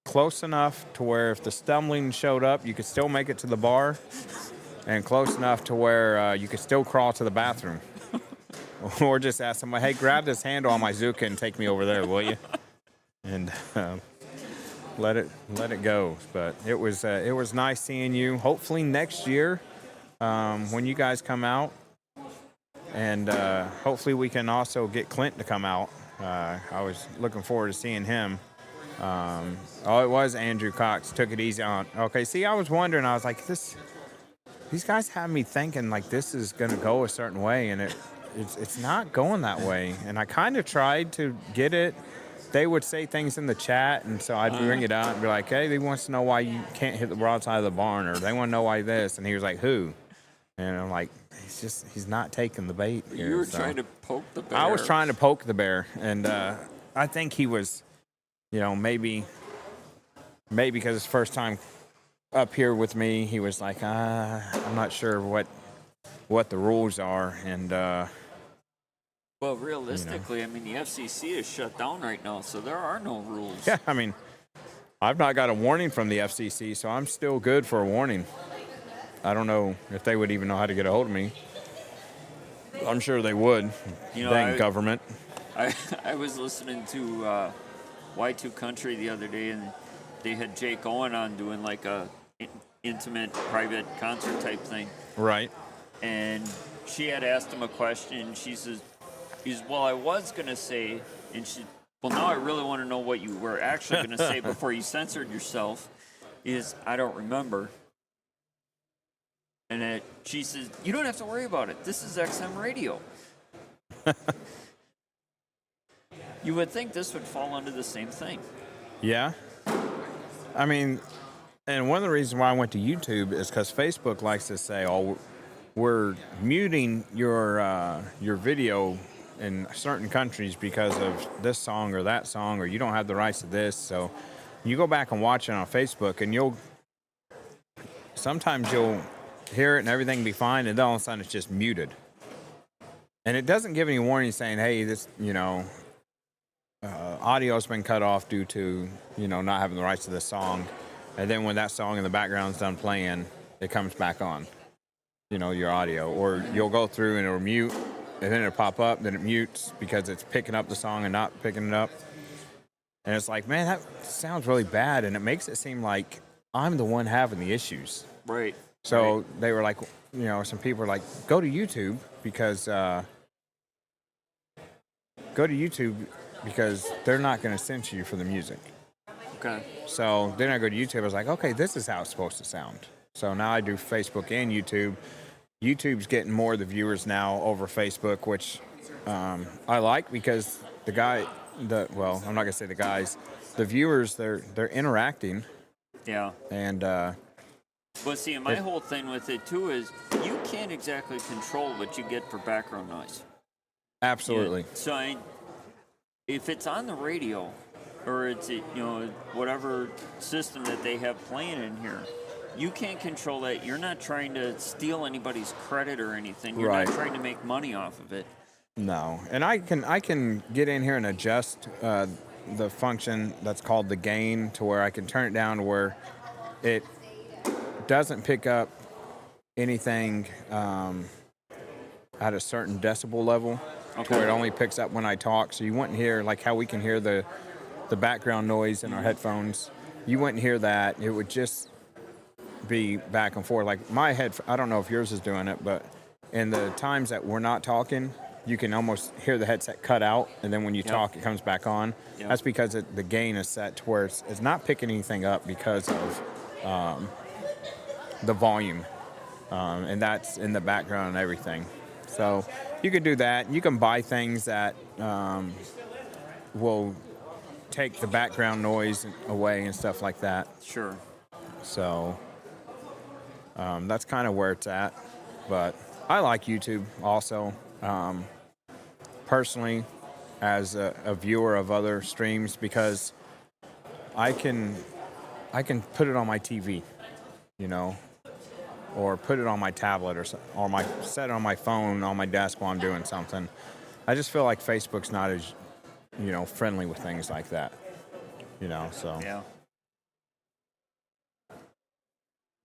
close enough to where if the stumbling showed up, you could still make it to the bar, and close enough to where you could still crawl to the bathroom. or just ask somebody, hey, grab this handle on my Zuka and take me over there, will you? And let it go. But it was nice seeing you. Hopefully next year, when you guys come out, and hopefully we can also get Clint to come out. I was looking forward to seeing him. It was Andrew Cox. Took it easy on. Okay, see, I was wondering. I was like, these guys have me thinking like this is going to go a certain way, and it's not going that way. And I kind of tried to get it. They would say things in the chat, and so I'd bring it out and be like, hey, he wants to know why you can't hit the broadside of the barn, or they want to know why this. And he was like, who? And I'm like, he's not taking the bait here. You were so. trying to poke the bear. I was trying to poke the bear, and I think he was, maybe because it's first time up here with me, he was like, I'm not sure what the rules are, and well, realistically, I mean, the FCC is shut down right now, so there are no rules. yeah, I mean, I've not got a warning from the FCC, so I'm still good for a warning. I don't know if they would even know how to get a hold of me. I'm sure they would. Dang government. I was listening to Y2 Country the other day, and they had Jake Owen on doing like a intimate, private concert type thing. Right. And she had asked him a question, and he's, well, I was going to say, and she, well, now I really want to know what you were actually going to say before you censored yourself, I don't remember. And she says, you don't have to worry about it. This is XM radio. You would think this would fall under the same thing. Yeah. I mean, and one of the reasons why I went to YouTube is because Facebook likes to say, oh, we're muting your video in certain countries because of this song or that song, or you don't have the rights to this. So you go back and watch it on Facebook, and sometimes you'll hear it and everything be fine, and then all of a sudden it's just muted. And it doesn't give any warning saying, hey, this, audio's been cut off due to, not having the rights to this song. And then when that song in the background's done playing, it comes back on, your audio. Or you'll go through and it'll mute, and then it'll pop up, then it mutes because it's picking up the song and not picking it up. And it's like, man, that sounds really bad, and it makes it seem like I'm the one having the issues. Right. So they were like, some people were like, go to YouTube because they're not going to censor you for the music. Okay. So then I go to YouTube. I was like, okay, this is how it's supposed to sound. So now I do Facebook and YouTube. YouTube's getting more of the viewers now over Facebook, which I like because I'm not going to say the guys, the viewers, they're interacting. Yeah. And but see, my whole thing with it too is you can't exactly control what you get for background noise. Absolutely. Yeah. So if it's on the radio, or it's whatever system that they have playing in here, you can't control that. You're not trying to steal anybody's credit or anything. You're not trying to make money off of it. No, and I can get in here and adjust the function that's called the gain to where I can turn it down to where it doesn't pick up anything at a certain decibel level, to where it only picks up when I talk. So you wouldn't hear like how we can hear the background noise in our headphones. You wouldn't hear that. It would just be back and forth. Like my I don't know if yours is doing it, but in the times that we're not talking, you can almost hear the headset cut out, and then when you talk, it comes back on. Yep. That's because the gain is set to where it's not picking anything up because of the volume, and that's in the background and everything. So you can do that. You can buy things that will take the background noise away and stuff like that. Sure. So that's kind of where it's at. But I like YouTube also. Personally, as a viewer of other streams, because I can put it on my TV, or put it on my tablet or set it on my phone on my desk while I'm doing something. I just feel like Facebook's not as friendly with things like that. So yeah.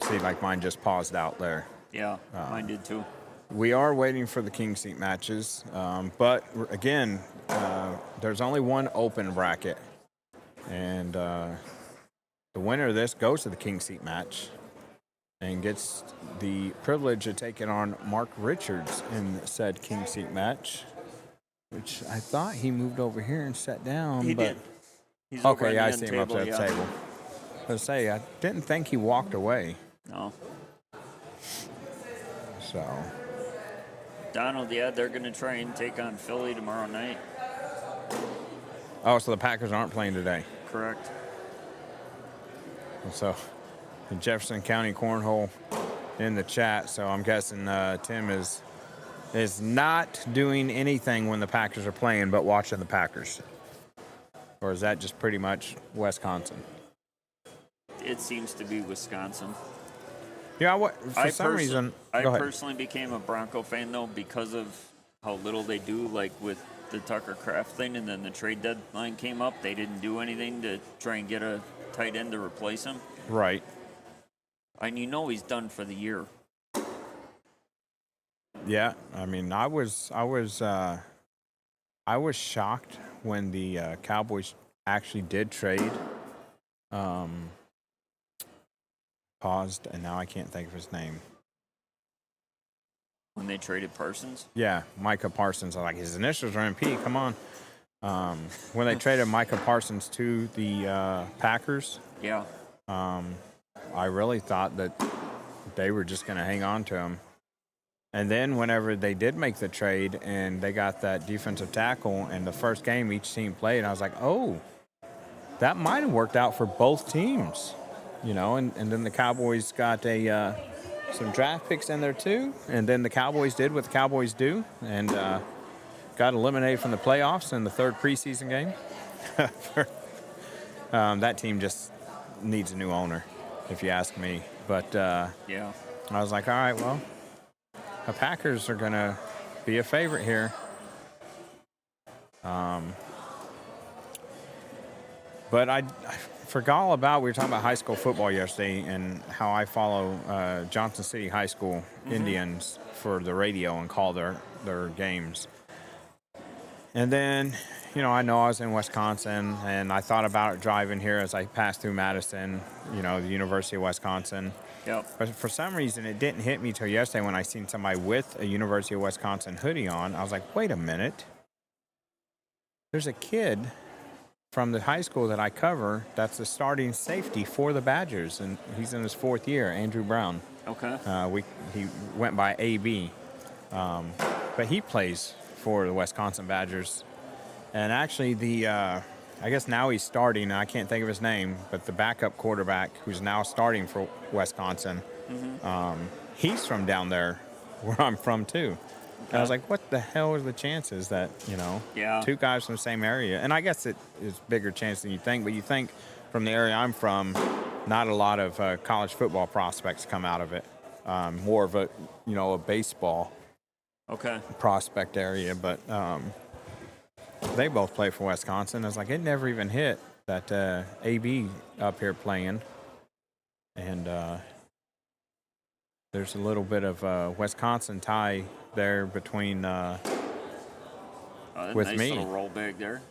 See, like mine just paused out there. Yeah, mine did too. we are waiting for the king seat matches. But again, there's only one open bracket. And the winner of this goes to the king seat match and gets the privilege of taking on Mark Richards in said king seat match, which I thought he moved over here and sat down. He but did. He's over okay, on I the see end him up table, at the table. I was say, I didn't think he walked away. No. So, Donald, yeah, they're going to try and take on Philly tomorrow night. oh, so the Packers aren't playing today. Correct. So, the Jefferson County Cornhole in the chat. So I'm guessing Tim is not doing anything when the Packers are playing, but watching the Packers. Or is that just pretty much Wisconsin? It seems to be Wisconsin. Yeah, for some reason. I Go ahead. personally became a Bronco fan, though, because of how little they do, like with the Tucker Kraft thing, and then the trade deadline came up. They didn't do anything to try and get a tight end to replace him. Right. And you know he's done for the year. Yeah, I mean, I was shocked when the Cowboys actually did trade. Paused, and now I can't think of his name. When they traded Parsons? Yeah, Micah Parsons. Like his initials are MP. Come on. When they traded Micah Parsons to the Packers, Yeah. I really thought that they were just going to hang on to him. And then whenever they did make the trade and they got that defensive tackle in the first game each team played, I was like, oh, that might have worked out for both teams. You know, and then the Cowboys got some draft picks in there too. And then the Cowboys did what the Cowboys do and got eliminated from the playoffs in the third preseason game. That team just needs a new owner, if you ask me. But Yeah. I was like, all right, well, the Packers are going to be a favorite here. But I forgot all about, we were talking about high school football yesterday and how I follow Johnson City High School Indians for the radio and call their games. And then, you know I was in Wisconsin, and I thought about it driving here as I passed through Madison, the University of Wisconsin. Yep. But for some reason, it didn't hit me till yesterday when I seen somebody with a University of Wisconsin hoodie on. I was like, wait a minute. There's a kid from the high school that I cover that's the starting safety for the Badgers, and he's in his fourth year, Andrew Brown. Okay. He went by AB, but he plays for the Wisconsin Badgers. And actually, I guess now he's starting, and I can't think of his name, but the backup quarterback who's now starting for Wisconsin, he's from down there where I'm from too. And I was like, what the hell are the chances that, Yeah. two guys from the same area? And I guess it is bigger chance than you think, but you think from the area I'm from, not a lot of college football prospects come out of it. More of a baseball Okay. prospect area, but they both play for Wisconsin. I was like, it never even hit that AB up here playing. And there's a little bit of Wisconsin tie there between with nice me. little roll bag there.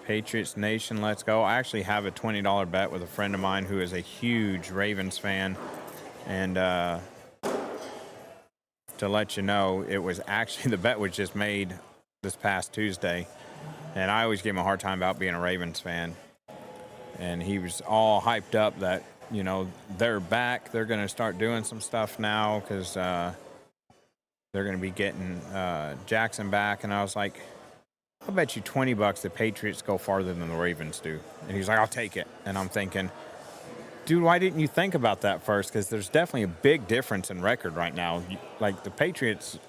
Patriots Nation, let's go. I actually have a $20 bet with a friend of mine who is a huge Ravens fan. And to let you know, it was actually, the bet was just made this past Tuesday. And I always give him a hard time about being a Ravens fan. And he was all hyped up that, they're back. They're going to start doing some stuff now because they're going to be getting Jackson back. And I was like, I'll bet you $20 the Patriots go farther than the Ravens do. And he's like, I'll take it. And I'm thinking, dude, why didn't you think about that first? Because there's definitely a big difference in record right now. Like the Patriots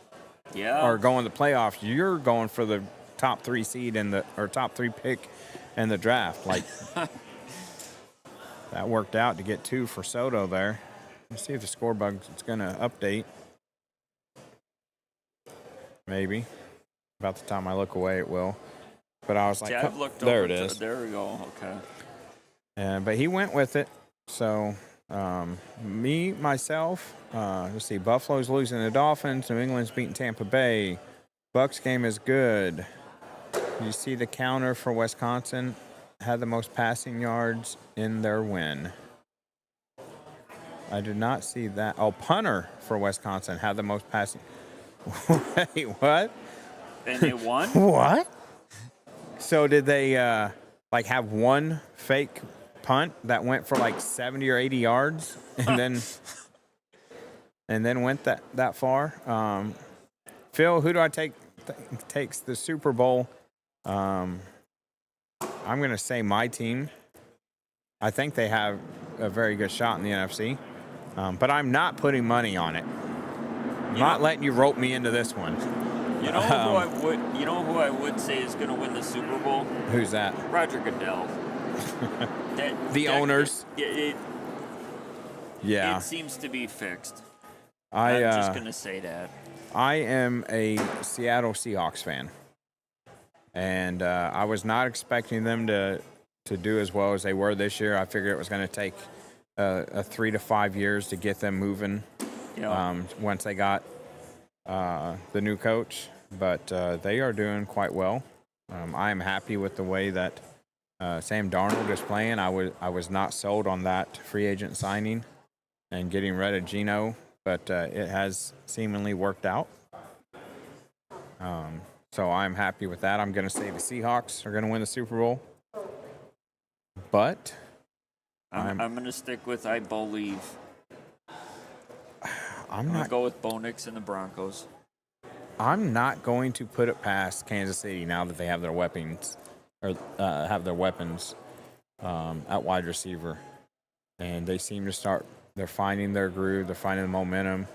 are going to the playoffs. You're going for the top 3 seed or top 3 pick in the draft. Like that worked out to get 2 for Soto there. Let's see if the score bug is going to update. Maybe. About the time I look away, it will. But I was like, I've looked there over it is. There we go. Okay. But he went with it. So Myself, let's see. Buffalo's losing the Dolphins. New England's beating Tampa Bay. Bucks game is good. You see the counter for Wisconsin had the most passing yards in their win. I did not see that. Oh, punter for Wisconsin had the most passing. Wait, what? And they won? What? So did they have one fake punt that went for like 70 or 80 yards and then went that far? Phil, who do I take takes the Super Bowl? I'm going to say my team. I think they have a very good shot in the NFC, but I'm not putting money on it. I'm not letting you rope me into this one. You know who I would say is going to win the Super Bowl? Who's that? Roger Goodell. The owners. It Yeah. seems to be fixed. I'm I'm just going to say that. I am a Seattle Seahawks fan, and I was not expecting them to do as well as they were this year. I figured it was going to take 3 to 5 years to get them moving. Yeah. Once they got the new coach, but they are doing quite well. I am happy with the way that Sam Darnold is playing. I was not sold on that free agent signing and getting rid of Geno, but it has seemingly worked out. So I'm happy with that. I'm going to say the Seahawks are going to win the Super Bowl, but I'm going to stick with I believe. I'm I'm going not to go with Bo Nix and the Broncos. I'm not going to put it past Kansas City now that they have their weapons at wide receiver, and they seem to start. They're finding their groove. They're finding the momentum.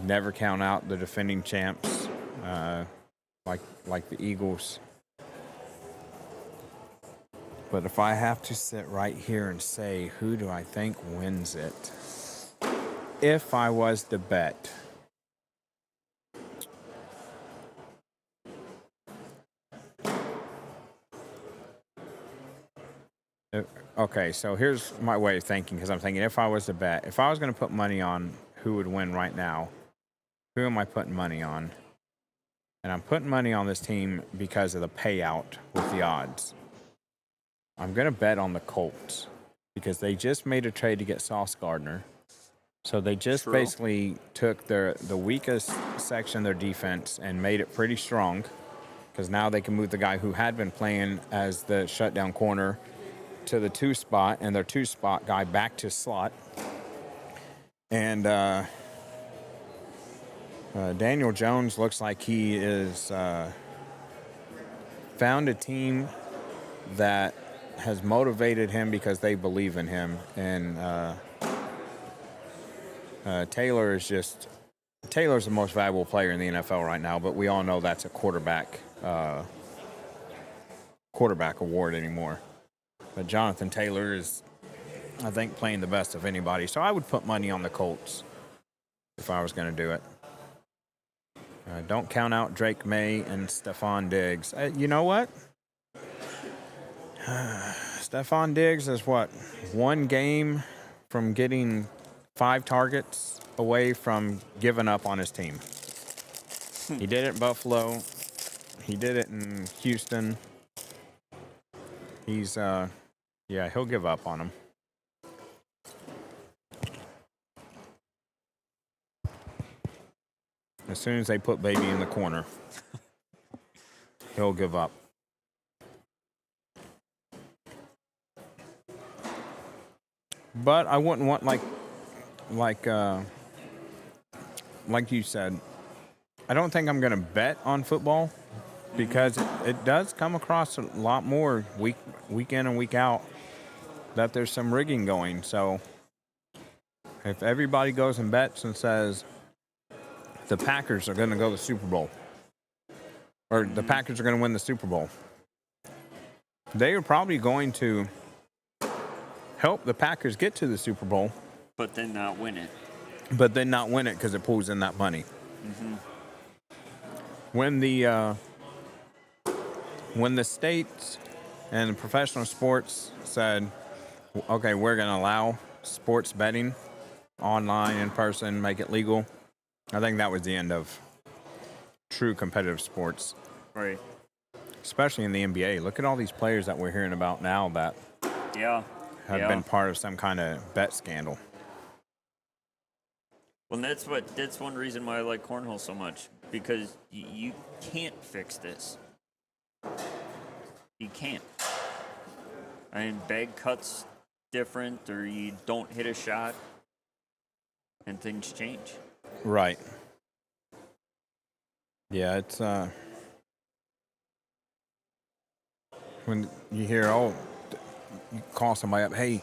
Never count out the defending champs, like the Eagles. But if I have to sit right here and say who do I think wins it, if I was to bet. Okay, so here's my way of thinking, because I'm thinking if I was to bet, if I was going to put money on who would win right now, who am I putting money on? And I'm putting money on this team because of the payout with the odds. I'm going to bet on the Colts because they just made a trade to get Sauce Gardner. So they just basically took the weakest section of their defense and made it pretty strong, because now they can move the guy who had been playing as the shutdown corner to the 2 spot, and their 2 spot guy back to slot. And Daniel Jones looks like he is found a team that has motivated him because they believe in him. And Taylor's the most valuable player in the NFL right now, but we all know that's a quarterback award anymore. But Jonathan Taylor is, I think, playing the best of anybody. So I would put money on the Colts if I was going to do it. Don't count out Drake May and Stephon Diggs. You know what? Stephon Diggs is what? 1 game from getting 5 targets away from giving up on his team. He did it in Buffalo. He did it in Houston. He's, he'll give up on him. As soon as they put baby in the corner, he'll give up. But I wouldn't want like you said, I don't think I'm going to bet on football, because it does come across a lot more week in and week out that there's some rigging going. So if everybody goes and bets and says the Packers are going to go to the Super Bowl, or the Packers are going to win the Super Bowl, they are probably going to help the Packers get to the Super Bowl, but then not win it. Because it pulls in that money. Mm-hmm. When the states and the professional sports said okay, we're going to allow sports betting online, in person, make it legal. I think that was the end of true competitive sports, Right. especially in the NBA. Look at all these players that we're hearing about now that Yeah. have been part of some kind of bet scandal. Well, that's one reason why I like cornhole so much, because you can't fix this. You can't. I mean, bag cuts different, or you don't hit a shot, and things change. Right. Yeah, it's when you hear, you call somebody up, hey,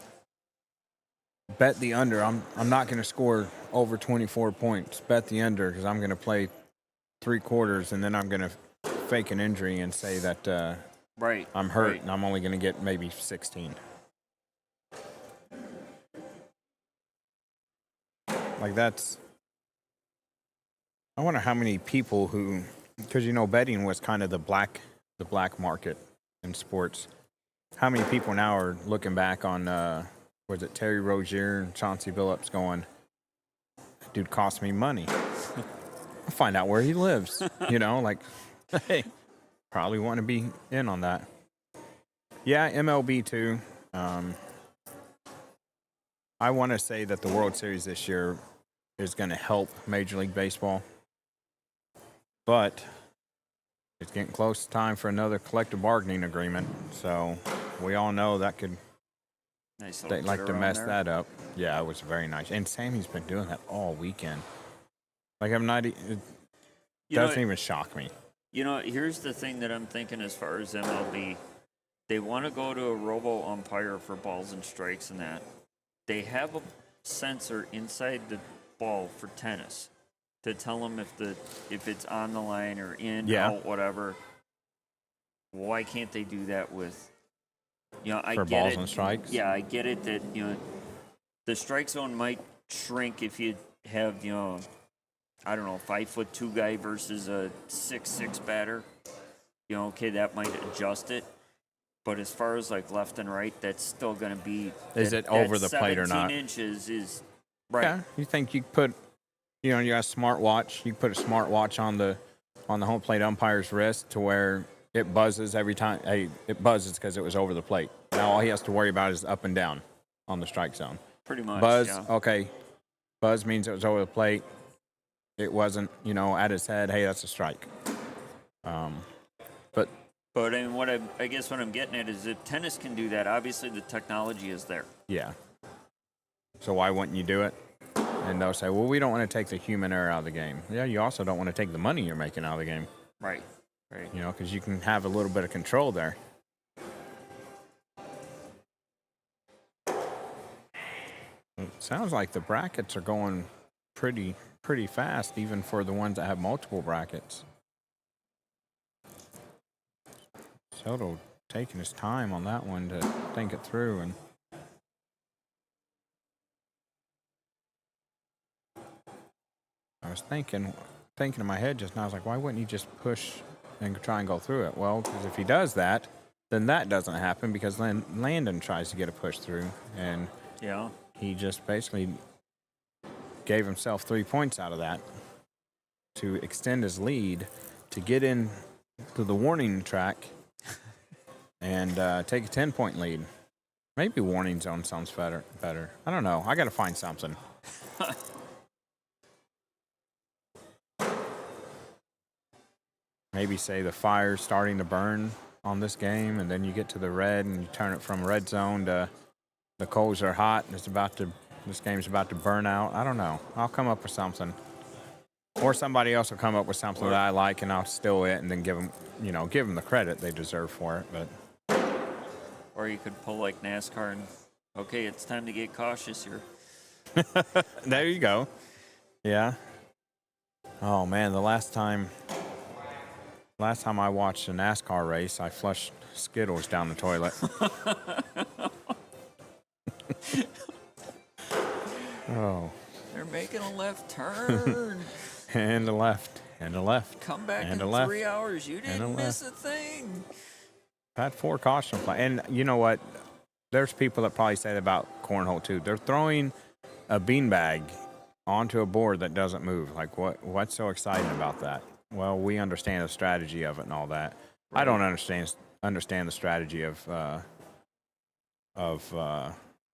bet the under. I'm not going to score over 24 points. Bet the under because I'm going to play 3 quarters and then I'm going to fake an injury and say that Right. I'm hurt Right. and I'm only going to get maybe 16. Like that's. I wonder how many people who, because betting was kind of the black market in sports. How many people now are looking back on, was it Terry Rozier and Chauncey Billups going, dude cost me money. I'll find out where he lives. Like, hey, probably want to be in on that. Yeah, MLB too. I want to say that the World Series this year is going to help Major League Baseball. But it's getting close to time for another collective bargaining agreement. So we all know that could, Nice they'd little like to glitter on mess there. that up. Yeah, it was very nice. And Sammy's been doing that all weekend. Like, I'm not, it doesn't even shock me. Here's the thing that I'm thinking as far as MLB. They want to go to a robo umpire for balls and strikes and that. They have a sensor inside the ball for tennis to tell them if it's on the line or in, out, whatever. Why can't they do that with, I For get balls it. and strikes? Yeah, I get it that, the strike zone might shrink if you have, I don't know, 5'2" guy versus a 6'6" batter. Okay, that might adjust it. But as far as like left and right, that's still going to be. Is it over the plate or not? 17 inches is right. Yeah, you think you put, you got a smartwatch. You put a smartwatch on the home plate umpire's wrist to where it buzzes every time. Hey, it buzzes because it was over the plate. Now all he has to worry about is up and down on the strike zone. Pretty much. Buzz, yeah. okay. Buzz means it was over the plate. It wasn't, at his head. Hey, that's a strike. But I mean, I guess what I'm getting at is if tennis can do that, obviously the technology is there. Yeah. So why wouldn't you do it? And they'll say, well, we don't want to take the human error out of the game. Yeah, you also don't want to take the money you're making out of the game. Right. Right. Because you can have a little bit of control there. It sounds like the brackets are going pretty fast, even for the ones that have multiple brackets. Soto taking his time on that one to think it through. And I was thinking in my head just now, I was like, why wouldn't he just push and try and go through it? Well, because if he does that, then that doesn't happen because Landon tries to get a push through. And Yeah. he just basically gave himself 3 points out of that to extend his lead to get in to the warning track and take a 10-point lead. Maybe warning zone sounds better. I don't know. I got to find something. Maybe say the fire's starting to burn on this game, and then you get to the red, and you turn it from red zone to the coals are hot, and this game's about to burn out. I don't know. I'll come up with something. Or somebody else will come up with something that I like, and I'll steal it, and then give them the credit they deserve for it. But Or you could pull like NASCAR and, okay, it's time to get cautious here. there you go. Yeah. Oh man, the last time I watched a NASCAR race, I flushed Skittles down the toilet. Oh. They're making a left turn. And a left. And a left. Come back and in a left. 3 hours. You And a didn't miss left. a thing. Had 4 caution flags. And you know what? there's people that probably say that about cornhole too. They're throwing a beanbag onto a board that doesn't move. Like, what's so exciting about that? Well, we understand the strategy of it and all that. I don't understand the strategy of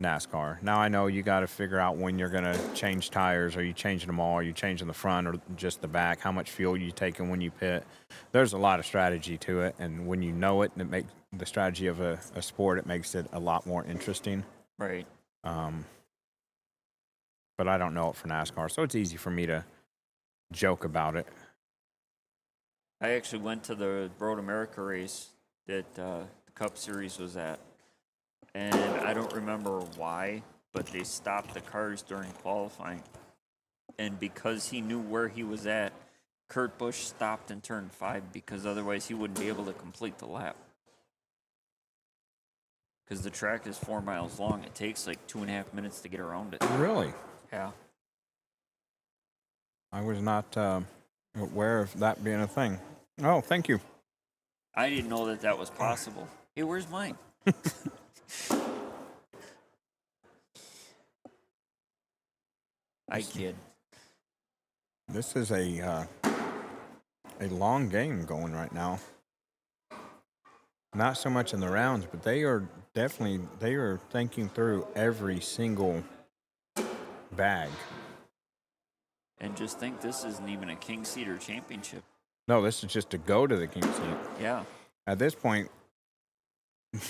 NASCAR. Now I know you got to figure out when you're going to change tires. Are you changing them all? Are you changing the front or just the back? How much fuel you taking when you pit? There's a lot of strategy to it, and when you know it, and it makes the strategy of a sport, it makes it a lot more interesting. Right. But I don't know it for NASCAR, so it's easy for me to joke about it. I actually went to the Road America race that the Cup Series was at, and I don't remember why, but they stopped the cars during qualifying. And because he knew where he was at, Kurt Busch stopped in turn 5 because otherwise he wouldn't be able to complete the lap. Because the track is 4 miles long. It takes like 2.5 minutes to get around it. Really? Yeah. I was not aware of that being a thing. Oh, thank you. I didn't know that that was possible. Hey, where's mine? I kid. This is a long game going right now. Not so much in the rounds, but they are thinking through every single bag. And just think, this isn't even a King Cedar championship. No, this is just to go to the King Seat. Yeah. At this point,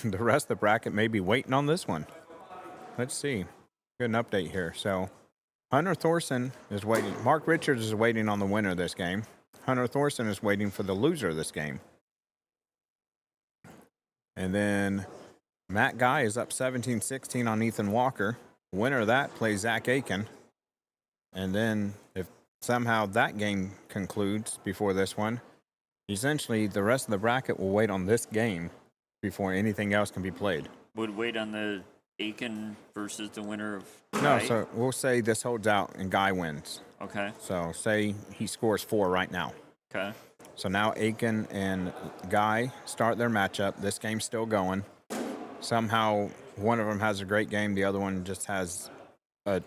the rest of the bracket may be waiting on this one. Let's see. Get an update here. So, Hunter Thorson is waiting. Mark Richards is waiting on the winner of this game. Hunter Thorson is waiting for the loser of this game. And then Matt Guy is up 17-16 on Ethan Walker. Winner of that plays Zach Aiken. And then if somehow that game concludes before this one, essentially the rest of the bracket will wait on this game before anything else can be played. Would wait on the Aiken versus the winner of No, Guy? so we'll say this holds out and Guy wins. Okay. So say he scores 4 right now. Okay. So now Aiken and Guy start their matchup. This game's still going. Somehow one of them has a great game. The other one just has a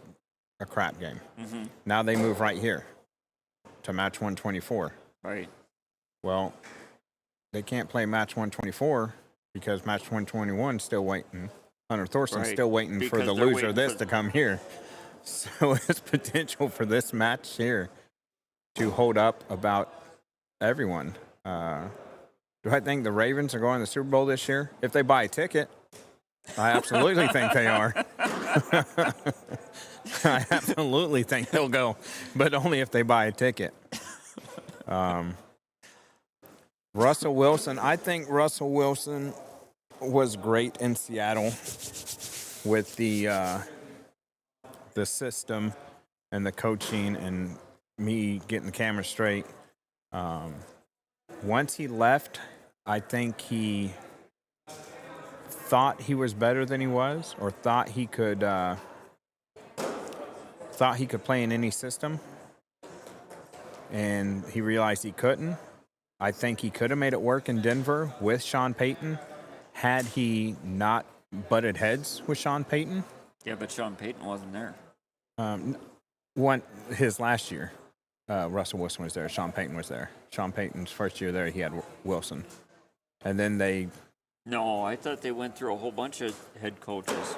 crap game. Mm-hmm. Now they move right here to match 124. Right. Well, they can't play match 124 because match 121 is still waiting. Hunter Thorson's still waiting for the loser of this to come here. So it's potential for this match here to hold up about everyone. Do I think the Ravens are going to the Super Bowl this year? If they buy a ticket, I absolutely think they are. I absolutely think they'll go, but only if they buy a ticket. Russell Wilson, I think Russell Wilson was great in Seattle with the system and the coaching and me getting the camera straight. Once he left, I think he thought he was better than he was, or thought he could play in any system, and he realized he couldn't. I think he could have made it work in Denver with Sean Payton had he not butted heads with Sean Payton. Yeah, but Sean Payton wasn't there. His last year, Russell Wilson was there. Sean Payton was there. Sean Payton's first year there, he had Wilson. And then they... No, I thought they went through a whole bunch of head coaches.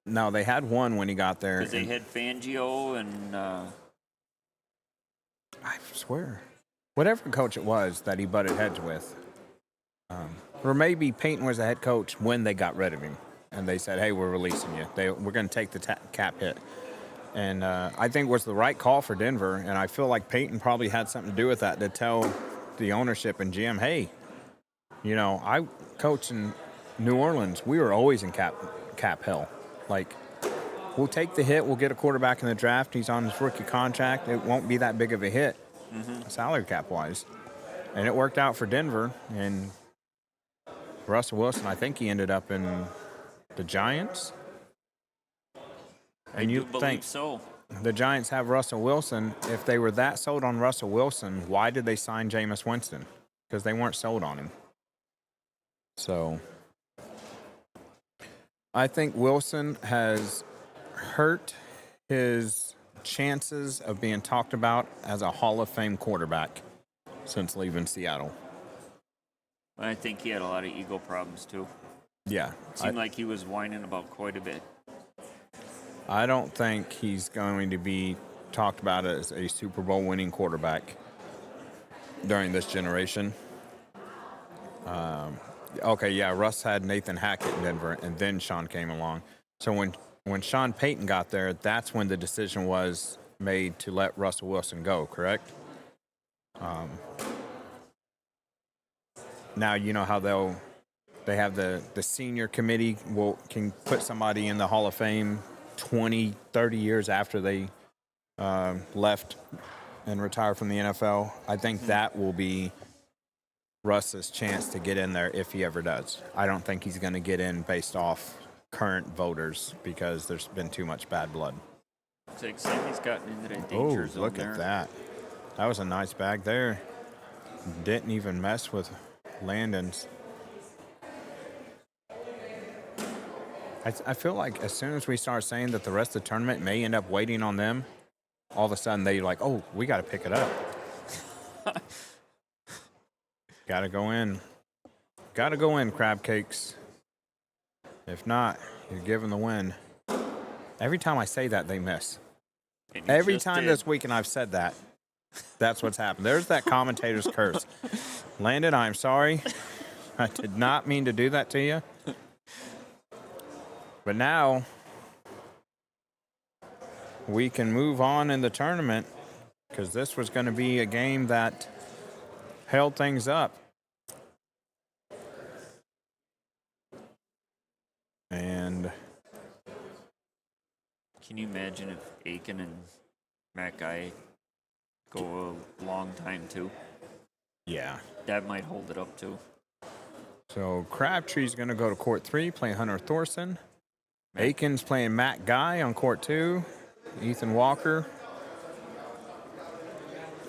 No, they had one when he got there. Because they had Fangio and... I swear. Whatever coach it was that he butted heads with. Or maybe Payton was the head coach when they got rid of him. And they said, hey, we're releasing you. We're going to take the cap hit. And I think it was the right call for Denver. And I feel like Payton probably had something to do with that, to tell the ownership and GM, hey, you know, I coach in New Orleans. We were always in cap hell. Like, we'll take the hit. We'll get a quarterback in the draft. He's on his rookie contract. It won't be that big of a hit, salary cap-wise. And it worked out for Denver. And Russell Wilson, I think he ended up in the Giants. And you think so. The Giants have Russell Wilson. If they were that sold on Russell Wilson, why did they sign Jameis Winston? Because they weren't sold on him. So I think Wilson has hurt his chances of being talked about as a Hall of Fame quarterback since leaving Seattle. I think he had a lot of ego problems too. Yeah. Seemed like he was whining about quite a bit. I don't think he's going to be talked about as a Super Bowl winning quarterback during this generation. Okay, yeah, Russ had Nathan Hackett in Denver, and then Sean came along. So when Sean Payton got there, that's when the decision was made to let Russell Wilson go, correct? Now you know how they have the senior committee can put somebody in the Hall of Fame 20, 30 years after they left and retired from the NFL. I think that will be Russ's chance to get in there if he ever does. I don't think he's going to get in based off current voters because there's been too much bad blood. Looks like Sammy's gotten into that danger zone look there. at that. That was a nice bag there. Didn't even mess with Landon's. I feel like as soon as we start saying that the rest of the tournament may end up waiting on them, all of a sudden they're like, oh, we got to pick it up. Got to go in. Got to go in, crab cakes. If not, you're given the win. Every time I say that, they miss. Every time this week, and I've said that, that's what's happened. There's that commentator's curse. Landon, I'm sorry. I did not mean to do that to you. But now, we can move on in the tournament because this was going to be a game that held things up. And Can you imagine if Aiken and Matt Guy go a long time too? yeah. That might hold it up too. So Crabtree's going to go to court 3, playing Hunter Thorson. Aiken's playing Matt Guy on court 2. Ethan Walker.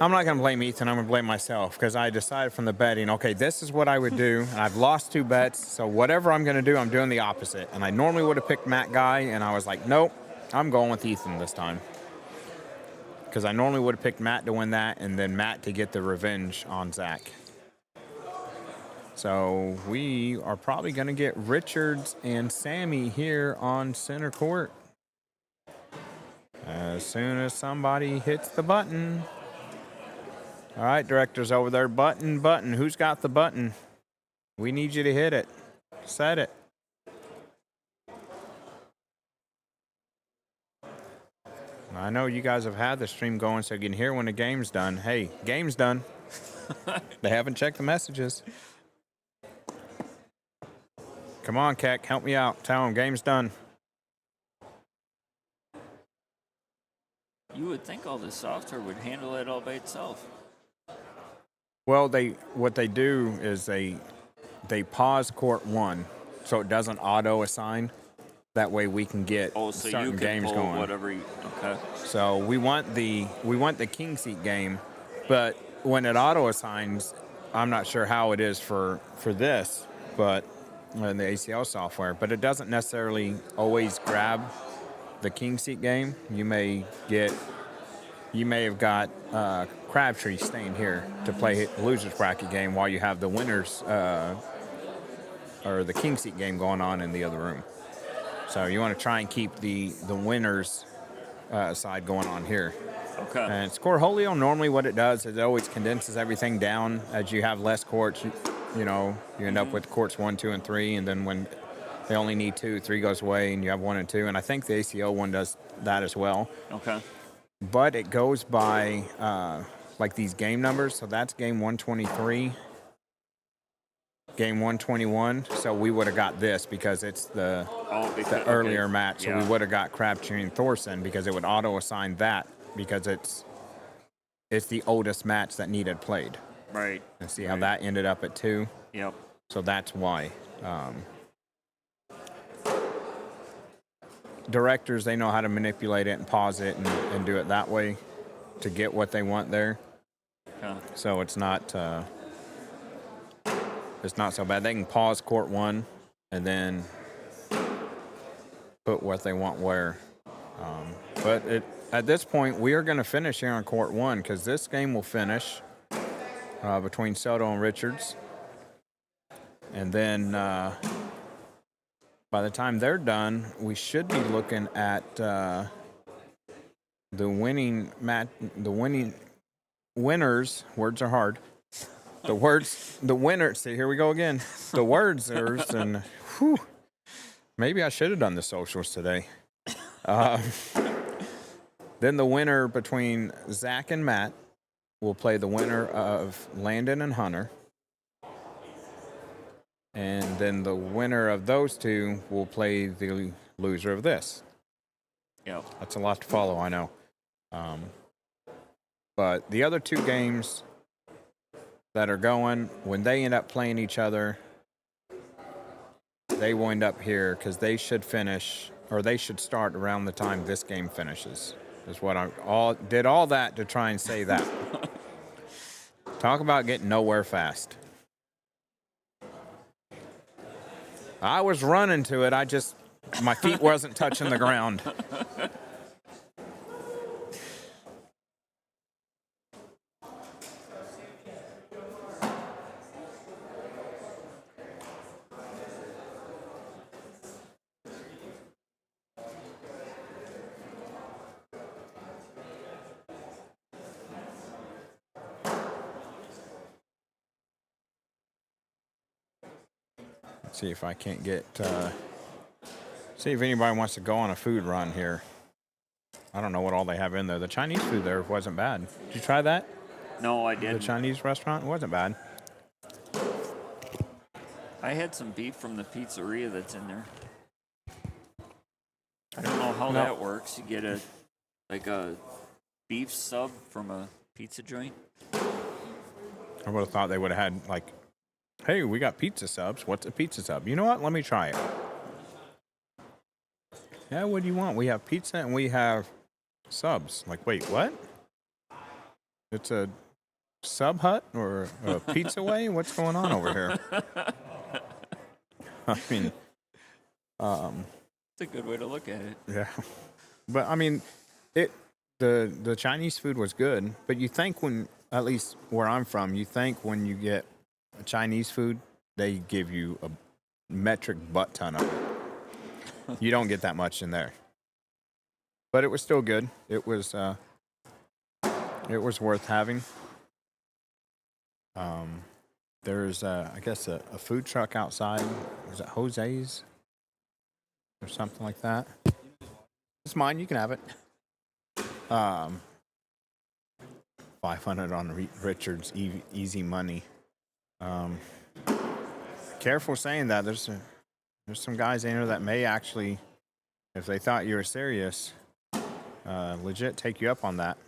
I'm not going to blame Ethan. I'm going to blame myself because I decided from the betting, okay, this is what I would do. And I've lost 2 bets. So whatever I'm going to do, I'm doing the opposite. And I normally would have picked Matt Guy. And I was like, nope, I'm going with Ethan this time. Because I normally would have picked Matt to win that and then Matt to get the revenge on Zach. So we are probably going to get Richards and Sammy here on center court. As soon as somebody hits the button. All right, directors over there, button. Who's got the button? We need you to hit it. Set it. I know you guys have had the stream going so you can hear when the game's done. Hey, game's done. They haven't checked the messages. Come on, Keck, help me out. Tell them game's done. You would think all this software would handle it all by itself. Well, what they do is they pause court 1 so it doesn't auto assign. That way we can get so certain you can games pull going. Whatever okay. So we want the king seat game, but when it auto assigns, I'm not sure how it is for this, but in the ACL software, but it doesn't necessarily always grab the king seat game. You may have got Crabtree staying here to play the losers bracket game while you have the winners or the king seat game going on in the other room. So you want to try and keep the winners side going on here. Okay. And Scoreholio, normally what it does is it always condenses everything down as you have less courts. You end up with courts 1, 2, and 3, and then when they only need 2, 3 goes away, and you have 1 and 2. And I think the ACO one does that as well. Okay. But it goes by like these game numbers. So that's game 123, game 121. So we would have got this because it's the earlier match. So we would have got Crabtree and Thorson because it would auto assign that because it's the oldest match that needed played. Right. And see how that ended up at 2? Yep. So that's why. Directors, they know how to manipulate it and pause it and do it that way to get what they want there. Okay. So it's not so bad. They can pause court 1 and then put what they want where. But at this point, we are going to finish here on court one because this game will finish between Soto and Richards. And then by the time they're done, we should be looking at the winning winners. Words are hard. The winners. See, here we go again. The words and whew, maybe I should have done the socials today. Then the winner between Zach and Matt will play the winner of Landon and Hunter. And then the winner of those two will play the loser of this. Yeah. That's a lot to follow, I know. But the other two games that are going, when they end up playing each other, they wind up here because they should finish, or they should start around the time this game finishes. Is what I did all that to try and say that. Talk about getting nowhere fast. I was running to it. My feet wasn't touching the ground. See if I can't get, see if anybody wants to go on a food run here. I don't know what all they have in there. The Chinese food there wasn't bad. Did you try that? No, I didn't. The Chinese restaurant? It wasn't bad. I had some beef from the pizzeria that's in there. I don't know how that works. You get a beef sub from a pizza joint. I would have thought they would have had like, hey, we got pizza subs. What's a pizza sub? You know what? Let me try it. Yeah, what do you want? We have pizza and we have subs. Like, wait, what? It's a Sub Hut or a Pizza Way? What's going on over here? I mean, It's a good way to look at it. yeah. But I mean, the Chinese food was good, but you think when, at least where I'm from, you think when you get Chinese food, they give you a metric butt ton of it. You don't get that much in there. But it was still good. It was worth having. There's I guess a food truck outside. Was it Jose's or something like that? It's mine. You can have it. 500 on Richards, easy money. Careful saying that. There's some guys in here that may actually, if they thought you were serious, legit take you up on that.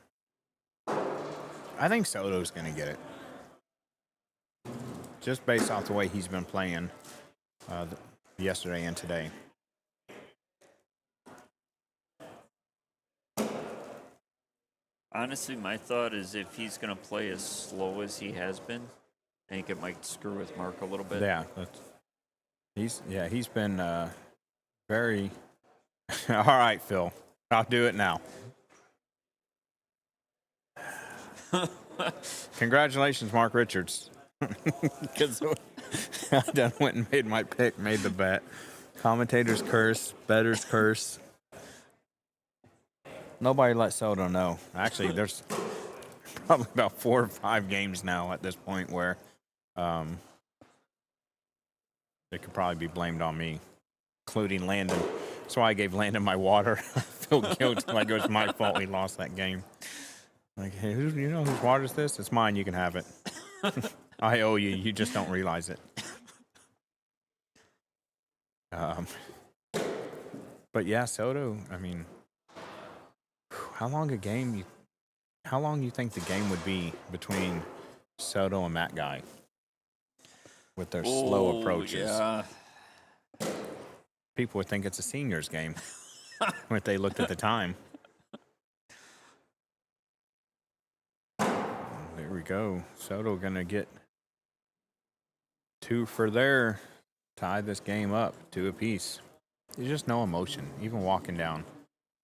I think Soto's going to get it. Just based off the way he's been playing yesterday and today. Honestly, my thought is if he's going to play as slow as he has been, I think it might screw with Mark a little bit. Yeah, he's been very. All right, Phil, I'll do it now. Congratulations, Mark Richards. Because I done went and made my pick, made the bet. Commentators curse, bettors curse. Nobody let Soto know. Actually, there's probably about 4 or 5 games now at this point where it could probably be blamed on me, including Landon. That's why I gave Landon my water. I feel guilty like it was my fault we lost that game. Like, hey, you know whose water is this? It's mine. You can have it. I owe you. You just don't realize it. But yeah, Soto. I mean, how long you think the game would be between Soto and Matt Guy with their slow approaches? Yeah. People would think it's a seniors game if they looked at the time. There we go. Soto gonna get 2 for there. Tie this game up 2 apiece. There's just no emotion, even walking down.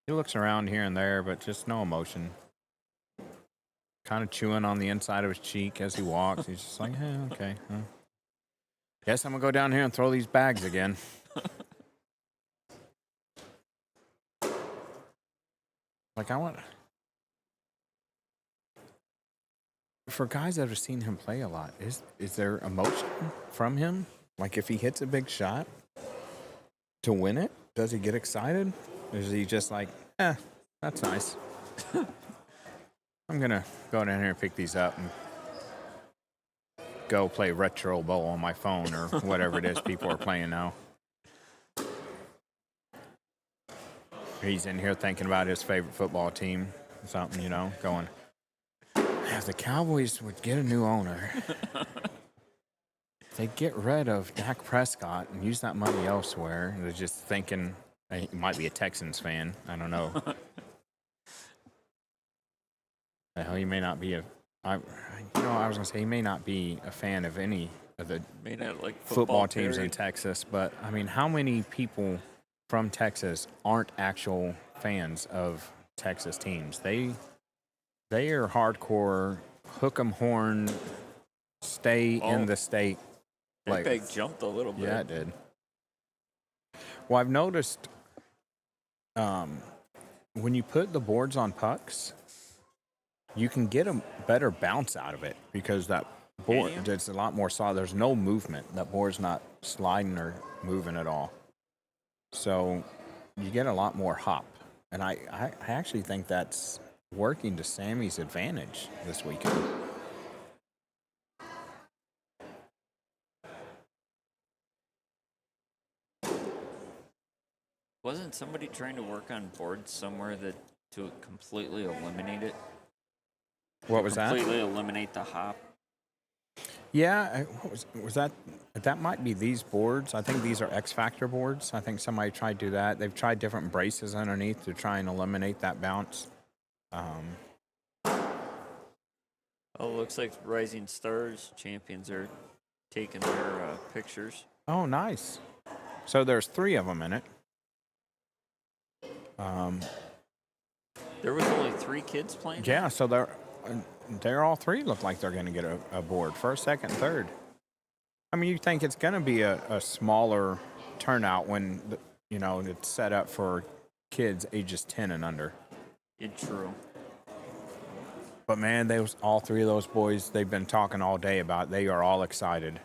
He looks around here and there, but just no emotion. Kind of chewing on the inside of his cheek as he walks. He's just like, okay. Guess I'm going to go down here and throw these bags again. Like, I want... For guys that have seen him play a lot, is there emotion from him? Like, if he hits a big shot to win it, does he get excited? Or is he just like, that's nice. I'm going to go down here and pick these up and go play Retro Bowl on my phone or whatever it is people are playing now. He's in here thinking about his favorite football team, something, going, if the Cowboys would get a new owner, if they get rid of Dak Prescott and use that money elsewhere, they're just thinking he might be a Texans fan. I don't know. The hell, he may not be I was going to say he may not be a fan of any of the May not like football teams in Texas, but I mean, how many people from Texas aren't actual fans of Texas teams? They are hardcore, hook 'em horn, stay in the state. That bag jumped a little bit. Yeah, it did. Well, I've noticed when you put the boards on pucks, you can get a better bounce out of it because that board, it's a lot more solid. There's no movement. That board's not sliding or moving at all. So you get a lot more hop. And I actually think that's working to Sammy's advantage this weekend. Wasn't somebody trying to work on boards somewhere to completely eliminate it? What was that? Completely eliminate the hop. Yeah, was that? That might be these boards. I think these are X Factor boards. I think somebody tried to do that. They've tried different braces underneath to try and eliminate that bounce. Looks like Rising Stars champions are taking their pictures. Oh, nice. So there's 3 of them in it. There was only 3 kids playing? Yeah, so they're all 3 look like they're going to get a board, first, second, third. I mean, you think it's going to be a smaller turnout when, it's set up for kids ages 10 and under. It's true. But, man, all 3 of those boys, they've been talking all day about, they are all excited.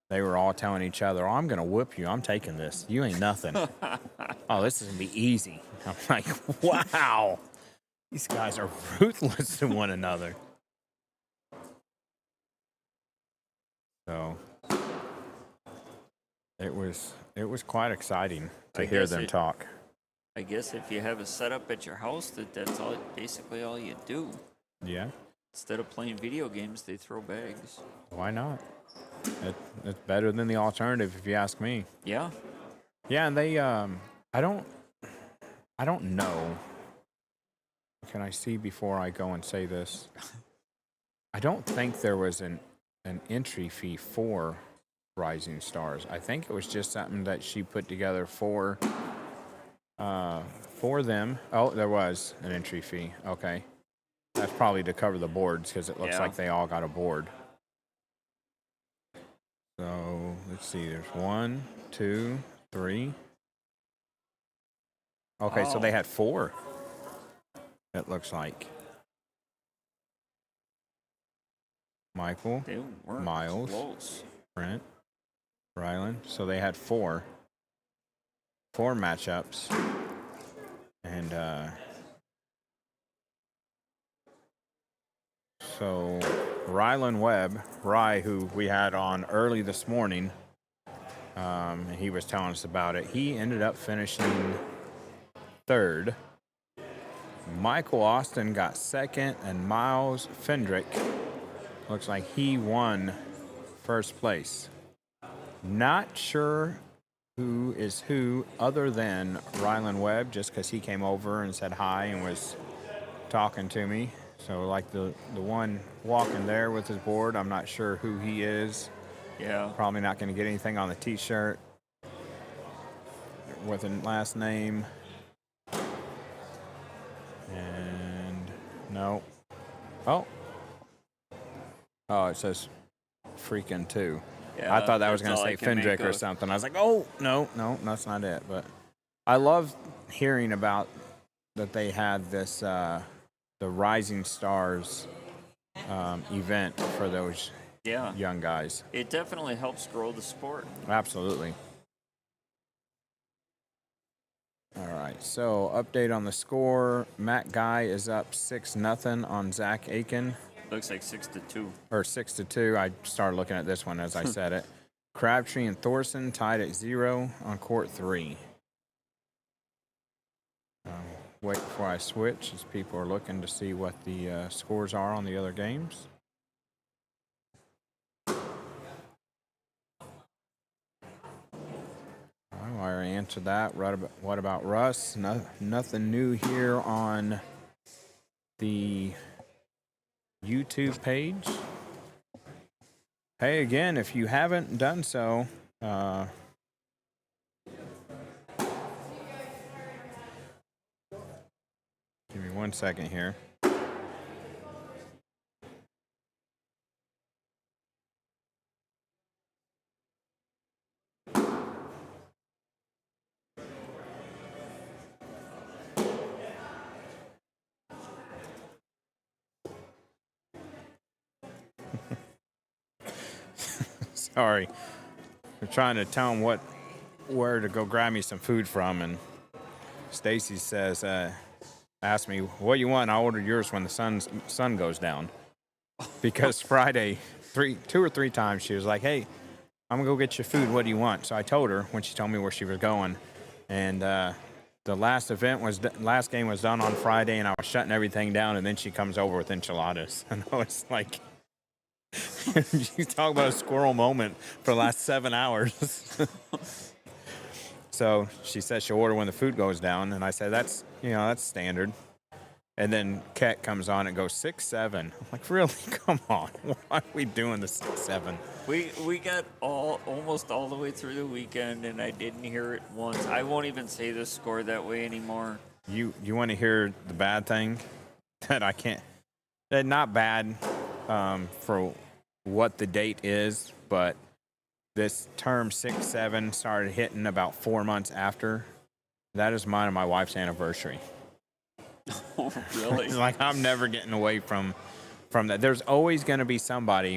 They were all telling each other, I'm going to whoop you. I'm taking this. You ain't nothing. Oh, this is going to be easy. I'm like, wow. These guys are ruthless to one another. So it was quite exciting to hear them talk. I guess if you have a setup at your house, that's basically all you do. Yeah. Instead of playing video games, they throw bags. Why not? It's better than the alternative, if you ask me. Yeah. Yeah, and they I don't know. Can I see before I go and say this? I don't think there was an entry fee for Rising Stars. I think it was just something that she put together for them. Oh, there was an entry fee. Okay. That's probably to cover the boards because it looks like they all got a board. So let's see. There's 1, 2, 3. Okay, so they had 4. It looks like Michael, Miles, close. Brent, Ryland. So they had 4 matchups, and so Ryland Webb, who we had on early this morning, he was telling us about it. He ended up finishing 3rd. Michael Austin got 2nd, and Miles Fendrick looks like he won 1st place. Not sure who is who other than Ryland Webb, just because he came over and said hi and was talking to me. So like the one walking there with his board, I'm not sure who he is. Yeah. Probably not going to get anything on the T-shirt. with a last name. And no. Oh. Oh, it says freaking 2. Yeah, I thought that was that's going to all say I can make Fendrick or of. something. I was like, oh, no, that's not it. But I love hearing about that they had this, the Rising Stars event for those Yeah. young guys. It definitely helps grow the sport. Absolutely. All right, so update on the score. Matt Guy is up 6-0 on Zach Aiken. Looks like 6-2. Or 6-2. I started looking at this one as I said it. Crabtree and Thorson tied at 0 on court 3. Wait before I switch as people are looking to see what the scores are on the other games. I already answered that. What about Russ? Nothing new here on the YouTube page. Hey, again, if you haven't done so, give me 1 second here. Sorry. I'm trying to tell him where to go grab me some food from, and Stacy says, asked me, what you want? I'll order yours when the sun goes down. Because Friday, 2 or 3 times, she was like, hey, I'm going to go get you food. What do you want? So I told her when she told me where she was going. And the last game was done on Friday, and I was shutting everything down, and then she comes over with enchiladas. And I was like, you talk about a squirrel moment for the last 7 hours. So she said she'll order when the food goes down, and I said that's standard. And then Ket comes on and goes 6-7. I'm like, really? Come on, why are we doing the 6-7? We got almost all the way through the weekend, and I didn't hear it once. I won't even say the score that way anymore. You want to hear the bad thing that I can't? That not bad for what the date is, but this term 6-7 started hitting about 4 months after. That is mine and my wife's anniversary. Oh, really? Like, I'm never getting away from that. There's always going to be somebody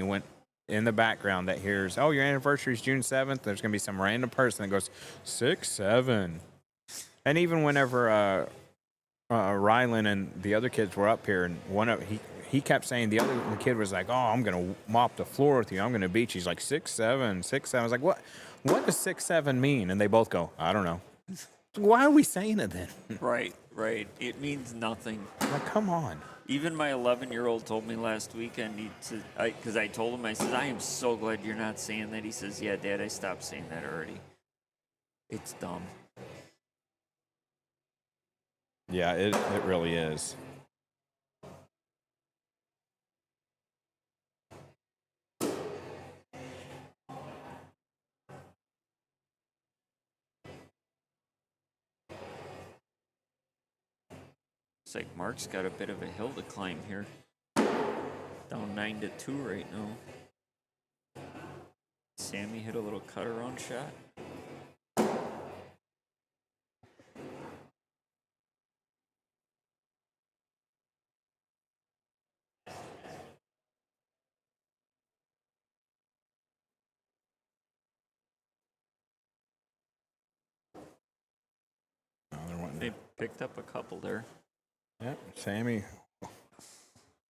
in the background that hears, oh, your anniversary is June 7th. There's going to be some random person that goes 6-7. And even whenever Ryland and the other kids were up here, and he kept saying, the kid was like, oh, I'm going to mop the floor with you. I'm going to beat you. He's like, 6-7, 6-7. I was like, what does 6-7 mean? And they both go, I don't know. Why are we saying it then? Right. It means nothing. Like, come on. Even my 11-year-old told me last weekend, because I told him, I said, I am so glad you're not saying that. He says, yeah, Dad, I stopped saying that already. It's dumb. Yeah, it really is. It's like Mark's got a bit of a hill to climb here. Down 9-2 right now. Sammy hit a little cut-around shot. They picked up a couple there. Yep, Sammy.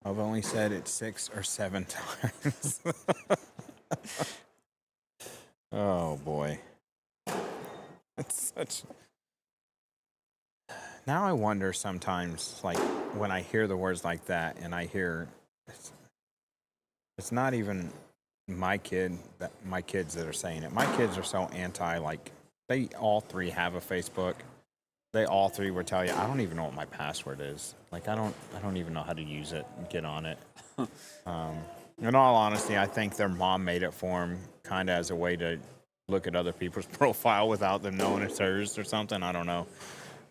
I've only said it 6 or 7 times. Oh boy. It's such. Now I wonder sometimes, like when I hear the words like that, and I hear it's not even my kids that are saying it. My kids are so anti. Like, they all 3 have a Facebook. They all 3 would tell you, I don't even know what my password is. Like, I don't even know how to use it and get on it. In all honesty, I think their mom made it for them kind of as a way to look at other people's profile without them knowing it's hers or something. I don't know.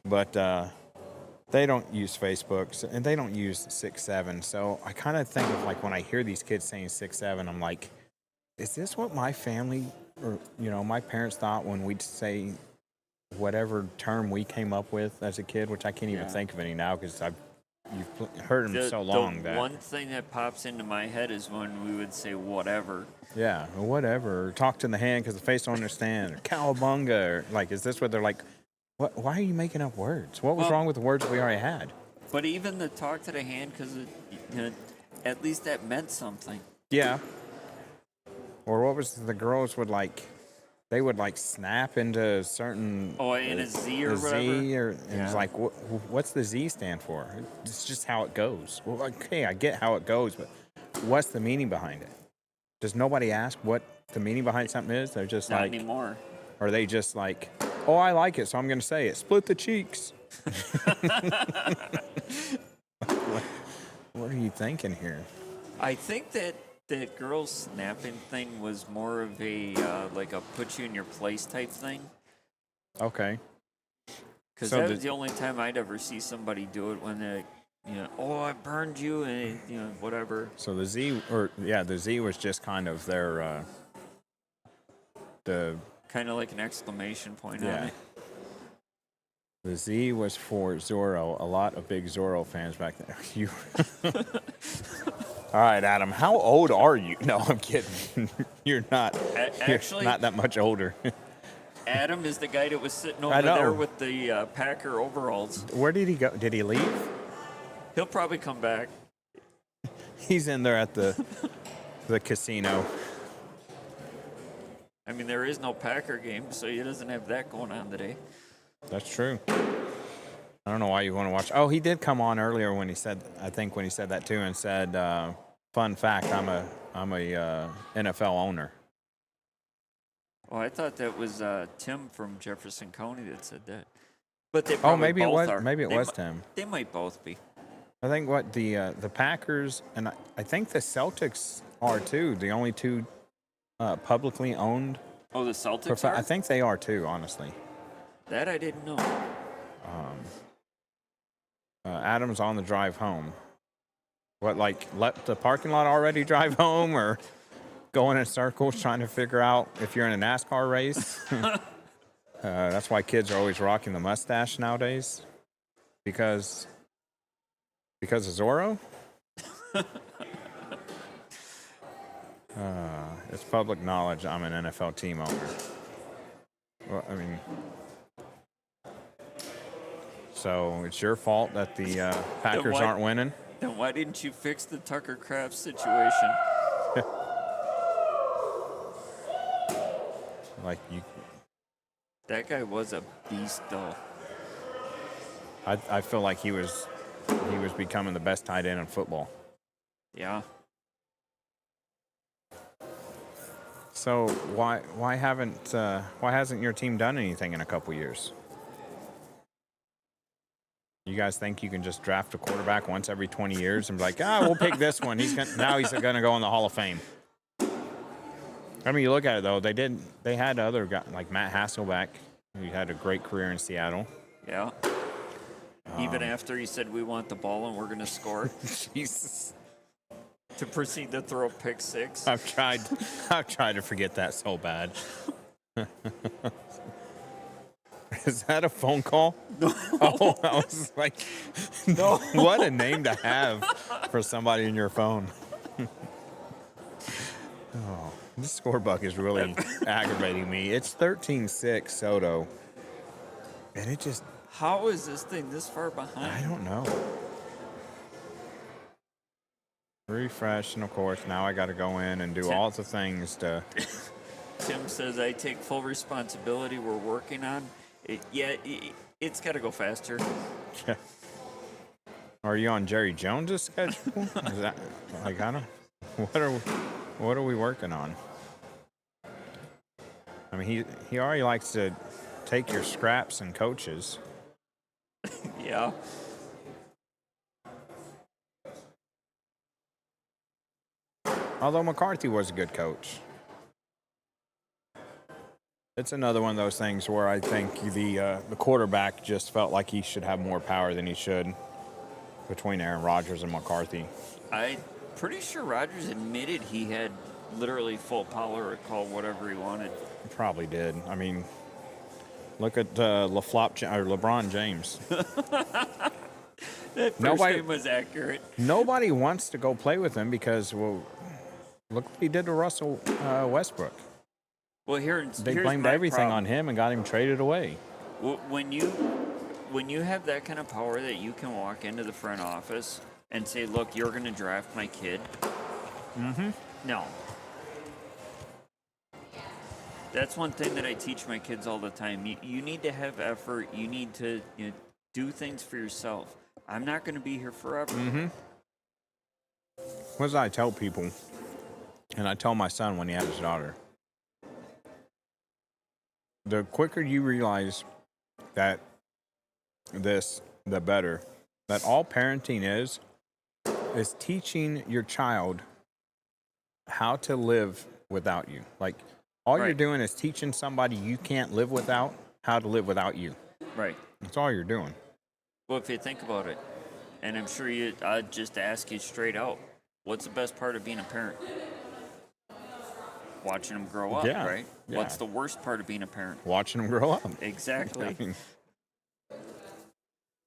But they don't use Facebook, and they don't use 6'7". So I kind of think of like when I hear these kids saying 6'7", I'm like, is this what my family or my parents thought when we'd say whatever term we came up with as a kid, which I can't even think of any now because you've heard them so long. The one thing that pops into my head is when we would say whatever. Yeah, or whatever. Or talk to the hand because the face don't understand. Or cowabunga. Or like, is this what they're like? What? Why are you making up words? What was wrong with the words that we already had? But even the talk to the hand, because at least that meant something. Yeah. Or what was the girls would like? They would like snap into certain. Oh, in a Z or whatever. And it's like, what's the Z stand for? It's just how it goes. Well, okay, I get how it goes, but what's the meaning behind it? Does nobody ask what the meaning behind something is? They're just Not like. anymore. Or are they just like, oh, I like it, so I'm going to say it. Split the cheeks. What are you thinking here? I think that girl snapping thing was more of a like a put you in your place type thing. Okay. Because that was the only time I'd ever see somebody do it when they, oh, I burned you and whatever. So the Z was just kind of their the kind of like an exclamation point on it. The Z was for Zorro. A lot of big Zorro fans back then. You. All right, Adam. How old are you? No, I'm kidding. You're not. Actually, you're not that much older. Adam is the guy that was sitting over there with the Packer overalls. Where did he go? Did he leave? He'll probably come back. He's in there at the casino. I mean, there is no Packer game, so he doesn't have that going on today. That's true. I don't know why you want to watch. Oh, he did come on earlier when he said that too, and said, "Fun fact: I'm a NFL owner." Oh, I thought that was Tim from Jefferson County that said that. But they probably maybe it both was. are. Maybe it was Tim. They might both be. I think what the Packers and I think the Celtics are too. The only two publicly owned. Oh, the Celtics are? I think they are too. Honestly. That I didn't know. Adam's on the drive home. What, like, let the parking lot already drive home, or going in circles trying to figure out if you're in a NASCAR race? That's why kids are always rocking the mustache nowadays, because of Zorro. It's public knowledge I'm an NFL team owner. Well, I mean. So it's your fault that the Packers aren't winning? Then why didn't you fix the Tucker Kraft situation? Like you. That guy was a beast, though. I feel like he was becoming the best tight end in football. Yeah. So why hasn't your team done anything in a couple years? You guys think you can just draft a quarterback once every 20 years and be like, we'll pick this one. Now he's going to go in the Hall of Fame. I mean, you look at it though. They had other guys like Matt Hasselbeck, who had a great career in Seattle. Yeah. Even after he said we want the ball and we're going to score. Jesus. To proceed to throw pick six. I've tried to forget that so bad. Is that a phone call? No. Oh, I was like, no. What a name to have for somebody in your phone. Oh, this scorebook is really aggravating me. It's 13-6 Soto. And it just... How is this thing this far behind? I don't know. Refresh, and of course, now I got to go in and do all the things to... Tim says, I take full responsibility. We're working on it. It's got to go faster. Yeah. Are you on Jerry Jones' schedule? Is that, like, I don't... What are we working on? I mean, he already likes to take your scraps and coaches. Yeah. Although McCarthy was a good coach. It's another one of those things where I think the quarterback just felt like he should have more power than he should between Aaron Rodgers and McCarthy. I'm pretty sure Rodgers admitted he had literally full power to call whatever he wanted. Probably did. I mean, look at LeBron James. That first Nobody- name was accurate. Nobody wants to go play with him because, well, look what he did to Russell Westbrook. Well, They here's blamed my everything problem. on him and got him traded away. When you have that kind of power that you can walk into the front office and say, "Look, you're going to draft my kid." Mm-hmm. No. That's one thing that I teach my kids all the time. You need to have effort. You need to do things for yourself. I'm not going to be here forever. Mm-hmm. What do I tell people? And I tell my son when he has his daughter. The quicker you realize that the better. That all parenting is teaching your child how to live without you. Like, all you're Right. doing is teaching somebody you can't live without how to live without you. Right. That's all you're doing. Well, if you think about it, and I'm sure I'd just ask you straight out, what's the best part of being a parent? Watching them grow up, Yeah, right? yeah. What's the worst part of being a parent? Watching them grow up. Exactly. I mean,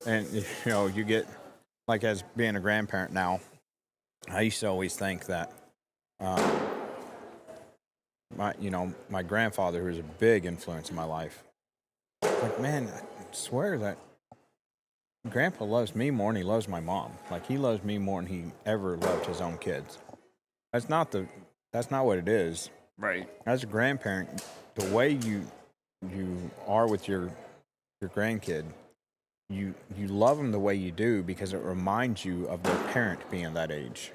and you get, like, as being a grandparent now, I used to always think that my grandfather, who was a big influence in my life, like, man, I swear that Grandpa loves me more than he loves my mom. Like, he loves me more than he ever loved his own kids. That's not what it is. Right. As a grandparent, the way you are with your grandkid, you love them the way you do because it reminds you of their parent being that age,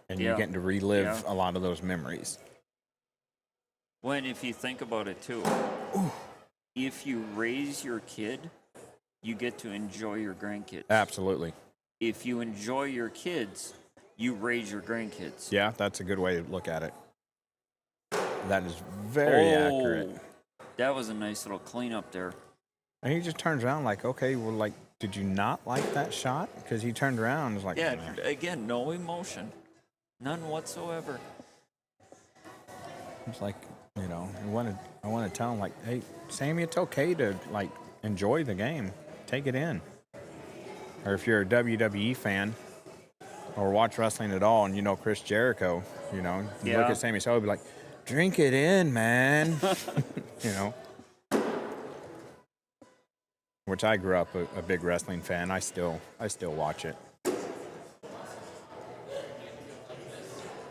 and Yeah. you're getting to relive Yeah. a lot of those memories. When, if you think about it too, if you raise your kid, you get to enjoy your grandkids. Absolutely. If you enjoy your kids, you raise your grandkids. Yeah, that's a good way to look at it. That is very accurate. That was a nice little cleanup there. And he just turns around like, okay, well, like, did you not like that shot? Because he turned around and was like, Yeah, "Nah." again, no emotion. None whatsoever. It's like, I want to tell him, like, hey, Sammy, it's okay to, like, enjoy the game. Take it in. Or if you're a WWE fan or watch wrestling at all and you know Chris Jericho, you look Yeah. at Sammy Sosa, be like, drink it in, man. Which I grew up a big wrestling fan. I still watch it.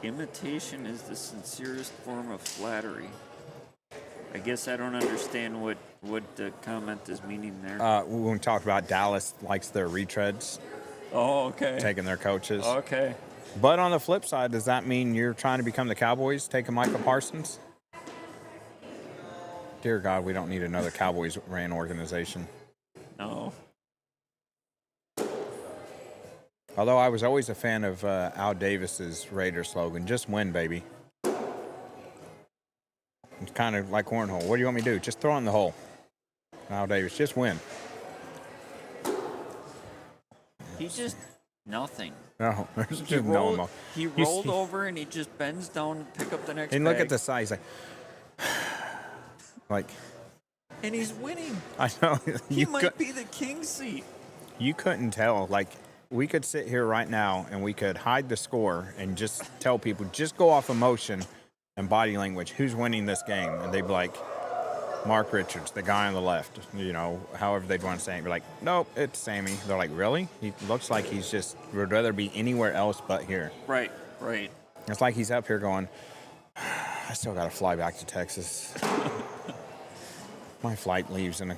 Imitation is the sincerest form of flattery. I guess I don't understand what the comment is meaning there. When we talked about Dallas likes their retreads, Oh, okay. taking their coaches. Okay. But on the flip side, does that mean you're trying to become the Cowboys, taking Michael Parsons? Dear God, we don't need another Cowboys ran organization. No. Although I was always a fan of Al Davis's Raider slogan, just win, baby. It's kind of like cornhole. What do you want me to do? Just throw it in the hole. Al Davis, just win. He just nothing. No, there's He just no rolled, emo. he You rolled see- over and he just bends down to pick up the next And look bag. at the size. Like, And he's winning. I know. He You, might be the king seat. you couldn't tell. Like, we could sit here right now and we could hide the score and just tell people, just go off emotion and body language, who's winning this game. And they'd be like, Mark Richards, the guy on the left, however they'd want to say it. Be like, nope, it's Sammy. They're like, really? He looks like he's just would rather be anywhere else but here. Right, right. It's like he's up here going, I still got to fly back to Texas. My flight leaves in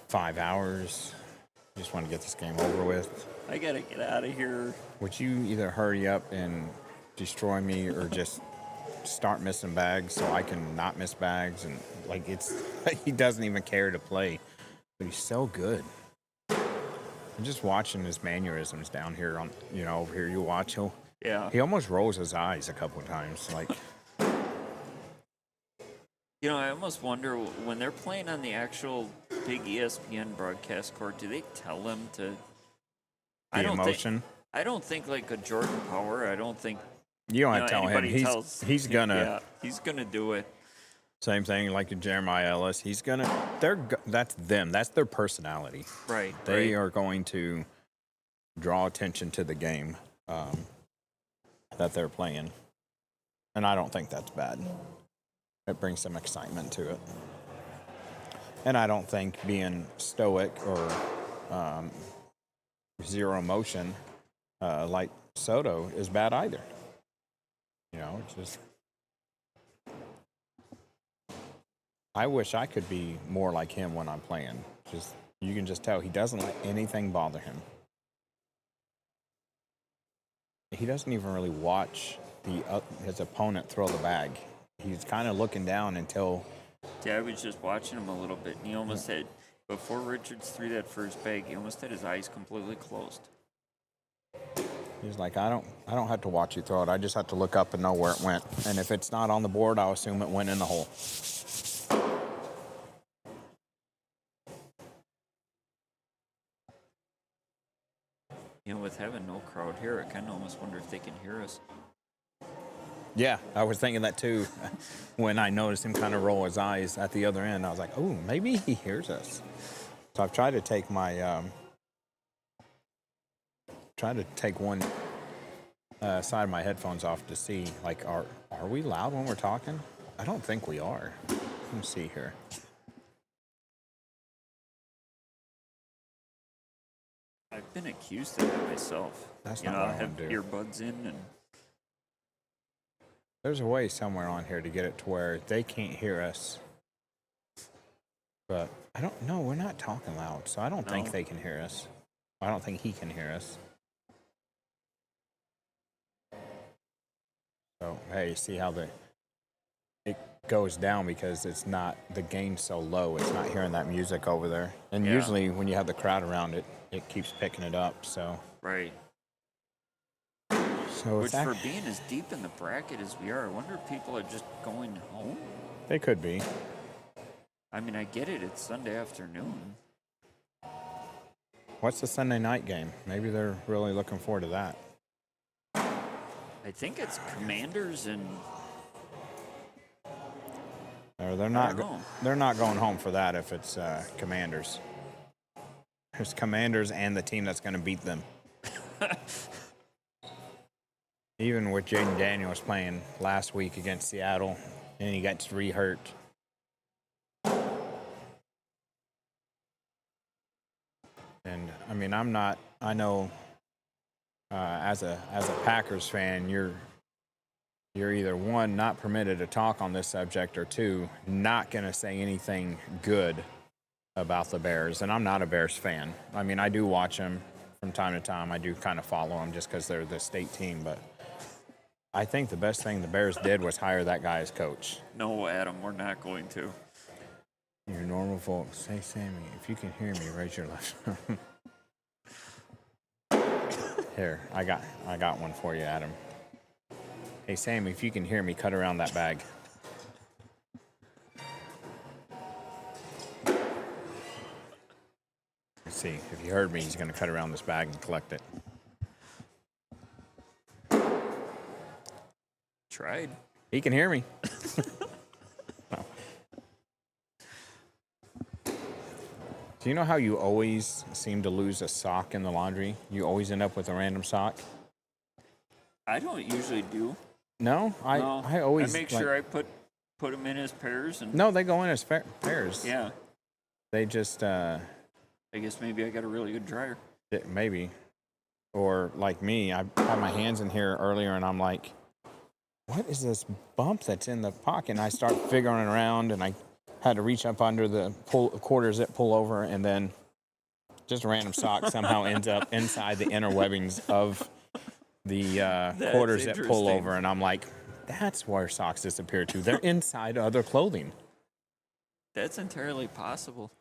5 hours. Just want to get this game over with. I gotta get out of here. Would you either hurry up and destroy me or just start missing bags so I can not miss bags? And he doesn't even care to play, but he's so good. I'm just watching his mannerisms down here over here. You watch, Yeah. he almost rolls his eyes a couple of times. Like, You know, I almost wonder when they're playing on the actual big ESPN broadcast court, do they tell them to? The emotion. I don't think like a Jordan Power. I don't think You don't have to tell him. anybody tells. He's gonna. Yeah, he's gonna do it. Same thing like Jeremiah Ellis. He's gonna. That's them. That's their personality. Right. They right. are going to draw attention to the game that they're playing, and I don't think that's bad. It brings some excitement to it, and I don't think being stoic or zero emotion like Soto is bad either. You know, it's just. I wish I could be more like him when I'm playing. Just you can just tell he doesn't let anything bother him. He doesn't even really watch his opponent throw the bag. He's kind of looking down until. Yeah, I was just watching him a little bit, and he almost had before Richards threw that first bag. He almost had his eyes completely closed. He's like, I don't have to watch you throw it. I just have to look up and know where it went. And if it's not on the board, I'll assume it went in the hole. You know, with having no crowd here, I kind of almost wonder if they can hear us. Yeah, I was thinking that too when I noticed him kind of roll his eyes at the other end. I was like, oh, maybe he hears us. So I've tried to take my one side of my headphones off to see, like, are we loud when we're talking? I don't think we are. Let me see here. I've been accused of that myself. That's you not know, what I I have wanna do. earbuds in, and There's a way somewhere on here to get it to where they can't hear us. But I don't know. We're not talking loud, so I don't think No. they can hear us. I don't think he can hear us. So, hey, see how it goes down because it's not, the gain's so low, it's not hearing that music over there. And Yeah. usually when you have the crowd around it, it keeps picking it up, so. right. So Which, for being as deep in the bracket as we are, I wonder if people are just going home. they could be. I mean, I get it. It's Sunday afternoon. What's the Sunday night game? Maybe they're really looking forward to that. I think it's Commanders and Or they're I not. don't know. They're not going home for that if it's Commanders. There's Commanders and the team that's going to beat them. Even with Jaden Daniels playing last week against Seattle, and he gets re-hurt. And I mean, I'm not. I know. As a Packers fan, you're either one, not permitted to talk on this subject, or two, not going to say anything good about the Bears. And I'm not a Bears fan. I mean, I do watch them from time to time. I do kind of follow them just because they're the state team. But I think the best thing the Bears did was hire that guy as coach. no, Adam, we're not going to. Your normal folks. Say, Sammy, if you can hear me, raise your left. Here, I got one for you, Adam. Hey, Sammy, if you can hear me, cut around that bag. Let's see. If you heard me, he's going to cut around this bag and collect it. Tried. He can hear me. No. Do you know how you always seem to lose a sock in the laundry? You always end up with a random sock? I don't usually do. No? No. I always... I make sure I put them in as pairs. And No, they go in as pairs. yeah. They just... I guess maybe I got a really good dryer. Maybe. Or like me, I had my hands in here earlier and I'm like, what is this bump that's in the pocket? And I start figuring it around and I had to reach up under the quarter zip pullover, and then just a random sock somehow ends up inside the inner webbings of the quarter zip interesting. pullover. And I'm like, that's where socks disappear to. They're inside other clothing. That's entirely possible.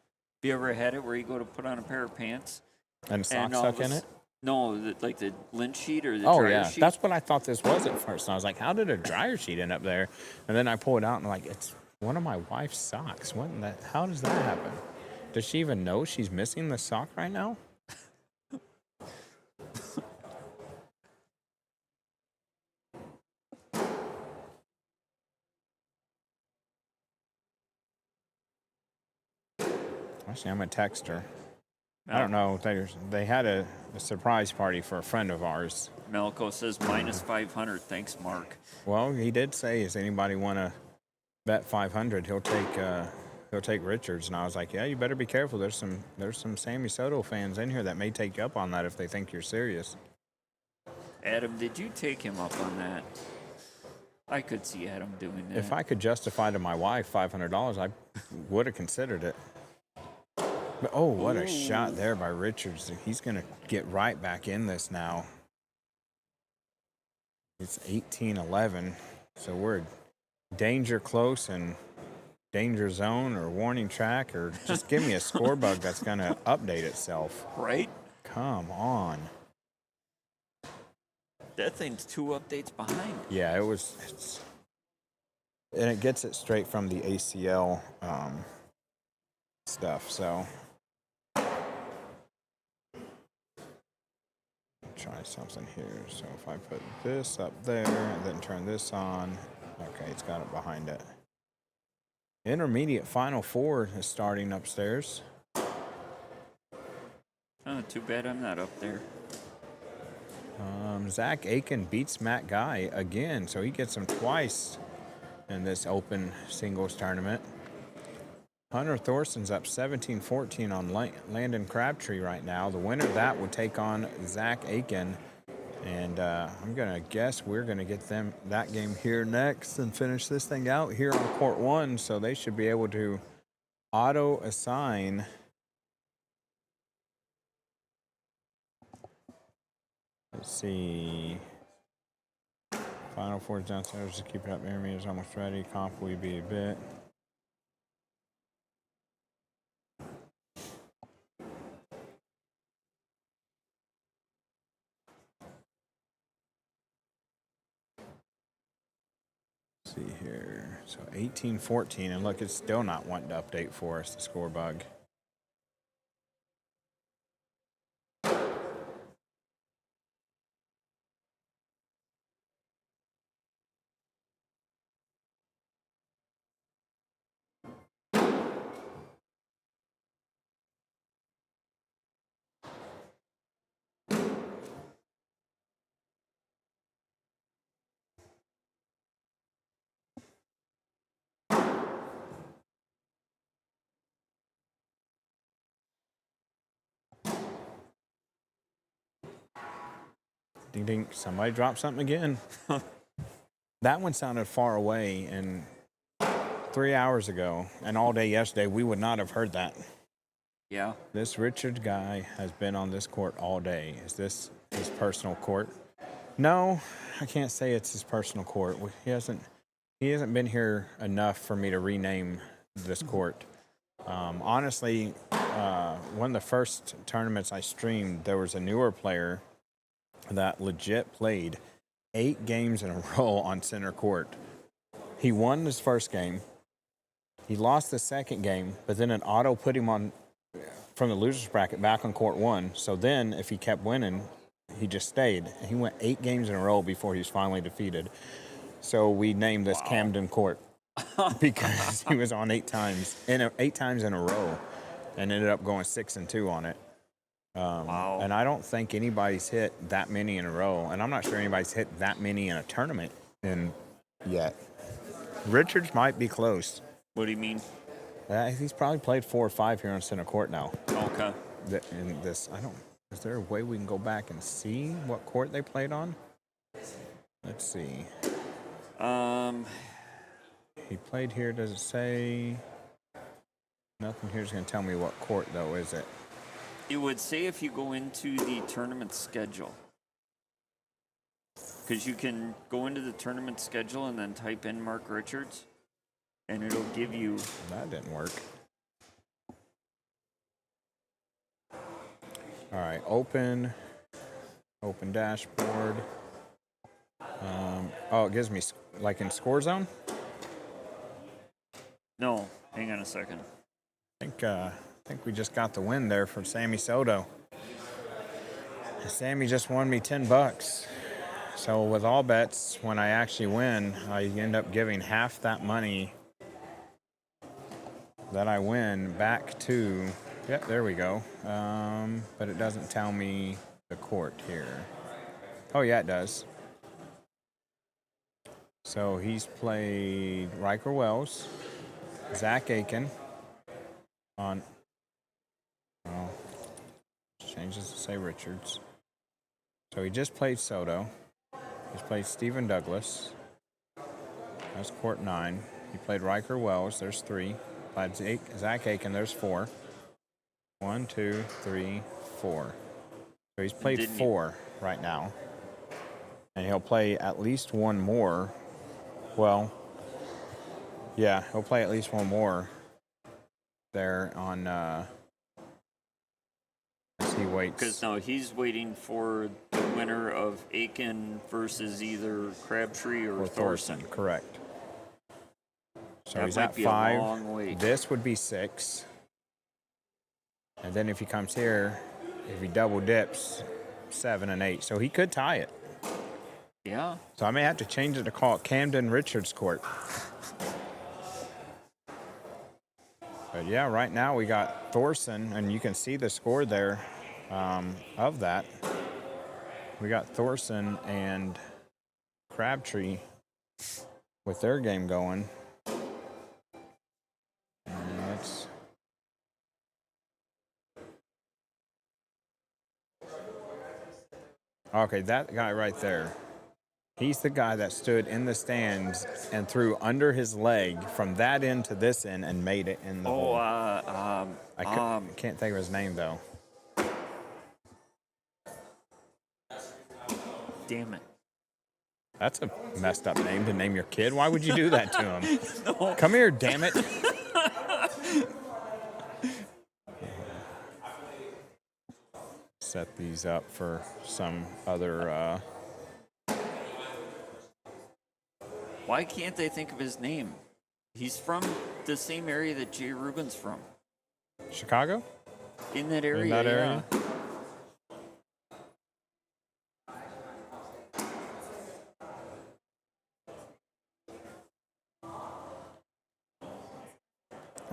Have you ever had it where you go to put on a pair of pants? And a sock and all stuck of a in s- it? No, like the lint sheet or the Oh, dryer yeah. sheet? That's what I thought this was at first. And I was like, how did a dryer sheet end up there? And then I pull it out and I'm like, it's one of my wife's socks. What in that? How does that happen? Does she even know she's missing the sock right now? Actually, I'm gonna text her. I don't know. They had a surprise party for a friend of ours. Melko says minus 500. Thanks, Mark. Well, he did say, "Does anybody want to bet 500? He'll take Richards." And I was like, "Yeah, you better be careful. There's some Sammy Soto fans in here that may take you up on that if they think you're serious." Adam, did you take him up on that? I could see Adam doing that. If I could justify to my wife $500, I would have considered it. But, oh, what a shot there by Richards. He's going to get right back in this now. It's 18-11, so we're danger close and danger zone or warning track, or just give me a score bug that's going to update itself. Right? Come on. That thing's 2 updates behind. Yeah, and it gets it straight from the ACL stuff, so. Try something here. So if I put this up there and then turn this on, okay, it's got it behind it. Intermediate Final Four is starting upstairs. Oh, too bad I'm not up there. Zach Aiken beats Matt Guy again, so he gets him twice in this open singles tournament. Hunter Thorson's up 17-14 on Landon Crabtree right now. The winner of that would take on Zach Aiken. And I'm going to guess we're going to get them that game here next and finish this thing out here on court 1. So they should be able to auto-assign. Let's see. Final Four downstairs. Just keep it up. Jeremy is almost ready. Comp will be a bit. See here. So 18-14, and look, it's still not wanting to update for us, the score bug. Ding ding, somebody dropped something again. That one sounded far away, and 3 hours ago and all day yesterday, we would not have heard that. Yeah. This Richard guy has been on this court all day. Is this his personal court? No, I can't say it's his personal court. He hasn't been here enough for me to rename this court. Honestly, one of the first tournaments I streamed, there was a newer player that legit played 8 games in a row on center court. He won his first game. He lost the second game, but then an auto put him on from the loser's bracket back on court 1. So then if he kept winning, he just stayed. He went 8 games in a row before he was finally defeated. So we named this Camden Court because he was on 8 times in a row and ended up going 6-2 on it. Wow. And I don't think anybody's hit that many in a row, and I'm not sure anybody's hit that many in a tournament yet. Richards might be close. What do you mean? He's probably played 4 or 5 here on center court now. Okay. Is there a way we can go back and see what court they played on? Let's see. He played here. Does it say? Nothing here is going to tell me what court, though, is it? It would say if you go into the tournament schedule. Because you can go into the tournament schedule and then type in Mark Richards, and it'll give you... That didn't work. All right, open dashboard. It gives me, like in score zone? No, hang on a second. I think we just got the win there from Sammy Soto. Sammy just won me $10. So with all bets, when I actually win, I end up giving half that money that I win back to. Yep, there we go. But it doesn't tell me the court here. Oh yeah, it does. So he's played Riker Wells, Zach Aiken on. Oh, changes to say Richards. So he just played Soto. He's played Stephen Douglas. That's court 9. He played Riker Wells. There's 3. Played Zach Aiken. There's 4. 1, 2, 3, 4. So he's played 4 right now. And he'll play at least one more. Well, yeah, he'll play at least one more there on, as he waits. Because no, he's waiting for the winner of Aiken versus either Crabtree or Thorson. Correct. So That he's might at be a 5. long wait. This would be 6. And then if he comes here, if he double dips, 7 and 8. So he could tie it. Yeah. So I may have to change it to call it Camden Richards Court. But yeah, right now we got Thorson, and you can see the score there of that. We got Thorson and Crabtree with their game going. And let's. Okay, that guy right there. He's the guy that stood in the stands and threw under his leg from that end to this end and made it in the hole. I can't think of his name, though. Damn it. That's a messed up name to name your kid. Why would you do that to him? No. Come here, damn it. Set these up for some other... Why can't they think of his name? He's from the same area that Jay Rubin's from. Chicago? In that area, In that area? Yeah.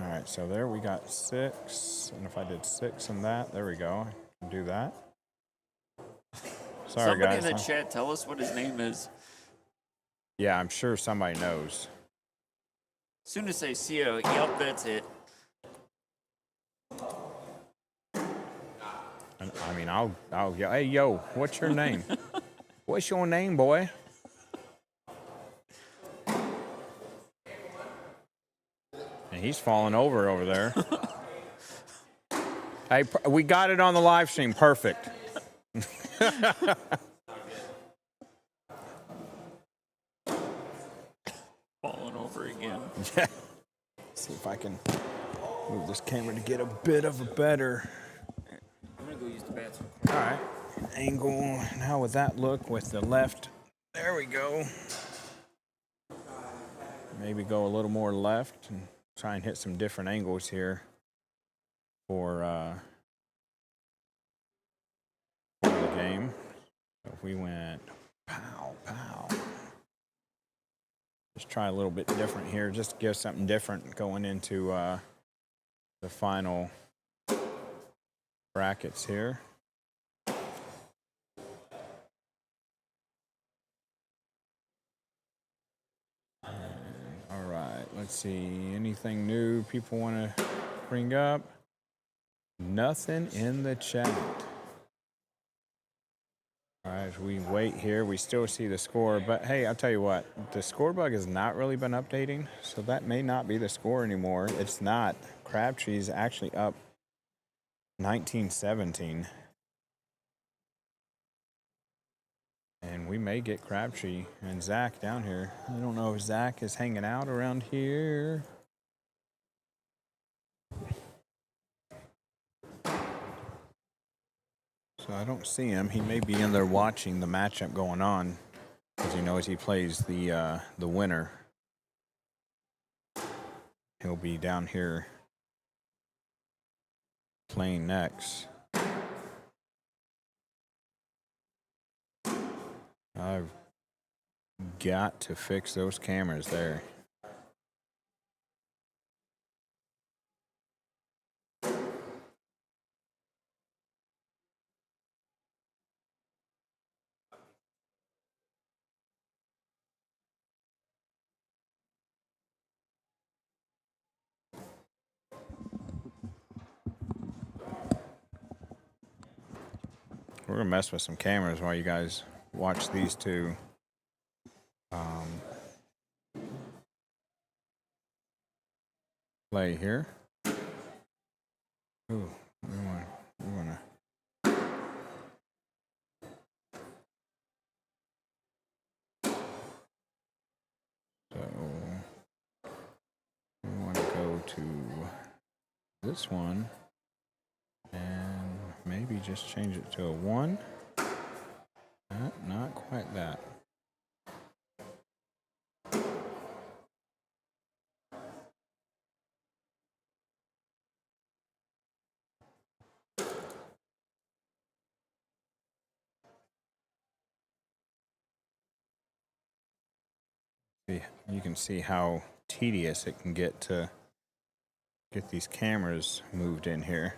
All right, so there we got 6. And if I did 6 and that, there we go. I can do that. Sorry, Somebody guys. in the chat, tell us what his name is. Yeah, I'm sure somebody knows. As soon as I see a, yep, that's it. And, I mean, I'll yell, hey, yo, what's your name? What's your name, boy? And he's falling over there. Hey, we got it on the live stream. Perfect. Falling over again. Yeah. See if I can move this camera to get a bit of a better. I'm gonna go use the bathroom. All right. Angle. How would that look with the left? There we go. Maybe go a little more left and try and hit some different angles here for the game. So if we went pow, pow. Just try a little bit different here. Just to give something different going into the final brackets here. All right, let's see. Anything new people want to bring up? Nothing in the chat. All right, as we wait here, we still see the score. But hey, I'll tell you what, the score bug has not really been updating, so that may not be the score anymore. It's not. Crabtree's actually up 19-17. And we may get Crabtree and Zach down here. I don't know if Zach is hanging out around here. So I don't see him. He may be in there watching the matchup going on because he knows he plays the winner. he'll be down here playing next. I've got to fix those cameras there. We're gonna mess with some cameras while you guys watch these two. Play here. Ooh, we wanna. So we want to go to this one and maybe just change it to a 1. Not quite that. You can see how tedious it can get to get these cameras moved in here.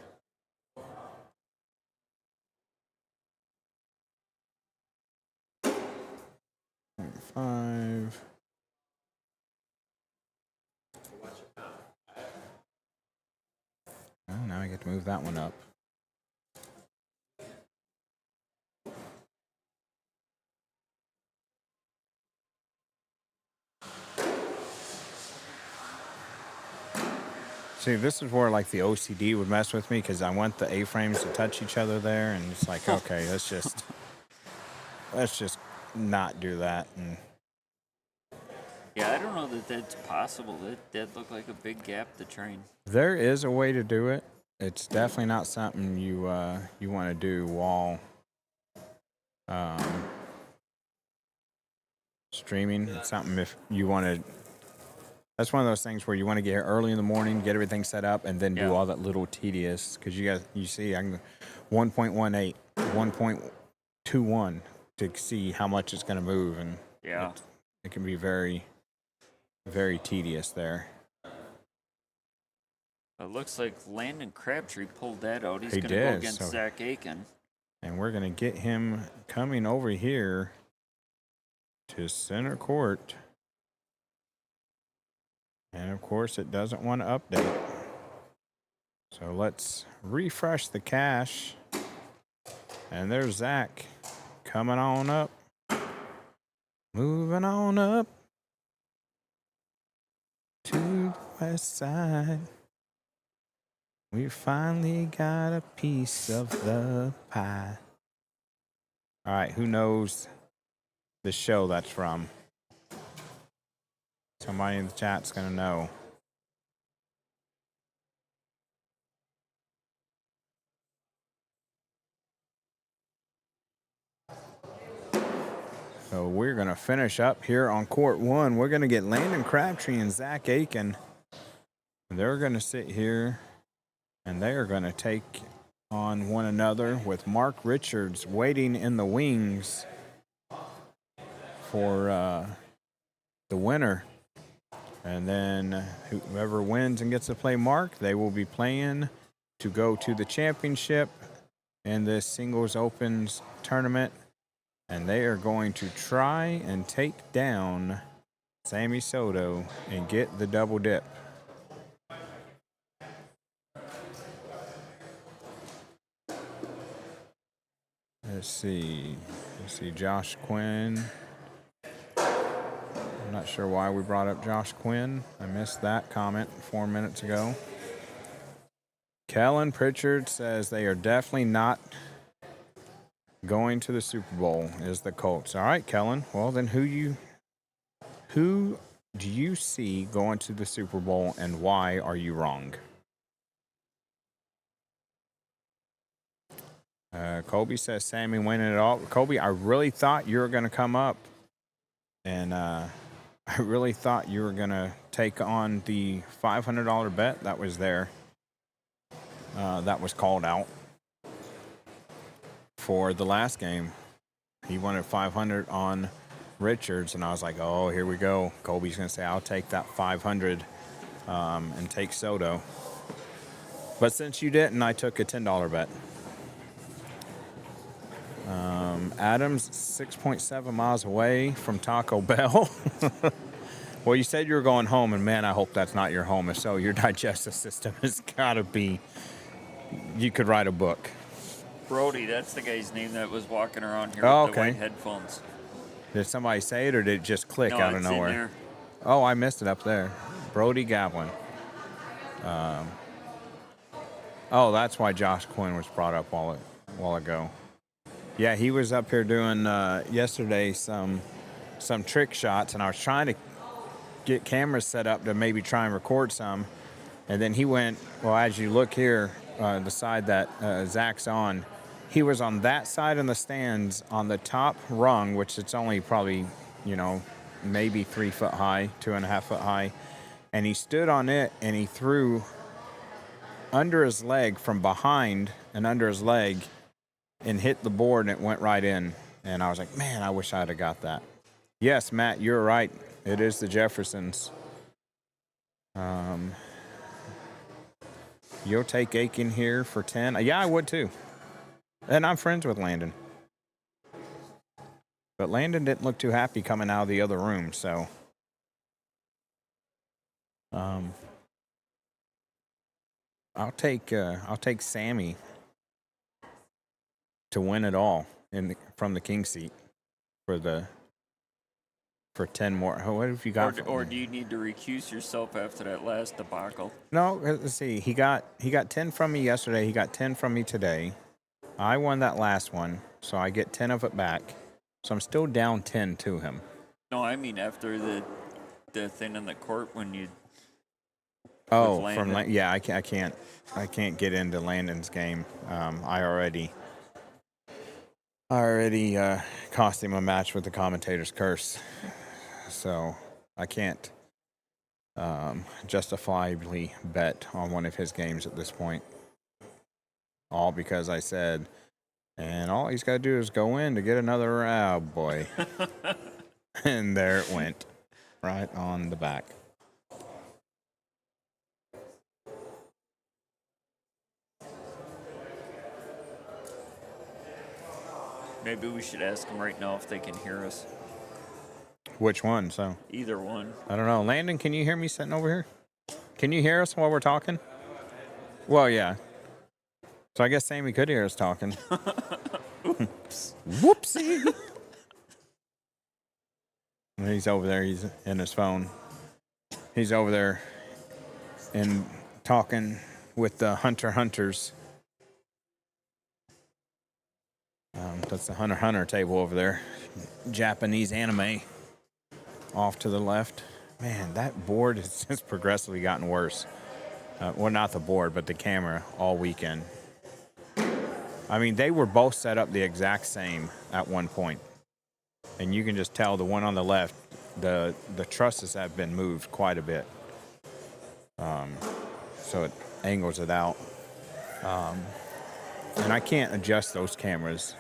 Five. Oh, now I get to move that one up. See, this is where like the OCD would mess with me because I want the A-frames to touch each other there, and it's like, okay, let's just not do that. And Yeah, I don't know that that's possible. That looked like a big gap to train. there is a way to do it. It's definitely not something you want to do while streaming. It's something if you want to. That's one of those things where you want to get here early in the morning, get everything set up, and then do all that little tedious. Because you see, I can 1.18, 1.21 to see how much it's going to move, and it can be very, very tedious there. It looks like Landon Crabtree pulled that out. He's He going to go did, against so- Zach Aiken. And we're going to get him coming over here to center court. And of course, it doesn't want to update. So let's refresh the cache. And there's Zach coming on up. Moving on up to the west side. We finally got a piece of the pie. All right, who knows the show that's from? Somebody in the chat's going to know. So we're going to finish up here on court 1. We're going to get Landon Crabtree and Zach Aiken. They're going to sit here, and they are going to take on one another with Mark Richards waiting in the wings for the winner. And then whoever wins and gets to play Mark, they will be playing to go to the championship in this singles opens tournament. And they are going to try and take down Sammy Soto and get the double dip. Let's see Josh Quinn. I'm not sure why we brought up Josh Quinn. I missed that comment 4 minutes ago. Kellen Pritchard says they are definitely not going to the Super Bowl is the Colts. All right, Kellen. Well, then who do you see going to the Super Bowl, and why are you wrong? Colby says Sammy winning it all. Colby, I really thought you were going to come up and I really thought you were going to take on the $500 bet that was there. That was called out for the last game. He wanted 500 on Richards, and I was like, oh, here we go. Colby's going to say, I'll take that 500 and take Soto. But since you didn't, I took a $10 bet. Adams, 6.7 miles away from Taco Bell. Well, you said you were going home, and man, I hope that's not your home. If so, your digestive system has got to be, you could write a book. Brody, that's the guy's name that was walking around here Oh, with the okay. white headphones. Did somebody say it, or did it just click No, out of it's in nowhere? there. Oh, I missed it up there. Brody Gablin. Oh, that's why Josh Quinn was brought up a while ago. Yeah, he was up here doing yesterday some trick shots, and I was trying to get cameras set up to maybe try and record some. And then he went, well, as you look here, the side that Zach's on, he was on that side in the stands on the top rung, which it's only probably, maybe 3 foot high, 2.5 foot high. And he stood on it and he threw under his leg from behind and under his leg and hit the board, and it went right in. And I was like, man, I wish I'd have got that. Yes, Matt, you're right. It is the Jeffersons. You'll take Aiken here for 10. Yeah, I would too. And I'm friends with Landon. But Landon didn't look too happy coming out of the other room, so. I'll take Sammy to win it all from the king seat for 10 more. What have you got? Or do you need to recuse yourself after that last debacle? No, let's see. He got 10 from me yesterday. He got 10 from me today. I won that last one, so I get 10 of it back. So I'm still down 10 to him. No, I mean after the thing in the court when you. Oh, yeah, I can't get into Landon's game. I already cost him a match with the commentator's curse, so I can't justifiably bet on one of his games at this point. All because I said, and all he's got to do is go in to get another boy, and there it went, right on the back. Maybe we should ask them right now if they can hear us. Which one? So Either one. I don't know. Landon, can you hear me sitting over here? Can you hear us while we're talking? Well, yeah. So I guess Sammy could hear us talking. Oops. Whoopsie. He's over there. He's in his phone. He's over there and talking with the hunters. That's the Hunter table over there. Japanese anime off to the left. Man, that board has just progressively gotten worse. Well, not the board, but the camera all weekend. I mean, they were both set up the exact same at one point. And you can just tell the one on the left, the trusses have been moved quite a bit. So it angles it out. And I can't adjust those cameras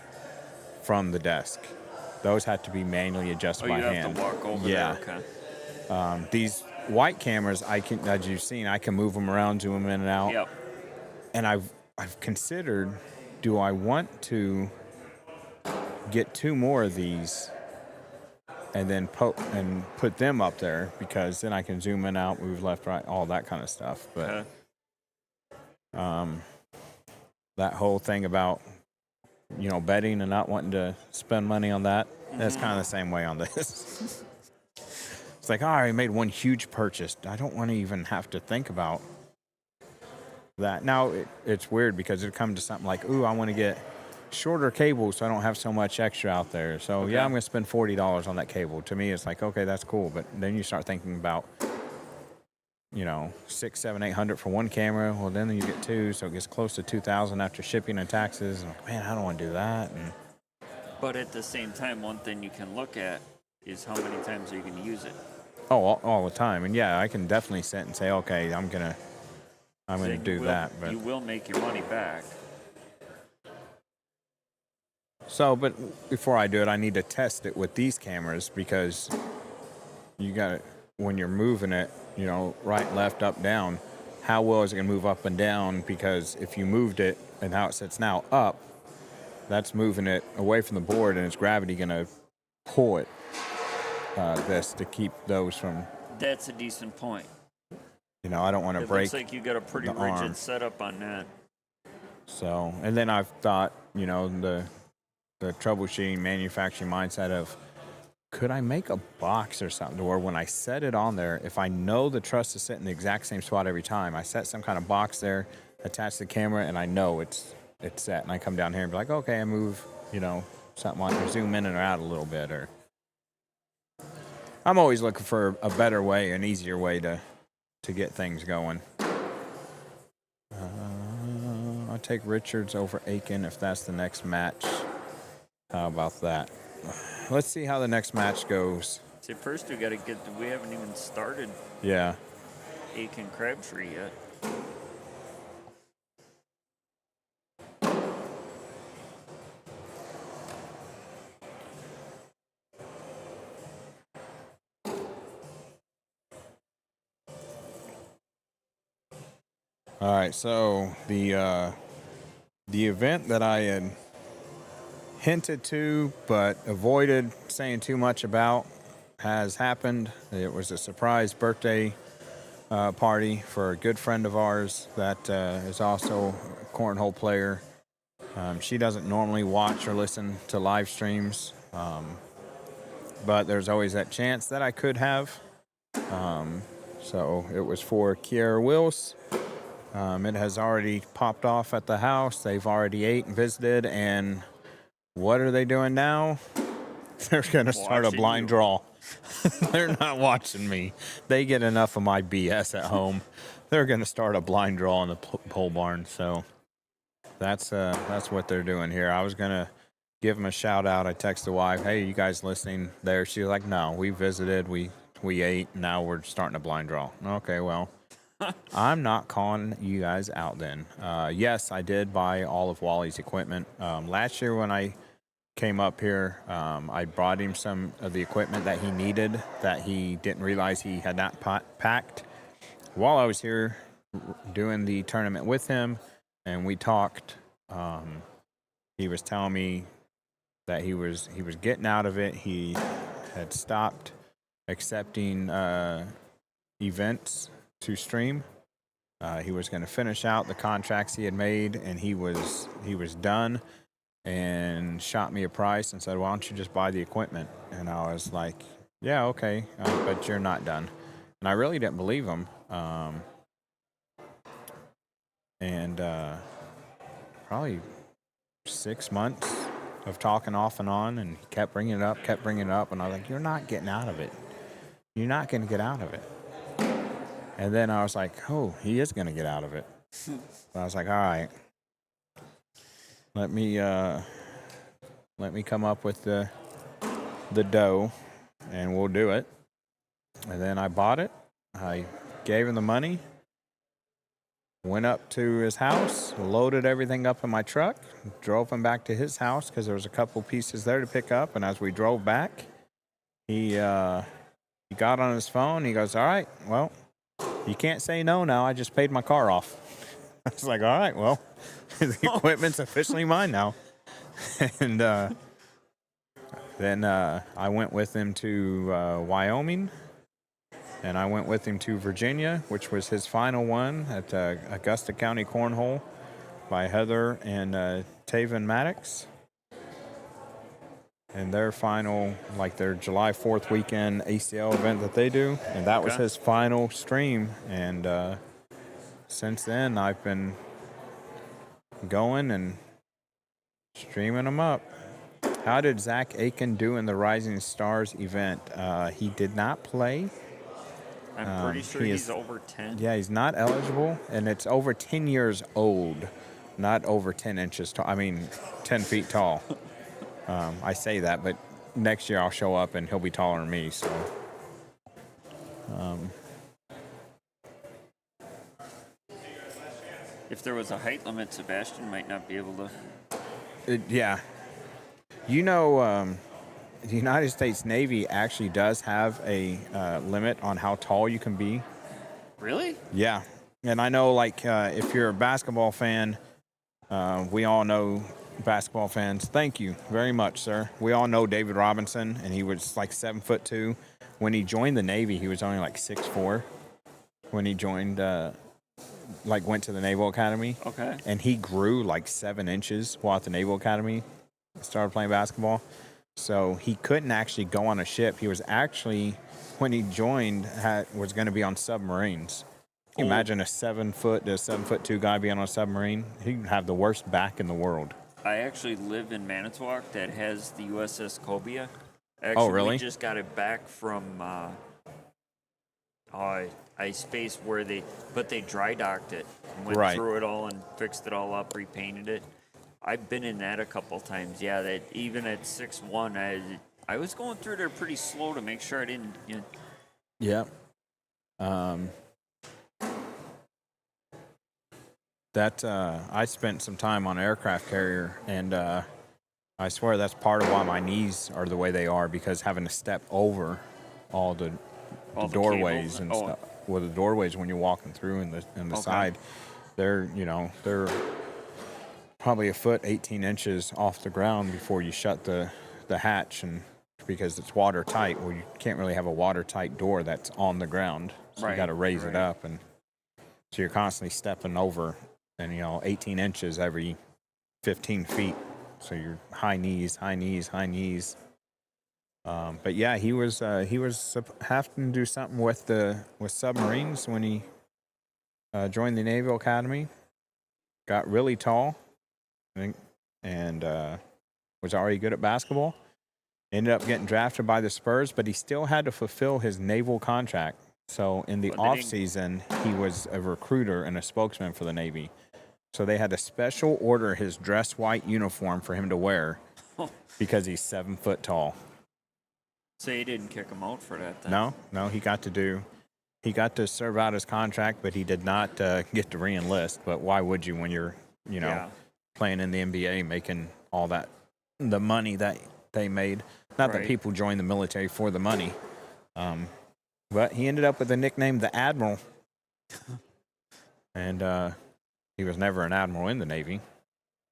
from the desk. Those had to be manually adjusted by hand. You have to walk over yeah. there, okay. These white cameras, as you've seen, I can move them around, zoom them in and out. Yep. And I've considered, do I want to get 2 more of these and then put them up there, because then I can zoom in, out, move left, right, all that kind of stuff. But that whole thing about betting and not wanting to spend money on that, that's kind of the same way on this. It's like, I made one huge purchase. I don't want to even have to think about that. Now, it's weird because it comes to something like, I want to get shorter cable so I don't have so much extra out there. So, I'm going to spend $40 on that cable. To me, it's like, okay, that's cool. But then you start thinking about, $600, $700, $800 for one camera. Well, then you get 2, so it gets close to $2,000 after shipping and taxes. And man, I don't want to do that. But at the same time, one thing you can look at is how many times are you going to use it. Oh, all the time. And yeah, I can definitely sit and say, okay, I'm gonna Then do that. But you will make your money back. so, but before I do it, I need to test it with these cameras because you got to, when you're moving it, you know, right, left, up, down, how well is it going to move up and down? Because if you moved it and how it sits now up, that's moving it away from the board and it's gravity going to pull it, this to keep those from, That's a decent point. you know, I don't want to It break looks like you got a pretty the rigid arm. setup on that. So, and then I've thought, you know, the troubleshooting manufacturing mindset of, could I make a box or something to where when I set it on there, if I know the truss is sitting in the exact same spot every time, I set some kind of box there, attach the camera, and I know it's set. And I come down here and be like, okay, I move, you know, something like, or zoom in and out a little bit. Or I'm always looking for a better way, an easier way to get things going. I'll take Richards over Aiken if that's the next match. How about that? Let's see how the next match goes. See, first we haven't even started Yeah. Aiken Crabtree yet. All right, so the event that I had hinted to but avoided saying too much about has happened. It was a surprise birthday party for a good friend of ours that is also a cornhole player. She doesn't normally watch or listen to live streams, but there's always that chance that I could have. So it was for Kiara Wills. It has already popped off at the house. They've already ate and visited, and what are they doing now? They're going to start a blind draw. They're not watching me. They get enough of my BS at home. They're going to start a blind draw in the pole barn. So that's what they're doing here. I was going to give them a shout out. I texted the wife, hey, you guys listening there? She was like, no, we visited. We ate. Now we're starting a blind draw. Okay, well. I'm not calling you guys out then. Yes, I did buy all of Wally's equipment. Last year when I came up here, I brought him some of the equipment that he needed that he didn't realize he had not packed. While I was here doing the tournament with him and we talked, he was telling me that he was getting out of it. He had stopped accepting events to stream. He was going to finish out the contracts he had made, and he was done, and shot me a price and said, why don't you just buy the equipment? And I was like, yeah, okay, but you're not done. And I really didn't believe him. And probably 6 months of talking off and on, and he kept bringing it up, and I was like, you're not getting out of it. You're not going to get out of it. And then I was like, oh, he is going to get out of it. So I was like, all right, let me come up with the dough, and we'll do it. And then I bought it. I gave him the money, went up to his house, loaded everything up in my truck, drove him back to his house because there was a couple pieces there to pick up. And as we drove back, he got on his phone. He goes, all right, well, you can't say no now. I just paid my car off. I was like, all right, well, the equipment's officially mine now. And then I went with him to Wyoming, and I went with him to Virginia, which was his final one at Augusta County Cornhole by Heather and Taven Maddox. And their final, like their July 4th weekend ACL event that they do. And that was his final stream. And since then, I've been going and streaming them up. How did Zach Aiken do in the Rising Stars event? He did not play. I'm pretty sure he's over 10. Yeah, he's not eligible. And it's over 10 years old, not over 10 inches tall. I mean, 10 feet tall. I say that, but next year I'll show up and he'll be taller than me. So If there was a height limit, Sebastian might not be able to. Yeah. You know, the United States Navy actually does have a limit on how tall you can be. Really? Yeah. And I know, like, if you're a basketball fan, we all know basketball fans. Thank you very much, sir. We all know David Robinson, and he was like 7'2". When he joined the Navy, he was only like 6'4". When he joined, went to the Naval Academy. Okay. And he grew like 7 inches while at the Naval Academy. Started playing basketball. So he couldn't actually go on a ship. He was actually, when he joined, was going to be on submarines. Can you imagine a 7'2" guy being on a submarine? He'd have the worst back in the world. I actually live in Manitowoc that has the USS Cobia. Actually, really? We just got it back from ice space where they dry docked it, and went through it all and fixed it all up, repainted it. I've been in that a couple times. Yeah, that even at 6'1", I was going through there pretty slow to make sure I didn't. Yeah. I spent some time on an aircraft carrier, and I swear that's part of why my knees are the way they are, because having to step over all the doorways and stuff. Well, the doorways when you're walking through and the side, they're probably a foot 18 inches off the ground before you shut the hatch, and because it's watertight. Well, you can't really have a watertight door that's on the ground, so you got to raise it up, and so you're constantly stepping over, and 18 inches every 15 feet. So you're high knees. But yeah, he was having to do something with submarines when he joined the Naval Academy. Got really tall, and was already good at basketball. Ended up getting drafted by the Spurs, but he still had to fulfill his naval contract. So in the off season, he was a recruiter and a spokesman for the Navy. So they had to special order his dress white uniform for him to wear because he's 7 foot tall. So you didn't kick him out for that then? No, he got to serve out his contract, but he did not get to re-enlist. But why would you when you're, playing in the NBA, making all that, the money that they made? Not that people join the military for the money. But he ended up with the nickname the Admiral. And he was never an admiral in the Navy.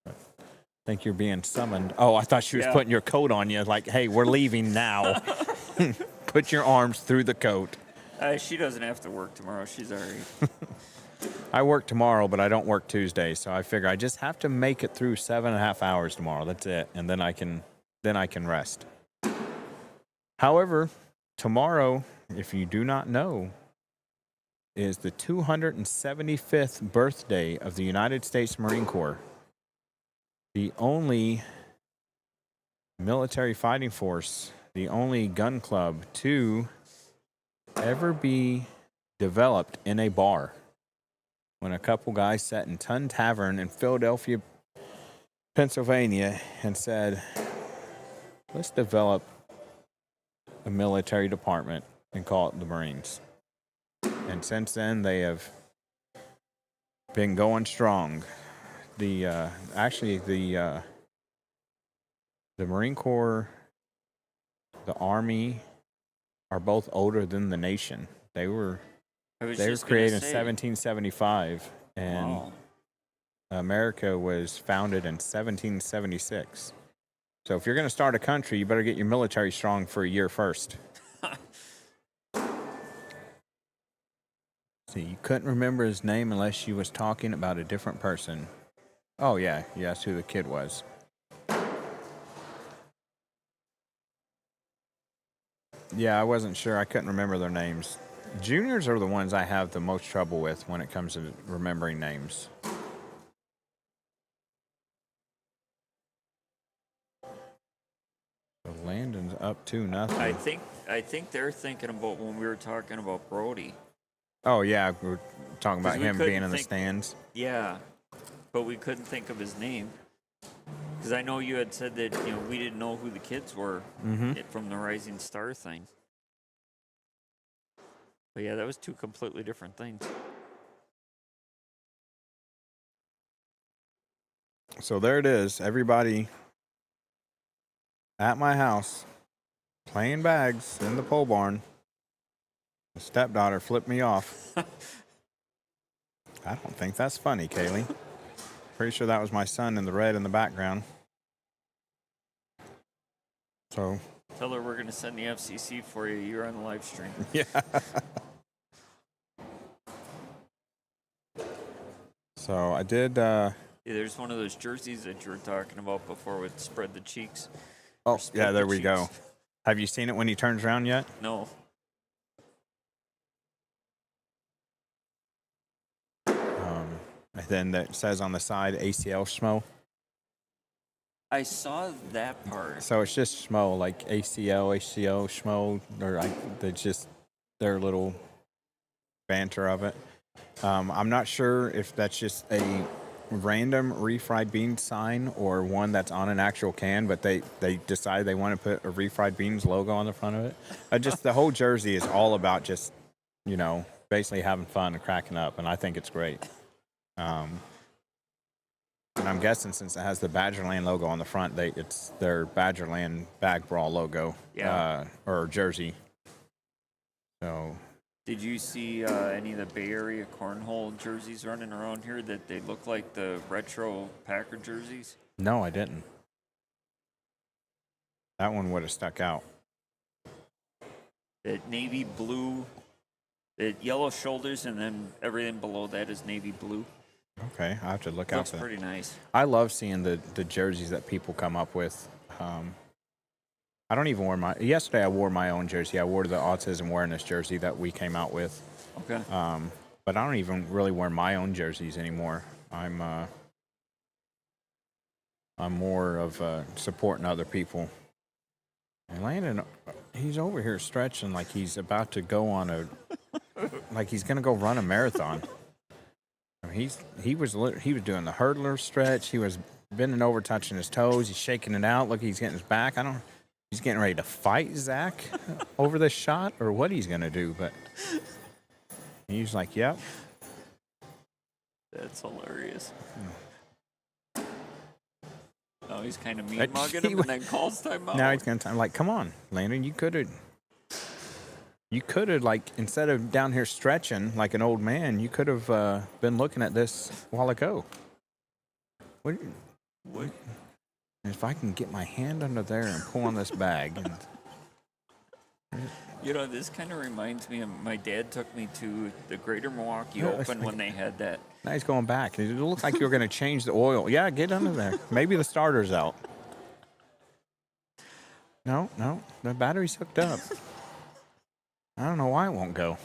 But I think you're being summoned. Oh, I thought she was putting your coat on you. Like, hey, we're leaving now. Put your arms through the coat. She doesn't have to work tomorrow. She's all right. I work tomorrow, but I don't work Tuesday. So I figure I just have to make it through 7.5 hours tomorrow. That's it. And then I can rest. However, tomorrow, if you do not know, is the 275th birthday of the United States Marine Corps, the only military fighting force, the only gun club to ever be developed in a bar. When a couple guys sat in Tun Tavern in Philadelphia, Pennsylvania, and said, let's develop a military department and call it the Marines. And since then, they have been going strong. The Marine Corps, the Army, are both older than the nation. They were created in 1775, and America was founded in 1776. So if you're going to start a country, you better get your military strong for a year first. See, you couldn't remember his name unless she was talking about a different person. Oh, yeah. You asked who the kid was. Yeah, I wasn't sure. I couldn't remember their names. Juniors are the ones I have the most trouble with when it comes to remembering names. So Landon's up 2-0. I think they're thinking about when we were talking about Brody. Oh, yeah, we were talking about him being in the stands. Yeah, but we couldn't think of his name. Because I know you had said that, we didn't know who the kids were from the Rising Star thing. But yeah, that was two completely different things. So there it is. Everybody at my house playing bags in the pole barn. The stepdaughter flipped me off. I don't think that's funny, Kaylee. Pretty sure that was my son in the red in the background. So. Tell her we're going to send the FCC for you. You're on the live stream. Yeah. So I did. Yeah, there's one of those jerseys that you were talking about before with spread the cheeks. Oh, Split yeah, the there we go. cheeks. Have you seen it when he turns around yet? No. And then that says on the side ACL Schmo. I saw that part. So it's just Schmo, like ACL, HCO, Schmo, or it's just their little banter of it. I'm not sure if that's just a random refried beans sign or one that's on an actual can, but they decided they want to put a refried beans logo on the front of it. Just the whole jersey is all about just, basically having fun and cracking up, and I think it's great. And I'm guessing since it has the Badgerland logo on the front, it's their Badgerland Bag Brawl logo, or jersey. So. Did you see any of the Bay Area Cornhole jerseys running around here that they look like the retro Packer jerseys? No, I didn't. That one would have stuck out. That navy blue, the yellow shoulders, and then everything below that is navy blue. Okay, I have to look out Looks for that. pretty nice. I love seeing the jerseys that people come up with. I don't even wear yesterday I wore my own jersey. I wore the autism awareness jersey that we came out with. Okay. But I don't even really wear my own jerseys anymore. I'm more of supporting other people. And Landon, he's over here stretching like he's about to go on like he's going to go run a marathon. I mean, he was doing the hurdler stretch. He was bending over, touching his toes. He's shaking it out. Look, he's getting his back. He's getting ready to fight Zach over this shot or what he's going to do. But he's like, yep. That's hilarious. Oh, he's kind of mean mugging him and then calls timeout. Now he's going to like, come on, Landon, you could have like, instead of down here stretching like an old man, you could have been looking at this a while ago. What? If I can get my hand under there and pull on this bag. This kind of reminds me of my dad took me to the Greater Milwaukee Open when they had that. Now he's going back. It looks like you're going to change the oil. Yeah, get under there. Maybe the starter's out. No, the battery's hooked up. I don't know why it won't go.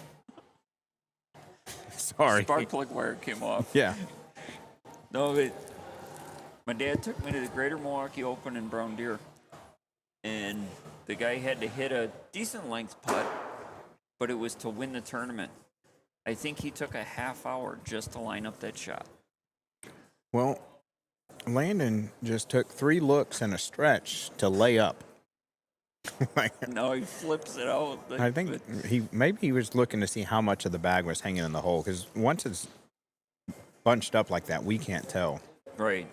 Sorry. Spark plug wire came off. Yeah. No, my dad took me to the Greater Milwaukee Open in Brown Deer, and the guy had to hit a decent length putt, but it was to win the tournament. I think he took a half hour just to line up that shot. Well, Landon just took 3 looks and a stretch to lay up. No, he flips it out. I think he was looking to see how much of the bag was hanging in the hole, because once it's bunched up like that, we can't tell. Right.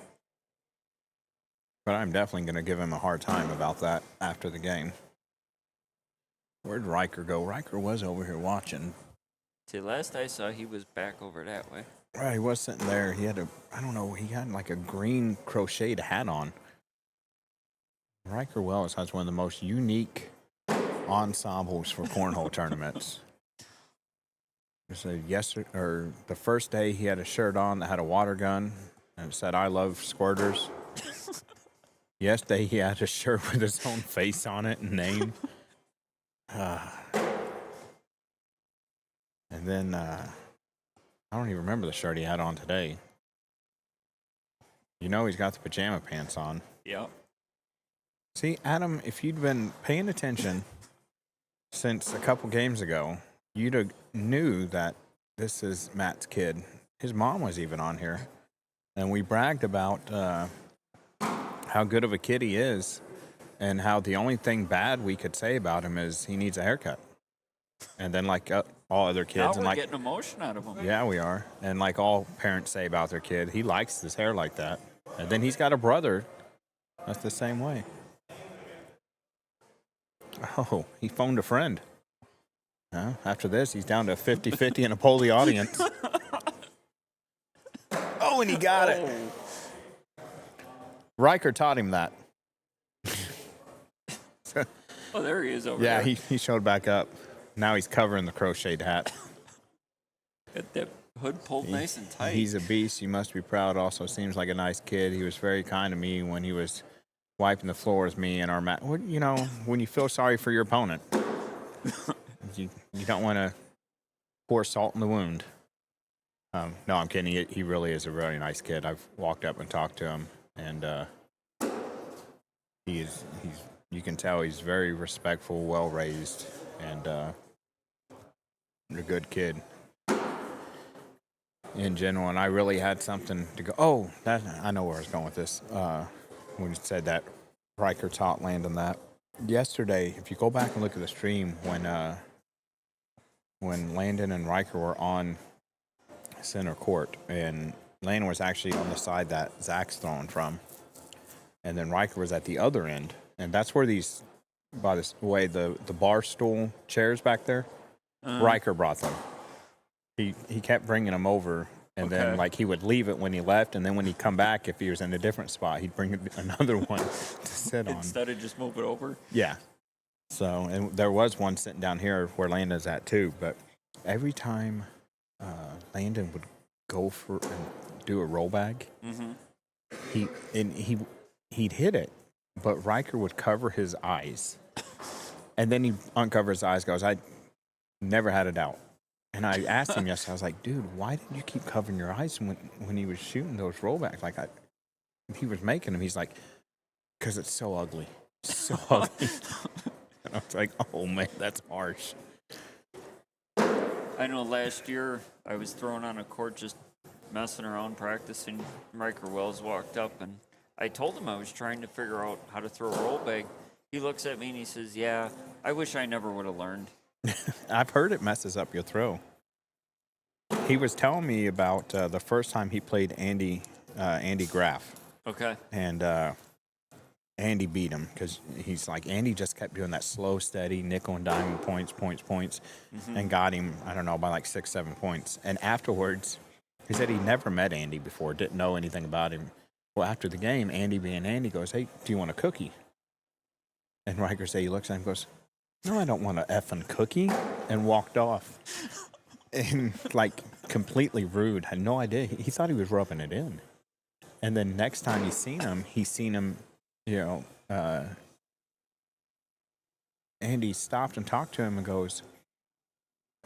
But I'm definitely going to give him a hard time about that after the game. Where'd Riker go? Riker was over here watching. See, last I saw, he was back over that way. Right, he was sitting there. He had he had like a green crocheted hat on. Riker Wells has one of the most unique ensembles for cornhole tournaments. So the first day he had a shirt on that had a water gun and it said, "I love squirters." Yesterday he had a shirt with his own face on it and name. And then I don't even remember the shirt he had on today. He's got the pajama pants on. Yep. See, Adam, if you'd been paying attention since a couple games ago, you'd have knew that this is Matt's kid. His mom was even on here. And we bragged about how good of a kid he is and how the only thing bad we could say about him is he needs a haircut. And then like all other kids, Now and we're like getting emotion out of him. yeah, we are. And like all parents say about their kid, he likes his hair like that. And then he's got a brother that's the same way. Oh, he phoned a friend. After this, he's down to 50-50 in a polly audience. Oh, and he got it. Riker taught him that. Oh, there he is over Yeah, there. he showed back up. Now he's covering the crocheted hat. Got that hood pulled nice and tight. He's a beast. You must be proud. Also seems like a nice kid. He was very kind to me when he was wiping the floor with me and our mat. Well, you know, when you feel sorry for your opponent, you don't want to pour salt in the wound. No, I'm kidding. He really is a really nice kid. I've walked up and talked to him, and he's you can tell he's very respectful, well raised, and a good kid in general. And I really had something to go. Oh, I know where I was going with this. When you said that Riker taught Landon that yesterday, if you go back and look at the stream when Landon and Riker were on center court, and Landon was actually on the side that Zach's throwing from, and then Riker was at the other end, and that's where these, by the way, the bar stool chairs back there, Riker brought them. He kept bringing them over, and then like he would leave it when he left, and then when he'd come back, if he was in a different spot, he'd bring another one to sit on. Instead of just move it over? Yeah. So, and there was one sitting down here where Landon's at too, but every time Landon would go for and do a roll bag, he'd hit it, but Riker would cover his eyes, and then he'd uncover his eyes. Goes, I never had a doubt. And I asked him yesterday, I was like, dude, why did you keep covering your eyes when he was shooting those rollbacks? Like he was making them. He's like, because it's so ugly, so ugly. And I was like, oh man, that's harsh. I know last year I was thrown on a court just messing around practicing. Riker Wells walked up and I told him I was trying to figure out how to throw a roll bag. He looks at me and he says, yeah, I wish I never would have learned. I've heard it messes up your throw. He was telling me about the first time he played Andy Graff. Okay. And Andy beat him because he's like, Andy just kept doing that slow, steady nickel and dime points, and got him, I don't know, by like 6-7 points. And afterwards, he said he never met Andy before, didn't know anything about him. Well, after the game, Andy being Andy goes, hey, do you want a cookie? And Riker said, he looks at him and goes, no, I don't want an effing cookie, and walked off. And like completely rude, had no idea. He thought he was rubbing it in. And then next time he's seen him, you know, Andy stopped and talked to him and goes,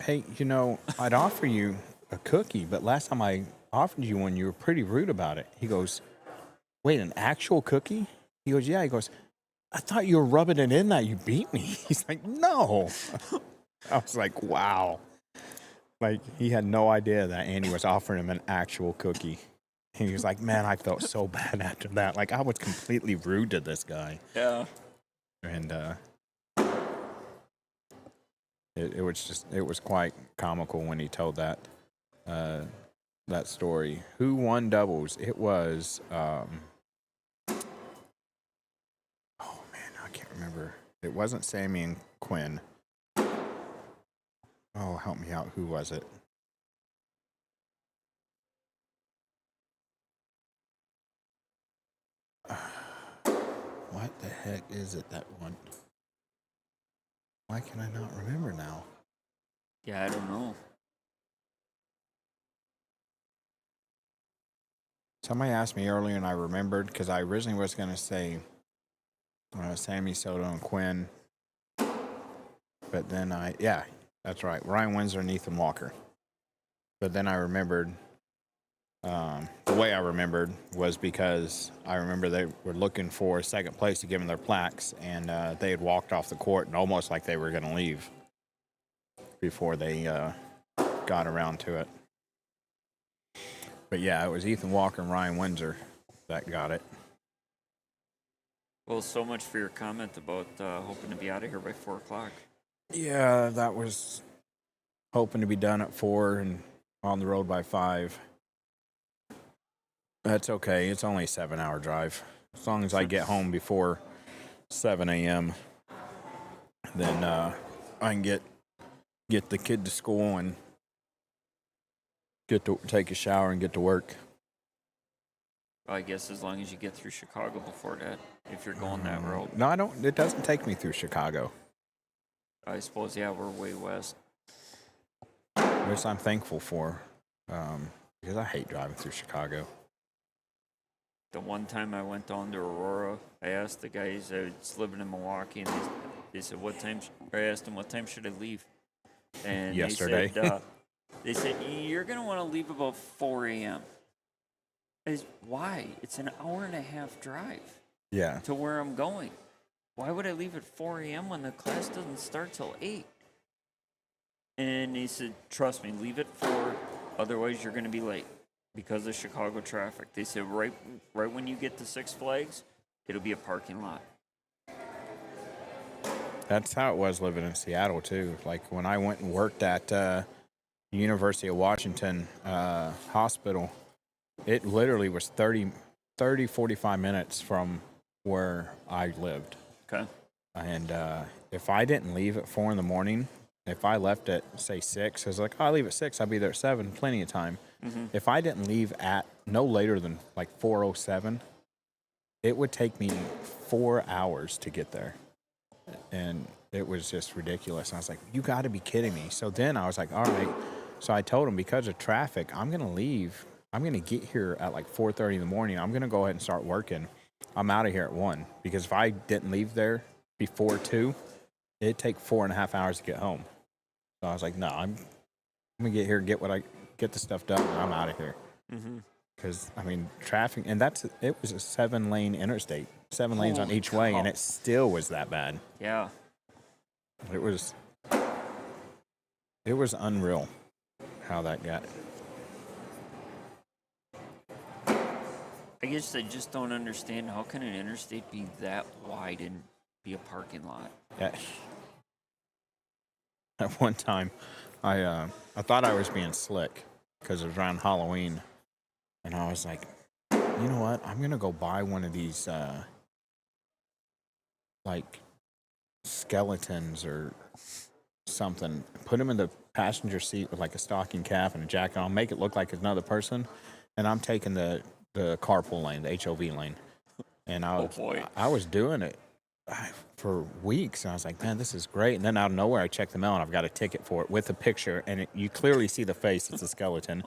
hey, you know, I'd offer you a cookie, but last time I offered you one, you were pretty rude about it. He goes, wait, an actual cookie? He goes, yeah. He goes, I thought you were rubbing it in that you beat me. He's like, no. I was like, wow. Like, he had no idea that Andy was offering him an actual cookie. And he was like, man, I felt so bad after that. Like, I was completely rude to this guy. Yeah. And it was quite comical when he told that story. Who won doubles? It was, oh man, I can't remember. It wasn't Sammy and Quinn. Oh, help me out. Who was it? What the heck is it that one? Why can I not remember now? Yeah, I don't know. Somebody asked me earlier and I remembered because I originally was going to say Sammy Soto and Quinn. But then that's right. Ryan Windsor and Ethan Walker. But then I remembered, the way I remembered was because I remember they were looking for second place to give them their plaques, and they had walked off the court and almost like they were going to leave before they got around to it. But yeah, it was Ethan Walker and Ryan Windsor that got it. Well, so much for your comment about hoping to be out of here by 4 o'clock. Yeah, that was hoping to be done at 4 and on the road by 5. That's okay. It's only a 7-hour drive. As long as I get home before 7 a.m., then I can get the kid to school and get to take a shower and get to work. I guess as long as you get through Chicago before that, if you're going that road. No, I don't. It doesn't take me through Chicago. I suppose, yeah, we're way west. Which I'm thankful for, because I hate driving through Chicago. The one time I went down to Aurora, I asked the guys that's living in Milwaukee, and they said, "What time?" I asked them, "What time should I leave?" And Yesterday. they said, "You're gonna want to leave about 4 a.m." Why? It's an hour and a half drive Yeah. to where I'm going. Why would I leave at 4 a.m. when the class doesn't start till 8? And he said, "Trust me, leave at 4, otherwise you're going to be late because of Chicago traffic." They said, right when you get to Six Flags, it'll be a parking lot. That's how it was living in Seattle, too. Like, when I went and worked at University of Washington Hospital, it literally was 45 minutes from where I lived. Okay. And if I didn't leave at 4 in the morning, if I left at, say, 6, I was like, oh, I'll leave at 6, I'll be there at 7, plenty of time. Mm-hmm. If I didn't leave at no later than like 4:07, it would take me 4 hours to get there. And it was just ridiculous. And I was like, you got to be kidding me. So then I was like, all right. So I told him, because of traffic, I'm going to leave. I'm going to get here at like 4:30 in the morning. I'm going to go ahead and start working. I'm out of here at 1. Because if I didn't leave there before 2, it'd take 4.5 hours to get home. So I was like, no, I'm going to get here, get the stuff done, and I'm out of here. Because, I mean, traffic, and it was a 7-lane interstate, 7 lanes on Holy each way, and cow. it still was that bad. Yeah. It was unreal how that got. I guess I just don't understand, how can an interstate be that wide and be a parking lot? Yeah. At one time, I thought I was being slick because it was around Halloween, and I was like, you know what? I'm gonna go buy one of these like skeletons or something. Put them in the passenger seat with like a stocking cap and a jacket on. Make it look like it's another person, and I'm taking the carpool lane, the HOV lane, and I was doing it for weeks, and I was like, man, this is great. And then out of nowhere, I checked the mail, and I've got a ticket for it with a picture, and you clearly see the face. It's a skeleton,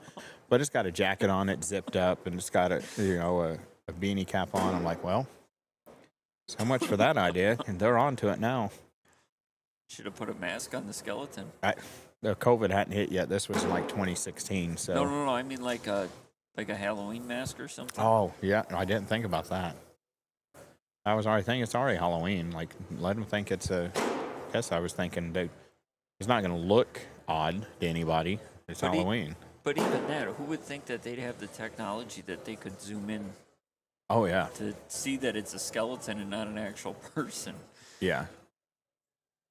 but it's got a jacket on it, zipped up, and it's got a beanie cap on. I'm like, well, so much for that idea, and they're on to it now. Should have put a mask on the skeleton. The COVID hadn't hit yet. This was in like 2016, so. No. I mean like a Halloween mask or something. Oh, yeah, I didn't think about that. I was already thinking it's already Halloween. Like, let them think it's I guess I was thinking that it's not going to look odd to anybody. It's Halloween. But even that, who would think that they'd have the technology that they could zoom in Oh, yeah. to see that it's a skeleton and not an actual person? Yeah.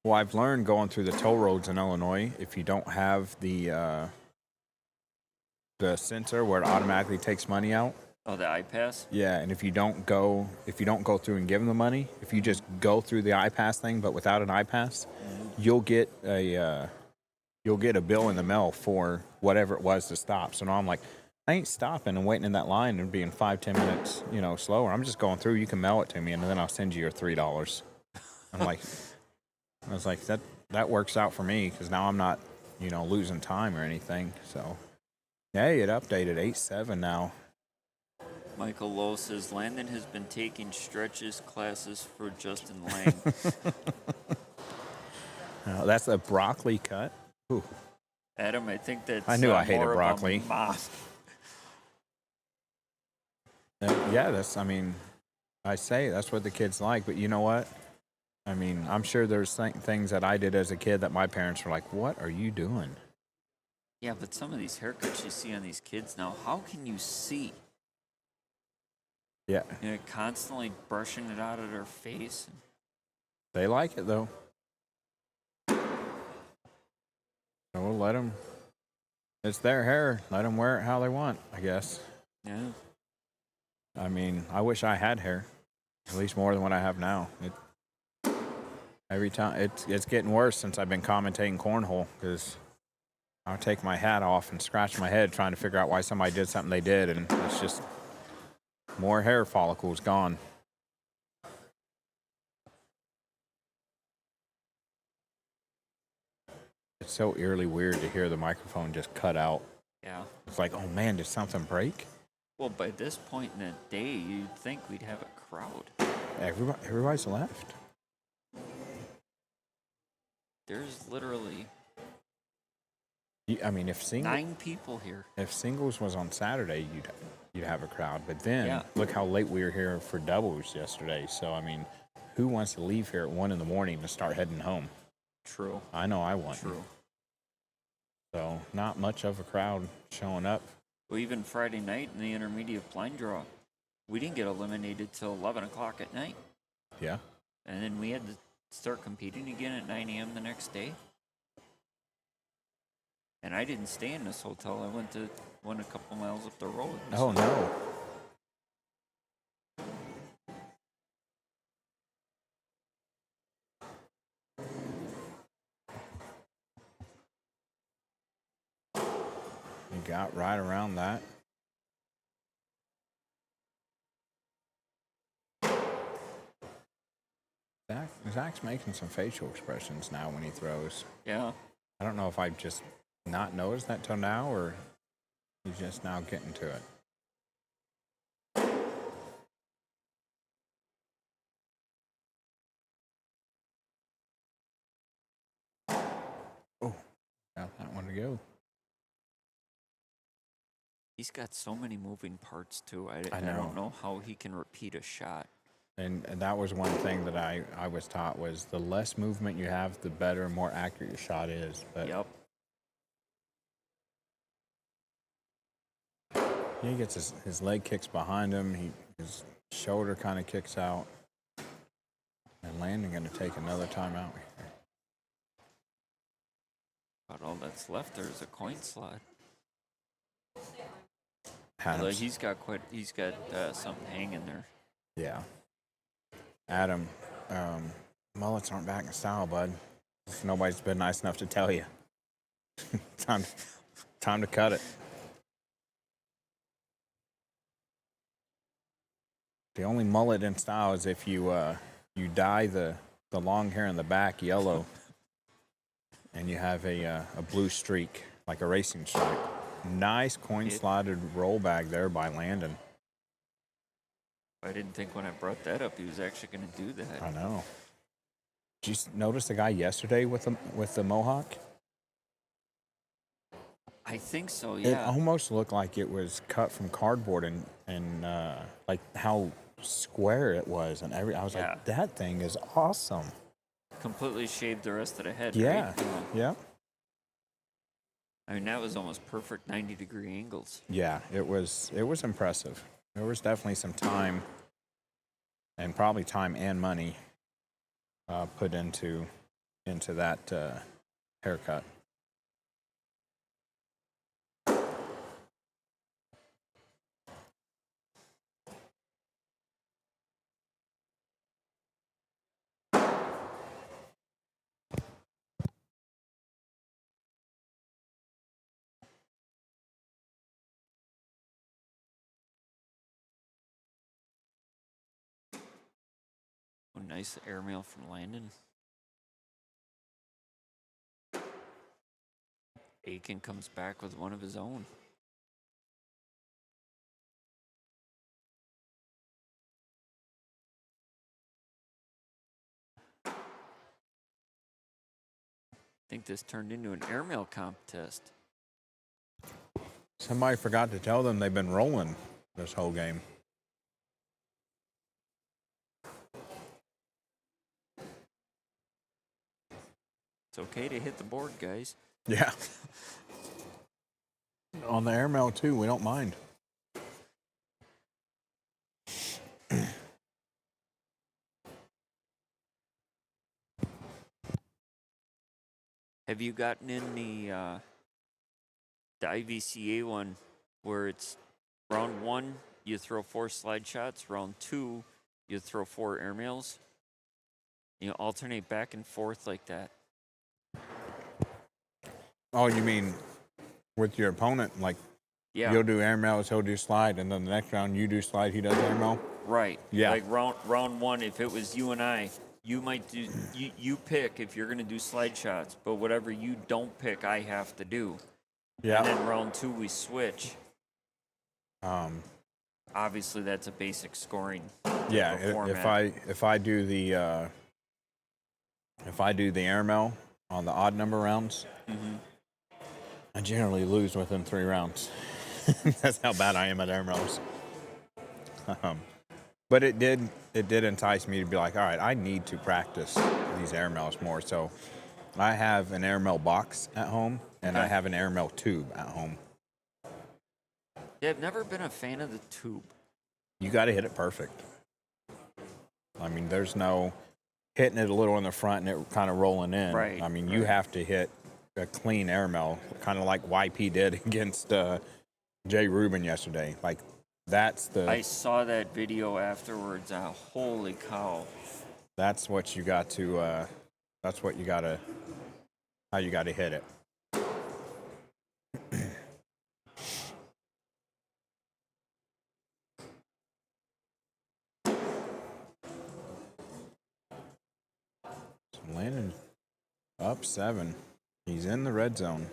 Well, I've learned going through the toll roads in Illinois, if you don't have the sensor where it automatically takes money out. Oh, the iPass? Yeah, and if you don't go through and give them the money, if you just go through the iPass thing but without an iPass, you'll get a bill in the mail for whatever it was to stop. So now I'm like, I ain't stopping and waiting in that line and being 5-10 minutes, slower. I'm just going through. You can mail it to me, and then I'll send you your $3. I'm like, I was like, that works out for me because now I'm not, losing time or anything. So, hey, it updated 8.7 now. Michael Lowe says, Landon has been taking stretches classes for Justin Lang. That's a broccoli cut. Ooh. Adam, I think that's I knew I hated more of a broccoli. moth. Yeah, I say that's what the kids like, but you know what? I mean, I'm sure there's things that I did as a kid that my parents were like, what are you doing? Yeah, but some of these haircuts you see on these kids now, how can you see? Yeah. Constantly brushing it out of their face. They like it, though. So we'll let them. It's their hair. Let them wear it how they want, I guess. Yeah. I mean, I wish I had hair, at least more than what I have now. Every time it's getting worse since I've been commentating cornhole because I'll take my hat off and scratch my head trying to figure out why somebody did something they did, and it's just more hair follicles gone. It's so eerily weird to hear the microphone just cut out. Yeah. It's like, oh man, did something break? Well, by this point in the day, you'd think we'd have a crowd. Everybody's left. There's literally I mean, if 9 people here. If singles was on Saturday, you'd have a crowd. But then look how late we were here for doubles yesterday. So I mean, who wants to leave here at 1 a.m. to start heading home? True. I know I want. True. So not much of a crowd showing up. Well, even Friday night in the intermediate blind draw, we didn't get eliminated till 11 o'clock at night. Yeah. And then we had to start competing again at 9 a.m. the next day. And I didn't stay in this hotel. I went a couple miles up the road. Oh, no. You got right around that. Zach's making some facial expressions now when he throws. Yeah. I don't know if I've just not noticed that till now or he's just now getting to it. Oh, got that one to go. He's got so many moving parts, too. I know. don't know how he can repeat a shot. And that was one thing that I was taught was the less movement you have, the better and more accurate your shot is. But Yep. he gets his leg kicks behind him. His shoulder kind of kicks out. And Landon going to take another timeout here. About all that's left there is a coin slot. Adams. Like he's got something hanging there. Yeah. Adam, mullets aren't back in style, bud. Nobody's been nice enough to tell you. time to cut it. The only mullet in style is if you dye the long hair in the back yellow and you have a blue streak, like a racing stripe. Nice coin-slotted roll bag there by Landon. I didn't think when I brought that up he was actually going to do that. I know. Did you notice the guy yesterday with the mohawk? I think so, It yeah. almost looked like it was cut from cardboard and like how square it was and I was like, that thing is awesome. Completely shaved the rest of the head, Yeah. right? Yeah. I mean, that was almost perfect 90-degree angles. Yeah, it was impressive. There was definitely some time and probably time and money put into that haircut. Oh, nice airmail from Landon. Aiken comes back with one of his own. I think this turned into an airmail contest. Somebody forgot to tell them they've been rolling this whole game. It's okay to hit the board, guys. Yeah. On the airmail too, we don't mind. Have you gotten in the IVCA one where it's round 1 you throw 4 slide shots, round 2 you throw 4 airmails? You alternate back and forth like that. Oh, you mean with your opponent? Like, Yeah. you'll do airmails, he'll do slide, and then the next round you do slide, he does airmail? Right. Yeah. Like round 1, if it was you and I, you might do you pick if you're gonna do slide shots, but whatever you don't pick, I have to do. Yeah. And then round 2 we switch. Um, Obviously that's a basic scoring. yeah. type of format. If I do the airmail on the odd number rounds, I generally lose within 3 rounds. That's how bad I am at airmails. But it did entice me to be like, all right, I need to practice these airmails more. So I have an airmail box at home, and I have an airmail tube at home. Yeah, I've never been a fan of the tube. You got to hit it perfect. I mean, there's no hitting it a little in the front and it kind of rolling in. Right, I mean, you have to hit a clean airmail, kind of like YP did against Jay Rubin yesterday. Like, that's the. I saw that video afterwards. Holy cow! That's what you got to. That's what you got to. How you got to hit it. So Landon up 7. He's in the red zone.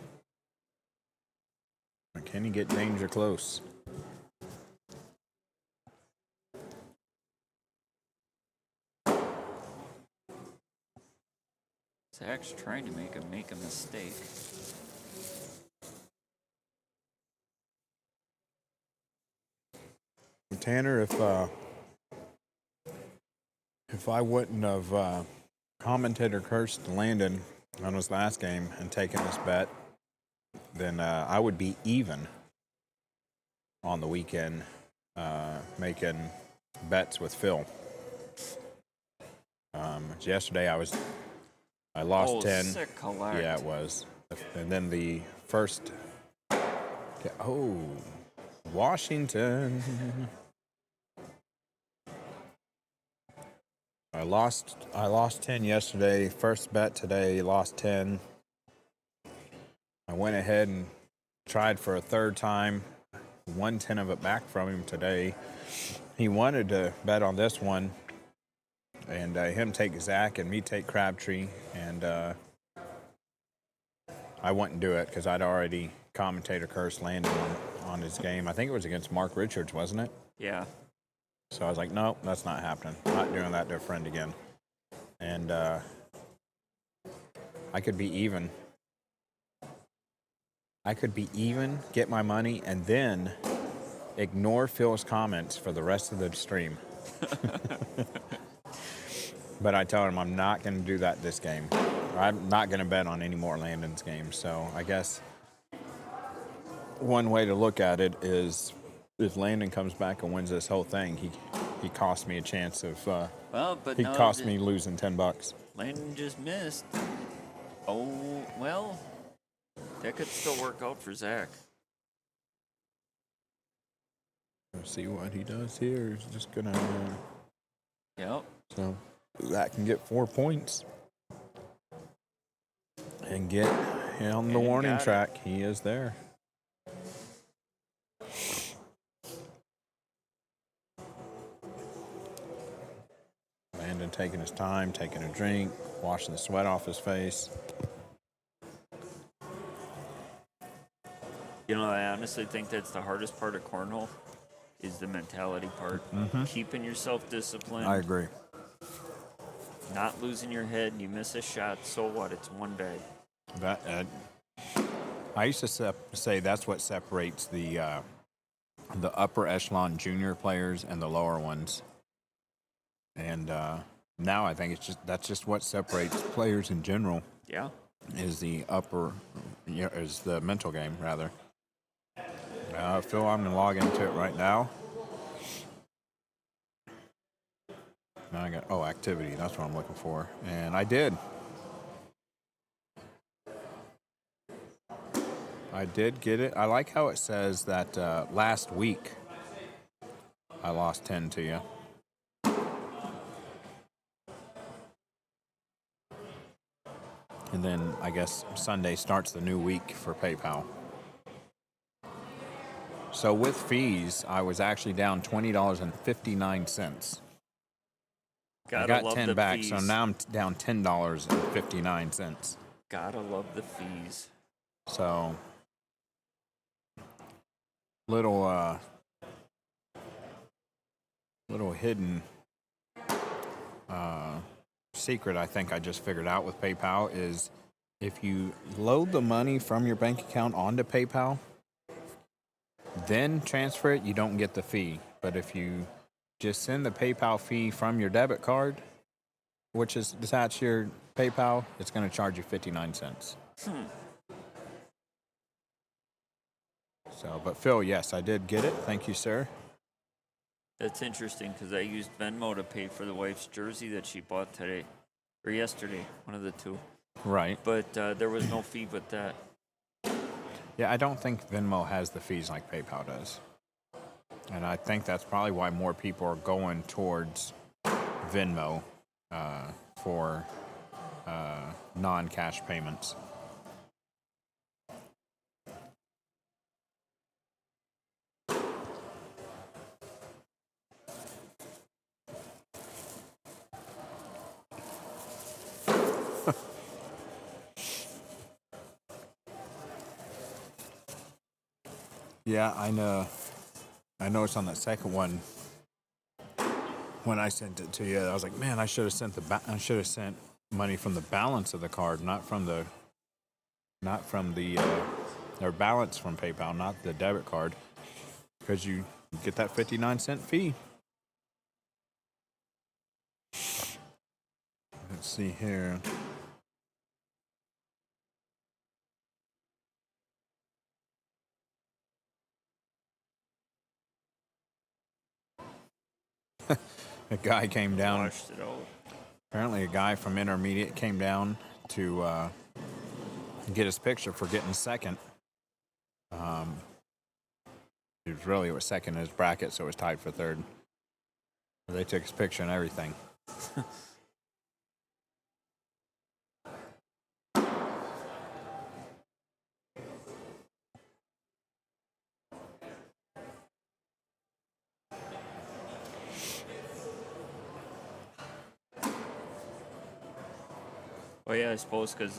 But can he get danger close? Zach's trying to make him make a mistake. Tanner, if I wouldn't have commentator cursed Landon on his last game and taken this bet, then I would be even on the weekend making bets with Phil. Yesterday I lost 10. Sick collect. Yeah, it was. And then the first. Washington. I lost 10 yesterday. First bet today, lost 10. I went ahead and tried for a third time. Won 10 of it back from him today. He wanted to bet on this one, and him take Zach and me take Crabtree, and I wouldn't do it because I'd already commentator cursed Landon on his game. I think it was against Mark Richards, wasn't it? Yeah. So I was like, nope, that's not happening. Not doing that to a friend again. And I could be even. Get my money, and then ignore Phil's comments for the rest of the stream. But I told him I'm not going to do that this game. I'm not going to bet on any more Landon's games. So I guess one way to look at it is if Landon comes back and wins this whole thing, he cost me a chance of. He cost me losing $10. Landon just missed. Oh well, that could still work out for Zach. Let's see what he does here. He's just gonna. Yep. So Zach can get 4 points and get on the warning track. He is there. Landon taking his time, taking a drink, washing the sweat off his face. You know, I honestly think that's the hardest part of cornhole is the mentality part. Keeping yourself disciplined. I agree. Not losing your head. You miss a shot, so what? It's one bag. I used to say that's what separates the upper echelon junior players and the lower ones. And now I think that's just what separates players in general. Yeah. Is the is the mental game rather. Phil, I'm gonna log into it right now. Now I got activity. That's what I'm looking for, and I did. I did get it. I like how it says that last week I lost 10 to you. And then I guess Sunday starts the new week for PayPal. So with fees, I was actually down $20.59. I Gotta got love 10 the back, fees. so now I'm down $10.59. Gotta love the fees. So little hidden secret I think I just figured out with PayPal is if you load the money from your bank account onto PayPal, then transfer it, you don't get the fee. But if you just send the PayPal fee from your debit card, which is attached to your PayPal, it's going to charge you 59 cents. So, but Phil, yes, I did get it. Thank you, sir. That's interesting because I used Venmo to pay for the wife's jersey that she bought today or yesterday, one of the two. Right. But there was no fee with that. Yeah, I don't think Venmo has the fees like PayPal does. And I think that's probably why more people are going towards Venmo for non-cash payments. Yeah, I know. I noticed on that second one when I sent it to you, I was like, man, I should have sent sent money from the balance of the card, not from the or balance from PayPal, not the debit card, because you get that 59-cent fee. Let's see here. A guy came down. Washed it out. Apparently, a guy from intermediate came down to get his picture for getting second. It was second in his bracket, so it was tied for third. They took his picture and everything. Oh yeah, I suppose because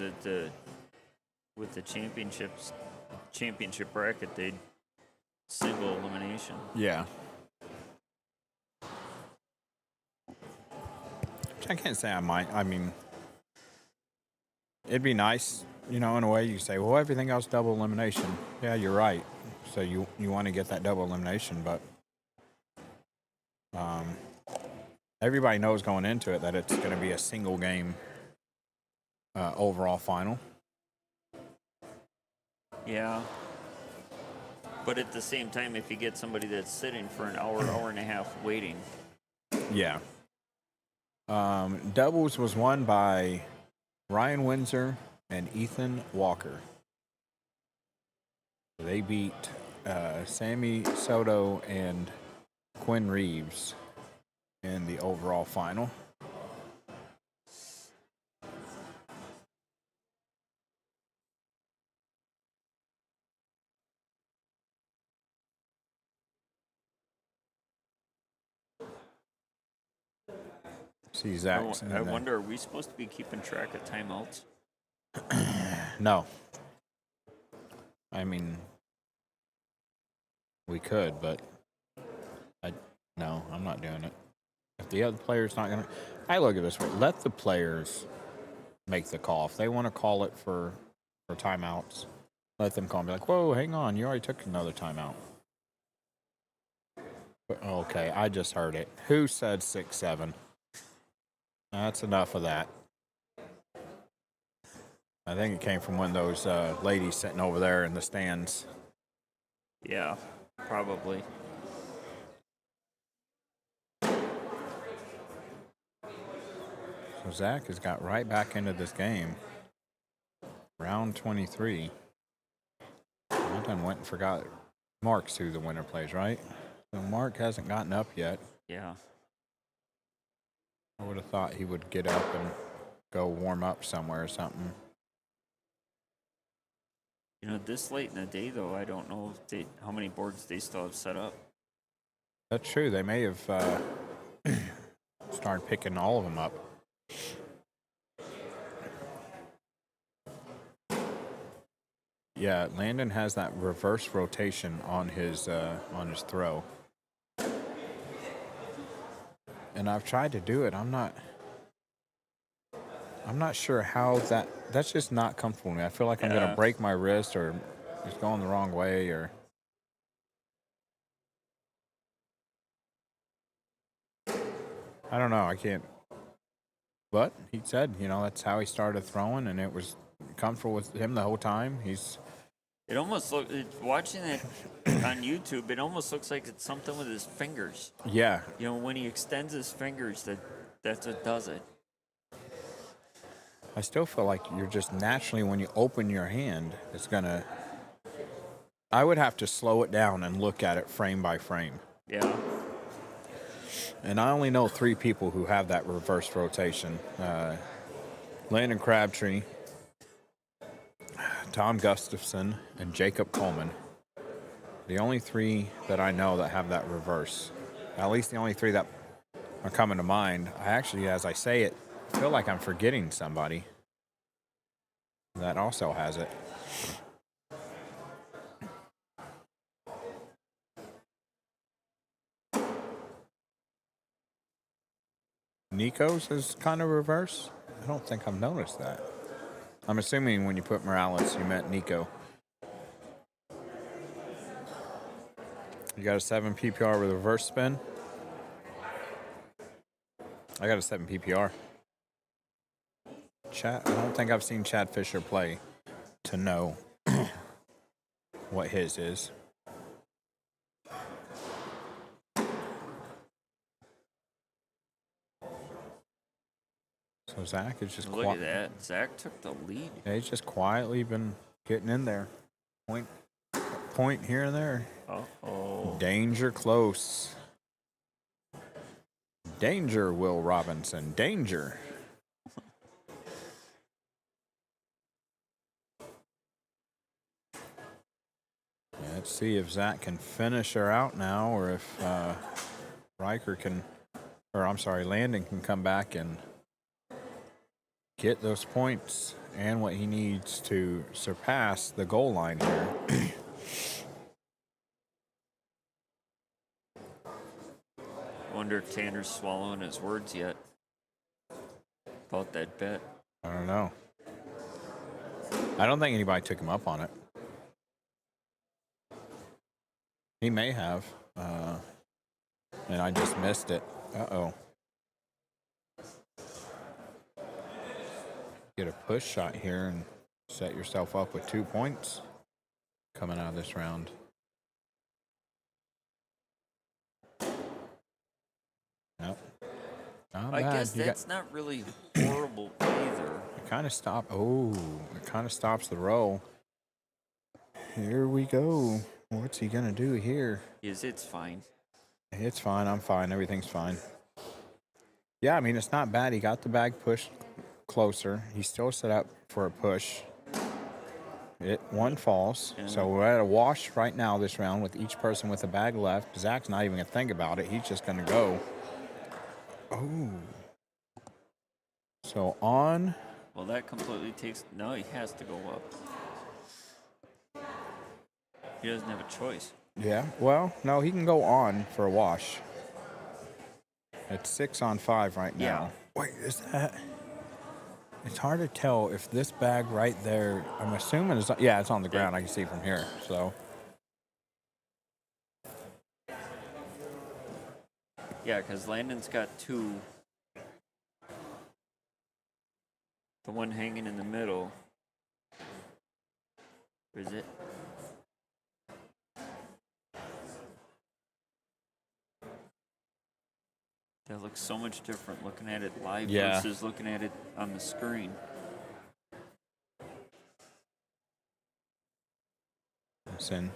with the championship bracket, they'd single elimination. Yeah. I can't say I might. I mean, it'd be nice, in a way. You say, well, everything else double elimination. Yeah, you're right. So you want to get that double elimination, but everybody knows going into it that it's going to be a single game overall final. Yeah. But at the same time, if you get somebody that's sitting for an hour and a half waiting. Yeah. Doubles was won by Ryan Windsor and Ethan Walker. They beat Sammy Soto and Quinn Reeves in the overall final. See Zach. I wonder, are we supposed to be keeping track of timeouts? No. I mean, we could, but no, I'm not doing it. If the other player's not going to... I look at it this way. Let the players make the call. If they want to call it for timeouts, let them call and be like, whoa, hang on, you already took another timeout. Okay, I just heard it. Who said 6-7? That's enough of that. I think it came from one of those ladies sitting over there in the stands. Yeah, probably. So Zach has got right back into this game. Round 23. I done went and forgot. Mark's who the winner plays, right? So Mark hasn't gotten up yet. Yeah. I would have thought he would get up and go warm up somewhere or something. You know, this late in the day, though, I don't know if how many boards they still have set up. That's true. They may have started picking all of them up. Yeah, Landon has that reverse rotation on his throw, and I've tried to do it. I'm not sure how that's just not comfortable with me. I feel like I'm gonna break my wrist or it's going the wrong way or. I don't know. I can't. But he said, that's how he started throwing, and it was comfortable with him the whole time. It almost looks, watching it on YouTube, it almost looks like it's something with his fingers. Yeah. When he extends his fingers, that's what does it. I still feel like you're just naturally, when you open your hand, it's going to. I would have to slow it down and look at it frame by frame. Yeah. And I only know 3 people who have that reverse rotation. Landon Crabtree, Tom Gustafson, and Jacob Coleman. The only 3 that I know that have that reverse. At least the only 3 that are coming to mind. I actually, as I say it, feel like I'm forgetting somebody that also has it. Nico's is kind of reverse. I don't think I've noticed that. I'm assuming when you put Morales, you meant Nico. You got a 7 PPR with a reverse spin? I got a 7 PPR. I don't think I've seen Chad Fisher play to know what his is. So Zach is just Look at that. Zach took the lead. Yeah, he's just quietly been getting in there. Point here and there. Uh-oh. Danger close. Danger, Will Robinson. Danger. Let's see if Zach can finish her out now, or if Landon can come back and get those points and what he needs to surpass the goal line here. Wonder if Tanner's swallowing his words yet about that bet. I don't know. I don't think anybody took him up on it. He may have, and I just missed it. Uh-oh. Get a push shot here and set yourself up with 2 points coming out of this round. Nope. Not I bad. guess that's not really horrible either. It kind of stops the roll. Here we go. What's he gonna do here? It's fine. It's fine. I'm fine. Everything's fine. Yeah, I mean, it's not bad. He got the bag pushed closer. He's still set up for a push. One falls. Yeah. So we're at a wash right now this round with each person with a bag left. Zach's not even going to think about it. He's just going to go. Oh. So on. Well, that completely takes... No, he has to go up. He doesn't have a choice. Yeah. Well, no, he can go on for a wash. It's 6 on 5 right now. Yeah. Wait, is that... It's hard to tell if this bag right there, I'm assuming it's on the ground. I can see from here. So Yeah, because Landon's got 2. The one hanging in the middle. Where is it? That looks so much different looking at it live versus looking at it on the screen. send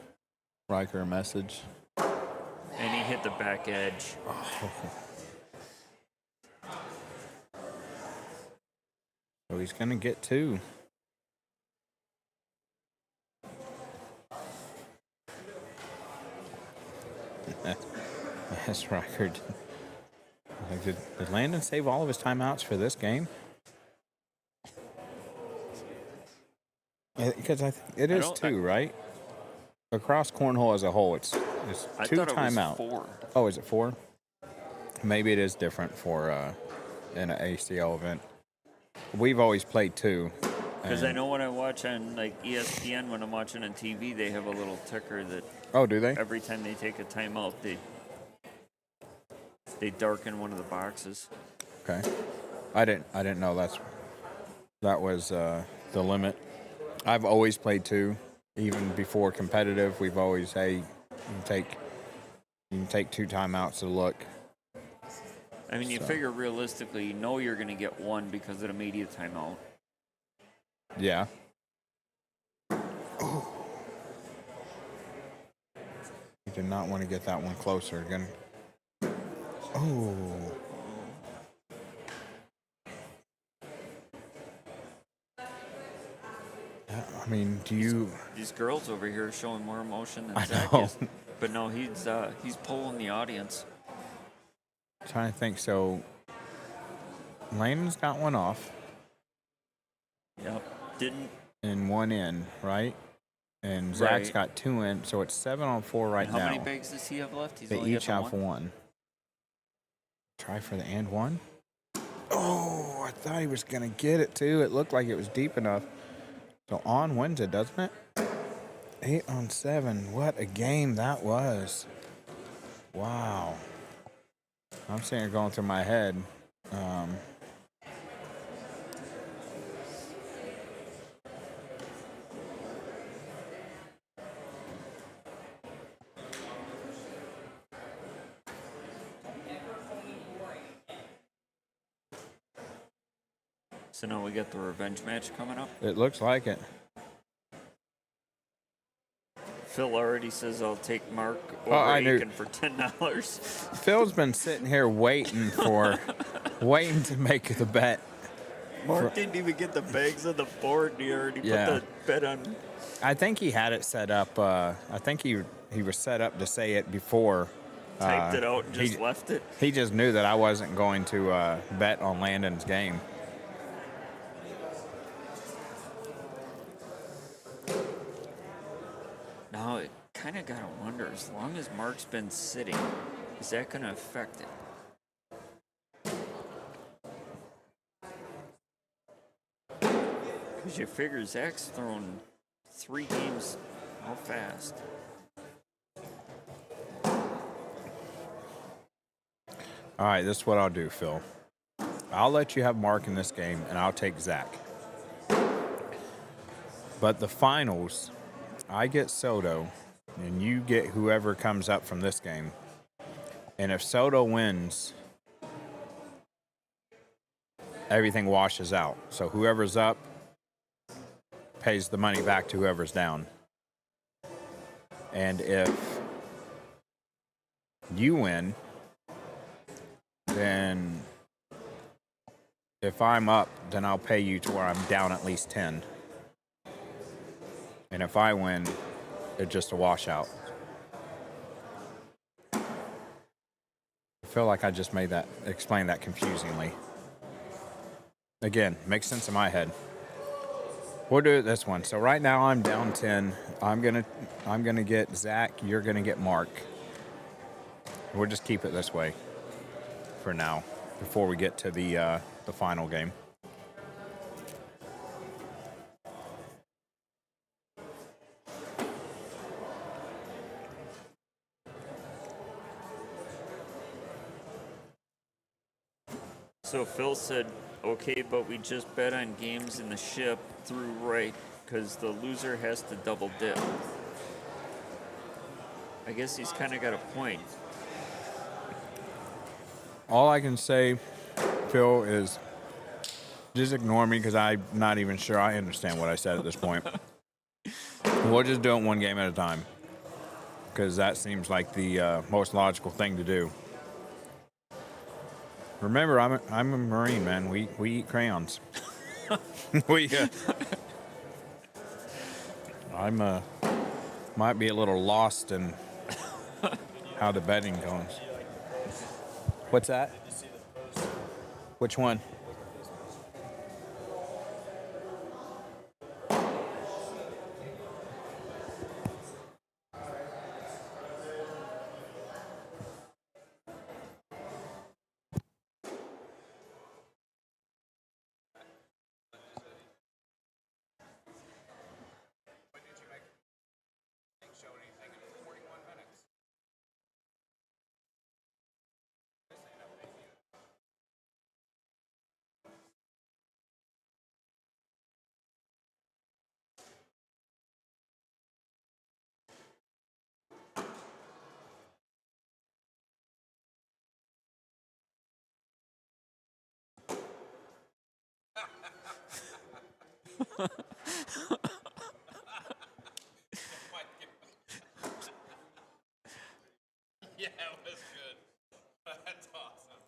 Riker a message. And he hit the back edge. So he's going to get 2. That's Riker. Like, did Landon save all of his timeouts for this game? Because I think it is 2, right? Across cornhole as a whole, it's 2 timeouts. It was 4. Oh, is it 4? Maybe it is different for in an ACL event. We've always played 2. Because I know when I watch on like ESPN, when I'm watching on TV, they have a little ticker that Oh, do they? every time they take a timeout, they darken one of the boxes. Okay. I didn't know that was the limit. I've always played 2, even before competitive. We've always, hey, you can take 2 timeouts to look. I mean, you figure realistically, you know you're going to get 1 because of the media timeout. Yeah. You did not want to get that one closer again. Oh. I mean, do you? These girls over here are showing more emotion than I Zach know. is. But no, he's pulling the audience. Trying to think. So, Landon's got 1 off. Yep. Didn't. And 1 in, right? And Zach's Right. got 2 in, so it's 7 on 4 right How now. many bags does he have left? He's They only each got have the 1. Try for the and 1. Oh, I thought he was gonna get it too. It looked like it was deep enough. So on wins it, doesn't it? 8 on 7. What a game that was. Wow. I'm sitting here going through my head. So now we got the revenge match coming up. It looks like it. Phil already says I'll take Mark Oh, I over knew- Aiken for $10. Phil's been sitting here waiting to make the bet. Mark didn't even get the bags on the board. And he already Yeah. put the bet on. I think he had it set up. I think he was set up to say it before. Typed it out and just he- left it. He just knew that I wasn't going to bet on Landon's game. Now it kind of gotta wonder. As long as Mark's been sitting, is that gonna affect it? Because you figure Zach's thrown 3 games how fast. All right, this is what I'll do, Phil. I'll let you have Mark in this game, and I'll take Zach. But the finals, I get Soto, and you get whoever comes up from this game. And if Soto wins, everything washes out. So whoever's up pays the money back to whoever's down. And if you win, then if I'm up, then I'll pay you to where I'm down at least 10. And if I win, it's just a washout. I feel like I just explained that confusingly. Again, makes sense in my head. We'll do it this one. So right now I'm down 10. I'm gonna get Zach. You're gonna get Mark. We'll just keep it this way for now before we get to the final game. So Phil said, okay, but we just bet on games in the ship through right because the loser has to double dip. I guess he's kind of got a point. All I can say, Phil, is just ignore me because I'm not even sure I understand what I said at this point. We'll just do it one game at a time because that seems like the most logical thing to do. Remember, I'm a Marine, man. We eat crayons. we I'm might be a little lost in how the betting goes. What's that? Which one? Yeah, it was good. That's awesome.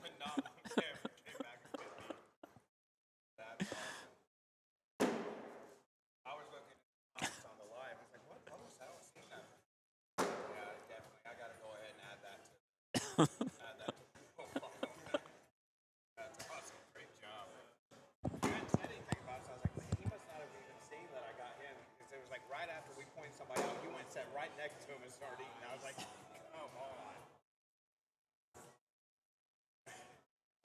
But not on camera. Came back and bit me. That's awesome. I was looking at on the live. I was like, what was that? I haven't seen that. Yeah, definitely. I got to go ahead and add that to the profile. That's awesome. Great job. You hadn't said anything about it, so I was like, he must not have even seen that I got him. Because it was like right after we pointed somebody out, you went and sat right next to him and started eating. I was like, come on.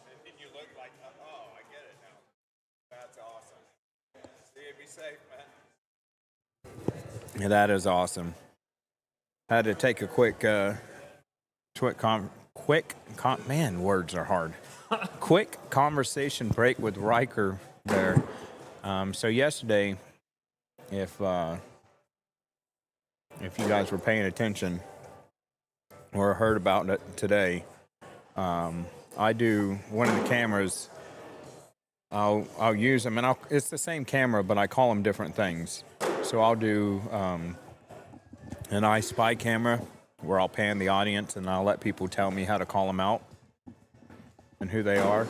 And then you look like, oh, I get it now. That's awesome. See you, be safe, man. Yeah, that is awesome. Had to take a man, words are hard. Quick conversation break with Riker there. So yesterday, if you guys were paying attention or heard about it today, I do one of the cameras. I'll use them, and it's the same camera, but I call them different things. So I'll do an I Spy camera where I'll pan the audience and I'll let people tell me how to call them out and who they are.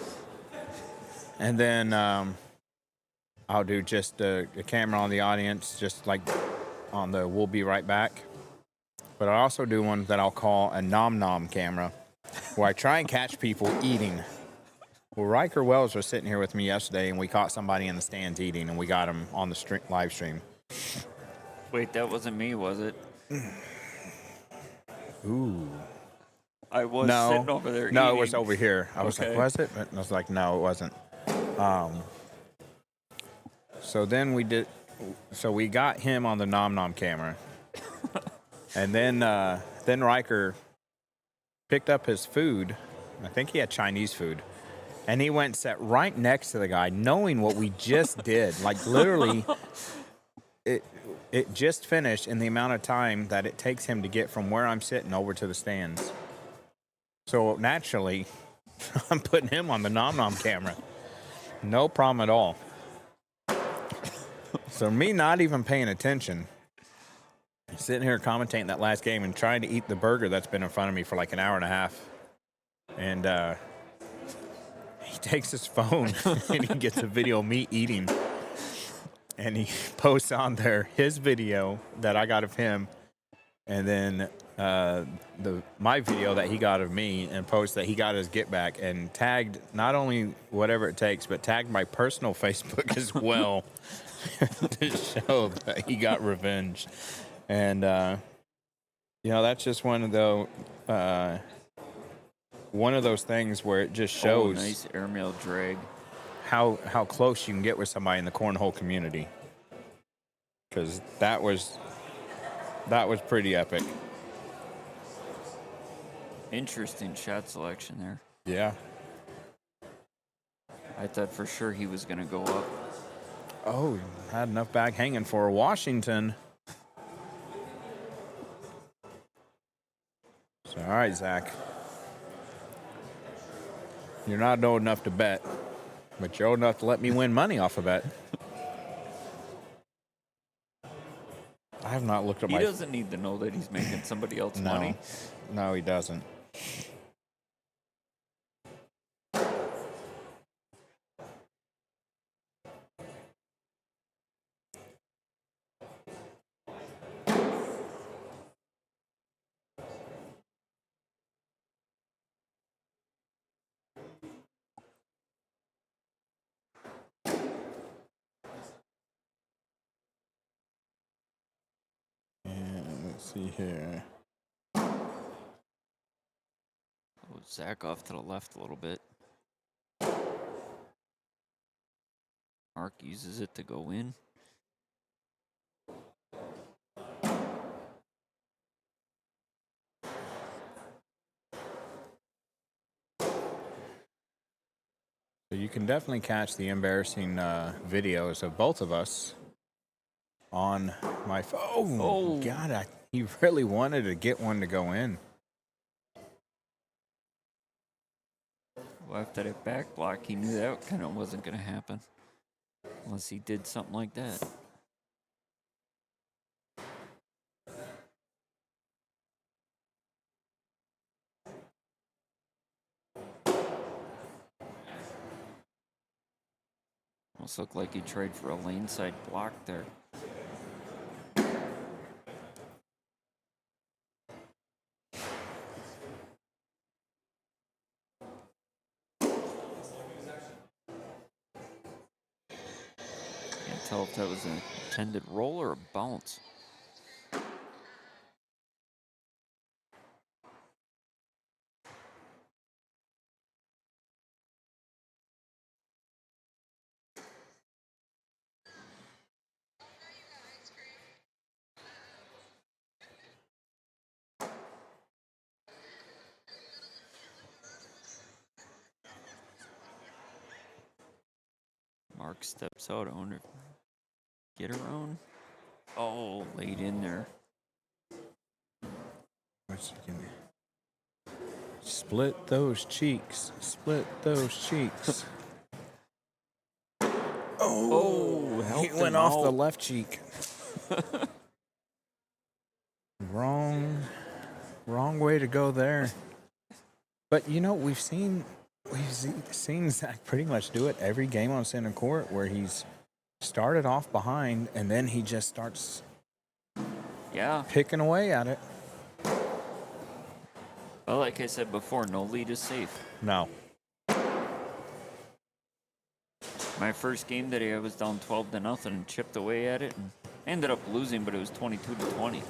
And then I'll do just a camera on the audience, just like on the "We'll be right back." But I also do one that I'll call a nom nom camera, where I try and catch people eating. Well, Riker Wells was sitting here with me yesterday, and we caught somebody in the stands eating, and we got him on the live stream. Wait, that wasn't me, was it? Ooh. I was sitting over there No, eating. it was over here. I was Okay. like, was it? But I was like, no, it wasn't. So then we got him on the nom nom camera. And then Riker picked up his food. I think he had Chinese food. And he went and sat right next to the guy, knowing what we just did. Like, literally, it just finished in the amount of time that it takes him to get from where I'm sitting over to the stands. So, naturally, I'm putting him on the nom nom camera. No problem at all. So, me not even paying attention, sitting here commentating that last game and trying to eat the burger that's been in front of me for like an hour and a half. And he takes his phone and he gets a video of me eating. And he posts on there his video that I got of him. And then my video that he got of me, and posts that he got his get back, and tagged not only whatever it takes, but tagged my personal Facebook as well to show that he got revenge. And, that's just one of those things where it just shows nice airmail drag. how close you can get with somebody in the cornhole community. Because that was pretty epic. Interesting shot selection there. Yeah. I thought for sure he was going to go up. Oh, had enough bag hanging for Washington. So, all right, Zach. You're not old enough to bet, but you're old enough to let me win money off of bet. have not looked at He my. doesn't need to know that he's making somebody else money. No, he doesn't. And let's see here. Oh, Zach off to the left a little bit. Mark uses it to go in. So you can definitely catch the embarrassing videos of both of us on my phone. Oh, God, he really wanted to get one to go in. Well, after that back block, he knew that kind of wasn't going to happen. Unless he did something like that. Almost looked like he tried for a lane side block there. Can't tell if that was an intended roll or a bounce. Mark steps out. I wonder if get around. Oh, laid in there. What's he gonna split those cheeks? Split those cheeks. Oh, He helped went him off out. the left cheek. Wrong way to go there. But you know, we've seen Zach pretty much do it every game on center court, where he's started off behind and then he just starts picking away at it. Well, like I said before, no lead is safe. No. My first game today, I was down 12-0 and chipped away at it. And ended up losing, but it was 22-20.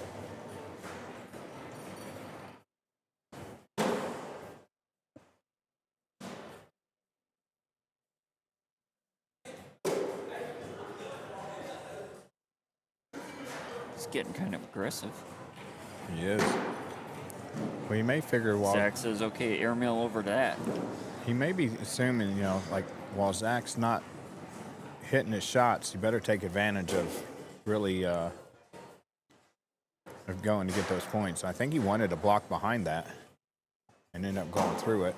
He's getting kind of aggressive. He is. Well, you may figure Zach says, okay, airmail over that. He may be assuming, you know, like, while Zach's not hitting his shots, you better take advantage of really of going to get those points. I think he wanted to block behind that and ended up going through it.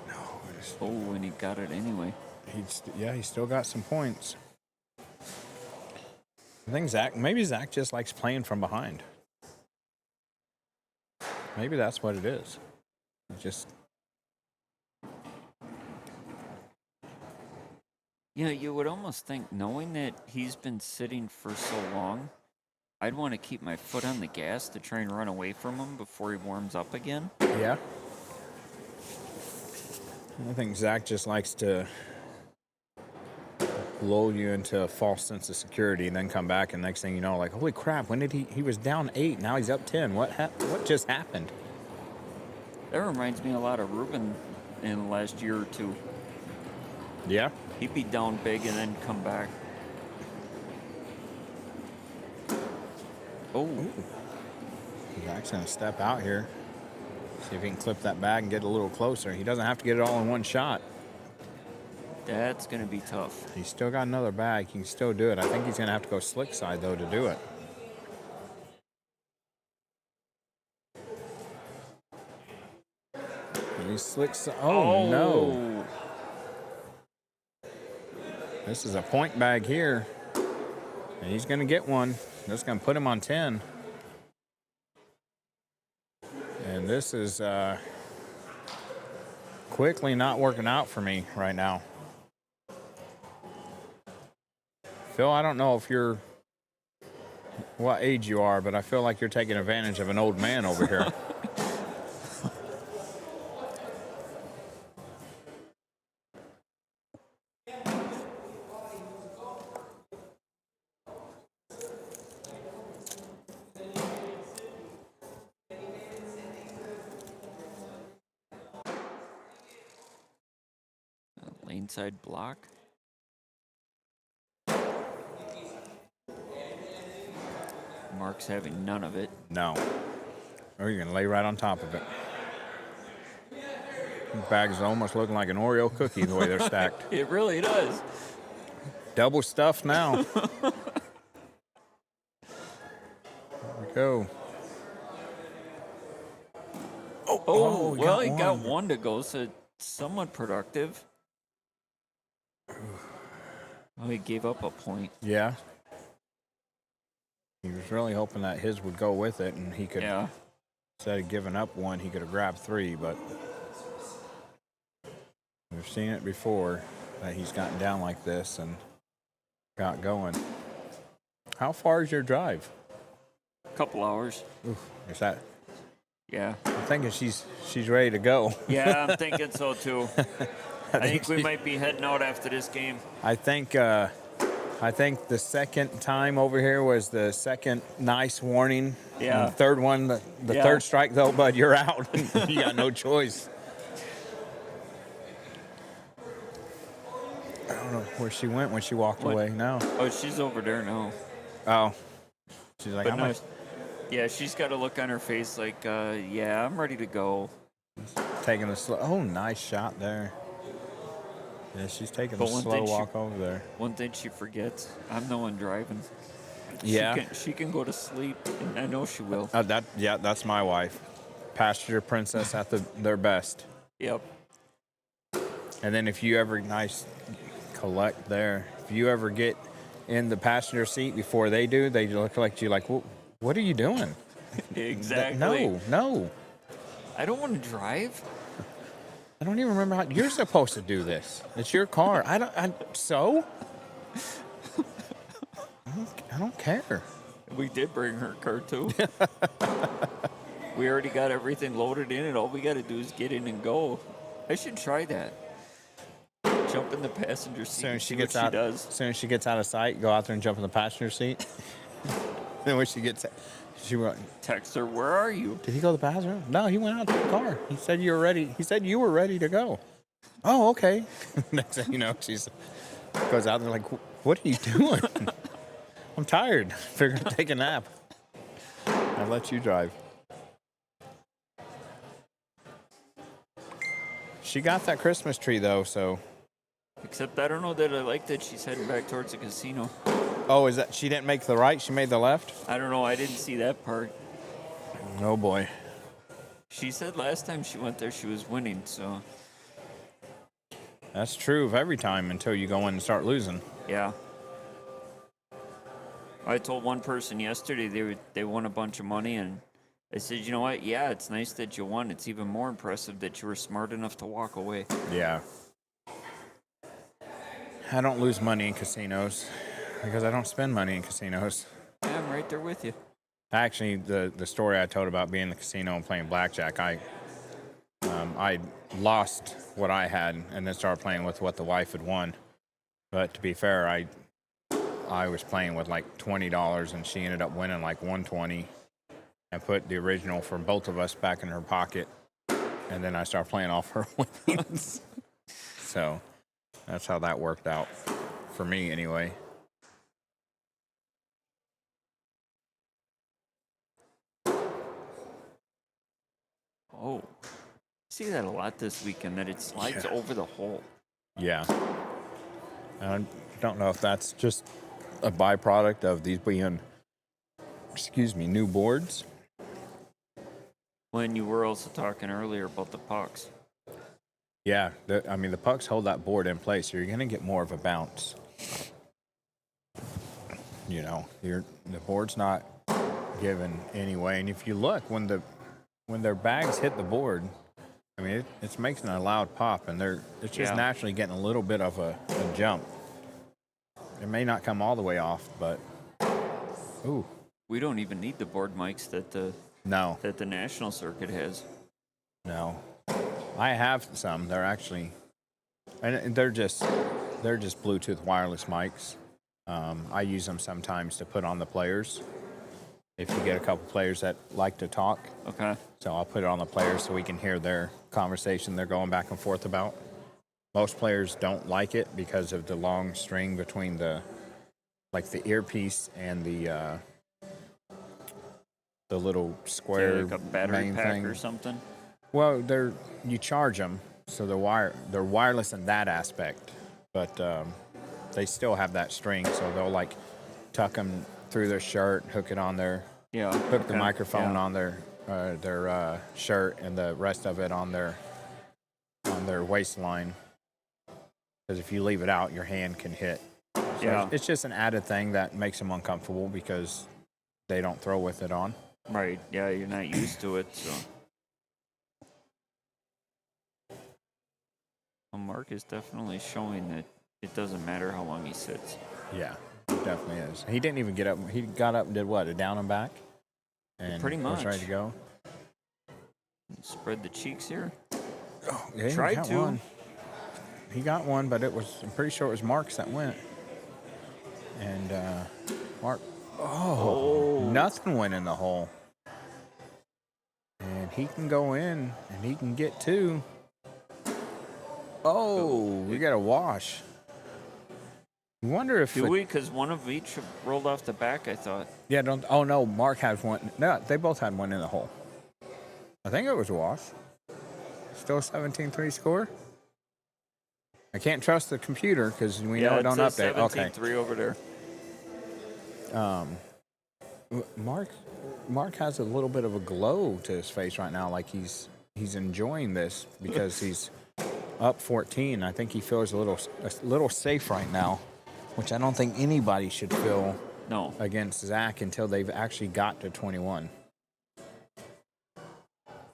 Oh, and he got it anyway. He still got some points. I think maybe Zach just likes playing from behind. Maybe that's what it is. Yeah, you would almost think, knowing that he's been sitting for so long, I'd want to keep my foot on the gas to try and run away from him before he warms up again. Yeah. I think Zach just likes to lull you into a false sense of security and then come back, and next thing you know, like, holy crap, when did he was down 8, now he's up 10. What just happened? That reminds me a lot of Ruben in the last year or two. Yeah? He'd be down big and then come back. Oh. Zach's going to step out here. See if he can clip that bag and get a little closer. He doesn't have to get it all in one shot. That's going to be tough. He's still got another bag. He can still do it. I think he's going to have to go slick side, though, to do it. He slicks. Oh, no. This is a point bag here. And he's going to get one. That's going to put him on 10. And this is quickly not working out for me right now. Phil, I don't know if you're what age you are, but I feel like you're taking advantage of an old man over here. Lane side block. Mark's having none of it. No. Or you're going to lay right on top of it. The bag's almost looking like an Oreo cookie the way they're stacked. It really does. Double stuffed now. There we go. Oh, he well, got he got one. one to go, so somewhat productive. Oh, he gave up a point. Yeah. He was really hoping that his would go with it, and he could, Yeah. instead of giving up one, he could have grabbed three, but we've seen it before that he's gotten down like this and got going. How far is your drive? Couple hours. Oof, is that? Yeah. I'm thinking she's ready to go. Yeah, I'm thinking so too. I think we might be heading out after this game. I think the second time over here was the second nice warning. Yeah. And the third one, the Yeah. third strike though, bud, you're out. You got no choice. I don't know where she went when she walked What? away. No. Oh, she's over there now. Oh. She's like, But I'm no, not yeah, she's got a look on her face like, yeah, I'm ready to go. taking the slow. Oh, nice shot there. Yeah, she's taking the But one slow thing walk over there. One thing she forgets, I'm the one driving. Yeah. She can go to sleep, and I know she will. That's my wife. Passenger princess at their best. Yep. And then if you ever collect there, if you ever get in the passenger seat before they do, they look like you like, well, what are you doing? Exactly. No. I don't want to drive. I don't even remember how you're supposed to do this. It's your car. I don't care. We did bring her car too. We already got everything loaded in, and all we got to do is get in and go. I should try that. Jump in the passenger seat. Soon and as she see gets what out, she does. soon as she gets out of sight, go out there and jump in the passenger seat. Then when she gets, she went. Text her, where are you? Did he go to the bathroom? No, he went out to the car. He said you were ready. He said you were ready to go. Oh, okay. Next thing you know, she's goes out there like, what are you doing? I'm tired. Figured to take a nap. I'll let you drive. She got that Christmas tree though, so. Except I don't know that I like that she's heading back towards the casino. Oh, is that she didn't make the right? She made the left? I don't know. I didn't see that part. Oh boy. She said last time she went there she was winning, so That's true of every time until you go in and start losing. yeah. I told one person yesterday they won a bunch of money, and I said, you know what? Yeah, it's nice that you won. It's even more impressive that you were smart enough to walk away. Yeah. I don't lose money in casinos because I don't spend money in casinos. Yeah, I'm right there with you. Actually, the story I told about being in the casino and playing blackjack, I lost what I had and then started playing with what the wife had won. But to be fair, I was playing with like $20 and she ended up winning like $120 and put the original for both of us back in her pocket. And then I started playing off her winnings. So that's how that worked out for me anyway. Oh, see that a lot this weekend, that it slides over the hole. Yeah. I don't know if that's just a byproduct of these being, new boards. When you were also talking earlier about the pucks. Yeah, the pucks hold that board in place, so you're going to get more of a bounce. You know, the board's not given anyway. And if you look, when the when their bags hit the board, I mean, it's making a loud pop, and it's just naturally getting a little bit of a jump. It may not come all the way off, but ooh. We don't even need the board mics that the national circuit has. No, I have some. They're actually, and they're just Bluetooth wireless mics. I use them sometimes to put on the players. If you get a couple players that like to talk, okay. So I'll put it on the players so we can hear their conversation they're going back and forth about. Most players don't like it because of the long string between the earpiece and the little square like a battery main pack thing or something. Well, you charge them, so they're wireless in that aspect, but they still have that string, so they'll like tuck them through their shirt, hook it on their hook the microphone on their shirt, and the rest of it on their waistline. Because if you leave it out, your hand can hit. So it's just an added thing that makes them uncomfortable because they don't throw with it on. Right. Yeah, you're not used to it, so. Well, Mark is definitely showing that it doesn't matter how long he sits. Yeah, it definitely is. He didn't even get up. He got up and did what? A down and back? And pretty much. was ready to go. Spread the cheeks here. Oh, yeah, Tried to. One. He got one, but I'm pretty sure it was Mark's that went. And Mark, nothing went in the hole. And he can go in, and he can get two. Oh, we got a wash. I wonder if... Do we? Because one of each rolled off the back, I thought. Yeah, oh, no, Mark has one. No, they both had one in the hole. I think it was a wash. Still a 17-3 score? I can't trust the computer because we know it don't update. Okay. 17-3 over there. Mark has a little bit of a glow to his face right now, like he's enjoying this because he's up 14. I think he feels a little safe right now, which I don't think anybody should feel against Zach until they've actually got to 21.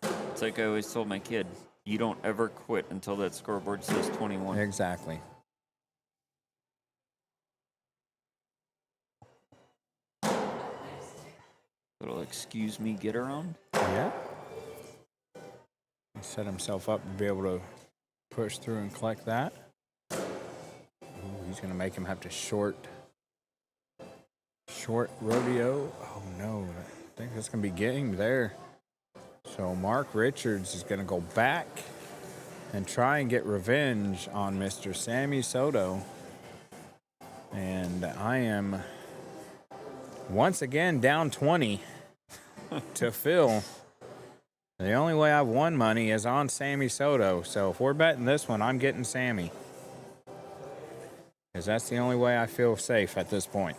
It's like I always told my kid, you don't ever quit until that scoreboard says 21. Exactly. Little excuse me get around. Yeah. He set himself up to be able to push through and collect that. Ooh, he's going to make him have to short rodeo. Oh, no. I think that's going to be game there. So Mark Richards is going to go back and try and get revenge on Mr. Sammy Soto. And I am once again down 20 to Phil. The only way I've won money is on Sammy Soto. So if we're betting this one, I'm getting Sammy. Because that's the only way I feel safe at this point.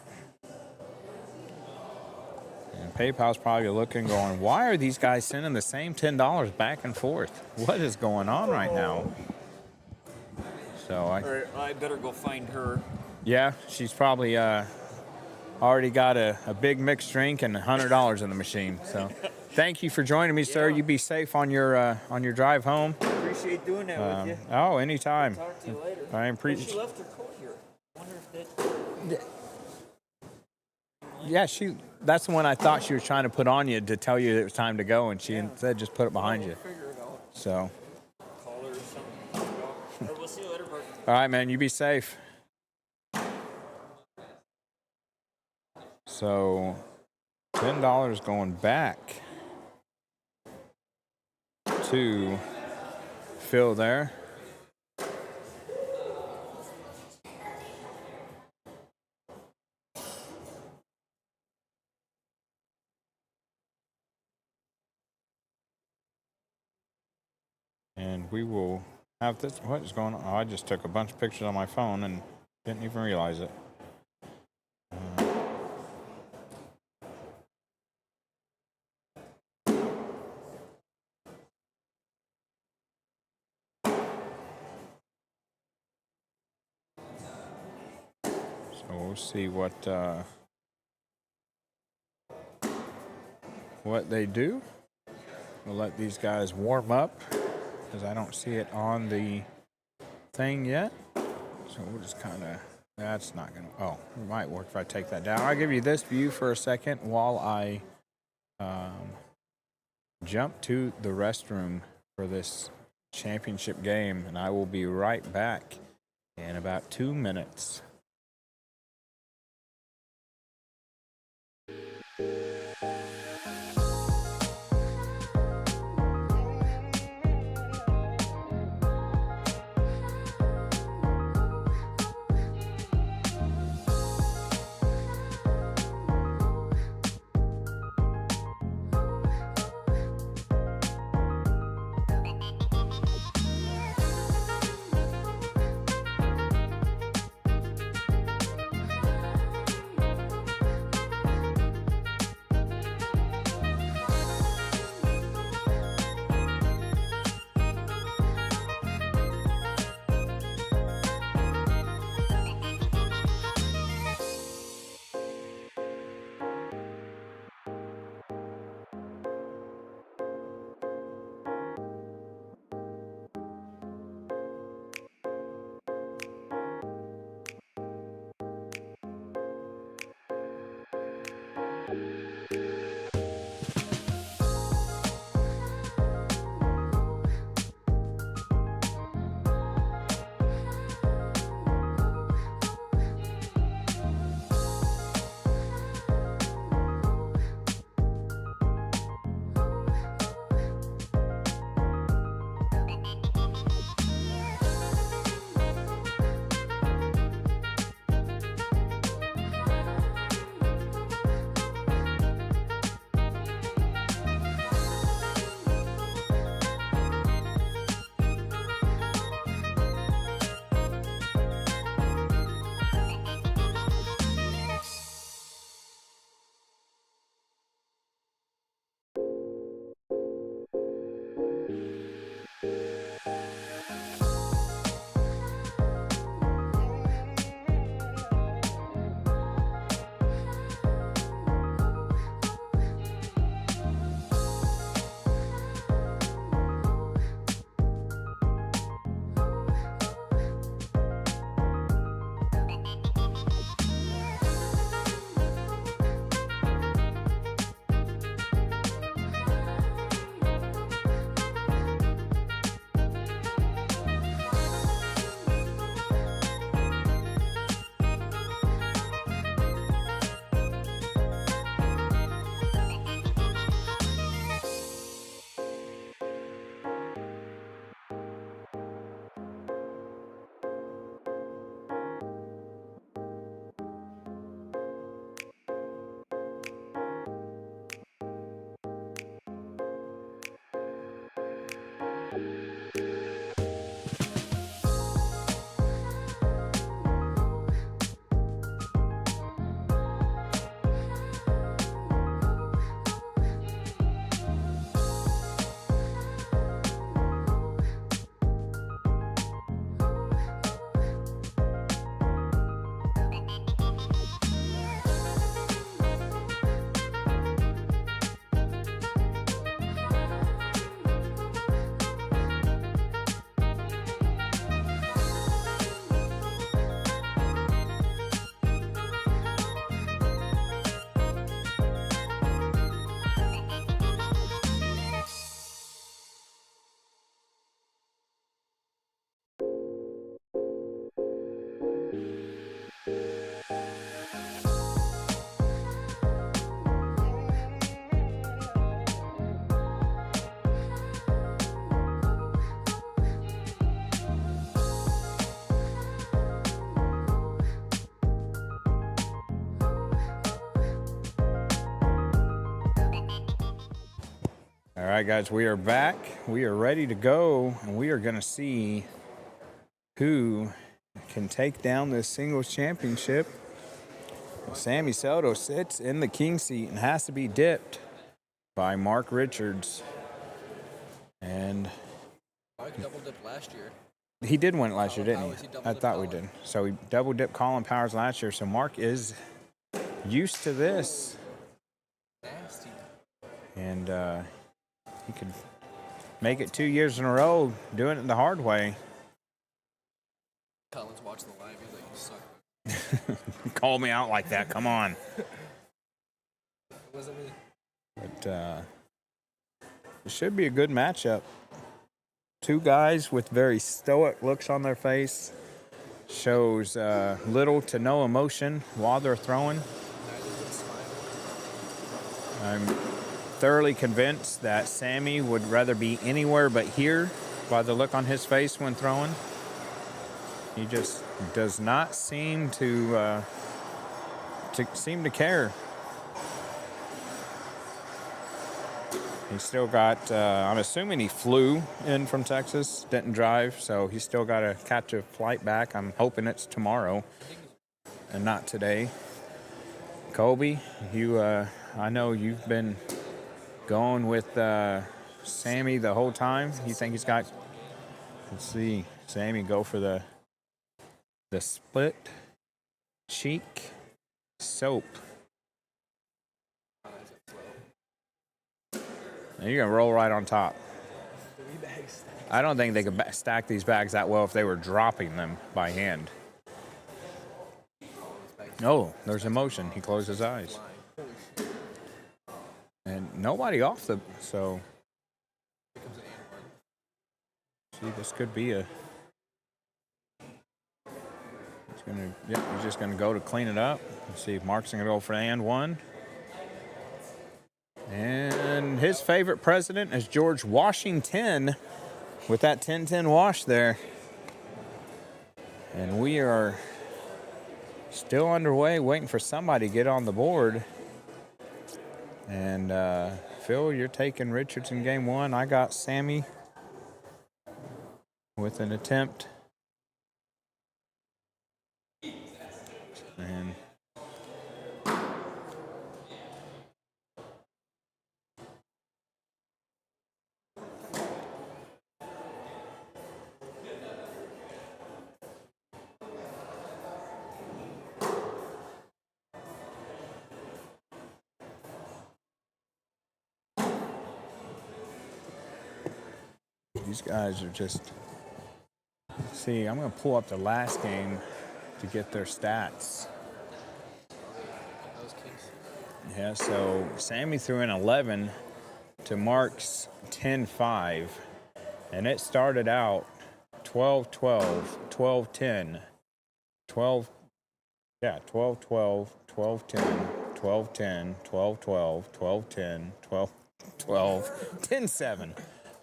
And PayPal's probably looking, going, why are these guys sending the same $10 back and forth? What is going on right now? So All right, I better go find her. Yeah, she's probably already got a big mixed drink and $100 in the machine. So thank you for joining me, sir. You be safe on your drive home. Appreciate doing that with you. Oh, anytime. Talk to you later. I appreciate. She left her coat here. I wonder if that. Yeah, that's the one I thought she was trying to put on you to tell you it was time to go, and she instead just put it behind you. Figure it out. So. Call her or something. All right, we'll see you later, Bert. All right, man. You be safe. So, $10 going back to Phil there. And we will have this. What is going on? Oh, I just took a bunch of pictures on my phone and didn't even realize it. So we'll see what they do. We'll let these guys warm up because I don't see it on the thing yet. So we'll just kind of, that's not going to, oh, it might work if I take that down. I'll give you this view for a second while I jump to the restroom for this championship game, and I will be right back in about 2 minutes. All right, guys, we are back. We are ready to go, and we are going to see who can take down this singles championship. Sammy Soto sits in the king seat and has to be dipped by Mark Richards. And Mark double dipped last year. he did win it last year, didn't Powers, he? he double I dipped thought we Colin. did. So he double dipped Colin Powers last year. So Mark is used to this. Nasty. And He could make it 2 years in a row doing it the hard way. Colin's watching the live. He's like, you suck. Call me out like that. Come on. It wasn't me. But it should be a good matchup. Two guys with very stoic looks on their face. Shows little to no emotion while they're throwing. I'm thoroughly convinced that Sammy would rather be anywhere but here by the look on his face when throwing. He just does not seem to care. He's still got, I'm assuming he flew in from Texas, didn't drive, so he's still got to catch a flight back. I'm hoping it's tomorrow and not today. Kobe, I know you've been going with Sammy the whole time. You think he's got, let's see, Sammy go for the split cheek soap. And you're going to roll right on top. I don't think they could stack these bags that well if they were dropping them by hand. Oh, there's emotion. He closed his eyes. And nobody off the... So... See, this could be a... He's just going to go to clean it up. Let's see if Mark's going to go for and one. And his favorite president is George Washington with that 10-10 wash there. And we are still underway, waiting for somebody to get on the board. And Phil, you're taking Richards in game one. I got Sammy with an attempt. And these guys are just... See, I'm going to pull up the last game to get their stats. Yeah, so Sammy threw in 11 to Mark's 10-5. And it started out 12-12, 12-10, 12, yeah, 12-12, 12-10, 12-10, 12-12, 12-10, 12-12, 10-7.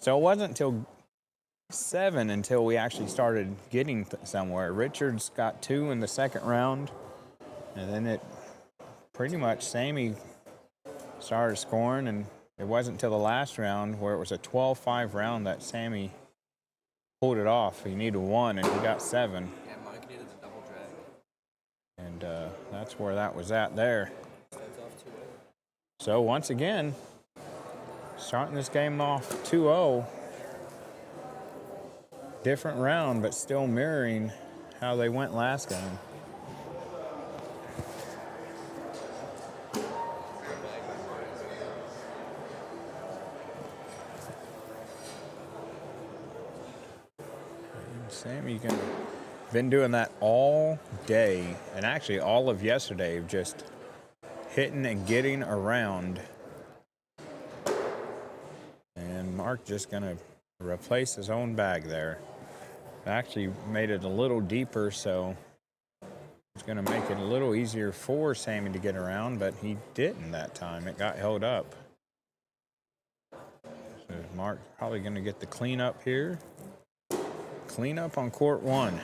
So it wasn't until 7 until we actually started getting somewhere. Richards got 2 in the second round, and then it pretty much Sammy started scoring, and it wasn't until the last round where it was a 12-5 round that Sammy pulled it off. He needed 1, and he got 7. Yeah, Mike needed the double drag. And that's where that was at there. Stands off 2-0. So once again, starting this game off 2-0. Different round, but still mirroring how they went last game. Sammy, been doing that all day, and actually all of yesterday, just hitting and getting around. And Mark just gonna replace his own bag there. Actually made it a little deeper, so it's going to make it a little easier for Sammy to get around, but he didn't that time. It got held up. So Mark probably going to get the cleanup here. Cleanup on court 1.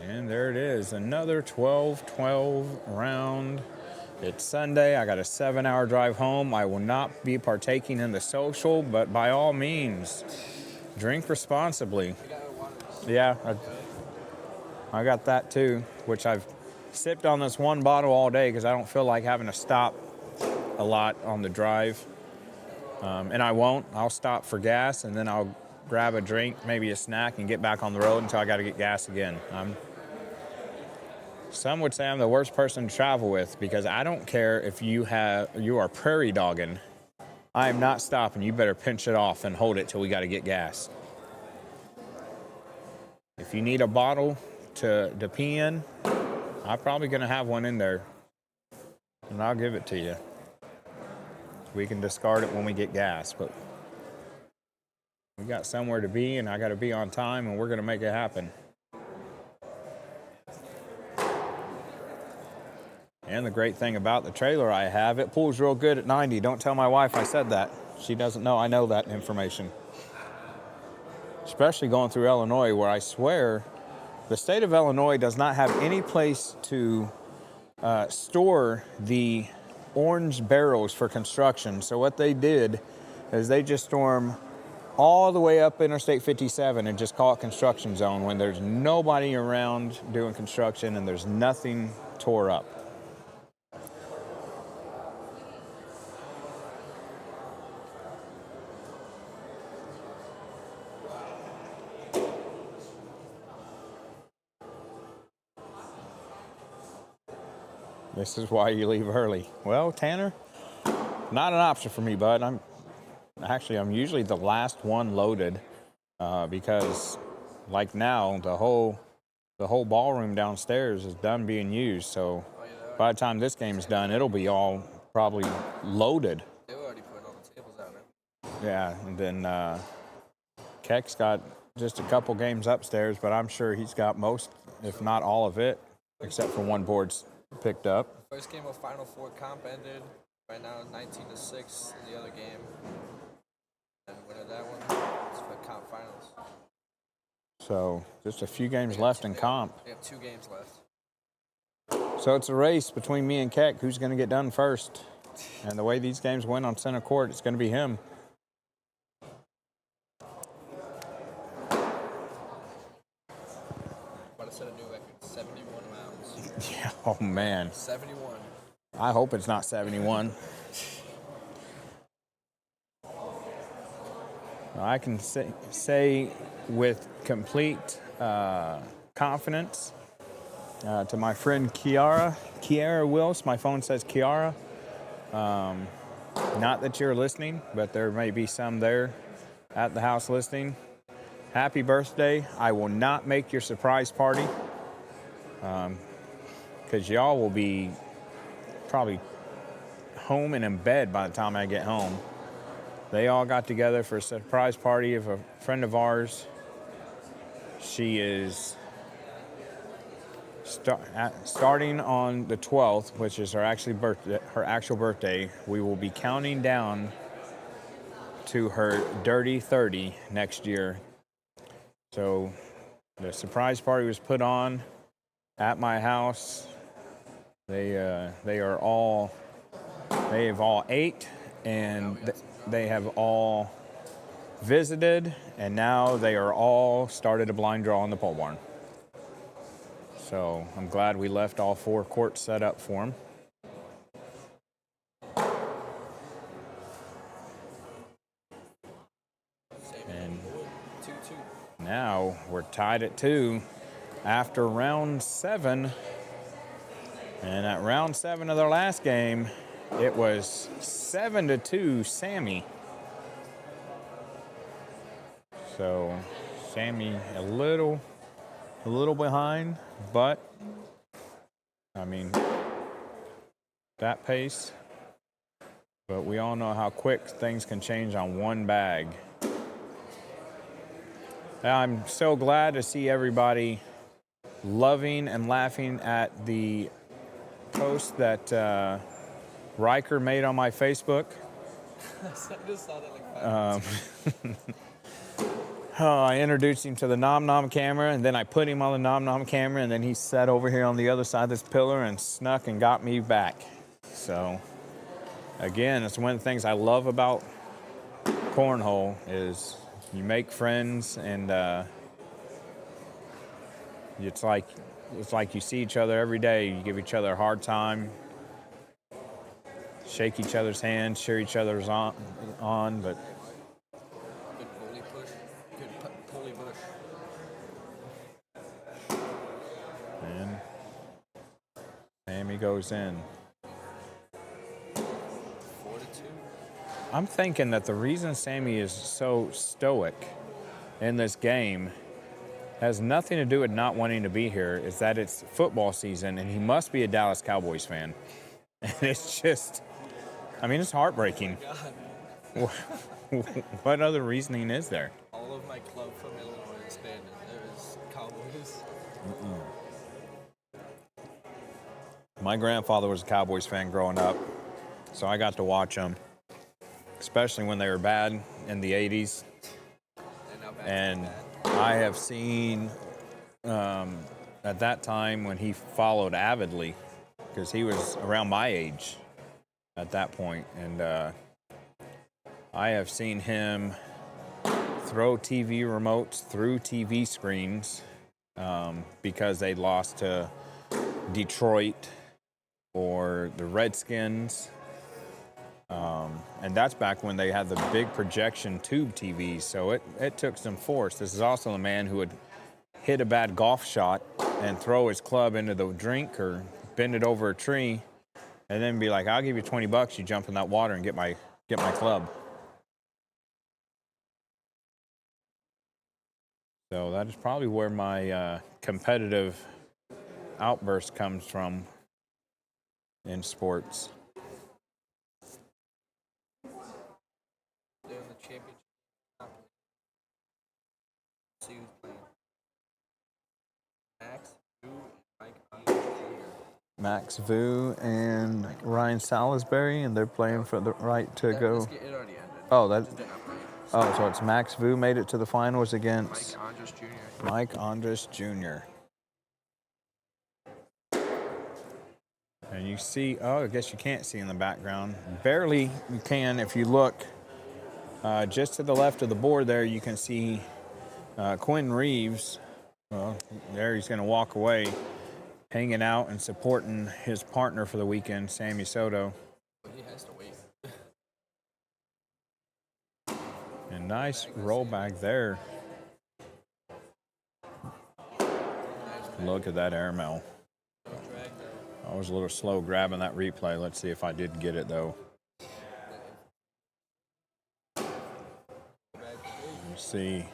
And there it is, another 12-12 round. It's Sunday. I got a 7-hour drive home. I will not be partaking in the social, but by all means, drink responsibly. Yeah, I got that too, which I've sipped on this one bottle all day because I don't feel like having to stop a lot on the drive. And I won't. I'll stop for gas, and then I'll grab a drink, maybe a snack, and get back on the road until I got to get gas again. Some would say I'm the worst person to travel with because I don't care if you are prairie dogging. I am not stopping. You better pinch it off and hold it till we got to get gas. If you need a bottle to pee in, I'm probably going to have one in there, and I'll give it to you. We can discard it when we get gas, but we got somewhere to be, and I got to be on time, and we're going to make it happen. And the great thing about the trailer I have, it pulls real good at 90. Don't tell my wife I said that. She doesn't know I know that information. Especially going through Illinois, where I swear the state of Illinois does not have any place to store the orange barrels for construction. So what they did is they just storm all the way up Interstate 57 and just call it construction zone when there's nobody around doing construction and there's nothing tore up. This is why you leave early. Well, Tanner, not an option for me, bud. I'm usually the last one loaded because, like now, the whole ballroom downstairs is done being used. So by the time this game is done, it'll be all probably loaded. They were already putting all the tables out there. Yeah, and then Keck's got just a couple games upstairs, but I'm sure he's got most, if not all of it, except for one board's picked up. First game of Final Four comp ended. Right now, 19-6 in the other game. And winner that one is for comp finals. So just a few games left in comp. We have 2 games left. So it's a race between me and Keck. Who's going to get done first? And the way these games went on center court, it's going to be him. About to set a new record, 71 rounds. Yeah, oh man. 71. I hope it's not 71. I can say with complete confidence to my friend Kiara Wills. My phone says Kiara. Not that you're listening, but there may be some there at the house listening. Happy birthday. I will not make your surprise party because y'all will be probably home and in bed by the time I get home. They all got together for a surprise party of a friend of ours. She is starting on the 12th, which is her actual birthday. We will be counting down to her dirty 30 next year. So the surprise party was put on at my house. They have all ate, and they have all visited, and now they are all started a blind draw in the pole barn. So I'm glad we left all 4 courts set up for them. And 2-2. now we're tied at 2 after round 7. And at round 7 of their last game, it was 7-2 Sammy. So Sammy a little behind, but I mean that pace. But we all know how quick things can change on one bag. I'm so glad to see everybody loving and laughing at the post that Riker made on my Facebook. I just saw that like 5 minutes ago. I introduced him to the Nom Nom camera, and then I put him on the Nom Nom camera, and then he sat over here on the other side of this pillar and snuck and got me back. So, again, it's one of the things I love about cornhole is you make friends, and it's like you see each other every day. You give each other a hard time, shake each other's hands, cheer each other's on, but Good pulley push. Good pulley push. and Sammy goes in. 4-2. I'm thinking that the reason Sammy is so stoic in this game has nothing to do with not wanting to be here. Is that it's football season and he must be a Dallas Cowboys fan. And it's just, I mean, it's heartbreaking. What other reasoning is there? All of my club from Illinois disbanded. There was Cowboys. My grandfather was a Cowboys fan growing up, so I got to watch them, especially when they were bad in the 80s. And now back And to bad. I have seen at that time when he followed avidly, because he was around my age at that point, and I have seen him throw TV remotes through TV screens because they lost to Detroit or the Redskins. And that's back when they had the big projection tube TVs, so it took some force. This is also the man who would hit a bad golf shot and throw his club into the drink or bend it over a tree and then be like, I'll give you $20, you jump in that water and get my club. So that is probably where my competitive outburst comes from in sports. They're in the championship. See who's playing. Max, Vu, and Mike Andre Jr. Max Vu and Ryan Salisbury, and they're playing for the right to It go. already ended. Oh, that. Just didn't play. Oh, so it's Max Vu made it to the finals against Mike Andres Jr. Mike Andres Jr. And you see, oh, I guess you can't see in the background. Barely you can if you look just to the left of the board there, you can see Quinn Reeves. Well, there he's going to walk away, hanging out and supporting his partner for the weekend, Sammy Soto. But he has to wait. And nice rollback there. Look at that airmail. I was a little slow grabbing that replay. Let's see if I did get it, though. Let's see.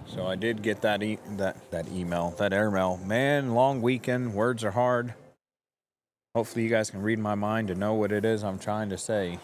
So I did get that email, that airmail. Man, long weekend. Words are hard. Hopefully you guys can read my mind to know what it is I'm trying to say.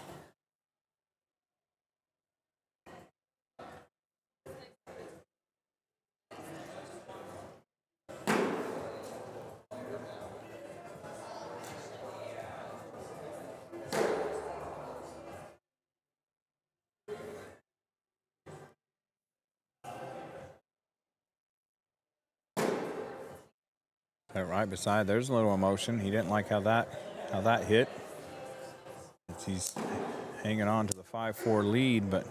Right beside, there's a little emotion. He didn't like how that hit. He's hanging on to the 5-4 lead, but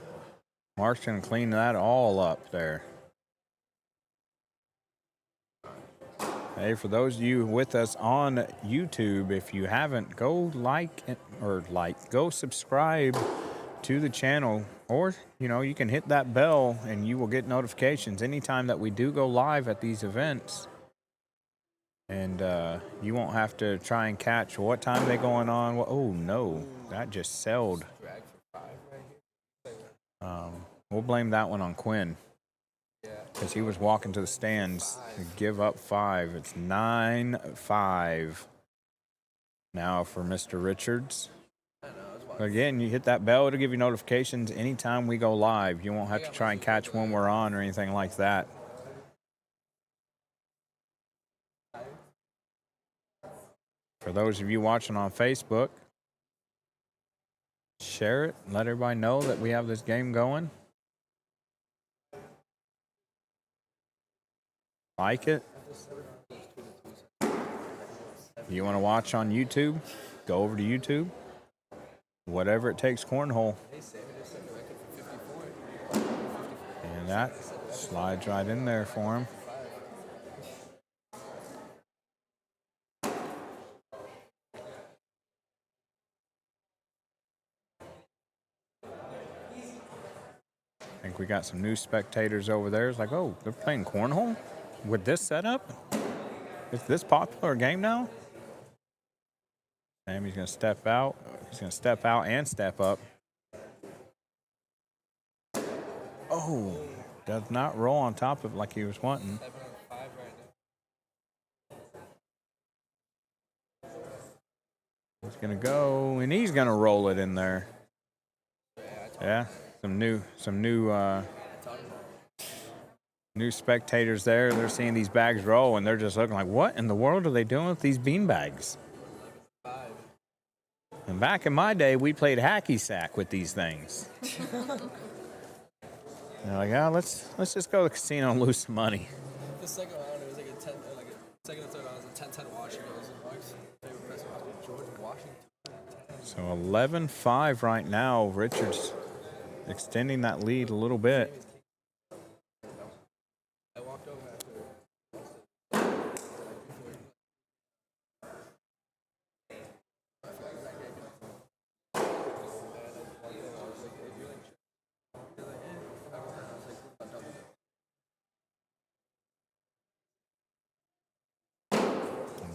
Mark's gonna clean that all up there. Hey, for those of you with us on YouTube, if you haven't, go go subscribe to the channel, or you can hit that bell and you will get notifications anytime that we do go live at these events. And you won't have to try and catch what time they're going on. Well, oh, no. That just sailed. Drag for 5 right here. We'll blame that one on Quinn. Because he was walking to the stands to give up 5. It's 9-5 now for Mr. Richards. Again, you hit that bell to give you notifications anytime we go live. You won't have to try and catch when we're on or anything like that. For those of you watching on Facebook, share it. Let everybody know that we have this game going. Like it. You want to watch on YouTube? Go over to YouTube. Whatever it takes, cornhole. And that slides right in there for him. I think we got some new spectators over there. It's like, oh, they're playing cornhole with this setup? Is this popular a game now? Sammy's going to step out. He's going to step out and step up. Oh, does not roll on top of it like he was wanting. 7 on 5 right now. He's going to go, and he's going to roll it in there. Yeah, some new spectators there. They're seeing these bags roll, and they're just looking like, what in the world are they doing with these bean bags? And back in my day, we played hacky sack with these things. They're like, oh, let's just go to the casino and lose some money. The second round, it was like a 10, like a second and third round, it was a 10-10 Washington. It was Mark's favorite press was George Washington. So 11-5 right now. Richards extending that lead a little bit. I walked over after.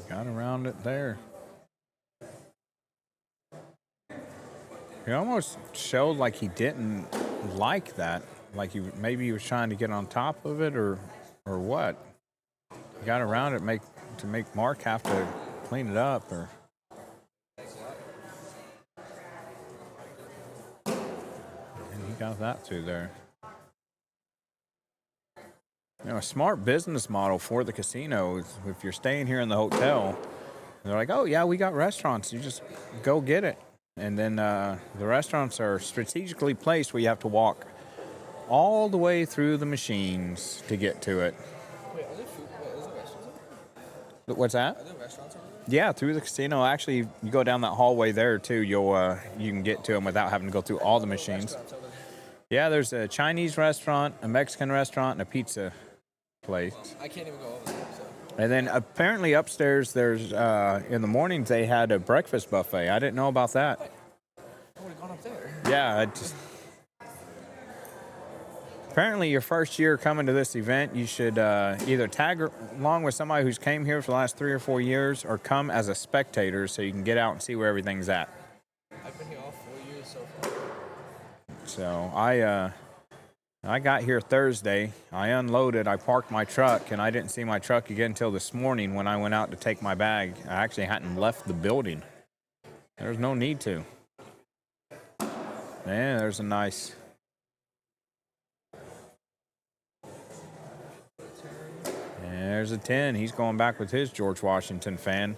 Got around it there. He almost showed like he didn't like that. Like maybe he was trying to get on top of it or what. He got around it to make Mark have to clean it up or. And he got that through there. You know, a smart business model for the casino is if you're staying here in the hotel, they're like, oh, yeah, we got restaurants. You just go get it. And then the restaurants are strategically placed where you have to walk all the way through the machines to get to it. Wait, are there food? Wait, is there restaurants over there? What's that? Are there restaurants over there? Yeah, through the casino. Actually, you go down that hallway there, too. You can get to them without having to go through all the machines. Yeah, there's a Chinese restaurant, a Mexican restaurant, and a pizza place. I can't even go over there, so. And then apparently upstairs, there's in the mornings they had a breakfast buffet. I didn't know about that. I would have gone up there. Yeah, apparently your first year coming to this event, you should either tag along with somebody who's came here for the last 3 or 4 years, or come as a spectator so you can get out and see where everything's at. I've been here all 4 years so far. So I got here Thursday. I unloaded. I parked my truck, and I didn't see my truck again until this morning when I went out to take my bag. I actually hadn't left the building. There's no need to. Man, there's a nice. And there's a 10. He's going back with his George Washington fan.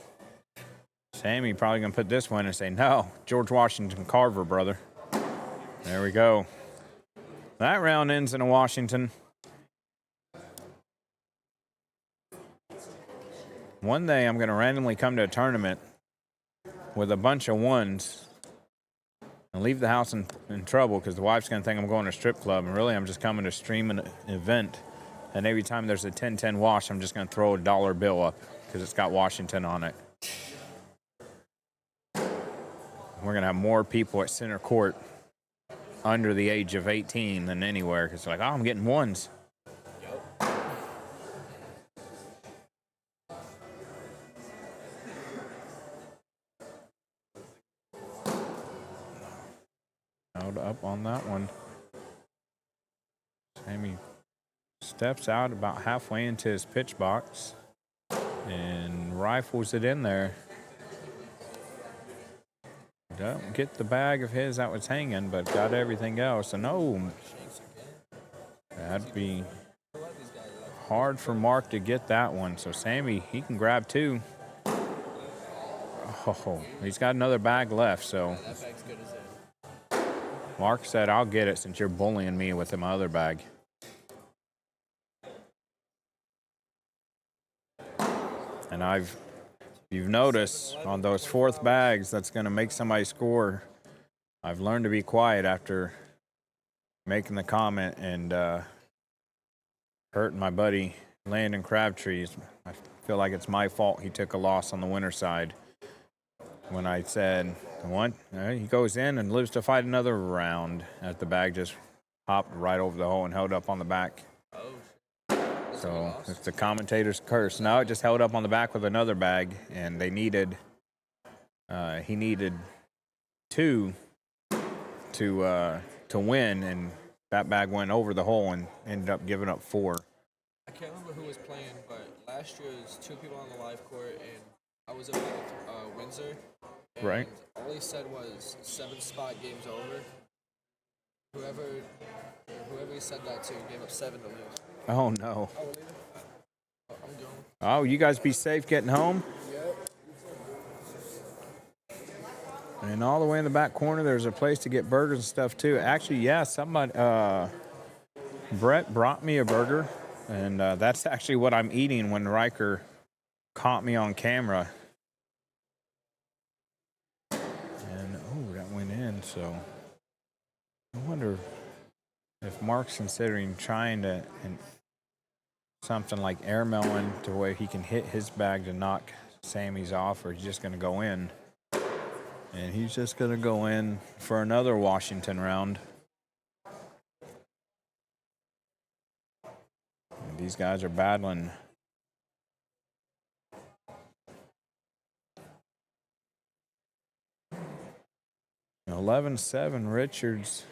Sammy probably going to put this one and say, no, George Washington Carver, brother. There we go. That round ends in a Washington. One day I'm going to randomly come to a tournament with a bunch of ones and leave the house in trouble because the wife's going to think I'm going to a strip club. And really, I'm just coming to stream an event. And every time there's a 10-10 wash, I'm just going to throw a dollar bill up because it's got Washington on it. We're going to have more people at center court under the age of 18 than anywhere because they're like, oh, I'm getting ones. Out up on that one. Sammy steps out about halfway into his pitch box and rifles it in there. Don't get the bag of his that was hanging, but got everything else. So no, that'd be hard for Mark to get that one. So Sammy, he can grab two. Oh, he's got another bag left. So That bag's good as it. Mark said, I'll get it since you're bullying me with my other bag. And you've noticed on those fourth bags that's going to make somebody score, I've learned to be quiet after making the comment and hurting my buddy Landon Crabtree. I feel like it's my fault he took a loss on the winner's side when I said, he goes in and lives to fight another round as the bag just hopped right over the hole and held up on the back. Oh, shit. So it's the commentator's curse. No, it just held up on the back with another bag, and they needed. He needed 2 to win, and that bag went over the hole and ended up giving up 4. I can't remember who was playing, but last year there was 2 people on the live court, and I was up with Windsor. And Right. all he said was 7-spot game's over. Whoever he said that to gave up 7 to lose. Oh no! Oh, I'm going. Oh, you guys be safe getting home. And all the way in the back corner, there's a place to get burgers and stuff too. Actually, yeah, somebody, Brett brought me a burger, and that's actually what I'm eating when Riker caught me on camera. And oh, that went in. So I wonder if Mark's considering trying to something like air melon to where he can hit his bag to knock Sammy's off, or he's just going to go in. And he's just going to go in for another Washington round. And these guys are battling. Now, 11-7 Richards,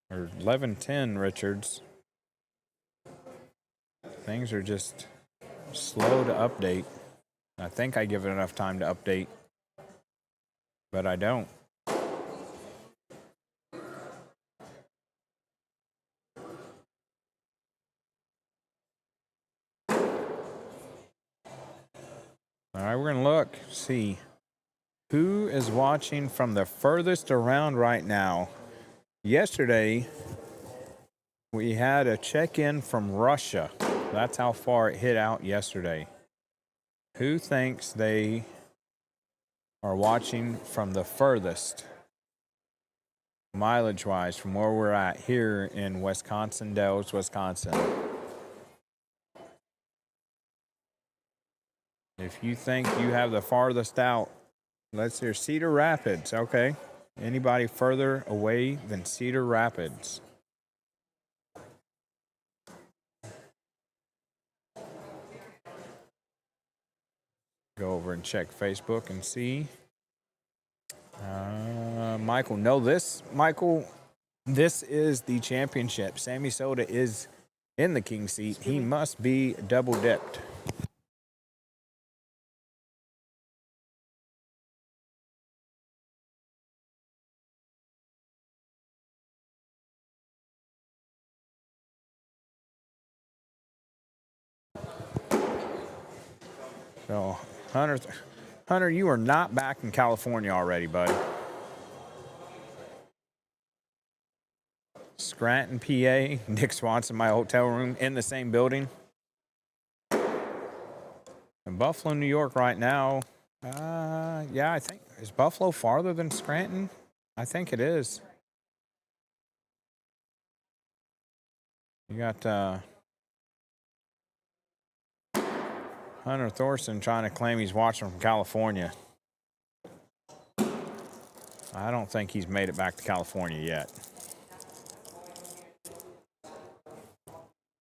or 11-10 Richards. Things are just slow to update. I think I give it enough time to update, but I don't. All right, we're going to look, see who is watching from the furthest around right now. Yesterday, we had a check-in from Russia. That's how far it hit out yesterday. Who thinks they are watching from the furthest, mileage-wise, from where we're at here in Wisconsin Dells, Wisconsin? If you think you have the farthest out, let's hear Cedar Rapids. Okay. Anybody further away than Cedar Rapids? Go over and check Facebook and see. Michael, Michael, this is the championship. Sammy Soda is in the king seat. He must be double dipped. So, Hunter, you are not back in California already, bud. Scranton, PA, Nick Swanson, my hotel room, in the same building. In Buffalo, New York right now, yeah, I think, is Buffalo farther than Scranton? I think it is. You got Hunter Thorson trying to claim he's watching from California. I don't think he's made it back to California yet.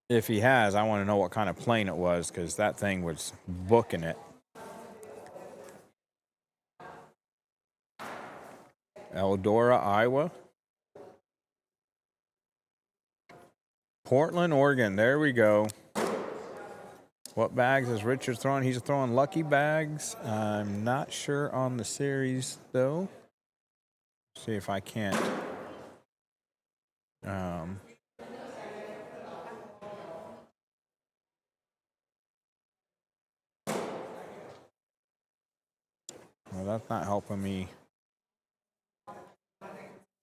If he has, I want to know what kind of plane it was, because that thing was booking it. Eldora, Iowa. Portland, Oregon. There we go. What bags is Richard throwing? He's throwing lucky bags. I'm not sure on the series, though. See if I can't. Well, that's not helping me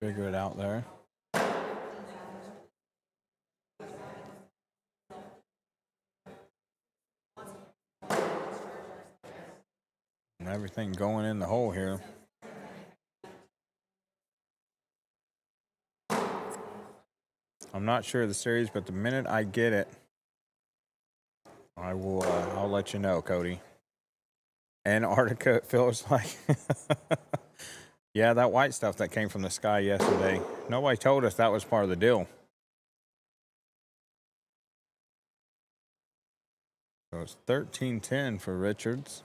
figure it out there. And everything going in the hole here. I'm not sure of the series, but the minute I get it, I will. I'll let you know, Cody. Antarctica, it feels like. Yeah, that white stuff that came from the sky yesterday. Nobody told us that was part of the deal. So it's 13-10 for Richards.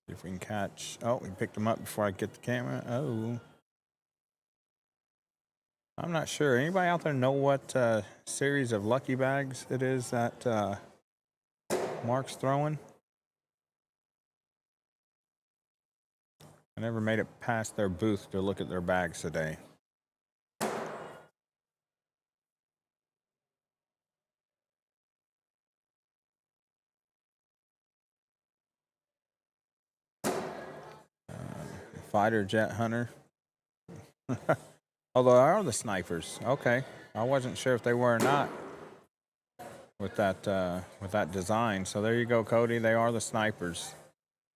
If we can catch. Oh, we picked him up before I get the camera. Oh. I'm not sure. Anybody out there know what series of lucky bags it is that Mark's throwing? I never made it past their booth to look at their bags today. Fighter Jet Hunter. Although they are the snipers. Okay. I wasn't sure if they were or not with that design. So there you go, Cody. They are the snipers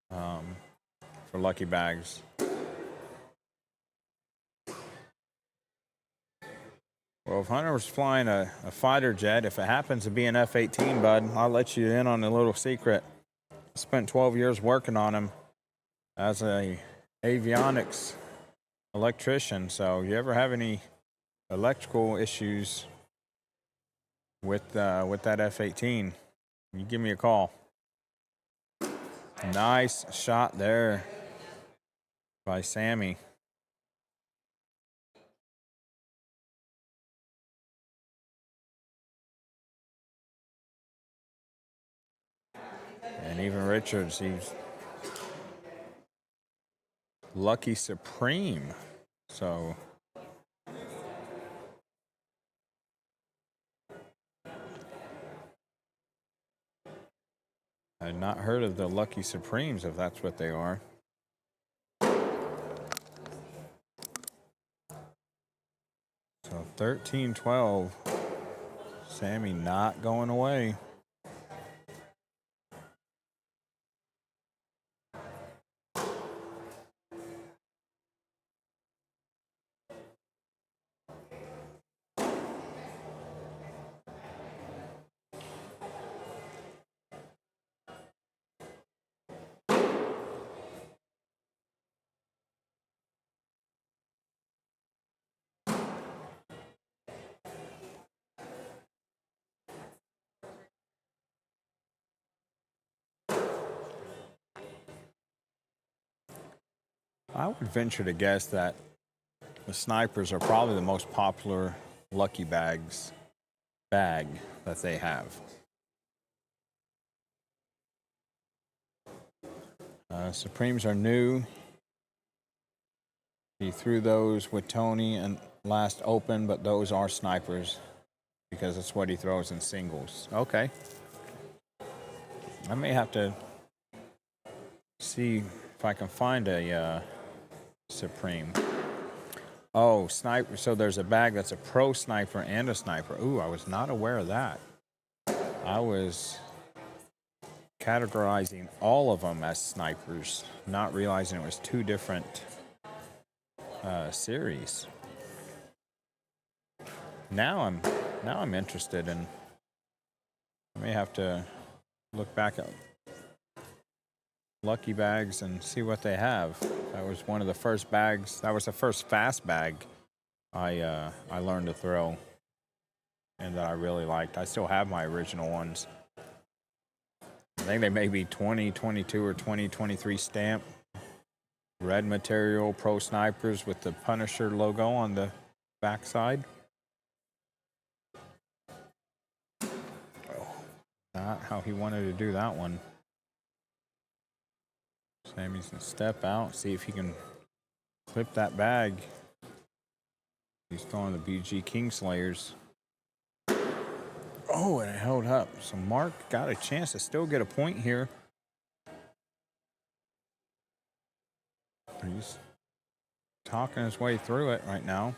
for lucky bags. Well, if Hunter was flying a fighter jet, if it happens to be an F-18, bud, I'll let you in on a little secret. I spent 12 years working on him as a avionics electrician. So you ever have any electrical issues with that F-18, you give me a call. Nice shot there by Sammy. And even Richards, he's lucky supreme. So I had not heard of the Lucky Supremes, if that's what they are. So 13-12. Sammy not going away. I would venture to guess that the snipers are probably the most popular lucky bag that they have. Supremes are new. He threw those with Tony and last open, but those are snipers because it's what he throws in singles. Okay. I may have to see if I can find a Supreme. Oh, sniper. So there's a bag that's a pro sniper and a sniper. Ooh, I was not aware of that. I was categorizing all of them as snipers, not realizing it was two different series. Now I'm interested in. I may have to look back at lucky bags and see what they have. That was one of the first bags. That was the first fast bag I learned to throw, and that I really liked. I still have my original ones. I think they may be 2022 or 2023 stamp. Red material, pro snipers with the Punisher logo on the backside. Oh, not how he wanted to do that one. Sammy's gonna step out, see if he can clip that bag. He's throwing the BG Kingslayers. Oh, and it held up. So Mark got a chance to still get a point here. He's talking his way through it right now.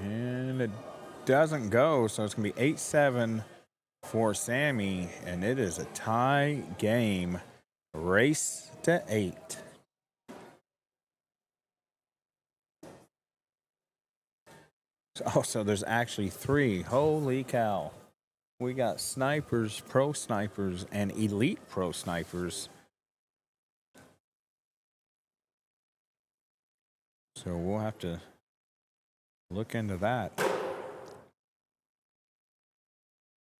And it doesn't go, so it's going to be 8-7 for Sammy. And it is a tie game. Race to 8. Oh, so there's actually 3. Holy cow. We got snipers, pro snipers, and elite pro snipers. So we'll have to look into that.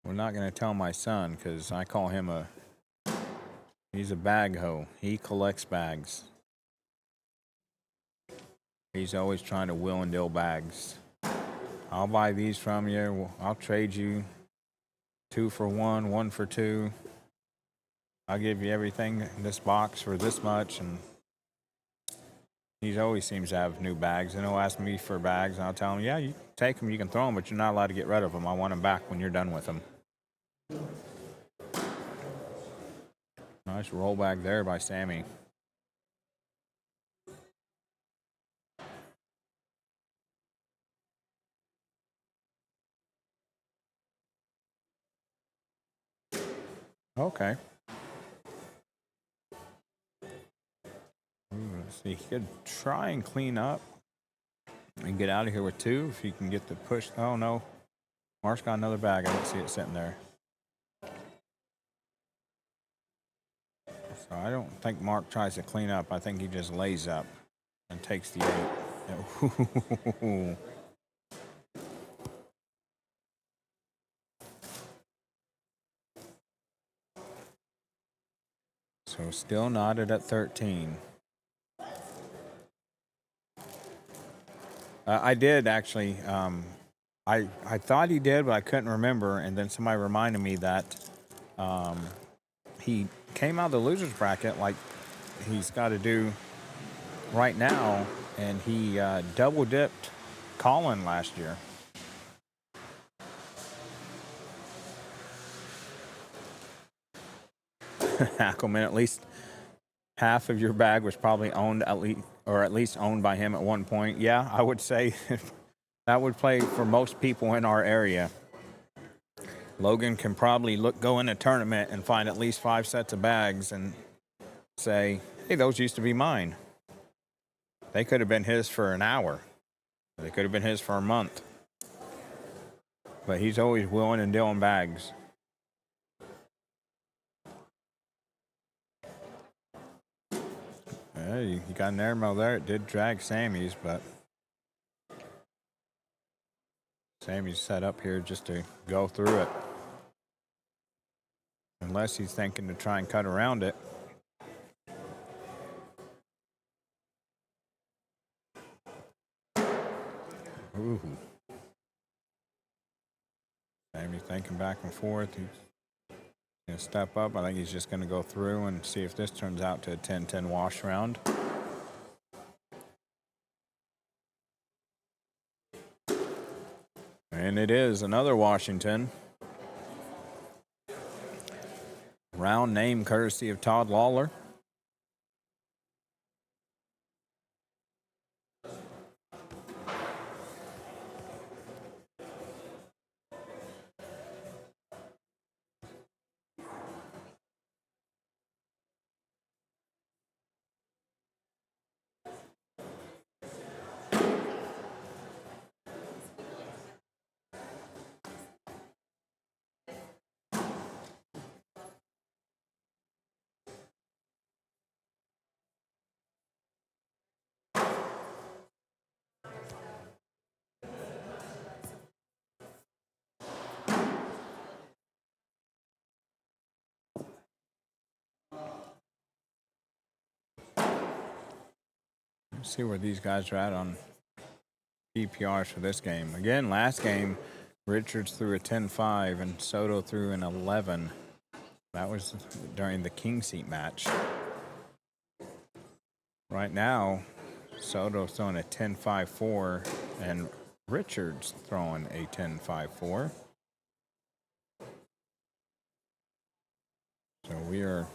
We're not going to tell my son because I call him he's a bag hoe. He collects bags. He's always trying to will and deal bags. I'll buy these from you. I'll trade you 2 for 1, 1 for 2. I'll give you everything in this box for this much. And he always seems to have new bags. And he'll ask me for bags, and I'll tell him, yeah, you take them, you can throw them, but you're not allowed to get rid of them. I want them back when you're done with them. Nice roll bag there by Sammy. Okay. Let's see. He could try and clean up and get out of here with 2 if he can get the push. Oh, no. Mark's got another bag. I didn't see it sitting there. So I don't think Mark tries to clean up. I think he just lays up and takes the 8. So still knotted at 13. I did actually. I thought he did, but I couldn't remember. And then somebody reminded me that he came out of the losers bracket like he's got to do right now, and he double dipped Colin last year. Ackelman, at least half of your bag was probably owned at least owned by him at one point. Yeah, I would say that would play for most people in our area. Logan can probably go in a tournament and find at least 5 sets of bags and say, hey, those used to be mine. They could have been his for an hour. They could have been his for a month. But he's always willing and dealing bags. Yeah, you got an airmail there. It did drag Sammy's, but Sammy's set up here just to go through it. Unless he's thinking to try and cut around it. Ooh. Sammy's thinking back and forth. He's going to step up. I think he's just going to go through and see if this turns out to a 10-10 wash round. And it is another Washington. Round name courtesy of Todd Lawler. Let's see where these guys are at on PPRs for this game. Again, last game, Richards threw a 10-5 and Soto threw an 11. That was during the King Seat match. Right now, Soto's throwing a 10-5-4 and Richards throwing a 10-5-4. So we are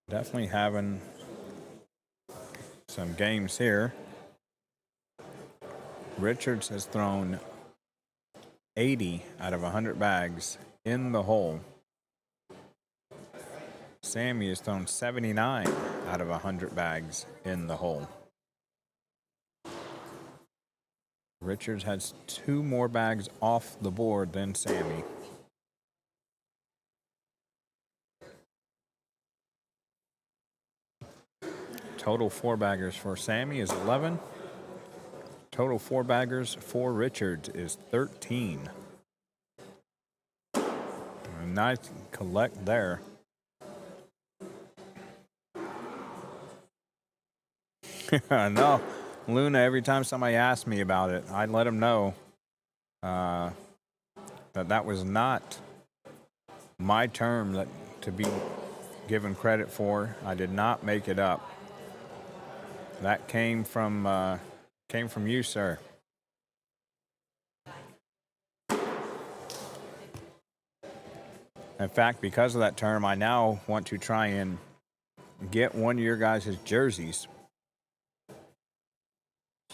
definitely having some games here. Richards has thrown 80 out of 100 bags in the hole. Sammy has thrown 79 out of 100 bags in the hole. Richards has 2 more bags off the board than Sammy. Total 4-baggers for Sammy is 11. Total 4-baggers for Richards is 13. A nice collect there. No, Luna, every time somebody asked me about it, I'd let them know that was not my term to be given credit for. I did not make it up. That came from you, sir. In fact, because of that term, I now want to try and get one of your guys' jerseys.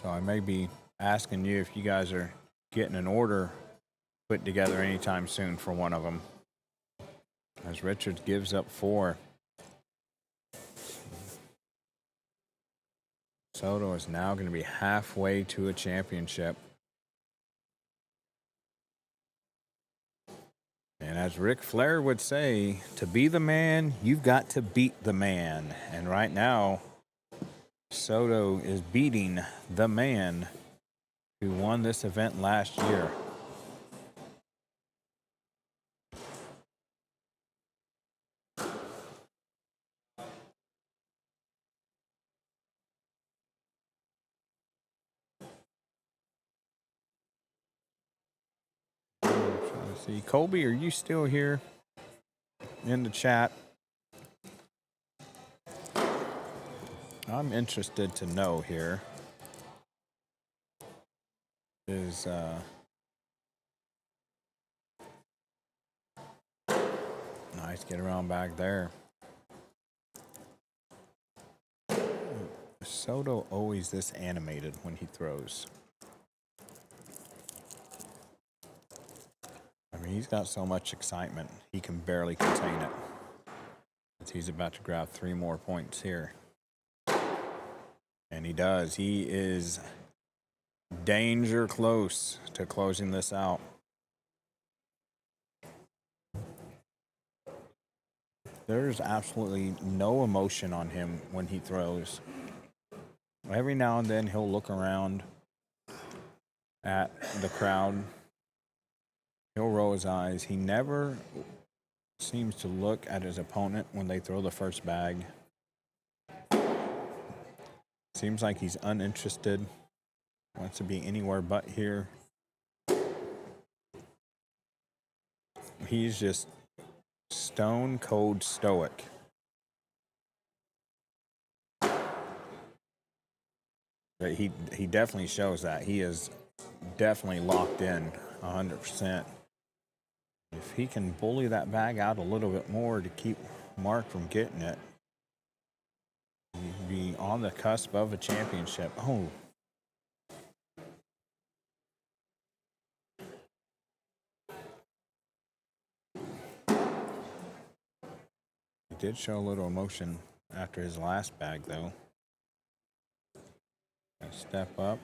So I may be asking you if you guys are getting an order put together anytime soon for one of them. As Richards gives up 4. Soto is now going to be halfway to a championship. And as Ric Flair would say, to be the man, you've got to beat the man. And right now, Soto is beating the man who won this event last year. Let's see, Colby, are you still here in the chat? I'm interested to know here. Nice get around back there. Soto always this animated when he throws. I mean, he's got so much excitement, he can barely contain it. He's about to grab 3 more points here. And he does. He is danger close to closing this out. There's absolutely no emotion on him when he throws. Every now and then he'll look around at the crowd. He'll roll his eyes. He never seems to look at his opponent when they throw the first bag. Seems like he's uninterested. Wants to be anywhere but here. He's just stone cold stoic. But he definitely shows that. He is definitely locked in 100%. If he can bully that bag out a little bit more to keep Mark from getting it, he'd be on the cusp of a championship. Oh. He did show a little emotion after his last bag, though. Step up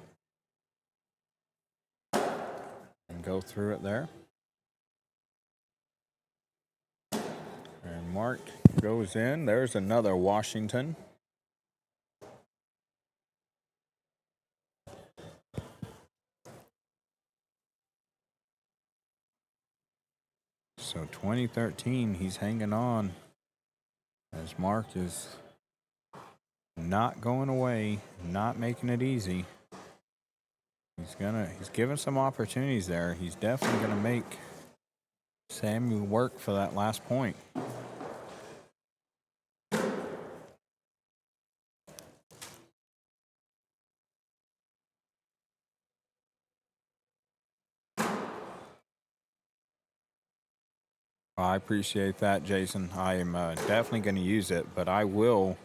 and go through it there. And Mark goes in. There's another Washington. So 2013, he's hanging on as Mark is not going away, not making it easy. He's given some opportunities there. He's definitely gonna make Sammy work for that last point. I appreciate that, Jason. I am definitely going to use it, but I will,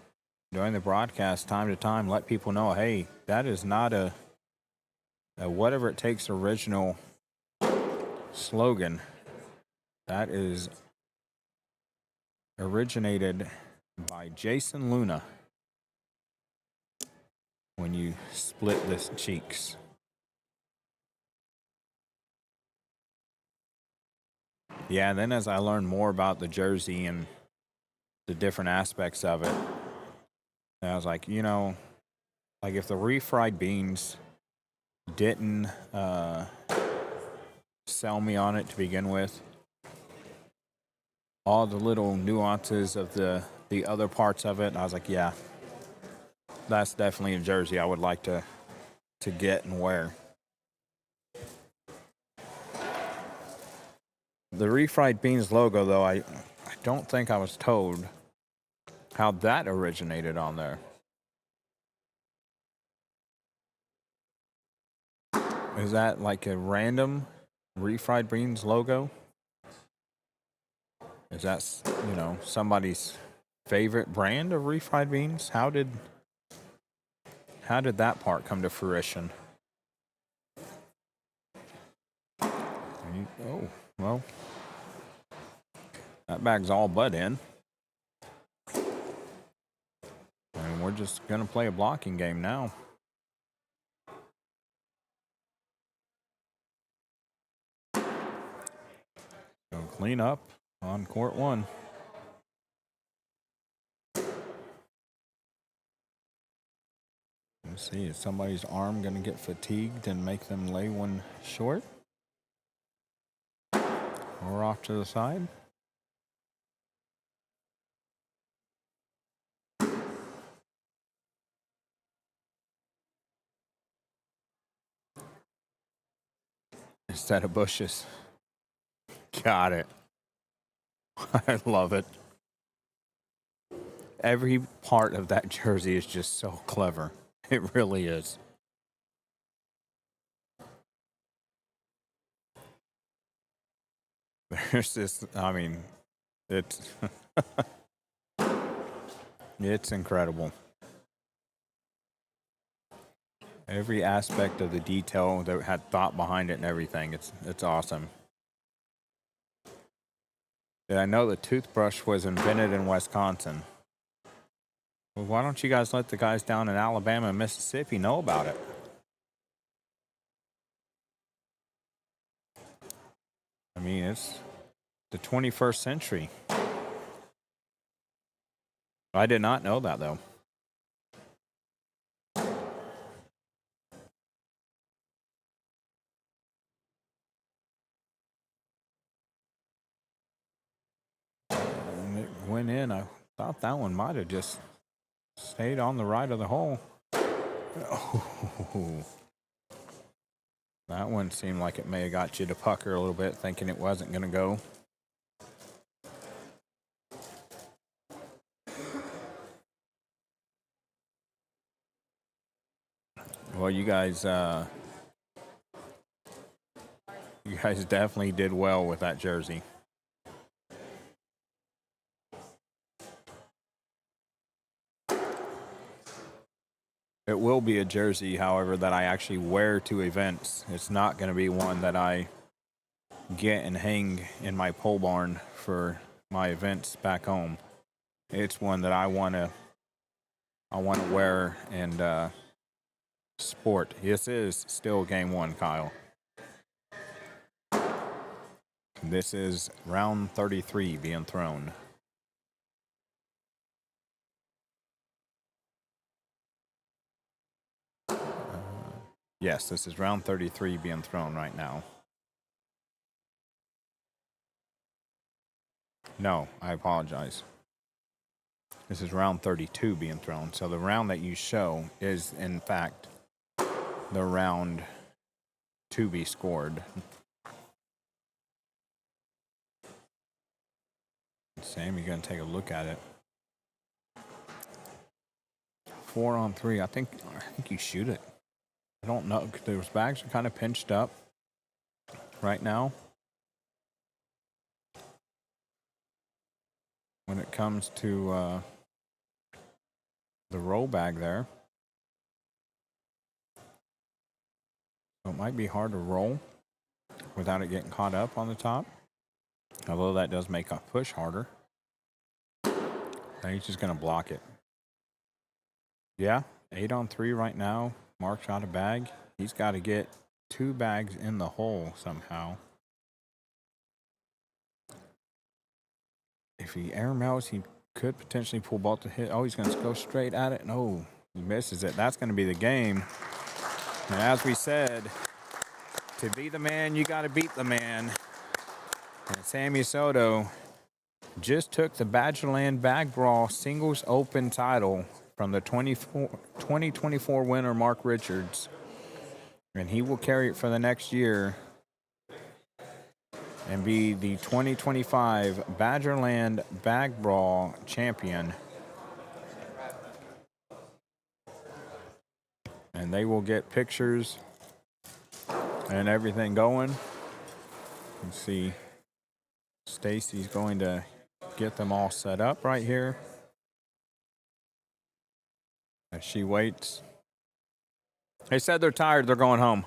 during the broadcast, time to time, let people know, hey, that is not a whatever it takes original slogan. That is originated by Jason Luna when you split the cheeks. Yeah, and then as I learned more about the jersey and the different aspects of it, I was like, like if the refried beans didn't sell me on it to begin with, all the little nuances of the other parts of it, I was like, yeah, that's definitely a jersey I would like to get and wear. The refried beans logo, though, I don't think I was told how that originated on there. Is that like a random refried beans logo? Is that, somebody's favorite brand of refried beans? How did that part come to fruition? Oh, well, that bag's all but in. And we're just going to play a blocking game now. So clean up on court one. Let's see, is somebody's arm going to get fatigued and make them lay one short? Or off to the side? Instead of bushes. Got it. I love it. Every part of that jersey is just so clever. It really is. There's this, it's it's incredible. Every aspect of the detail that had thought behind it and everything. It's awesome. Did I know the toothbrush was invented in Wisconsin? Well, why don't you guys let the guys down in Alabama and Mississippi know about it? I mean, it's the 21st century. I did not know that, though. When it went in, I thought that one might have just stayed on the right of the hole. Oh. That one seemed like it may have got you to pucker a little bit, thinking it wasn't going to go. Well, you guys definitely did well with that jersey. It will be a jersey, however, that I actually wear to events. It's not going to be one that I get and hang in my pole barn for my events back home. It's one that I want to wear and sport. This is still game one, Kyle. This is round 33 being thrown. Yes, this is round 33 being thrown right now. No, I apologize. This is round 32 being thrown. So the round that you show is, in fact, the round to be scored. Sam, you're going to take a look at it. 4-on-3. I think you shoot it. I don't know. Those bags are kind of pinched up right now. When it comes to the roll bag there. So it might be hard to roll without it getting caught up on the top. Although that does make a push harder. Now he's just going to block it. Yeah, 8-on-3 right now. Mark shot a bag. He's got to get 2 bags in the hole somehow. if he airmails, he could potentially pull ball to hit. Oh, he's going to go straight at it. No, he misses it. That's going to be the game. And as we said, to be the man, you got to beat the man. And Sammy Soto just took the Badgerland Bag Brawl Singles Open title from the 2024 winner, Mark Richards. And he will carry it for the next year and be the 2025 Badgerland Bag Brawl champion. And they will get pictures and everything going. You see Stacy's going to get them all set up right here as she waits. They said they're tired, they're going home.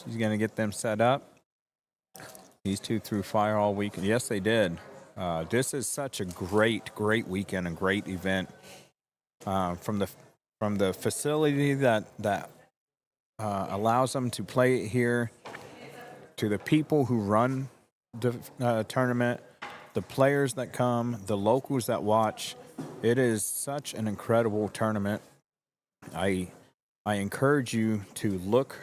She's going to get them set up. These two threw fire all weekend. Yes, they did. This is such a great weekend, a great event. From the facility that allows them to play here, to the people who run the tournament, the players that come, the locals that watch. It is such an incredible tournament. I encourage you to look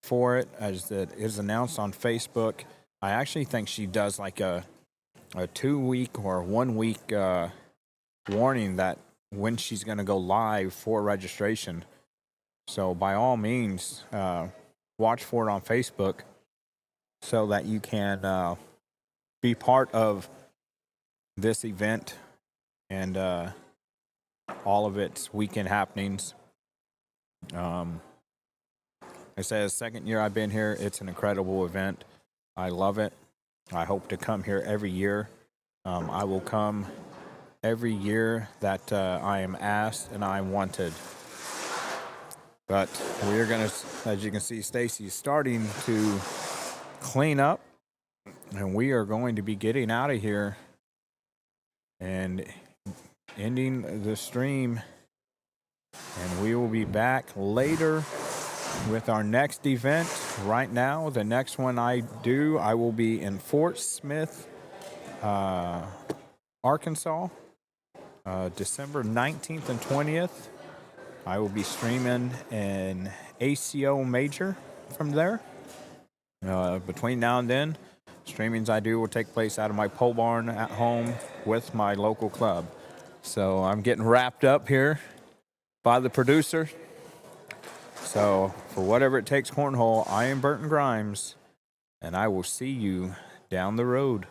for it as it is announced on Facebook. I actually think she does like a 2-week or 1 week warning that when she's going to go live for registration. So by all means, watch for it on Facebook so that you can be part of this event and all of its weekend happenings. I said, the second year I've been here, it's an incredible event. I love it. I hope to come here every year. I will come every year that I am asked and I am wanted. But we are going to, as you can see, Stacy's starting to clean up, and we are going to be getting out of here and ending the stream. And we will be back later with our next event. Right now, the next one I will be in Fort Smith, Arkansas, December 19th and 20th. I will be streaming an ACO major from there. Between now and then, streamings I do will take place out of my pole barn at home with my local club. So I'm getting wrapped up here by the producer. So for whatever it takes cornhole, I am Burton Grimes, and I will see you down the road.